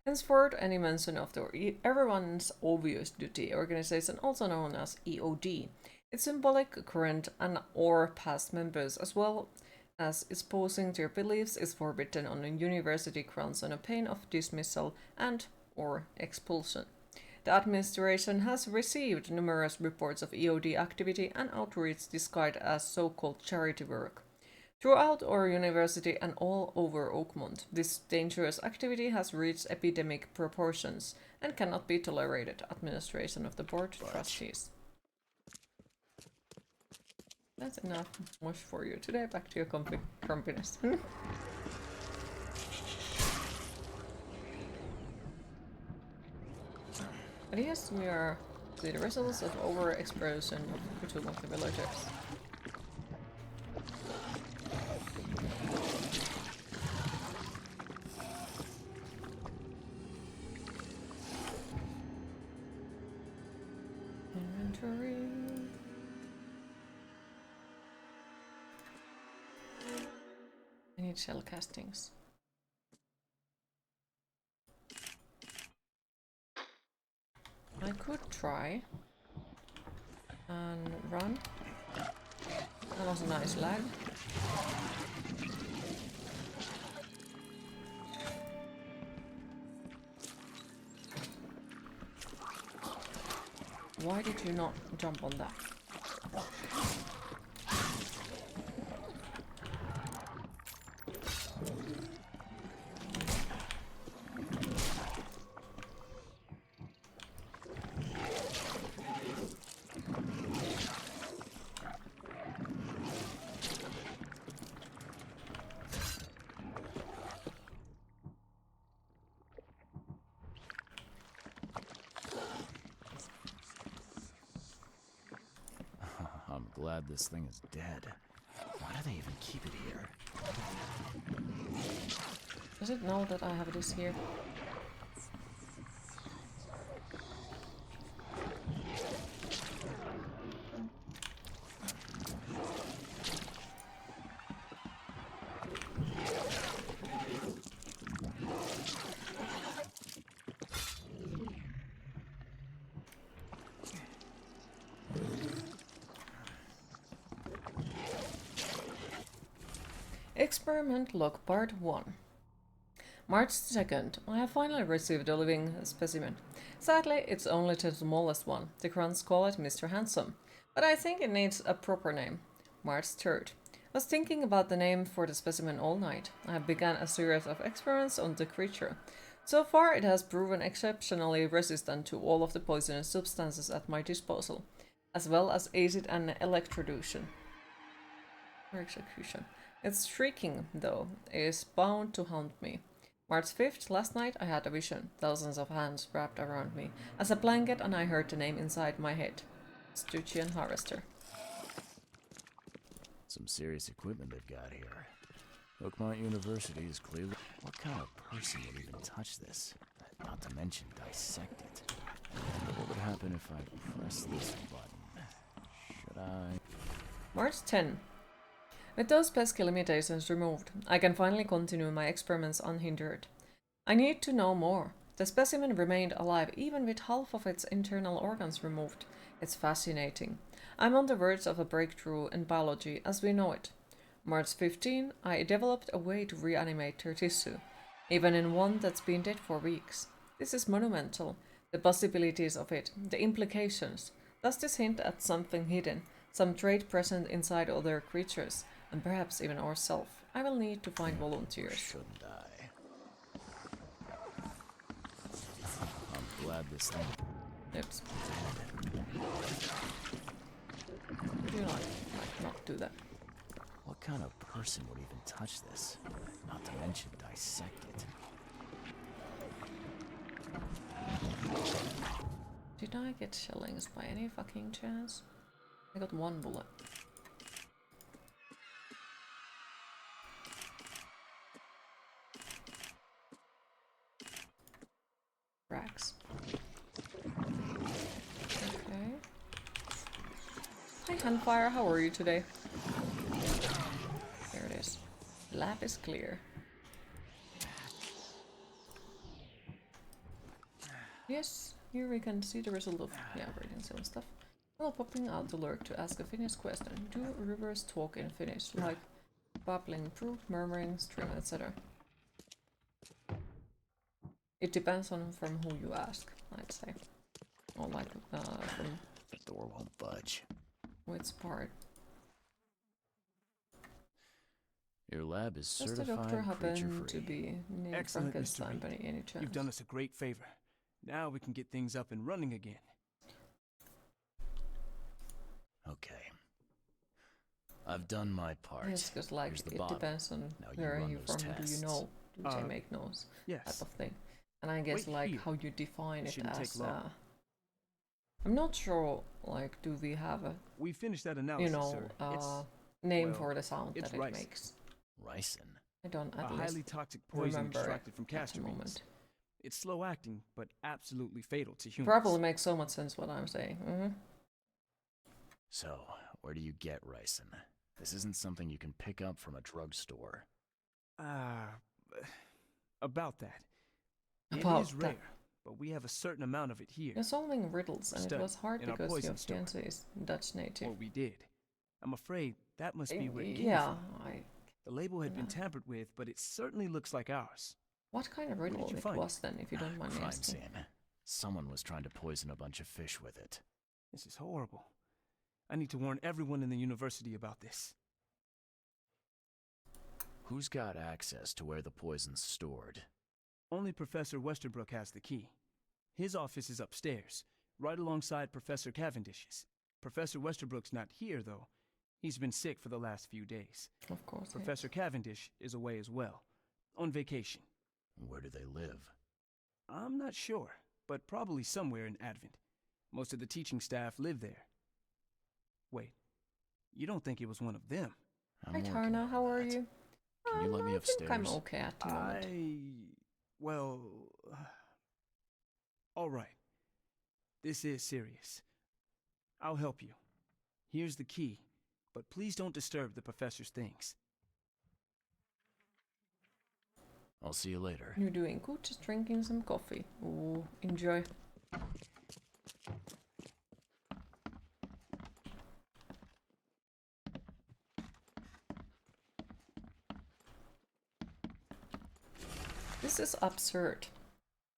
[SPEAKER 1] Henceforth, any mention of the Everyone's Obvious Duty organization, also known as EOD, its symbolic current and or past members, as well as espousing their beliefs, is forbidden on university grounds on a pain of dismissal and or expulsion. The administration has received numerous reports of EOD activity and outreach disguised as so-called charity work. Throughout our university and all over Oakmont, this dangerous activity has reached epidemic proportions and cannot be tolerated. Administration of the Board Trustees. That's enough much for you today. Back to your grumpiness. But yes, we are the results of overexpression of two of the villagers. Inventory. I need shell castings. I could try and run. That was a nice lag. Why did you not jump on that?
[SPEAKER 2] I'm glad this thing is dead. Why Why they even keep it here?
[SPEAKER 1] Does it know that I have this here? Experiment log part 1. March 2nd. I have finally received a living specimen. Sadly, it's only the smallest one. The grunts call it Mr. Handsome, but I think it needs a proper name. March 3rd. I was thinking about the name for the specimen all night. I have begun a series of experiments on the creature. So far, it has proven exceptionally resistant to all of the poisonous substances at my disposal, as well as acid and electrocution. Its shrieking, though, is bound to haunt me. March 5th, last night I had a vision, thousands of hands wrapped around me as a blanket, and I heard the name inside my head. Stygian Harvester.
[SPEAKER 2] Some serious equipment they've got here. Oakmont University is clearly... What kind of person would even touch this? Not to mention dissect it. What would happen if I press this button? Should I...
[SPEAKER 1] March 10. With those pesky limitations removed, I can finally continue my experiments unhindered. I need to know more. The specimen remained alive even with half of its internal organs removed. It's fascinating. I'm on the verge of a breakthrough in biology as we know it. March 15, I developed a way to reanimate their tissue, even in one that's been dead for weeks. This is monumental. The possibilities of it, the implications. Does this hint at something hidden, some trait present inside other creatures, and perhaps even ourselves? I will need to find volunteers.
[SPEAKER 2] Shouldn't I? I'm glad this thing...
[SPEAKER 1] Oops. Do not do that.
[SPEAKER 2] What kind of person would even touch this? Not to mention dissect it.
[SPEAKER 1] Did I get shellings by any fucking chance? I got one bullet. Racks. Okay. Hi Handfire, how are you today? There it is. Lab is clear. Yes, here we can see the result of reading some stuff. Well, popping out the lurk to ask a Finnish question. Do rivers talk in Finnish, like babbling, brook, murmuring, stream, etc.? It depends on from who you ask, I'd say. Or like from
[SPEAKER 2] the door won't budge.
[SPEAKER 1] Which part?
[SPEAKER 2] Your lab is
[SPEAKER 1] Does
[SPEAKER 2] certified
[SPEAKER 1] the doctor happen
[SPEAKER 2] creature-free.
[SPEAKER 1] to be named
[SPEAKER 7] Excellent,
[SPEAKER 1] Frankenstein
[SPEAKER 7] Mr.
[SPEAKER 1] by
[SPEAKER 7] Reed.
[SPEAKER 1] any chance?
[SPEAKER 7] You've done us a great favor. Now we can get things up and running again.
[SPEAKER 2] Okay. I've done my part.
[SPEAKER 1] Yes, because like
[SPEAKER 2] Here's the
[SPEAKER 1] it
[SPEAKER 2] bottle.
[SPEAKER 1] depends on
[SPEAKER 2] Now
[SPEAKER 1] where are
[SPEAKER 2] run
[SPEAKER 1] you
[SPEAKER 2] those
[SPEAKER 1] from. Do you
[SPEAKER 2] tests.
[SPEAKER 1] know? Do they make noise?
[SPEAKER 7] Yes.
[SPEAKER 1] Type of thing. And I guess
[SPEAKER 7] Wait
[SPEAKER 1] like
[SPEAKER 7] here.
[SPEAKER 1] how you define it
[SPEAKER 7] Shouldn't
[SPEAKER 1] as.
[SPEAKER 7] take long.
[SPEAKER 1] I'm not sure. Like, do we have a
[SPEAKER 7] We finished that analysis,
[SPEAKER 1] you know
[SPEAKER 7] sir.
[SPEAKER 1] name
[SPEAKER 7] well,
[SPEAKER 1] for the sound
[SPEAKER 7] it's
[SPEAKER 1] that it
[SPEAKER 7] ricin.
[SPEAKER 1] makes?
[SPEAKER 2] Ricin.
[SPEAKER 1] I don't
[SPEAKER 7] A
[SPEAKER 1] at least
[SPEAKER 7] highly toxic poison
[SPEAKER 1] remember
[SPEAKER 7] extracted from
[SPEAKER 1] at the
[SPEAKER 7] castor beans.
[SPEAKER 1] moment.
[SPEAKER 7] It's slow acting, but absolutely fatal to humans.
[SPEAKER 1] Probably makes so much sense what I'm saying.
[SPEAKER 2] So, where do you get ricin? This isn't something you can pick up from a drugstore.
[SPEAKER 7] About that.
[SPEAKER 1] About
[SPEAKER 7] it is rare,
[SPEAKER 1] that.
[SPEAKER 7] but we have a certain amount of it here.
[SPEAKER 1] You're solving riddles, and it
[SPEAKER 7] Study
[SPEAKER 1] was hard
[SPEAKER 7] in our
[SPEAKER 1] because your
[SPEAKER 7] poison store.
[SPEAKER 1] fiance is Dutch native.
[SPEAKER 7] Or we did. I'm afraid that must be where it came
[SPEAKER 1] Yeah,
[SPEAKER 7] from. The label had been tampered with, but it certainly looks like ours.
[SPEAKER 1] What kind of
[SPEAKER 7] Where did
[SPEAKER 1] riddle
[SPEAKER 7] you
[SPEAKER 1] it
[SPEAKER 7] find
[SPEAKER 1] was then, if you don't mind me
[SPEAKER 2] Crime
[SPEAKER 1] asking?
[SPEAKER 2] scene. Someone was trying to poison a bunch of fish with it.
[SPEAKER 7] This is horrible. I need to warn everyone in the university about this.
[SPEAKER 2] Who's got access to where the poison's stored?
[SPEAKER 7] Only Professor Westerbrook has the key. His office is upstairs, right alongside Professor Cavendish's. Professor Westerbrook's not here, though. He's been sick for the last few days.
[SPEAKER 1] Of course.
[SPEAKER 7] Professor Cavendish is away as well, on vacation.
[SPEAKER 2] Where do they live?
[SPEAKER 7] I'm not sure, but probably somewhere in Advent. Most of the teaching staff live there. Wait, you don't think it was one of them?
[SPEAKER 2] I'm
[SPEAKER 1] Hi
[SPEAKER 2] working
[SPEAKER 1] Tarna,
[SPEAKER 2] on
[SPEAKER 1] how are
[SPEAKER 2] that.
[SPEAKER 1] you?
[SPEAKER 2] Can you let me
[SPEAKER 1] I
[SPEAKER 2] upstairs?
[SPEAKER 1] think I'm okay at the moment.
[SPEAKER 7] Well... Alright. This is serious. I'll help you. Here's the key, but please don't disturb the professor's things.
[SPEAKER 2] I'll see you later.
[SPEAKER 1] You're doing good, just drinking some coffee. Ooh, enjoy. This is absurd.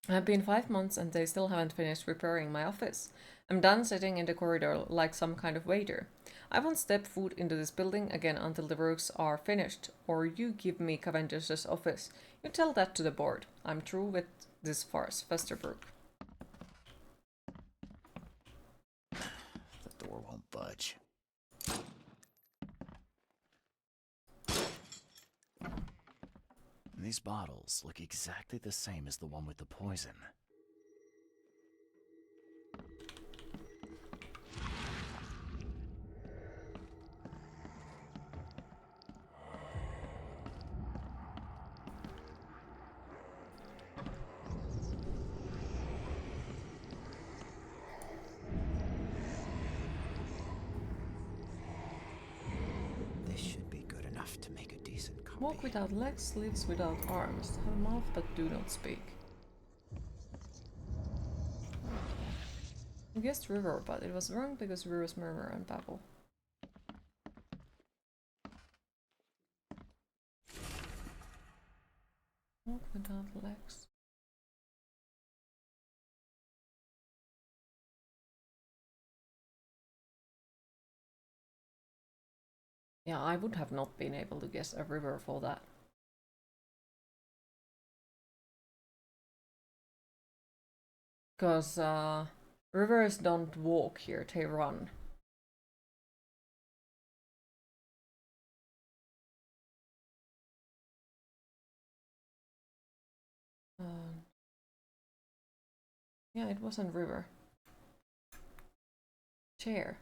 [SPEAKER 1] I've been 5 months and they still haven't finished repairing my office. I'm done sitting in the corridor like some kind of waiter. I won't step foot into this building again until the works are finished, or you give me Cavendish's office. You tell that to the board. I'm through with this farce, Festerbrook.
[SPEAKER 2] The door won't budge. These bottles look exactly the same as the one with the poison.
[SPEAKER 16] This should be good enough to make a decent copy.
[SPEAKER 1] Walk without legs, lives without arms. Have a mouth but do not speak. I guessed river, but it was wrong because rivers murmur and babble. Walk without legs. Yeah, I would have not been able to guess a river for that. Because rivers don't walk here, they run. Yeah, it wasn't river. Chair.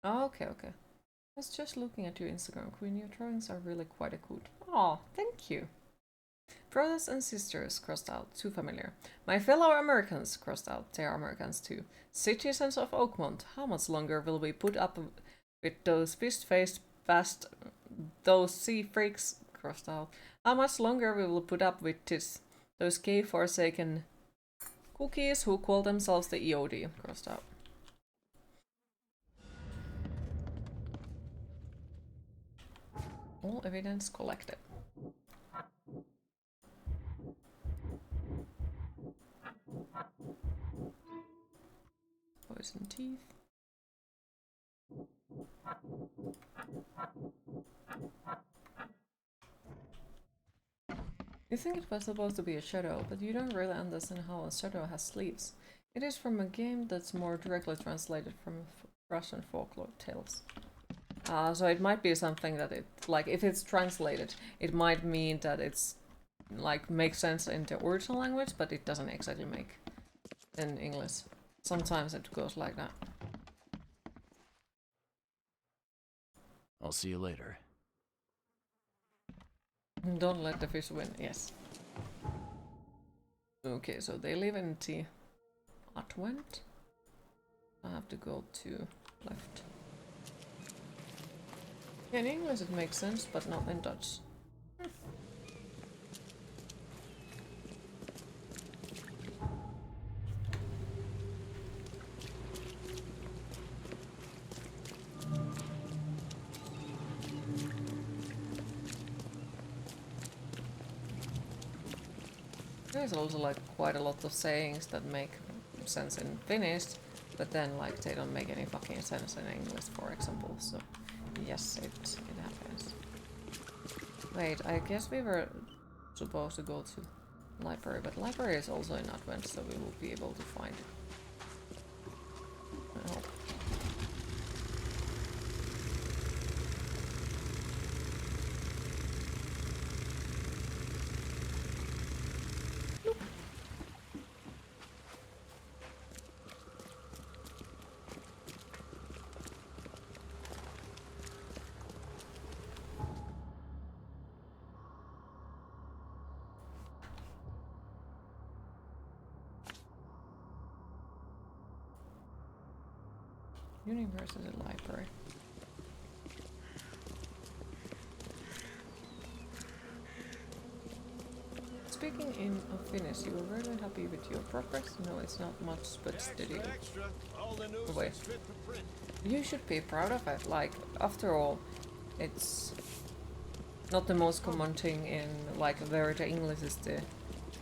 [SPEAKER 1] Oh, okay, okay. I was just looking at your Instagram, Queen. Your drawings are really quite a good. Oh, thank you. Brothers and sisters, crossed out, too familiar. My fellow Americans, crossed out, they are Americans too. Citizens of Oakmont, how much longer will we put up with those fish-faced those sea freaks, crossed out. How much longer we will put up with this, those gay forsaken cookies who call themselves the EOD, crossed out. All evidence collected. Poison teeth. You think it was supposed to be a shadow, but you don't really understand how a shadow has sleeves. It is from a game that's more directly translated from Russian folklore tales. So it might be something that it, like, if it's translated, it might mean that it's, like, makes sense in the original language, but it doesn't exactly make in English. Sometimes it goes like that.
[SPEAKER 2] I'll see you later.
[SPEAKER 1] Don't let the fish win, yes. Okay, so they live in the Advent. I have to go to left. Yeah, in English it makes sense, but not in Dutch. There's also like quite a lot of sayings that make sense in Finnish, but then like they don't make any fucking sense in English, for example. So yes, it happens. Wait, I guess we were supposed to go to library, but library is also in Advent, so we will be able to find it. I hope. University library. Speaking in of Finnish, you were very happy with your progress? No, it's not much, but steady. Wait. You should be proud of it. Like, after all, it's not the most common thing in, like, where the English is the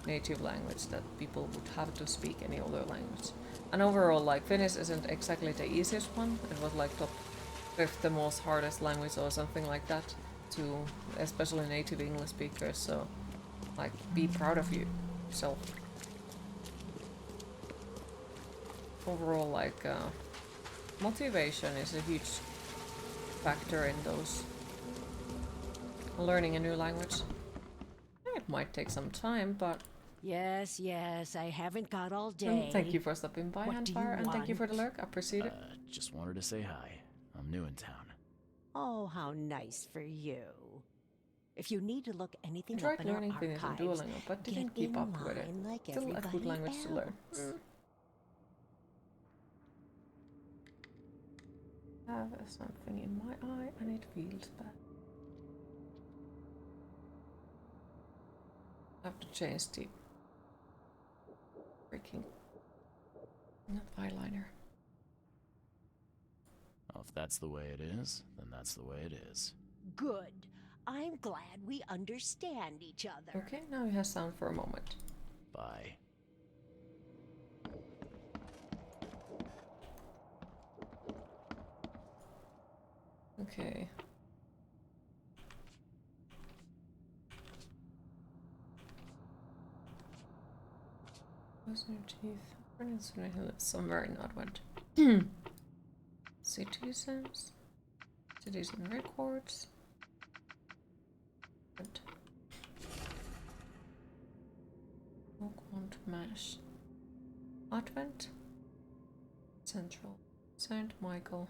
[SPEAKER 1] native language that people would have to speak any other language. And overall, like, Finnish isn't exactly the easiest one. It was like top 5th the most hardest language or something like that to especially native English speakers, so like, be proud of yourself. Overall, like, motivation is a huge factor in those learning a new language. It might take some time, but
[SPEAKER 11] Yes, I haven't got all day.
[SPEAKER 1] thank you for stopping by,
[SPEAKER 11] What do you
[SPEAKER 1] Handfire, and thank you for
[SPEAKER 11] want?
[SPEAKER 1] the lurk. I appreciate it.
[SPEAKER 2] Just wanted to say hi. I'm new in town.
[SPEAKER 11] Oh, how nice for you. If you need to look
[SPEAKER 1] I
[SPEAKER 11] anything
[SPEAKER 1] tried
[SPEAKER 11] up in our
[SPEAKER 1] learning Finnish on
[SPEAKER 11] archives,
[SPEAKER 1] Duolingo, but
[SPEAKER 11] get
[SPEAKER 1] didn't keep
[SPEAKER 11] in
[SPEAKER 1] up with it.
[SPEAKER 11] line like
[SPEAKER 1] Still a good
[SPEAKER 11] everybody
[SPEAKER 1] language to learn.
[SPEAKER 11] else.
[SPEAKER 1] I have something in my eye and it feels bad. I have to change the freaking not eyeliner.
[SPEAKER 2] Well, if that's the way it is, then that's the way it is.
[SPEAKER 11] Good. I'm glad we understand each other.
[SPEAKER 1] Okay, now you have sound for a moment.
[SPEAKER 2] Bye.
[SPEAKER 1] Okay. Personal teeth. Somewhere in Oakmont. Citizens. Citizen records. Good. Oakmont Mash. Advent. Central. St. Michael.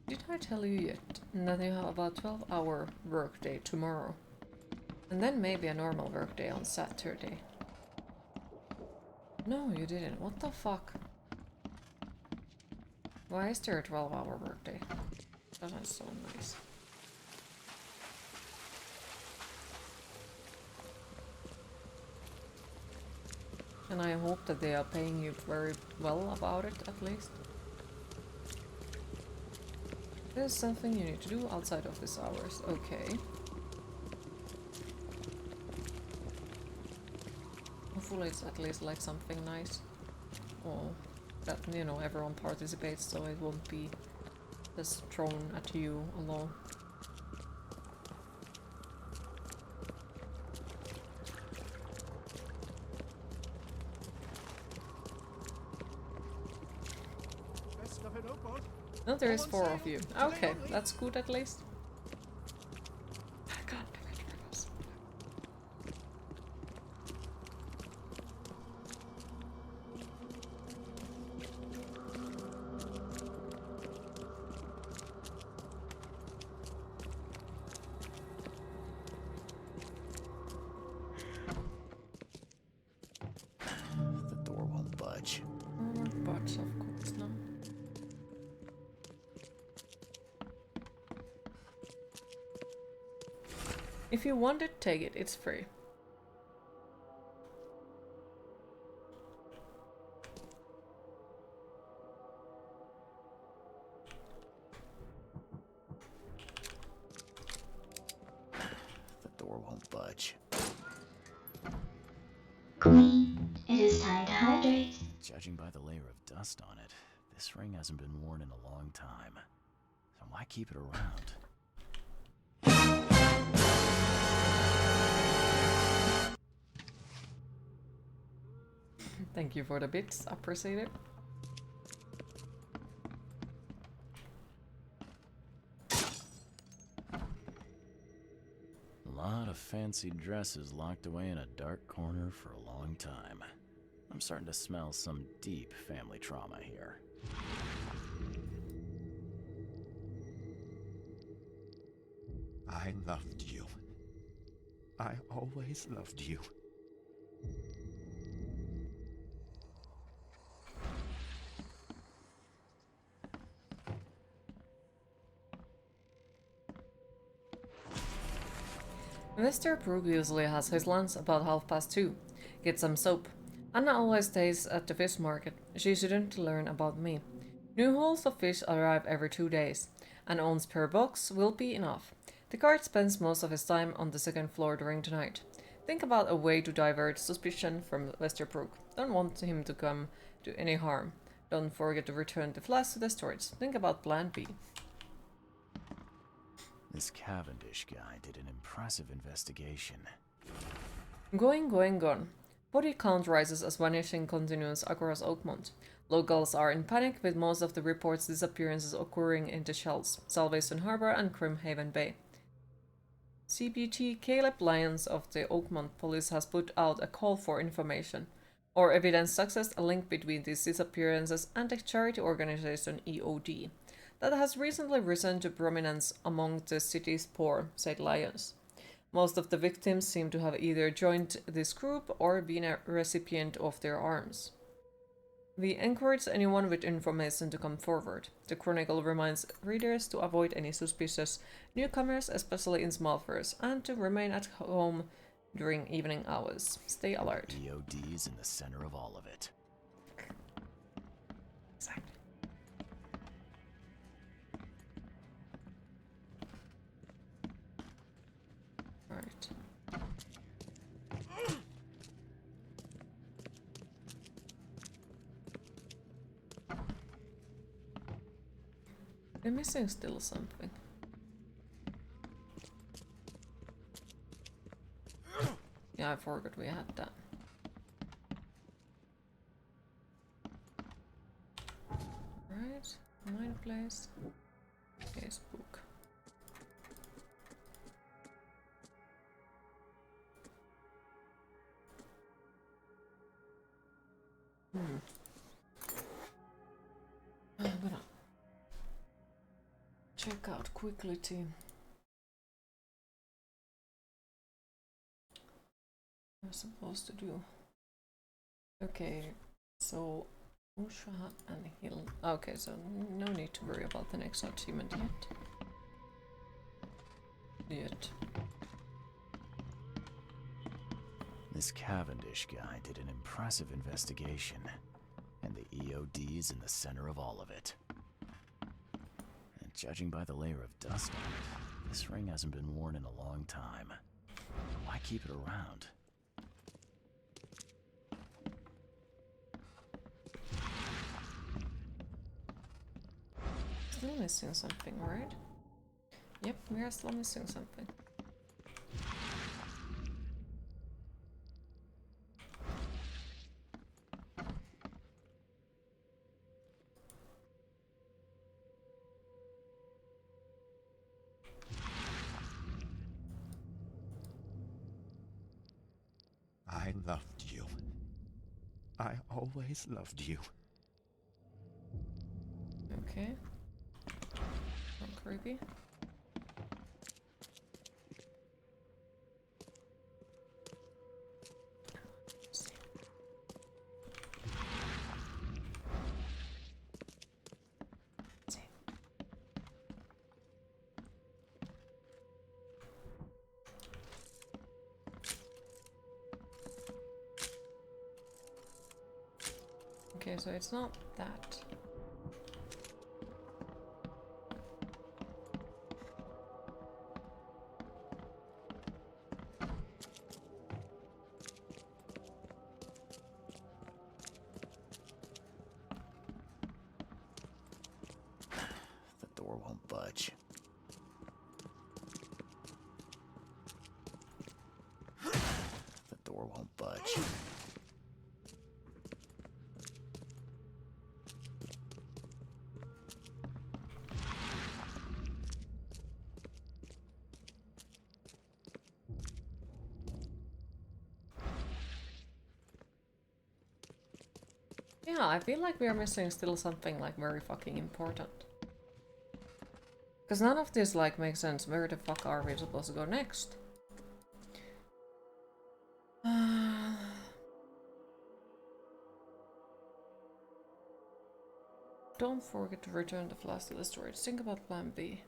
[SPEAKER 1] Did I tell you yet that you have about 12-hour workday tomorrow? And then maybe a normal workday on Saturday. No, you didn't. What the fuck? Why is there a 12-hour workday? That's so nice. And I hope that they are paying you very well about it, at least. There's something you need to do outside office hours. Okay. Hopefully it's at least like something nice. Or that, you know, everyone participates, so it won't be just thrown at you alone. No, there is 4 of you. Okay, that's good at least. God,
[SPEAKER 2] The door won't budge.
[SPEAKER 1] won't budge, of course not. If you want it, take it. It's free.
[SPEAKER 2] The door won't budge.
[SPEAKER 5] Queen, it is time to hydrate.
[SPEAKER 2] Judging by the layer of dust on it, this ring hasn't been worn in a long time. So why keep it around?
[SPEAKER 1] Thank you for the bits. Appreciate it.
[SPEAKER 2] of fancy dresses locked away in a dark corner for a long time. I'm starting to smell some deep family trauma here.
[SPEAKER 17] I loved you. I always loved you.
[SPEAKER 1] Mr. Brooke usually has his lunch about 2:30. Get some soap. Anna always stays at the fish market. She shouldn't learn about me. New hauls of fish arrive every 2 days. An ounce per box will be enough. The guard spends most of his time on the second floor during the night. Think about a way to divert suspicion from Mr. Brooke. Don't want him to come to any harm. Don't forget to return the flask to the storage. Think about plan B.
[SPEAKER 2] This Cavendish guy did an impressive investigation.
[SPEAKER 1] Going. Body count rises as vanishing continues across Oakmont. Locals are in panic with most of the reports disappearances occurring in the Shells, Salvation Harbor and Crimhaven Bay. CBT Caleb Lyons of the Oakmont police has put out a call for information or evidence success a link between these disappearances and the charity organization EOD that has recently risen to prominence among the city's poor, said Lyons. Most of the victims seem to have either joined this group or been a recipient of their arms. We encourage anyone with information to come forward. The Chronicle reminds readers to avoid any suspicious newcomers, especially in small furs, and to remain at home during evening hours. Stay alert.
[SPEAKER 2] EOD is in the center of all of it.
[SPEAKER 1] Exactly. Right. We're missing still something. Yeah, I forgot we had that. Right, mind place, Facebook. I'm gonna check out quickly too. I'm supposed to do. Okay, so Usha and Hill. Okay, so no need to worry about the next achievement yet.
[SPEAKER 2] This Cavendish guy did an impressive investigation, and the EOD is in the center of all of it. And judging by the layer of dust on it, this ring hasn't been worn in a long time. Why keep it around?
[SPEAKER 1] Still missing something, right? Yep, we are still missing something.
[SPEAKER 17] I loved you. I always loved you.
[SPEAKER 1] Okay. Not creepy. Okay, so it's not that.
[SPEAKER 2] The door won't budge. The door won't budge.
[SPEAKER 1] Yeah, I feel like we are missing still something like very fucking important. Because none of this like makes sense. Where the fuck are we supposed to go next? Don't forget to return the flask to the storage. Think about plan B.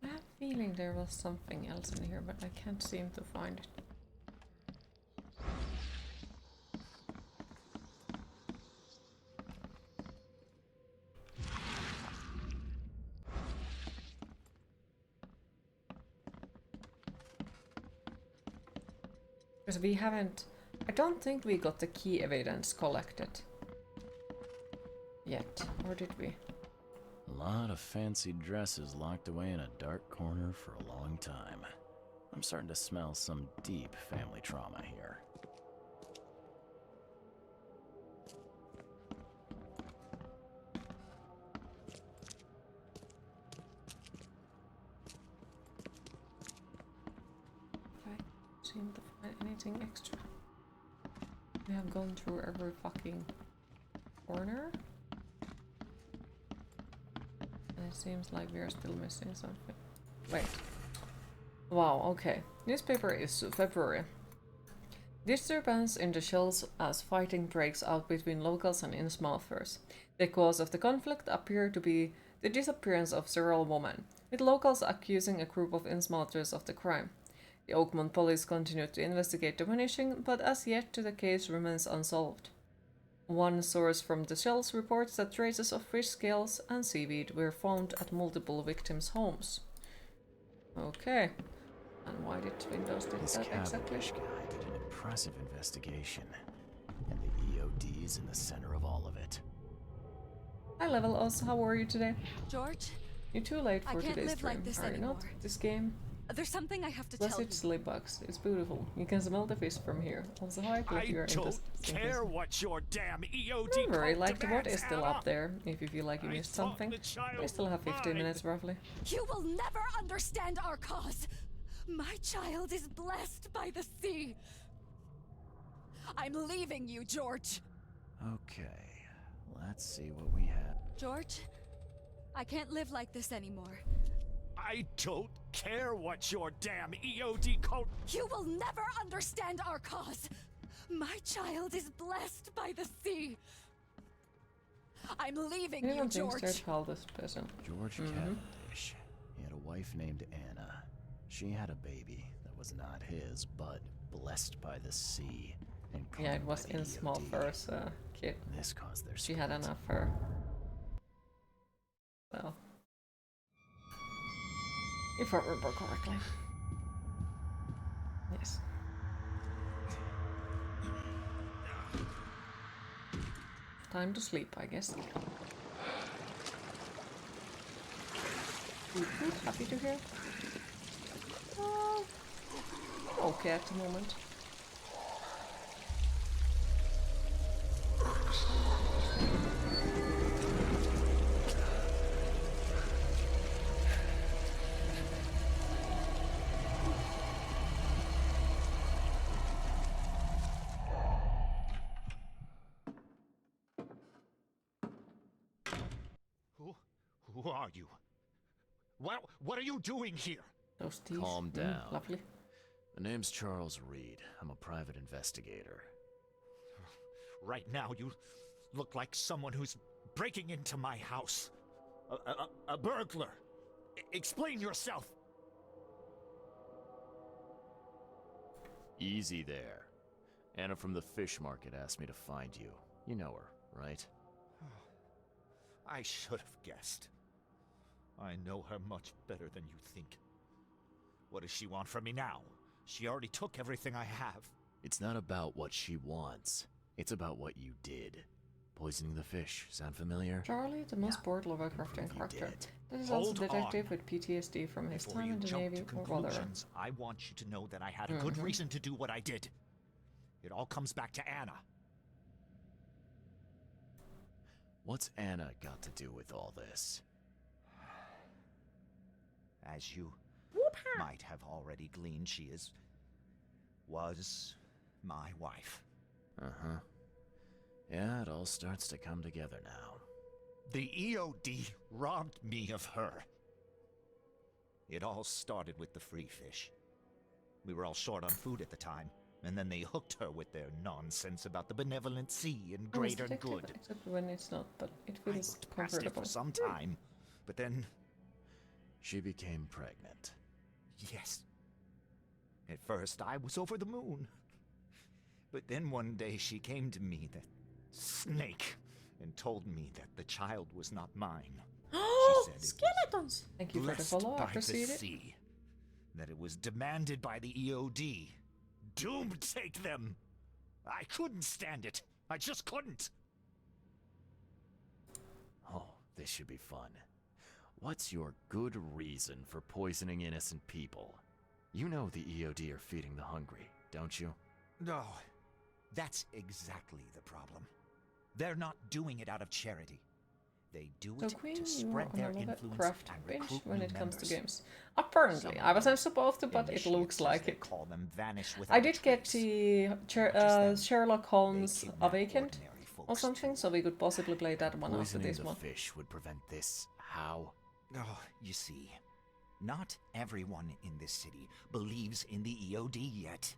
[SPEAKER 1] I have a feeling there was something else in here, but I can't seem to find it. Because we haven't... I don't think we got the key evidence collected. Yet. Or did we?
[SPEAKER 2] A lot of fancy dresses locked away in a dark corner for a long time. I'm starting to smell some deep family trauma here.
[SPEAKER 1] Seem to find anything extra. We have gone through every fucking corner. And it seems like we are still missing something. Wait. Wow, okay. Newspaper issue, February. Disturbance in the shells as fighting breaks out between locals and Innsmouthers. The cause of the conflict appeared to be the disappearance of several women, with locals accusing a group of Innsmouthers of the crime. The Oakmont police continued to investigate the vanishing, but as yet the case remains unsolved. One source from the shells reports that traces of fish scales and seaweed were found at multiple victims' homes. Okay. And why did Windows do
[SPEAKER 2] This
[SPEAKER 1] that exactly?
[SPEAKER 2] Cavendish guy did an impressive investigation, and the EOD's in the center of all of it.
[SPEAKER 1] Hi Level Us, how are you today?
[SPEAKER 21] George?
[SPEAKER 1] You're too late for
[SPEAKER 21] I can't
[SPEAKER 1] today's
[SPEAKER 21] live
[SPEAKER 1] stream.
[SPEAKER 21] like this
[SPEAKER 1] Are you
[SPEAKER 21] anymore.
[SPEAKER 1] not? This game?
[SPEAKER 21] There's something I have to
[SPEAKER 1] Plus
[SPEAKER 21] tell you.
[SPEAKER 1] it's silly bugs. It's beautiful. You can smell the fish from here. Also hi if you're
[SPEAKER 8] I don't
[SPEAKER 1] interested.
[SPEAKER 8] care what your damn EOD
[SPEAKER 1] Don't worry,
[SPEAKER 8] cult
[SPEAKER 1] like the bot
[SPEAKER 8] demands,
[SPEAKER 1] is still
[SPEAKER 8] Anna.
[SPEAKER 1] up there if you feel like you missed something. We still have 15 minutes roughly.
[SPEAKER 21] You will never understand our cause. My child is blessed by the sea. I'm leaving you, George.
[SPEAKER 2] Okay, let's see what we have.
[SPEAKER 21] George, I can't live like this anymore.
[SPEAKER 8] I don't care what your damn EOD cult.
[SPEAKER 21] You will never understand our cause. My child is blessed by the sea. I'm leaving you,
[SPEAKER 1] Anyone thinks
[SPEAKER 21] George.
[SPEAKER 1] their child is peasant.
[SPEAKER 2] George Cavendish. He had a wife named Anna. She had a baby that was not his, but blessed by the sea. And
[SPEAKER 1] Yeah, it
[SPEAKER 2] called
[SPEAKER 1] was
[SPEAKER 2] by the
[SPEAKER 1] in small
[SPEAKER 2] EOD.
[SPEAKER 1] first kid.
[SPEAKER 2] This caused their
[SPEAKER 1] She had
[SPEAKER 2] split.
[SPEAKER 1] enough for... Well... If I remember correctly. Yes. Time to sleep, I guess. Good, good. Happy to hear. Okay at the moment.
[SPEAKER 8] Who are you? What are you doing here?
[SPEAKER 1] Those teeth.
[SPEAKER 2] Calm down.
[SPEAKER 1] Lovely.
[SPEAKER 2] The name's Charles Reed. I'm a private investigator.
[SPEAKER 8] Right now, you look like someone who's breaking into my house. A burglar. Explain yourself.
[SPEAKER 2] Easy there. Anna from the fish market asked me to find you. You know her, right?
[SPEAKER 8] I should have guessed. I know her much better than you think. What does she want from me now? She already took everything I have.
[SPEAKER 2] It's not about what she wants. It's about what you did. Poisoning the fish. Sound familiar?
[SPEAKER 1] Charlie, the most bored Lovecraftian character. This is also
[SPEAKER 8] Hold
[SPEAKER 1] a detective
[SPEAKER 8] on.
[SPEAKER 1] with PTSD from his
[SPEAKER 8] Before
[SPEAKER 1] time
[SPEAKER 8] you
[SPEAKER 1] in the
[SPEAKER 8] jump
[SPEAKER 1] Navy
[SPEAKER 8] to
[SPEAKER 1] or whatever.
[SPEAKER 8] conclusions, I want you to know that I had a good reason to do what I did. It all comes back to Anna.
[SPEAKER 2] What's Anna got to do with all this?
[SPEAKER 8] As you might have already gleaned, she was my wife.
[SPEAKER 2] Uh-huh. Yeah, it all starts to come together now.
[SPEAKER 8] The EOD robbed me of her. It all started with the free fish. We were all short on food at the time, and then they hooked her with their nonsense about the benevolent sea and greater good.
[SPEAKER 1] Except when it's not, but it
[SPEAKER 8] I
[SPEAKER 1] feels
[SPEAKER 8] looked past it
[SPEAKER 1] comfortable.
[SPEAKER 8] for some time, but then...
[SPEAKER 2] She became pregnant.
[SPEAKER 8] Yes. At first, I was over the moon. But then one day she came to me, that snake, and told me that the child was not mine.
[SPEAKER 1] Oh,
[SPEAKER 8] She said
[SPEAKER 1] skeletons! Thank you for the
[SPEAKER 8] blessed
[SPEAKER 1] follow, I
[SPEAKER 8] by the
[SPEAKER 1] appreciate it.
[SPEAKER 8] sea, that it was demanded by the EOD. Doom take them! I couldn't stand it. I just couldn't.
[SPEAKER 2] Oh, this should be fun. What's your good reason for poisoning innocent people? You know the EOD are feeding the hungry, don't you?
[SPEAKER 8] No, that's exactly the problem. They're not doing it out of charity. They do
[SPEAKER 1] So
[SPEAKER 8] it
[SPEAKER 1] Queen,
[SPEAKER 8] to
[SPEAKER 1] you
[SPEAKER 8] spread
[SPEAKER 1] are
[SPEAKER 8] their
[SPEAKER 1] on a
[SPEAKER 8] influence
[SPEAKER 1] craft
[SPEAKER 8] and
[SPEAKER 1] bench
[SPEAKER 8] recruit
[SPEAKER 1] when
[SPEAKER 8] new
[SPEAKER 1] it comes to
[SPEAKER 8] members.
[SPEAKER 1] games. Apparently, I wasn't supposed to, but it looks like it.
[SPEAKER 8] Call them vanish
[SPEAKER 1] I
[SPEAKER 8] without a
[SPEAKER 1] did get
[SPEAKER 8] trace.
[SPEAKER 1] the Sherlock Holmes
[SPEAKER 8] kidnap
[SPEAKER 1] Awakened
[SPEAKER 8] ordinary
[SPEAKER 1] or
[SPEAKER 8] folks
[SPEAKER 1] something, so we could possibly play that one after
[SPEAKER 2] Poisoning
[SPEAKER 1] this
[SPEAKER 2] the
[SPEAKER 1] one.
[SPEAKER 2] fish would prevent this. How?
[SPEAKER 8] Oh, you see, not everyone in this city believes in the EOD yet.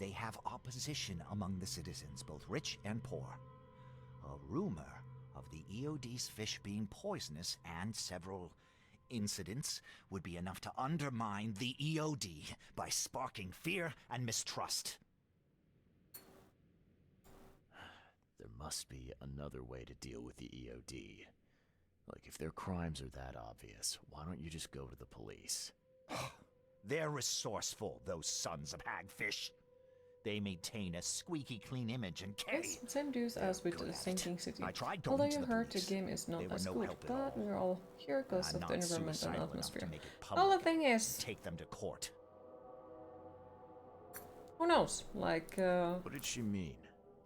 [SPEAKER 8] They have opposition among the citizens, both rich and poor. A rumor of the EOD's fish being poisonous and several incidents would be enough to undermine the EOD by sparking fear and mistrust.
[SPEAKER 2] There must be another way to deal with the EOD. Like, if their crimes are that obvious, why don't you just go to the police?
[SPEAKER 8] They're resourceful, those sons of hagfish. They maintain a squeaky clean image and
[SPEAKER 1] Yes, same dues as with the Sinking City.
[SPEAKER 8] I tried
[SPEAKER 1] Although
[SPEAKER 8] going to
[SPEAKER 1] you
[SPEAKER 8] the
[SPEAKER 1] heard the
[SPEAKER 8] police.
[SPEAKER 1] game is
[SPEAKER 8] They
[SPEAKER 1] not
[SPEAKER 8] were
[SPEAKER 1] as
[SPEAKER 8] no
[SPEAKER 1] good,
[SPEAKER 8] help at
[SPEAKER 1] but
[SPEAKER 8] all.
[SPEAKER 1] we're all here because
[SPEAKER 8] I'm
[SPEAKER 1] of the
[SPEAKER 8] not
[SPEAKER 1] environment and
[SPEAKER 8] suicidal enough
[SPEAKER 1] atmosphere.
[SPEAKER 8] to make it
[SPEAKER 1] Well, the
[SPEAKER 8] public
[SPEAKER 1] thing
[SPEAKER 8] and
[SPEAKER 1] is,
[SPEAKER 8] take them to court.
[SPEAKER 1] who knows? Like,
[SPEAKER 2] What did she mean?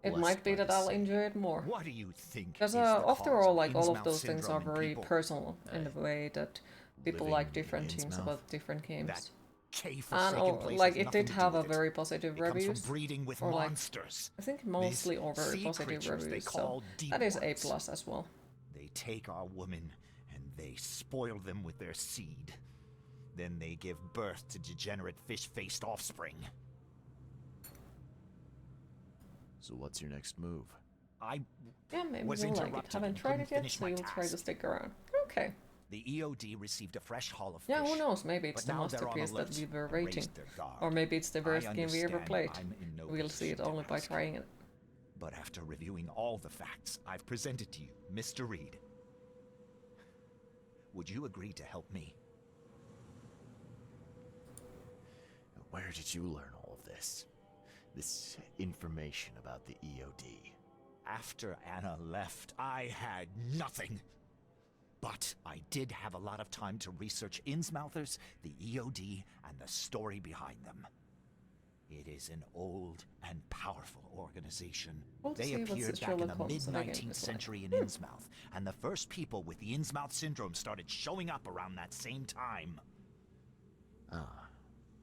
[SPEAKER 1] it
[SPEAKER 2] Blessed
[SPEAKER 1] might be
[SPEAKER 2] by
[SPEAKER 1] that
[SPEAKER 2] the
[SPEAKER 1] I'll
[SPEAKER 2] sea.
[SPEAKER 1] enjoy it more.
[SPEAKER 8] What do you think?
[SPEAKER 1] Because
[SPEAKER 8] is the
[SPEAKER 1] after
[SPEAKER 8] cause
[SPEAKER 1] all,
[SPEAKER 8] of
[SPEAKER 1] like all of
[SPEAKER 8] Innsmouth
[SPEAKER 1] those things are
[SPEAKER 8] syndrome in
[SPEAKER 1] very
[SPEAKER 8] people?
[SPEAKER 1] personal in the way that people
[SPEAKER 2] living
[SPEAKER 1] like
[SPEAKER 2] in
[SPEAKER 1] different things
[SPEAKER 2] Innsmouth?
[SPEAKER 1] about different games.
[SPEAKER 8] That
[SPEAKER 1] And
[SPEAKER 8] cave-forsaken place
[SPEAKER 1] like
[SPEAKER 8] has
[SPEAKER 1] it
[SPEAKER 8] nothing
[SPEAKER 1] did
[SPEAKER 8] to do
[SPEAKER 1] have a
[SPEAKER 8] with it.
[SPEAKER 1] very positive
[SPEAKER 8] It comes
[SPEAKER 1] reviews,
[SPEAKER 8] from breeding with
[SPEAKER 1] or like
[SPEAKER 8] monsters.
[SPEAKER 1] I think mostly or very
[SPEAKER 8] sea
[SPEAKER 1] positive
[SPEAKER 8] creatures they
[SPEAKER 1] reviews. So
[SPEAKER 8] call
[SPEAKER 1] that is A
[SPEAKER 8] demons.
[SPEAKER 1] plus as well.
[SPEAKER 8] They take our women and they spoil them with their seed. Then they give birth to degenerate fish-faced offspring.
[SPEAKER 2] So what's your next move?
[SPEAKER 1] Yeah, maybe
[SPEAKER 8] was
[SPEAKER 1] you'll like it.
[SPEAKER 8] interrupted
[SPEAKER 1] Haven't
[SPEAKER 8] and
[SPEAKER 1] tried
[SPEAKER 8] couldn't
[SPEAKER 1] it yet,
[SPEAKER 8] finish
[SPEAKER 1] so
[SPEAKER 8] my
[SPEAKER 1] you'll try to
[SPEAKER 8] task.
[SPEAKER 1] stick around. Okay.
[SPEAKER 8] The EOD received a fresh haul of
[SPEAKER 1] Yeah,
[SPEAKER 8] fish.
[SPEAKER 1] who knows? Maybe it's
[SPEAKER 8] but
[SPEAKER 1] the
[SPEAKER 8] now they're on
[SPEAKER 1] masterpiece that
[SPEAKER 8] alert
[SPEAKER 1] we were
[SPEAKER 8] and
[SPEAKER 1] waiting.
[SPEAKER 8] raised their guard.
[SPEAKER 1] Or maybe it's the
[SPEAKER 8] I
[SPEAKER 1] worst game we ever
[SPEAKER 8] understand
[SPEAKER 1] played.
[SPEAKER 8] I'm in no
[SPEAKER 1] We'll see it
[SPEAKER 8] position to
[SPEAKER 1] only by
[SPEAKER 8] ask.
[SPEAKER 1] trying it.
[SPEAKER 8] But after reviewing all the facts I've presented to you, Mr. Reed, would you agree to help me?
[SPEAKER 2] Where did you learn all of this? This information about the EOD?
[SPEAKER 8] After Anna left, I had nothing. But I did have a lot of time to research Innsmouthers, the EOD, and the story behind them. It is an old and powerful organization.
[SPEAKER 1] We'll
[SPEAKER 8] They
[SPEAKER 1] see what's
[SPEAKER 8] appeared
[SPEAKER 1] the
[SPEAKER 8] back in
[SPEAKER 1] Sherlock
[SPEAKER 8] the
[SPEAKER 1] Holmes again
[SPEAKER 8] mid-19th
[SPEAKER 1] is like.
[SPEAKER 8] century in Innsmouth, and the first people with the Innsmouth syndrome started showing up around that same time.
[SPEAKER 2] Ah,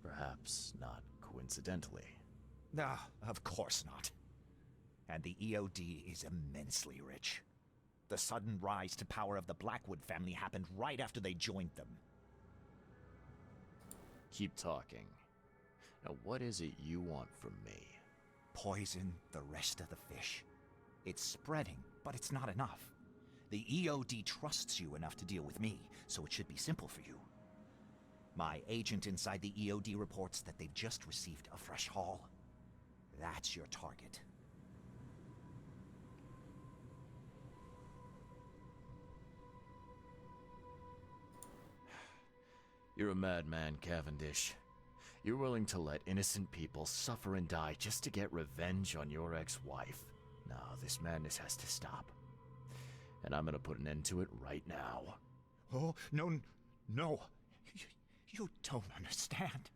[SPEAKER 2] perhaps not coincidentally.
[SPEAKER 8] No, of course not. And the EOD is immensely rich. The sudden rise to power of the Blackwood family happened right after they joined them.
[SPEAKER 2] Keep talking. Now, what is it you want from me?
[SPEAKER 8] Poison the rest of the fish. It's spreading, but it's not enough. The EOD trusts you enough to deal with me, so it should be simple for you. My agent inside the EOD reports that they've just received a fresh haul. That's your target.
[SPEAKER 2] You're a madman, Cavendish. You're willing to let innocent people suffer and die just to get revenge on your ex-wife. No, this madness has to stop. and I'm gonna put an end to it right now.
[SPEAKER 8] Oh, no, no. You don't understand.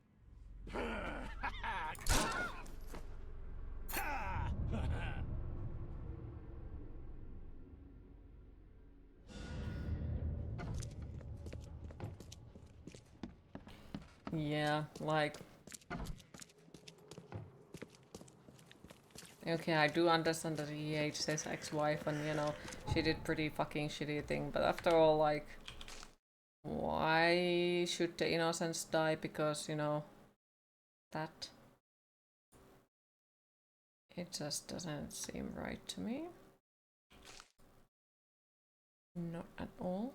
[SPEAKER 1] Yeah, like... Okay, I do understand that he hates his ex-wife and, you know, she did pretty fucking shitty thing, but after all, like... Why should the innocents die? Because, you know... That... It just doesn't seem right to me. Not at all.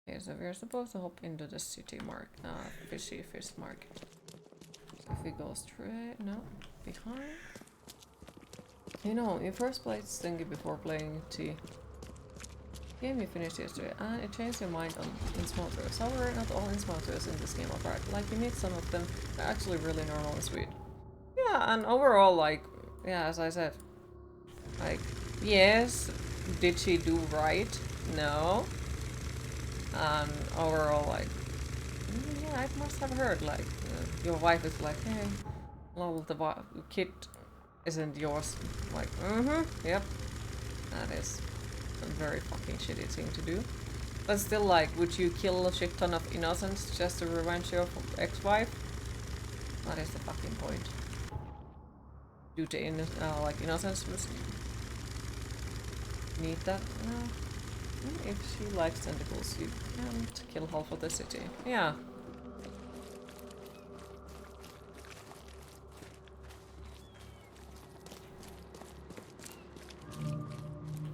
[SPEAKER 1] Okay, so we're supposed to hop into the city fishy fish market. So if we go straight, no, behind. You know, in first place thinking before playing the game you finished yesterday, and it changed your mind on insmouthers. However, not all insmouthers in this game are bad. Like, you meet some of them, they're actually really normal and sweet. Yeah, and overall, like, yeah, as I said, like, yes, did she do right? No. And overall, like, yeah, I must have heard, like, your wife is like, hey, lol, the kid isn't yours. Like, yep. That is a very fucking shitty thing to do. But still, like, would you kill a shit ton of innocents just to revenge your ex-wife? That is the fucking point. Do the innocents need that? No. If she likes tentacles, you can't kill half of the city. Yeah.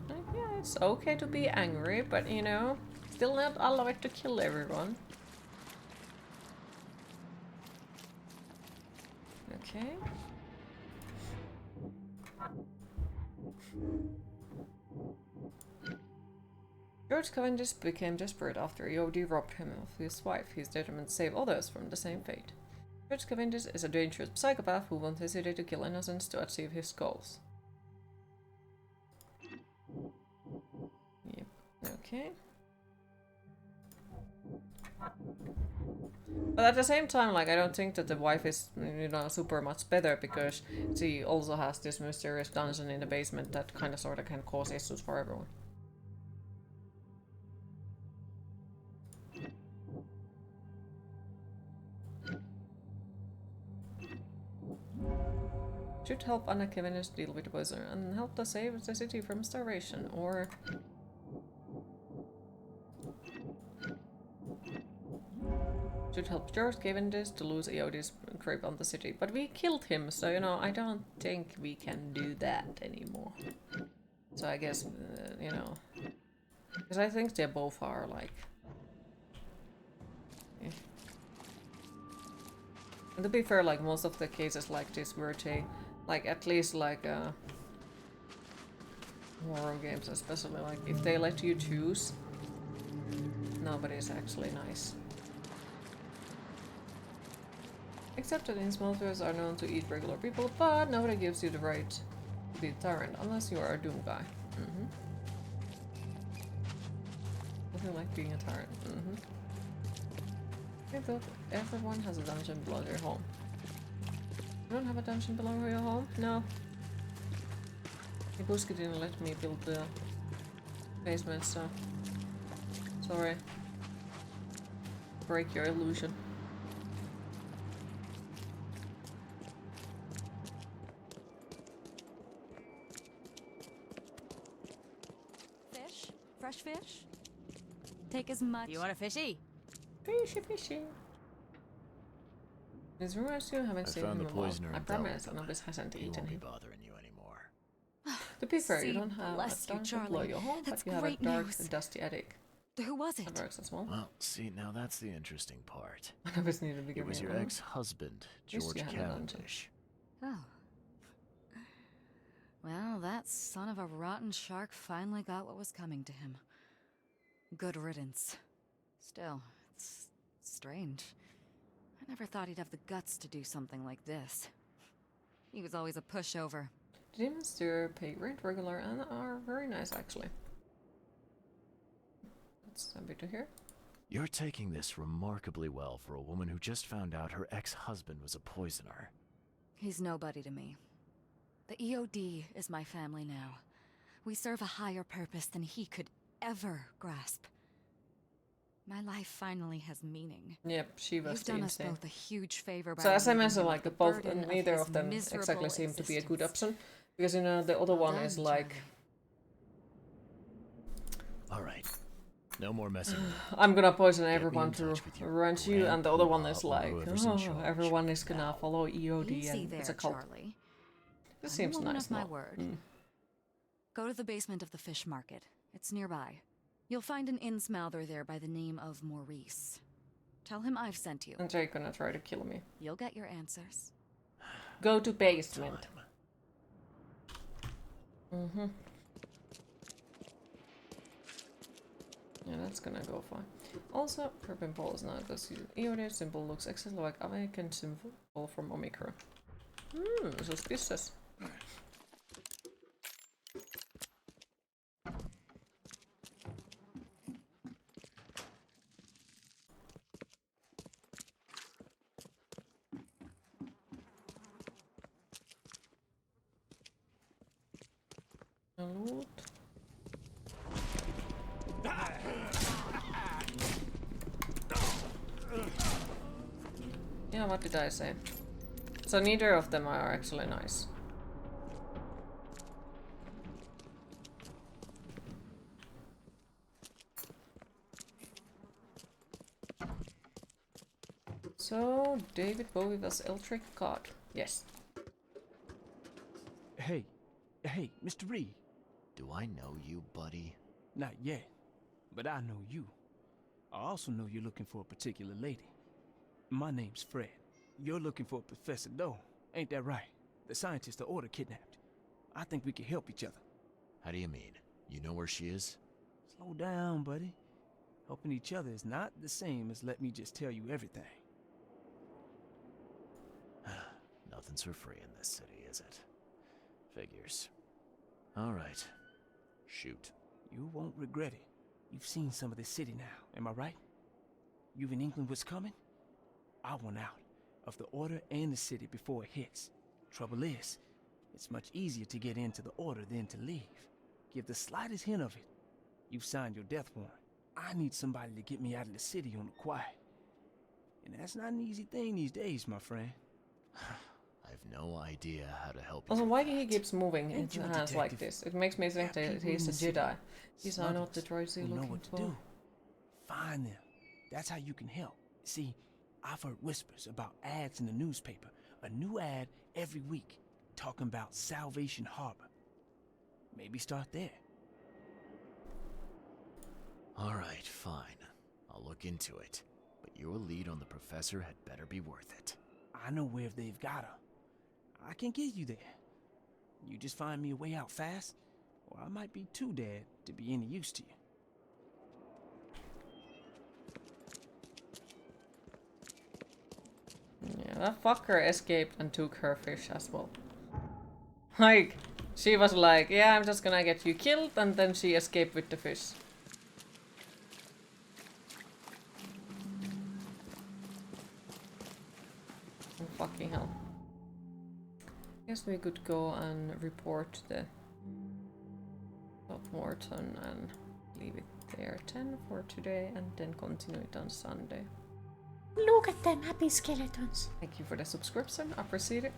[SPEAKER 1] Like, yeah, it's okay to be angry, but you know, still not allowed to kill everyone. Okay. George Cavendish became desperate after EOD robbed him of his wife. He's determined to save others from the same fate. George Cavendish is a dangerous psychopath who won't hesitate to kill innocents to achieve his goals. Yep. Okay. But at the same time, like, I don't think that the wife is, you know, super much better because she also has this mysterious dungeon in the basement that kind of sort of can cause issues for everyone. Should help Anna Cavendish deal with the poison and help to save the city from starvation, or... Should help George Cavendish to lose EOD's grip on the city. But we killed him, so, you know, I don't think we can do that anymore. So I guess, you know... Because I think they both are, like... Eh. And to be fair, like, most of the cases like this where they... Like, at least, like, horror games especially, like, if they let you choose, nobody's actually nice. Except that insmouthers are known to eat regular people, but nobody gives you the right to be a tyrant, unless you are a doom guy. Nothing like being a tyrant. I thought everyone has a dungeon below their home. You don't have a dungeon below your home? No. Ibuski didn't let me build the basement, so... Sorry. Break your illusion.
[SPEAKER 21] Fish? Fresh fish? Take as much...
[SPEAKER 3] You want a fishy?
[SPEAKER 1] Fishy, fishy. His rumors you haven't seen him a while. I promise Anubis hasn't eaten him.
[SPEAKER 2] Bothering you anymore.
[SPEAKER 1] To be fair, you don't have a dungeon below your home, but you have a dark, dusty attic.
[SPEAKER 21] Who was it?
[SPEAKER 1] That works as well.
[SPEAKER 2] Well, see, now that's the interesting part.
[SPEAKER 1] Anubis needed to give
[SPEAKER 2] It was
[SPEAKER 1] me
[SPEAKER 2] your
[SPEAKER 1] a
[SPEAKER 2] ex-husband, George Cavendish.
[SPEAKER 21] Oh. Well, that son of a rotten shark finally got what was coming to him. Good riddance. Still, it's strange. I never thought he'd have the guts to do something like this. He was always a pushover.
[SPEAKER 1] The demons there pay rent regular and are very nice, actually. That's happy to hear.
[SPEAKER 2] You're taking this remarkably well for a woman who just found out her ex-husband was a poisoner.
[SPEAKER 21] He's nobody to me. The EOD is my family now. We serve a higher purpose than he could ever grasp. My life finally has meaning.
[SPEAKER 1] Yep, she was
[SPEAKER 21] You've done us
[SPEAKER 1] insane.
[SPEAKER 21] both a huge favor by
[SPEAKER 1] So as I
[SPEAKER 21] relieving
[SPEAKER 1] mentioned,
[SPEAKER 21] him
[SPEAKER 1] like
[SPEAKER 21] of the
[SPEAKER 1] both,
[SPEAKER 21] burden
[SPEAKER 1] neither
[SPEAKER 21] his
[SPEAKER 1] of them exactly
[SPEAKER 21] miserable
[SPEAKER 1] seem to be a good
[SPEAKER 21] existence.
[SPEAKER 1] option, because you know the other
[SPEAKER 21] Well
[SPEAKER 1] one
[SPEAKER 21] done,
[SPEAKER 1] is like,
[SPEAKER 2] All right, no more messing.
[SPEAKER 1] I'm gonna poison
[SPEAKER 2] Get me
[SPEAKER 1] everyone
[SPEAKER 2] in
[SPEAKER 1] to
[SPEAKER 2] touch with your
[SPEAKER 1] revenge you, and the other one is
[SPEAKER 2] grandpa or
[SPEAKER 1] like,
[SPEAKER 2] whoever's in
[SPEAKER 1] oh,
[SPEAKER 2] charge.
[SPEAKER 1] everyone is gonna follow EOD
[SPEAKER 21] Easy
[SPEAKER 1] and it's a
[SPEAKER 21] there,
[SPEAKER 1] cult.
[SPEAKER 21] Charlie.
[SPEAKER 1] This
[SPEAKER 21] I'm
[SPEAKER 1] seems
[SPEAKER 21] a woman
[SPEAKER 1] nice.
[SPEAKER 21] of my
[SPEAKER 1] no?
[SPEAKER 21] word.
[SPEAKER 1] Mm.
[SPEAKER 21] Go to the basement of the fish market. It's nearby. You'll find an innsmouther there by the name of Maurice. Tell him I've sent you.
[SPEAKER 1] And they're gonna try to kill me.
[SPEAKER 21] You'll get your answers.
[SPEAKER 1] Go to basement. Yeah, that's gonna go fine. Also, Purple Ball is now because EOD symbol looks exactly like American symbol from Omicron. Suspicious. Loot. Yeah, what did I say? So neither of them are actually nice. So David Bowie was eldritch god. Yes.
[SPEAKER 7] Hey, Mr. Reed.
[SPEAKER 2] Do I know you, buddy?
[SPEAKER 7] Not yet, but I know you. I also know you're looking for a particular lady. My name's Fred. You're looking for Professor Doe, ain't that right? The scientist the Order kidnapped. I think we can help each other.
[SPEAKER 2] How do you mean? You know where she is?
[SPEAKER 7] Slow down, buddy. Helping each other is not the same as let me just tell you everything.
[SPEAKER 2] Nothing's for free in this city, is it? Figures. All right. Shoot.
[SPEAKER 7] You won't regret it. You've seen some of this city now, am I right? You've in England what's coming? I want out of the Order and the city before it hits. Trouble is, it's much easier to get into the Order than to leave. Give the slightest hint of it, you've signed your death warrant. I need somebody to get me out of the city on the quiet. And that's not an easy thing these days, my friend.
[SPEAKER 2] I have no idea how to help you.
[SPEAKER 1] Also, why he keeps moving in
[SPEAKER 7] Ain't you a
[SPEAKER 1] hands like
[SPEAKER 7] detective?
[SPEAKER 1] this? It makes me think that he's a Jedi. These are not the droids you're
[SPEAKER 7] who know
[SPEAKER 1] looking
[SPEAKER 7] what to
[SPEAKER 1] for.
[SPEAKER 7] do. Find them. That's how you can help. See, I've heard whispers about ads in the newspaper. A new ad every week talking about Salvation Harbor. Maybe start there.
[SPEAKER 2] All right, fine. I'll look into it. But your lead on the professor had better be worth it.
[SPEAKER 7] I know where they've got her. I can get you there. You just find me a way out fast, or I might be too dead to be any use to you.
[SPEAKER 1] Yeah, that fucker escaped and took her fish as well. Like, she was like, yeah, I'm just gonna get you killed, and then she escaped with the fish. Oh, fucking hell. Guess we could go and report the Oakmont and leave it there 10 for today, and then continue it on Sunday.
[SPEAKER 11] Look at them happy skeletons.
[SPEAKER 1] Thank you for the subscription, I appreciate it.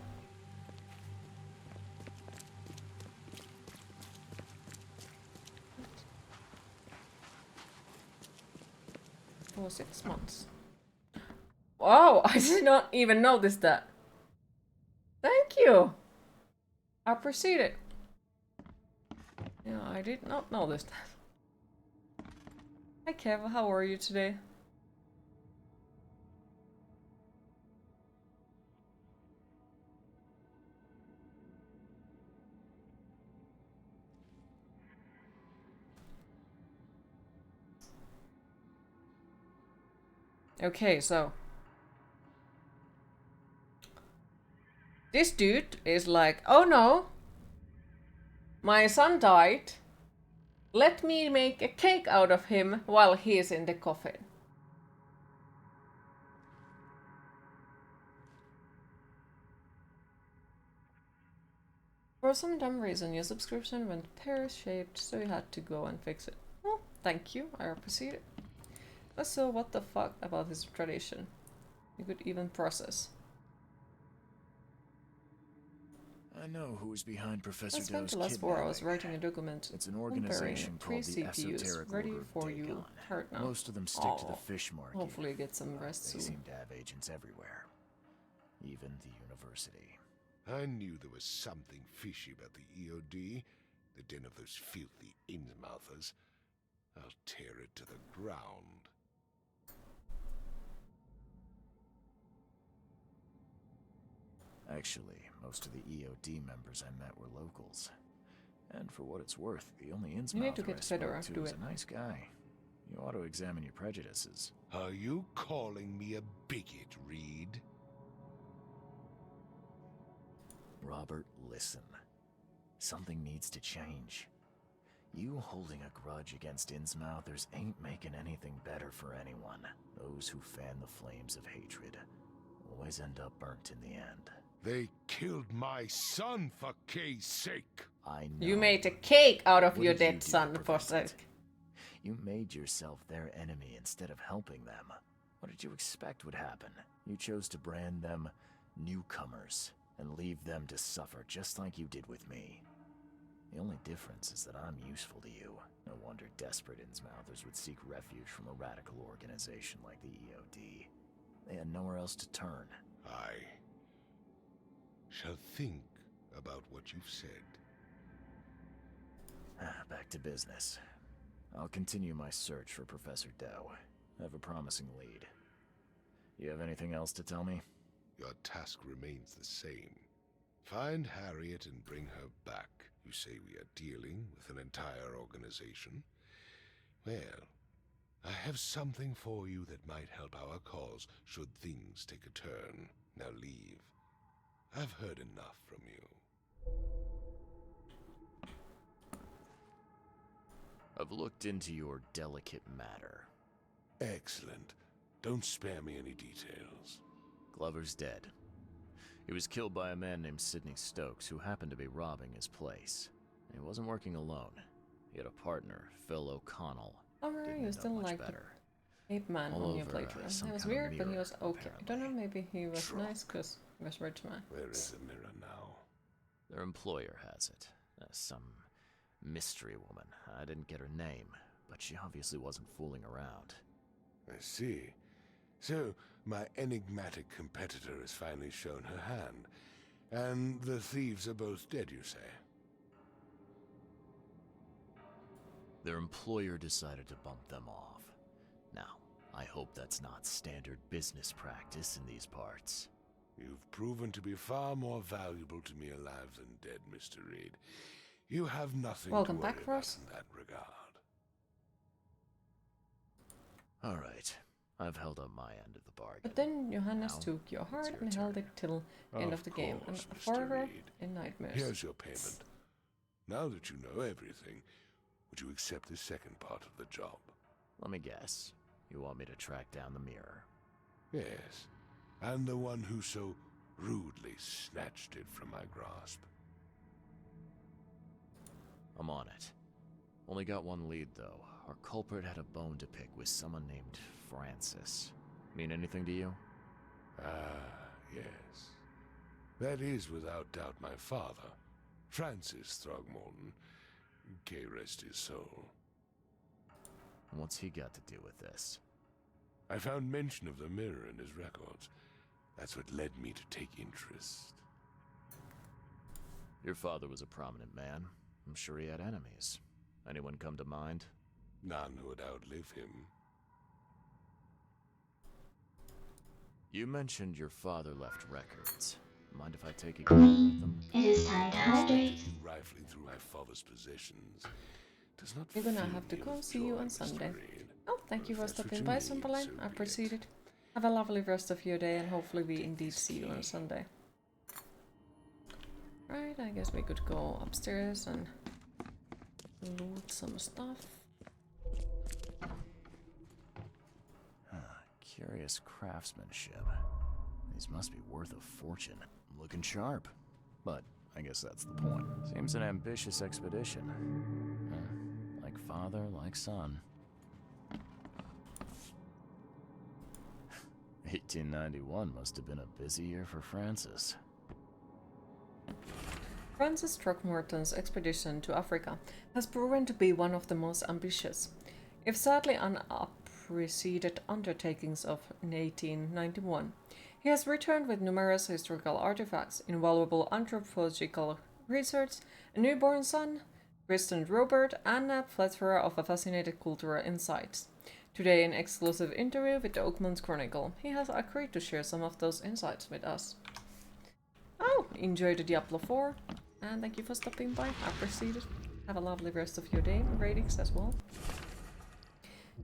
[SPEAKER 1] For 6 months. Wow, I did not even notice that. Thank you. I appreciate it. Yeah, I did not notice that. Hi Kev, how are you today? Okay, so this dude is like, oh no, my son died, Let me make a cake out of him while he is in the coffin. For some dumb reason, your subscription went pear-shaped, so you had to go and fix it. Well, thank you, I appreciate it. Also, what the fuck about this tradition? You could even process.
[SPEAKER 2] I know who's behind Professor
[SPEAKER 1] I spent
[SPEAKER 2] Doe's
[SPEAKER 1] the last 4 hours
[SPEAKER 2] kidnapping.
[SPEAKER 1] writing a document.
[SPEAKER 2] It's an organization called the Esoteric
[SPEAKER 1] ready
[SPEAKER 2] Order of
[SPEAKER 1] for you
[SPEAKER 2] Dagon.
[SPEAKER 1] right now.
[SPEAKER 2] Most of them stick to the fish market.
[SPEAKER 1] Hopefully get some
[SPEAKER 2] but
[SPEAKER 1] rest
[SPEAKER 2] they
[SPEAKER 1] soon.
[SPEAKER 2] seem to have agents everywhere. Even the university.
[SPEAKER 6] I knew there was something fishy about the EOD, the den of those filthy Innsmouthers. I'll tear it to the ground.
[SPEAKER 2] Actually, most of the EOD members I met were locals. And for what it's worth, the only
[SPEAKER 1] You need
[SPEAKER 2] Innsmouther
[SPEAKER 1] to
[SPEAKER 2] I
[SPEAKER 1] get
[SPEAKER 2] spoke
[SPEAKER 1] Fedora
[SPEAKER 2] to
[SPEAKER 1] to
[SPEAKER 2] was
[SPEAKER 1] it.
[SPEAKER 2] a nice guy. You ought to examine your prejudices.
[SPEAKER 6] Are you calling me a bigot, Reed?
[SPEAKER 2] Robert, listen. Something needs to change. You holding a grudge against Innsmouthers ain't making anything better for anyone. Those who fan the flames of hatred always end up burnt in the end.
[SPEAKER 6] They killed my son for Kay's sake.
[SPEAKER 2] I know.
[SPEAKER 1] You made a cake out of
[SPEAKER 2] What
[SPEAKER 1] your
[SPEAKER 2] did you
[SPEAKER 1] dead
[SPEAKER 2] do to
[SPEAKER 1] son for
[SPEAKER 2] prevent it?
[SPEAKER 1] sake.
[SPEAKER 2] You made yourself their enemy instead of helping them. What did you expect would happen? You chose to brand them newcomers and leave them to suffer just like you did with me. The only difference is that I'm useful to you. No wonder desperate Innsmouthers would seek refuge from a radical organization like the EOD. They had nowhere else to turn.
[SPEAKER 6] I shall think about what you've said.
[SPEAKER 2] Back to business. I'll continue my search for Professor Doe. I have a promising lead. You have anything else to tell me?
[SPEAKER 6] Your task remains the same. Find Harriet and bring her back. You say we are dealing with an entire organization? Well, I have something for you that might help our cause should things take a turn. Now leave. I've heard enough from you.
[SPEAKER 2] I've looked into your delicate matter.
[SPEAKER 6] Excellent. Don't spare me any details.
[SPEAKER 2] Glover's dead. He was killed by a man named Sidney Stokes, who happened to be robbing his place. And he wasn't working alone. He had a partner, Phil O'Connell.
[SPEAKER 1] However, you still like the ape man
[SPEAKER 2] All
[SPEAKER 1] on your
[SPEAKER 2] over,
[SPEAKER 1] playthrough.
[SPEAKER 2] some
[SPEAKER 1] It was
[SPEAKER 2] kind of
[SPEAKER 1] weird, but he
[SPEAKER 2] mirror,
[SPEAKER 1] was okay. I don't know, maybe he was nice because he was rich man.
[SPEAKER 6] Where is the mirror now?
[SPEAKER 2] Their employer has it. Some mystery woman. I didn't get her name, but she obviously wasn't fooling around.
[SPEAKER 6] I see. So, my enigmatic competitor has finally shown her hand. And the thieves are both dead, you say?
[SPEAKER 2] Their employer decided to bump them off. Now, I hope that's not standard business practice in these parts.
[SPEAKER 6] You've proven to be far more valuable to me alive than dead, Mr. Reed. You have nothing
[SPEAKER 1] Welcome
[SPEAKER 6] to worry
[SPEAKER 1] back,
[SPEAKER 6] about
[SPEAKER 1] Ross.
[SPEAKER 6] in that regard.
[SPEAKER 2] All right, I've held up my end of the bargain.
[SPEAKER 1] But then Johannes
[SPEAKER 2] Now,
[SPEAKER 1] took your heart
[SPEAKER 2] your
[SPEAKER 1] and held it till the end of the game, and
[SPEAKER 6] course, Mr.
[SPEAKER 1] forever
[SPEAKER 6] Reed.
[SPEAKER 1] in nightmares.
[SPEAKER 6] Here's your payment. Now that you know everything, would you accept the second part of the job?
[SPEAKER 2] Let me guess. You want me to track down the mirror?
[SPEAKER 6] Yes, and the one who so rudely snatched it from my grasp.
[SPEAKER 2] I'm on it. Only got one lead, though. Our culprit had a bone to pick with someone named Francis. Mean anything to you?
[SPEAKER 6] Ah, yes. That is without doubt my father, Francis Throgmorton. May rest his soul.
[SPEAKER 2] What's he got to do with this?
[SPEAKER 6] I found mention of the mirror in his records. That's what led me to take interest.
[SPEAKER 2] Your father was a prominent man. I'm sure he had enemies. Anyone come to mind?
[SPEAKER 6] None who would outlive him.
[SPEAKER 2] You mentioned your father left records. Mind if I take a gander at them?
[SPEAKER 5] It is time to hydrate.
[SPEAKER 6] Rifling through my father's possessions does not
[SPEAKER 1] We're gonna
[SPEAKER 6] fill
[SPEAKER 1] have to
[SPEAKER 6] me
[SPEAKER 1] go
[SPEAKER 6] with
[SPEAKER 1] see you
[SPEAKER 6] joy,
[SPEAKER 1] on
[SPEAKER 6] Mr.
[SPEAKER 1] Sunday.
[SPEAKER 6] Reed.
[SPEAKER 1] Oh, thank you for
[SPEAKER 6] If that's what
[SPEAKER 1] stopping
[SPEAKER 6] you
[SPEAKER 1] by,
[SPEAKER 6] need,
[SPEAKER 1] Sumpalai.
[SPEAKER 6] so
[SPEAKER 1] I
[SPEAKER 6] be
[SPEAKER 1] appreciate it. Have a lovely rest of your day, and hopefully we indeed see you on Sunday. Right, I guess we could go upstairs and loot some stuff.
[SPEAKER 2] Curious craftsmanship. These must be worth a fortune. Looking sharp. But I guess that's the point. Seems an ambitious expedition. Like father, like son. 1891 must have been a busy year for Francis.
[SPEAKER 1] Francis Throckmorton's expedition to Africa has proven to be one of the most ambitious, if sadly unappreciated undertakings of 1891. He has returned with numerous historical artifacts, invaluable anthropological research, a newborn son, christened Robert, and a plethora of fascinating cultural insights. Today, in an exclusive interview with the Oakmont Chronicle, he has agreed to share some of those insights with us. Oh, enjoy the Diablo 4, and thank you for stopping by. I appreciate it. Have a lovely rest of your day, ratings as well.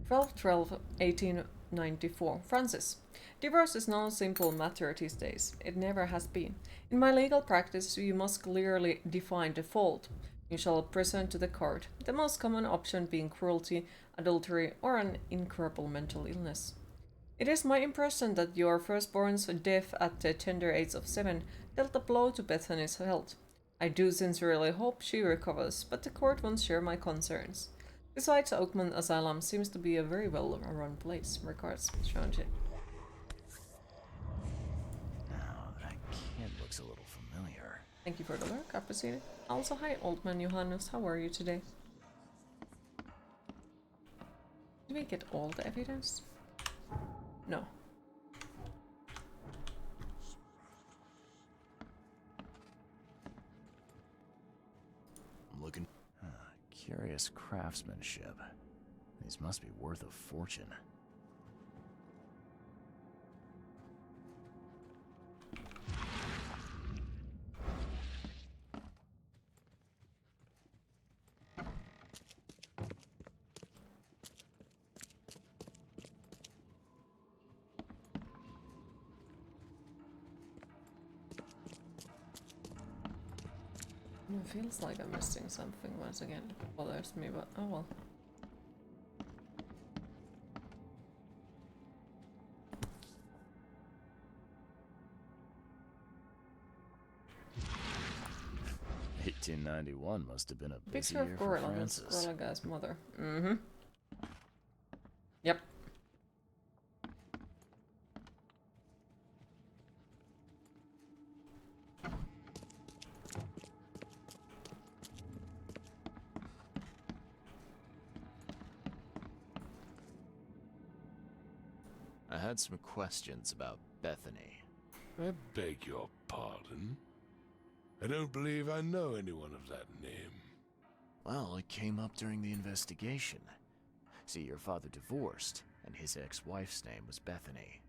[SPEAKER 1] 12/12/1894. Francis. Divorce is no simple matter these days. It never has been. In my legal practice, you must clearly define the fault you shall present to the court, the most common option being cruelty, adultery, or an incurable mental illness. It is my impression that your firstborn's death at the tender age of 7 dealt a blow to Bethany's health. I do sincerely hope she recovers, but the court won't share my concerns. Besides, Oakmont Asylum seems to be a very well-run place. Regards, Shanji.
[SPEAKER 2] Now, that kid looks a little familiar.
[SPEAKER 1] Thank you for the lurk, I appreciate it. Also, hi, old man Johannes, how are you today? Did we get all the evidence? No.
[SPEAKER 2] I'm looking. Curious craftsmanship. These must be worth a fortune.
[SPEAKER 1] It feels like I'm missing something once again. It bothers me, but oh well.
[SPEAKER 2] $1891 must have been a busy
[SPEAKER 1] Picture
[SPEAKER 2] year
[SPEAKER 1] of
[SPEAKER 2] for
[SPEAKER 1] Gorilla,
[SPEAKER 2] Francis.
[SPEAKER 1] that's Gorilla Guy's mother. Mm-hmm. Yep.
[SPEAKER 2] I had some questions about Bethany.
[SPEAKER 6] I beg your pardon? I don't believe I know anyone of that name.
[SPEAKER 2] Well, it came up during the investigation. See, your father divorced, and his ex-wife's name was Bethany.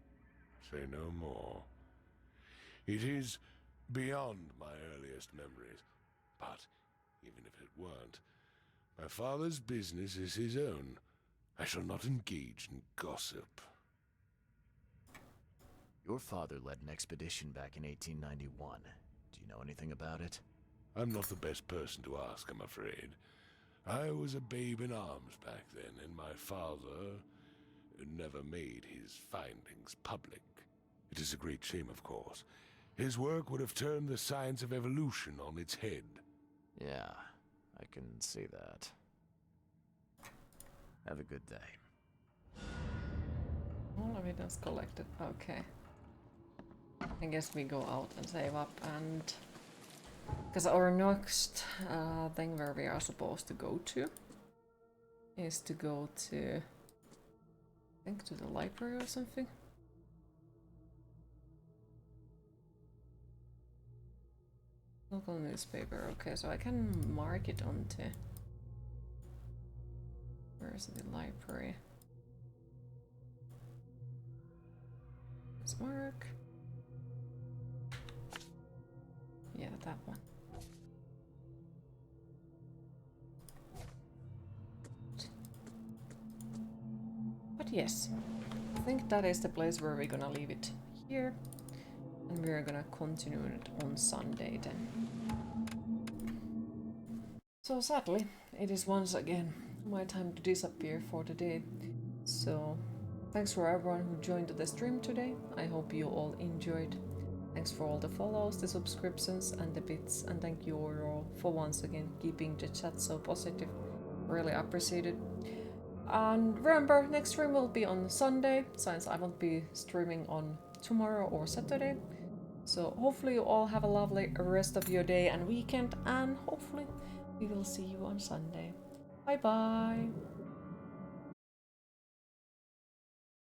[SPEAKER 6] Say no more. It is beyond my earliest memories. But even if it weren't, my father's business is his own. I shall not engage in gossip.
[SPEAKER 2] Your father led an expedition back in 1891. Do you know anything about it?
[SPEAKER 6] I'm not the best person to ask, I'm afraid. I was a babe in arms back then, and my father never made his findings public. It is a great shame, of course. His work would have turned the science of evolution on its head.
[SPEAKER 2] Yeah, I can see that. Have a good day.
[SPEAKER 1] All evidence collected. Okay. I guess we go out and save up, and because our next thing where we are supposed to go to is to go to, I think, to the library or something. Local newspaper. Okay, so I can mark it onto. Where is the library? Let's mark. Yeah, that one. But yes, I think that is the place where we're gonna leave it here. And we're gonna continue it on Sunday then. So sadly, it is once again my time to disappear for the day. So, thanks for everyone who joined the stream today. I hope you all enjoyed. Thanks for all the follows, the subscriptions, and the bits, and thank you all for once again keeping the chat so positive. Really appreciate it. And remember, next stream will be on Sunday, since I won't be streaming on tomorrow or Saturday. So hopefully you all have a lovely rest of your day and weekend, and hopefully we will see you on Sunday. Bye bye!